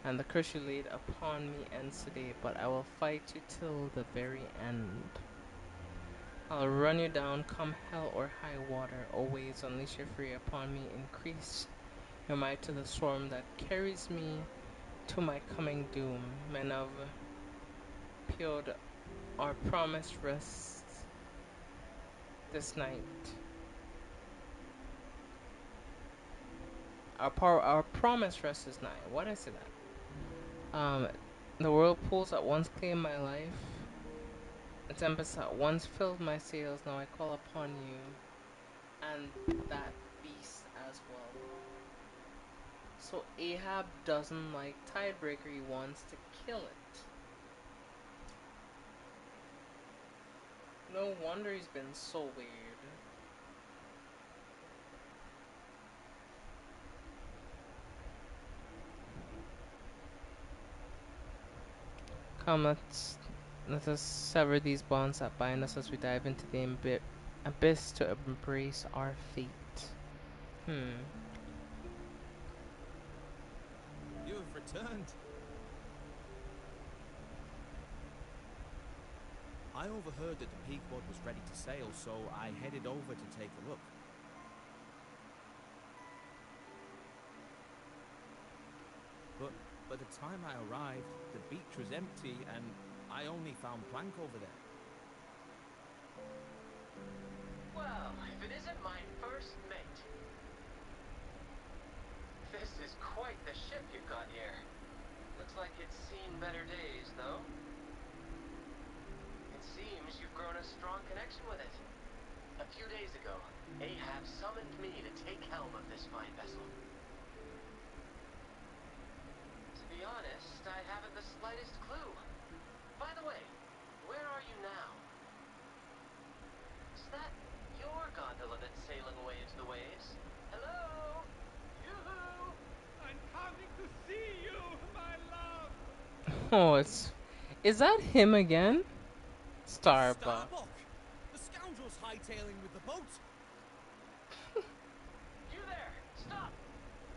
Speaker 1: and the curse you laid upon me ends today. But I will fight you till the very end. I'll run you down, come hell or high water. Always unleash your fury upon me. Increase your might to the storm that carries me to my coming doom. Men of Piod, our promise rests this night. Our promise rests this night. Why did I say that? The whirlpools at once claimed my life. The tempest at once filled my sails. Now I call upon you, and that beast as well. So Ahab doesn't like Tidebreaker. He wants to kill it.
Speaker 7: No wonder he's been so weird. Come, let us sever these bonds that bind us as we dive into the abyss to embrace our fate.
Speaker 4: You have returned. I overheard that the Pequod was ready to sail, so I headed over to take a look. But by the time I arrived, the beach was empty and I only found Plank over there.
Speaker 7: Well, if it isn't my first mate. This is quite the ship you've got here. Looks like it's seen better days, though. It seems you've grown a strong connection with it. A few days ago, Ahab summoned me to take helm of this fine vessel. To be honest, I haven't the slightest clue. By the way, where are you now? Is that your gondola that's sailing away into the waves? Hello? Yoo-hoo!
Speaker 9: I'm coming to see you, my love!
Speaker 7: Oh, is that him again? Starbuck.
Speaker 4: Starbuck! The scoundrel's hightailing with the boat!
Speaker 7: You there! Stop!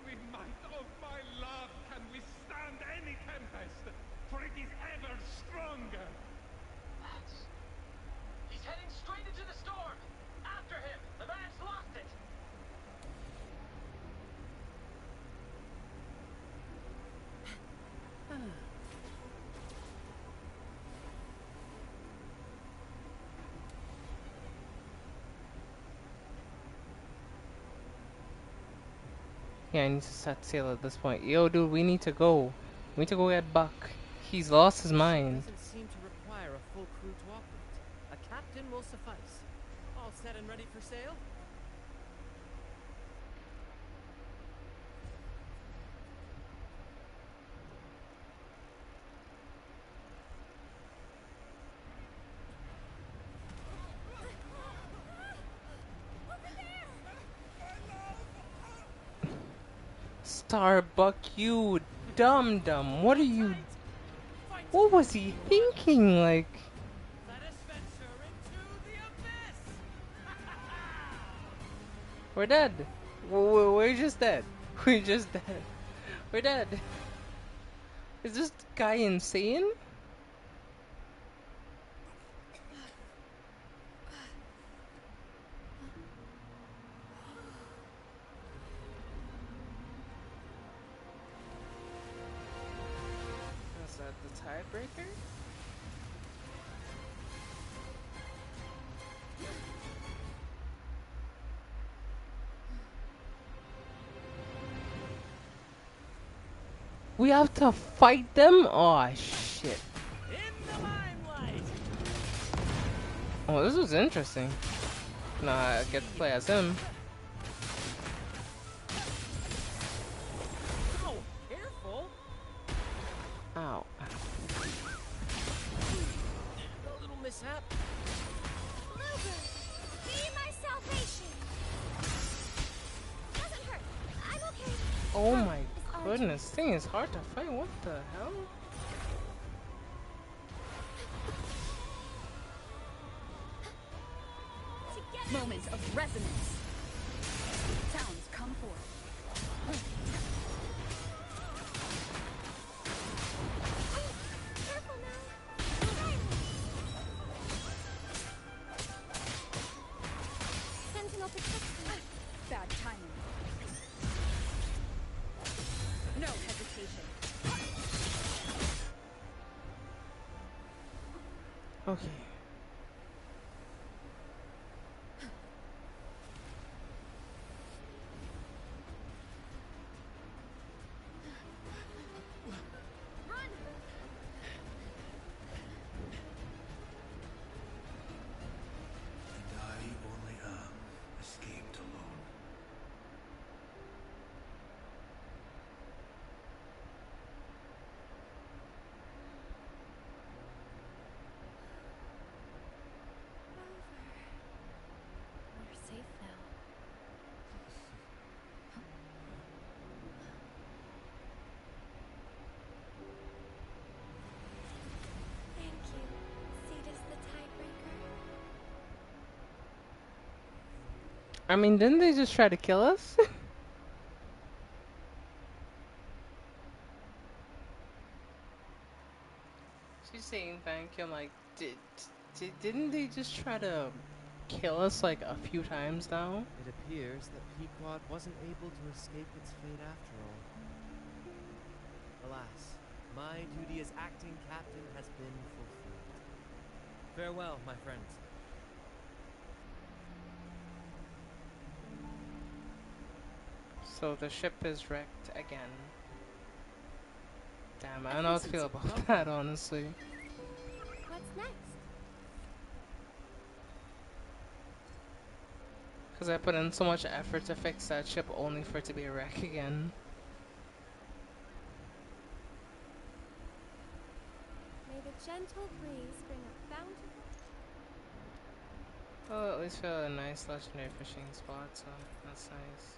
Speaker 9: The might of my love can withstand any tempest, for it is ever stronger.
Speaker 7: He's heading straight into the storm! After him! The man's lost it! Yeah, I need to set sail at this point. Yo, dude, we need to go. We need to go get Buck. He's lost his
Speaker 4: The ship
Speaker 7: mind.
Speaker 4: doesn't seem to require a full crew to operate. A captain will suffice. All set and ready for sail?
Speaker 7: Starbuck, you dum-dum. What are you...
Speaker 4: Fight
Speaker 7: What was he thinking? Like...
Speaker 4: Let us venture into the abyss!
Speaker 7: We're dead. We're just dead. We're just dead. We're dead. Is this guy insane? Is that the tiebreaker? We have to fight them? Oh, shit.
Speaker 4: In the limelight!
Speaker 7: Oh, this was interesting. Nah, I get to play as him.
Speaker 4: Oh, careful!
Speaker 7: Ow.
Speaker 4: A little mishap.
Speaker 2: Luger, be my salvation. Doesn't hurt. I'm okay.
Speaker 7: Oh
Speaker 2: Come,
Speaker 7: my
Speaker 2: Miss Archer.
Speaker 7: goodness, this thing is hard to fight. What the hell?
Speaker 2: Together.
Speaker 8: Moment of resonance. Sounds come forth.
Speaker 2: Careful now. Silence. Sentinel protection.
Speaker 8: Bad timing. No hesitation.
Speaker 7: Okay.
Speaker 2: Run.
Speaker 13: And I only am escaped alone.
Speaker 1: I mean, didn't they just try to kill us? She's saying thank you. I'm like, didn't they just try to kill us like a few times now?
Speaker 14: It appears that Pequod wasn't able to escape its fate after all. Alas, my duty as acting captain has been fulfilled. Farewell, my friends.
Speaker 1: So the ship is wrecked again. Damn, I don't know how to feel
Speaker 3: Efficiency.
Speaker 1: about that, honestly.
Speaker 11: What's next?
Speaker 1: Because I put in so much effort to fix that ship only for it to be a wreck again.
Speaker 11: May the gentle breeze bring a bountiful.
Speaker 1: Well, at least feel a nice legendary fishing spot, so that's nice.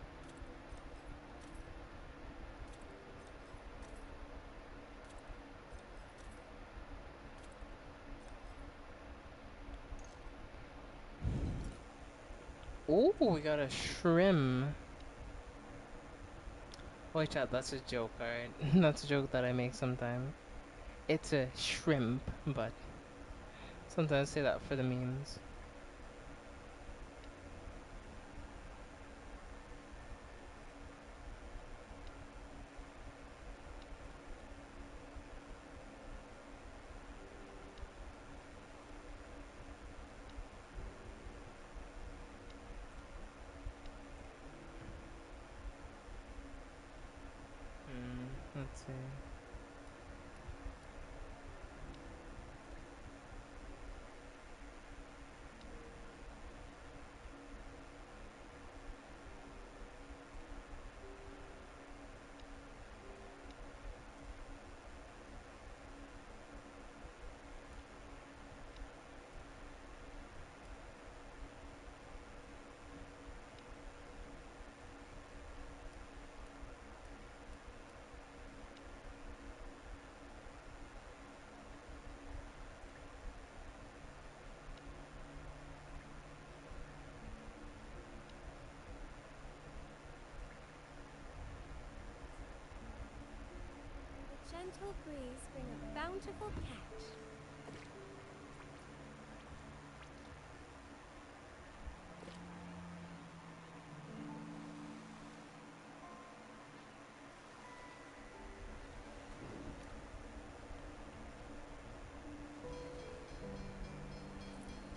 Speaker 1: Ooh, we got a shrimp. Wait, chat, that's a joke, alright? That's a joke that I make sometimes. It's a shrimp, but sometimes I say that for the memes. Let's see.
Speaker 11: May the gentle breeze bring a bountiful catch.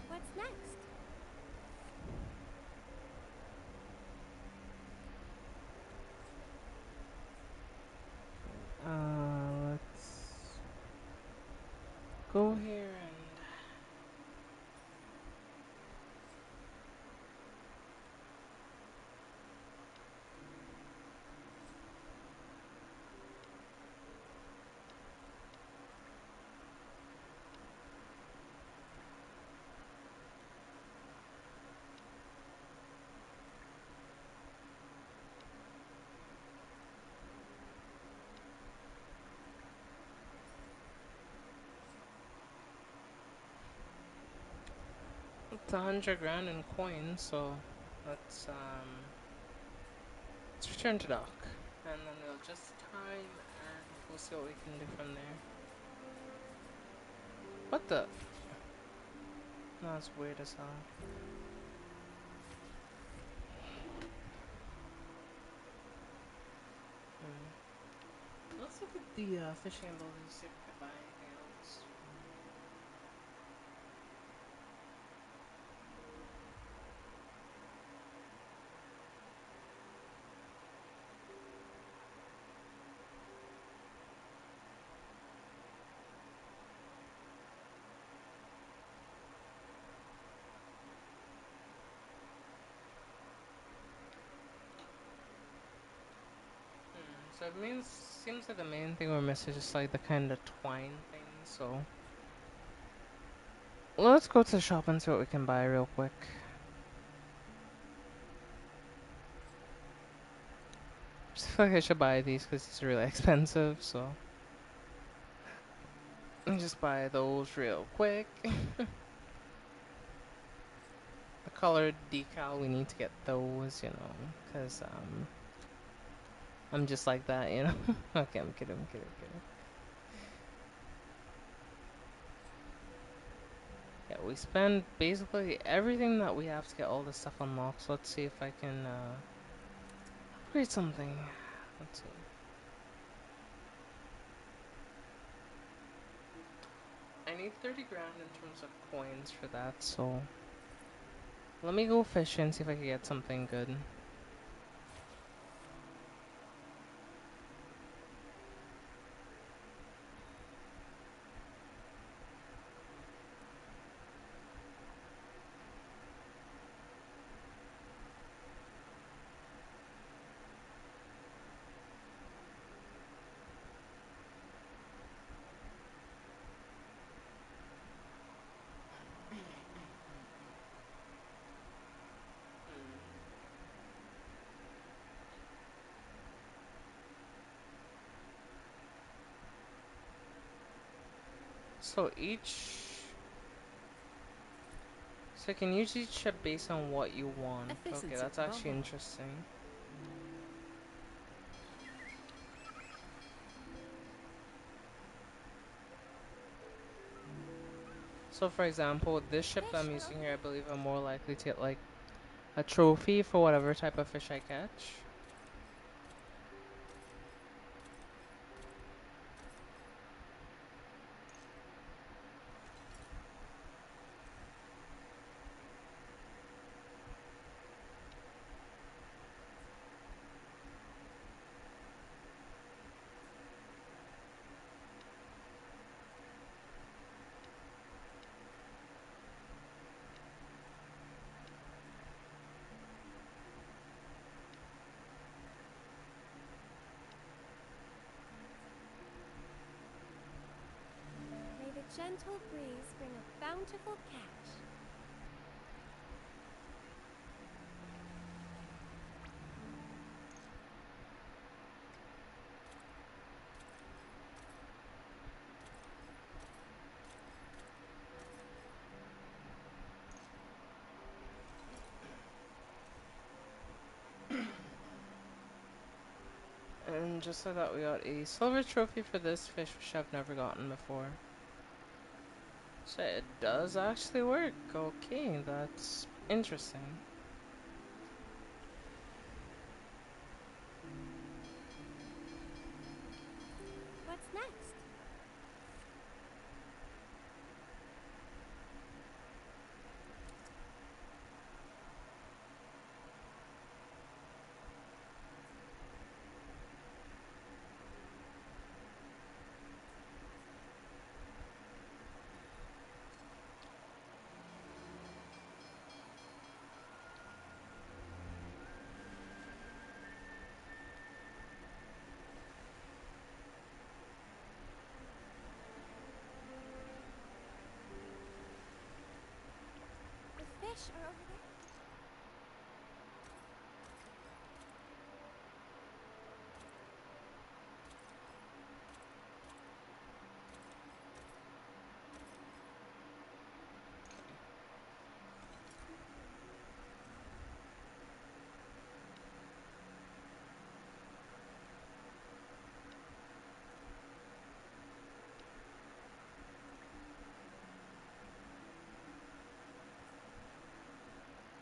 Speaker 11: What's next?
Speaker 1: Let's go here and it's 100 grand in coins, so let's return to dock. And then we'll just time and we'll see what we can do from there. What the? That's weird as hell. Let's look at the fishing abilities, see if we can buy anything else. So it means seems like the main thing we're missing is just like the kind of twine thing. So let's go to the shop and see what we can buy real quick. Just feel like I should buy these because these are really expensive. So let me just buy those real quick. colored decal, we need to get those, you know, because I'm just like that, you know. Okay, I'm kidding, I'm kidding, I'm kidding. Yeah, we spend basically everything that we have to get all this stuff unlocked. So let's see if I can upgrade something. Let's see. I need 30 grand in terms of coins for that, so let me go fishing and see if I can get something good. So so you can use each ship based on what you want. Okay,
Speaker 3: Efficiency
Speaker 1: that's
Speaker 3: above
Speaker 1: actually
Speaker 3: all.
Speaker 1: interesting. So for example, this ship that
Speaker 2: Fish
Speaker 1: I'm
Speaker 2: are
Speaker 1: using
Speaker 2: over
Speaker 1: here, I
Speaker 2: there.
Speaker 1: believe I'm more likely to get like a trophy for whatever type of fish I catch.
Speaker 11: May the gentle breeze bring a bountiful catch.
Speaker 1: And just like that, we got a silver trophy for this fish, which I've never gotten before. So it does actually work. Okay, that's interesting.
Speaker 11: What's next? The fish are over there.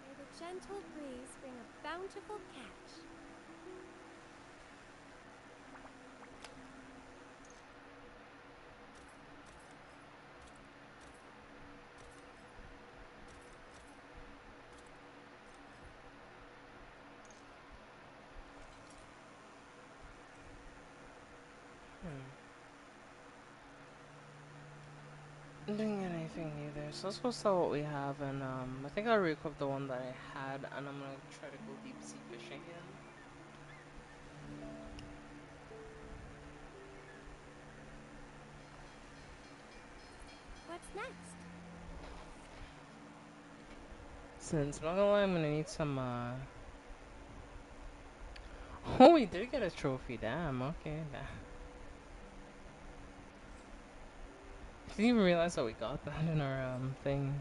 Speaker 11: May the gentle breeze bring a bountiful catch.
Speaker 1: Didn't get anything either. So let's go sell what we have, and I think I'll re-equip the one that I had, and I'm gonna try to go deep sea fishing again.
Speaker 11: What's next?
Speaker 1: Since I'm not gonna lie, I'm gonna need some Oh, we did get a trophy, damn, okay. Didn't even realize that we got that in our thing.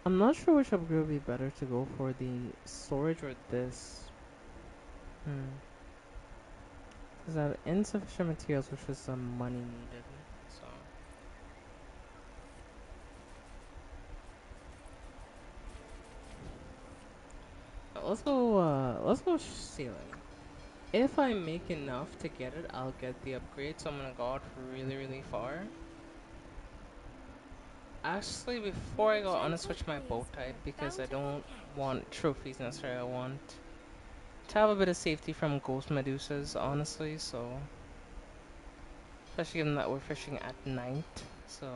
Speaker 1: I'm not sure which upgrade would be better to go for, the storage or this. Because I have insufficient materials, which is some money needed. So let's go. Let's go ceiling. If I make enough to get it, I'll get the upgrade. So I'm gonna go out really, really far. Actually, before
Speaker 11: May
Speaker 1: I
Speaker 11: the
Speaker 1: go, I'm gonna
Speaker 11: gentle
Speaker 1: switch my bow
Speaker 11: breeze bring
Speaker 1: type
Speaker 11: a
Speaker 1: because I
Speaker 11: bountiful
Speaker 1: don't
Speaker 11: catch.
Speaker 1: want trophies necessarily. I want to have a bit of safety from ghost medusas, honestly. So, especially given that we're fishing at night. So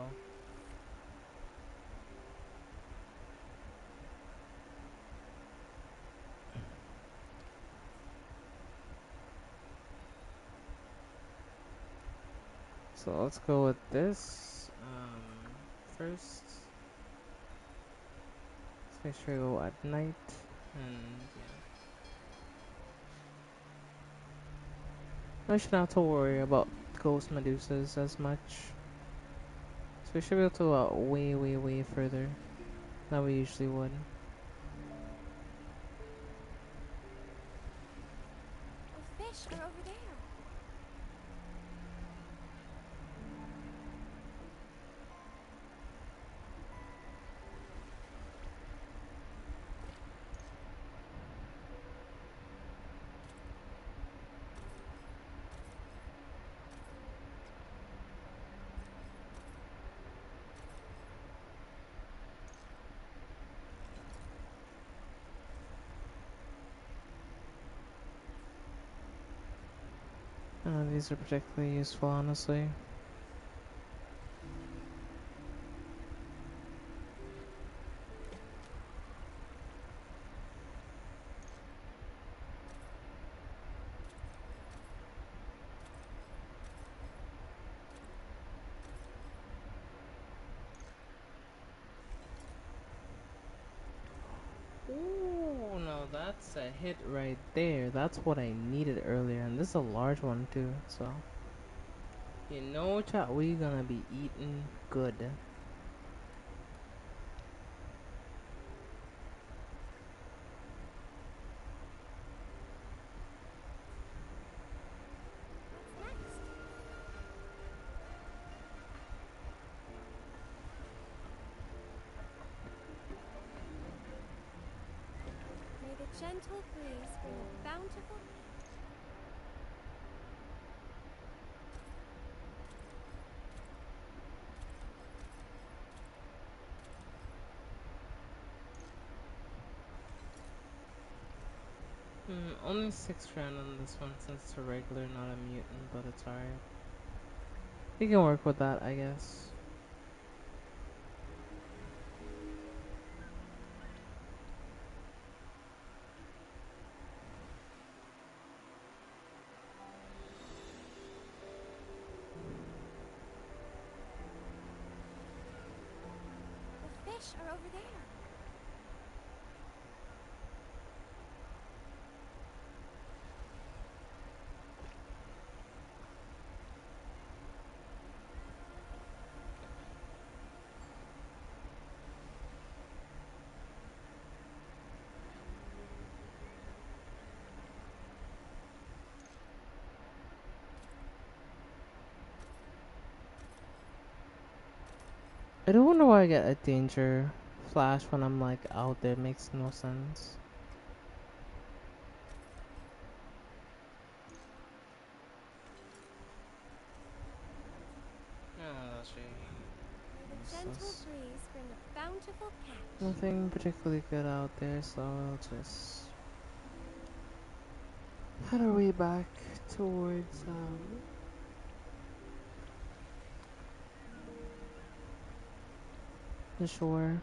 Speaker 1: let's go with this. First, let's make sure we go at night, and yeah, I shouldn't have to worry about ghost medusas as much. So we should be able to go out way, way, way further than we usually would.
Speaker 11: The fish are over there.
Speaker 1: These are particularly useful, honestly. Ooh, no, that's a hit right there. That's what I needed earlier, and this is a large one too. So, you know, chat, we gonna be eating good.
Speaker 11: What's next? May the gentle breeze bring a bountiful catch.
Speaker 1: Only 6 grand on this one since it's a regular, not a mutant, but it's alright. We can work with that, I guess.
Speaker 11: The fish are over there.
Speaker 1: I don't wonder why I get a danger flash when I'm like out there. It makes no sense. Oh, that's really
Speaker 11: May the gentle
Speaker 1: useless.
Speaker 11: breeze bring a bountiful catch.
Speaker 1: Nothing particularly good out there, so I'll just head our way back towards the shore.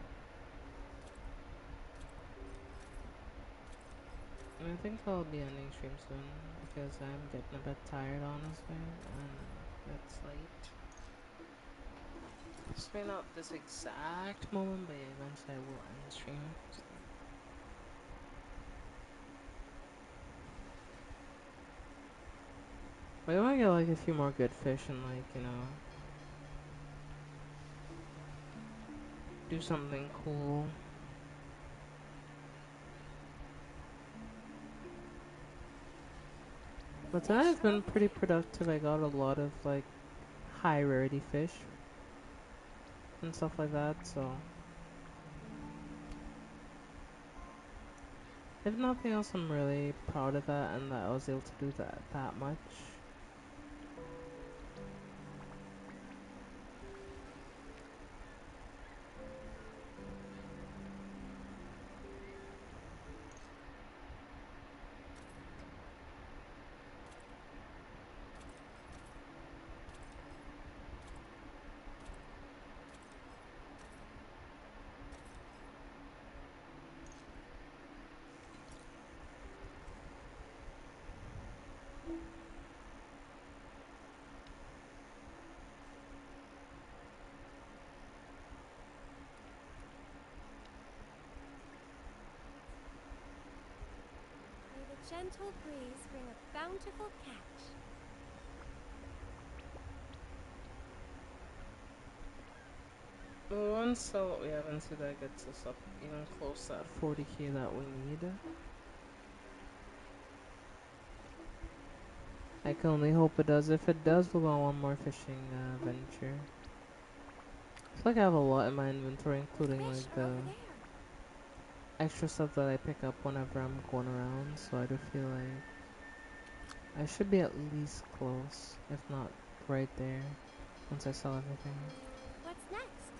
Speaker 1: And I think I'll be ending stream soon because I'm getting a bit tired, honestly, and it's late. It's maybe not this exact moment, but yeah, eventually I will end the stream. So. But I want to get like a few more good fish and like, you know, do something cool. But
Speaker 11: Fish
Speaker 1: tonight's been
Speaker 11: over
Speaker 1: pretty
Speaker 11: there.
Speaker 1: productive. I got a lot of like high rarity fish and stuff like that. So if nothing else, I'm really proud of that and that I was able to do that much.
Speaker 11: May the gentle breeze bring a bountiful catch.
Speaker 1: One sell we have until that gets us up even close to that 40k that we need. I can only hope it does. If it does, we'll go on one more fishing venture. I feel like I have a lot in my inventory, including
Speaker 11: Fish
Speaker 1: like
Speaker 11: are
Speaker 1: the
Speaker 11: over there.
Speaker 1: extra stuff that I pick up whenever I'm going around. So I do feel like I should be at least close, if not right there, once I sell everything.
Speaker 11: What's next?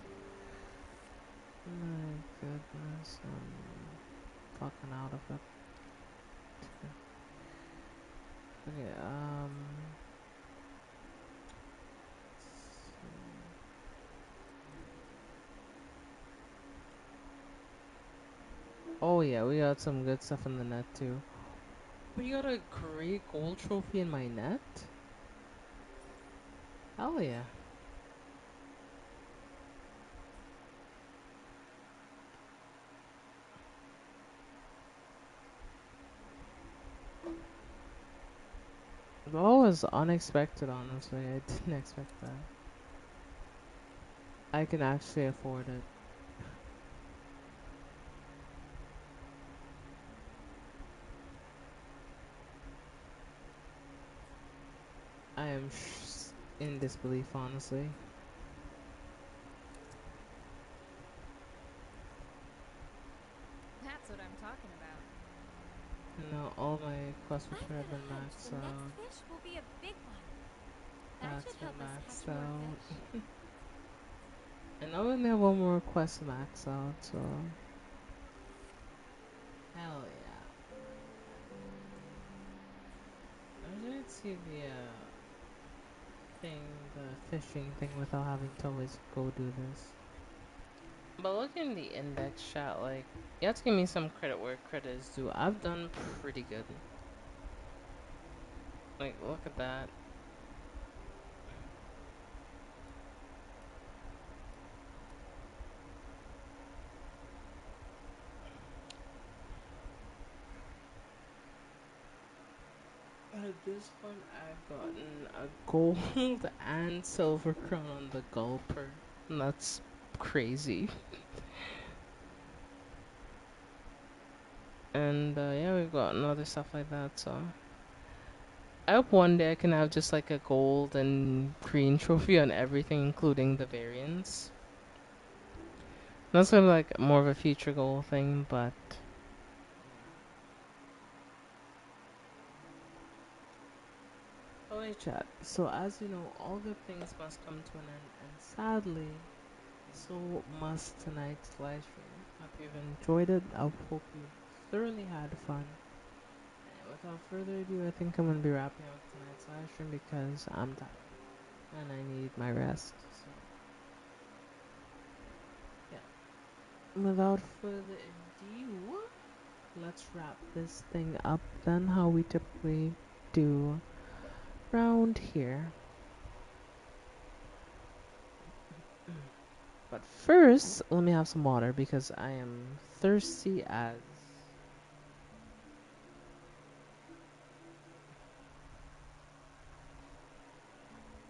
Speaker 1: My goodness, I'm fucking out of it. Okay, oh yeah, we got some good stuff in the net too. We got a great gold trophy in my net? Hell yeah. That was unexpected, honestly. I didn't expect that. I can actually afford it. I am in disbelief, honestly.
Speaker 15: That's what I'm talking about.
Speaker 1: No, all my quests
Speaker 11: I've
Speaker 1: should have
Speaker 11: got a
Speaker 1: been
Speaker 11: hunch
Speaker 1: maxed
Speaker 11: the next
Speaker 1: out.
Speaker 11: fish will be a big one. That
Speaker 1: That's
Speaker 11: should
Speaker 1: been
Speaker 11: help us
Speaker 1: maxed
Speaker 11: catch more
Speaker 1: out.
Speaker 11: fish.
Speaker 1: And I only have one more quest to max out, so. Hell yeah. I should see the fishing thing without having to always go do this. But looking at the index shot, like, you have to give me some credit where credit is due. I've done pretty good. Like, look at that. At this point, I've gotten a gold and silver crown on the gulper. And that's crazy. And yeah, we've gotten other stuff like that, so. I hope one day I can have just like a gold and green trophy on everything, including the variants. That's sort of like more of a future goal thing, but. Oh, hey, chat. So, as you know, all good things must come to an end, and sadly, so must tonight's live stream. Hope you've enjoyed it. I hope you thoroughly had fun. And without further ado, I think I'm gonna be wrapping up tonight's live stream because I'm tired and I need my rest. So, yeah. Without further ado, let's wrap this thing up then, how we typically do round here. But first, let me have some water because I am thirsty as.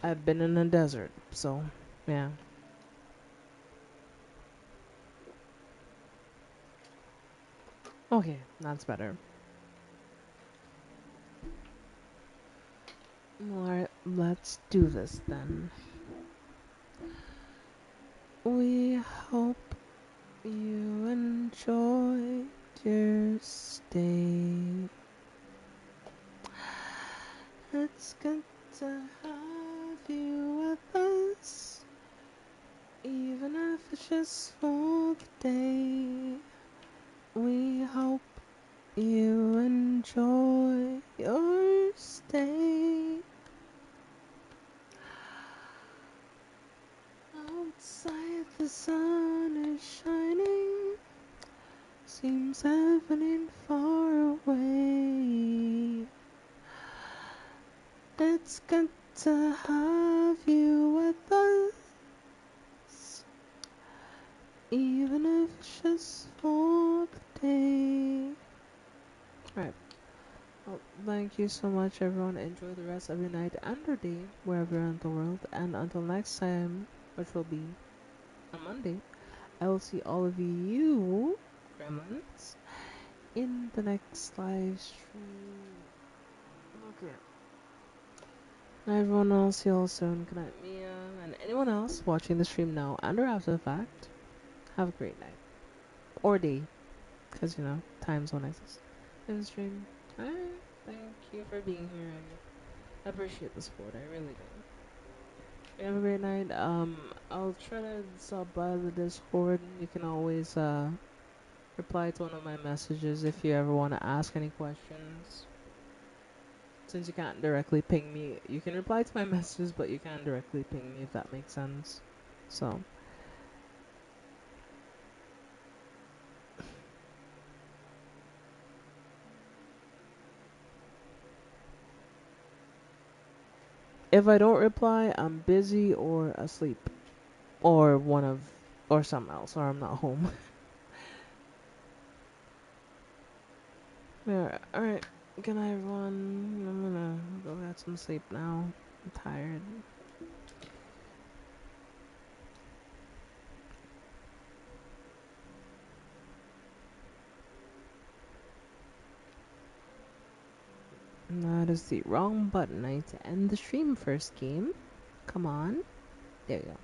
Speaker 1: I've been in a desert, so yeah. Okay, that's better.
Speaker 7: Alright, let's do this then. We hope you enjoyed your stay. It's good to have you with us, even if it's just for the day. We hope you enjoy your stay. Outside the sun is shining, seems heaven ain't far away. It's good to have you with us, even if it's just for the day. Alright. Well, thank you so much, everyone. Enjoy the rest of your night and your day, wherever you're in the world. And until next time, which will be on Monday, I will see all of you, gremlins, in the next live stream. Okay. Night, everyone. I'll see you all soon. Good night, Mia, and anyone else watching the stream now and or after the fact. Have a great night. Or day. Because, time zone exists. In the stream. Alright. Thank you for being here. I appreciate the support. I really do. Have a great night. I'll try to stop by the Discord. You can always, reply to one of my messages if you ever want to ask any questions. Since you can't directly ping me, you can reply to my messages, but you can't directly ping me if that makes sense. So, if I don't reply, I'm busy or asleep, or or something else, or I'm not home. Yeah, alright. Good night, everyone. I'm gonna go get some sleep now. I'm tired. That is the wrong button. I need to end the stream first, game. Come on. There you go.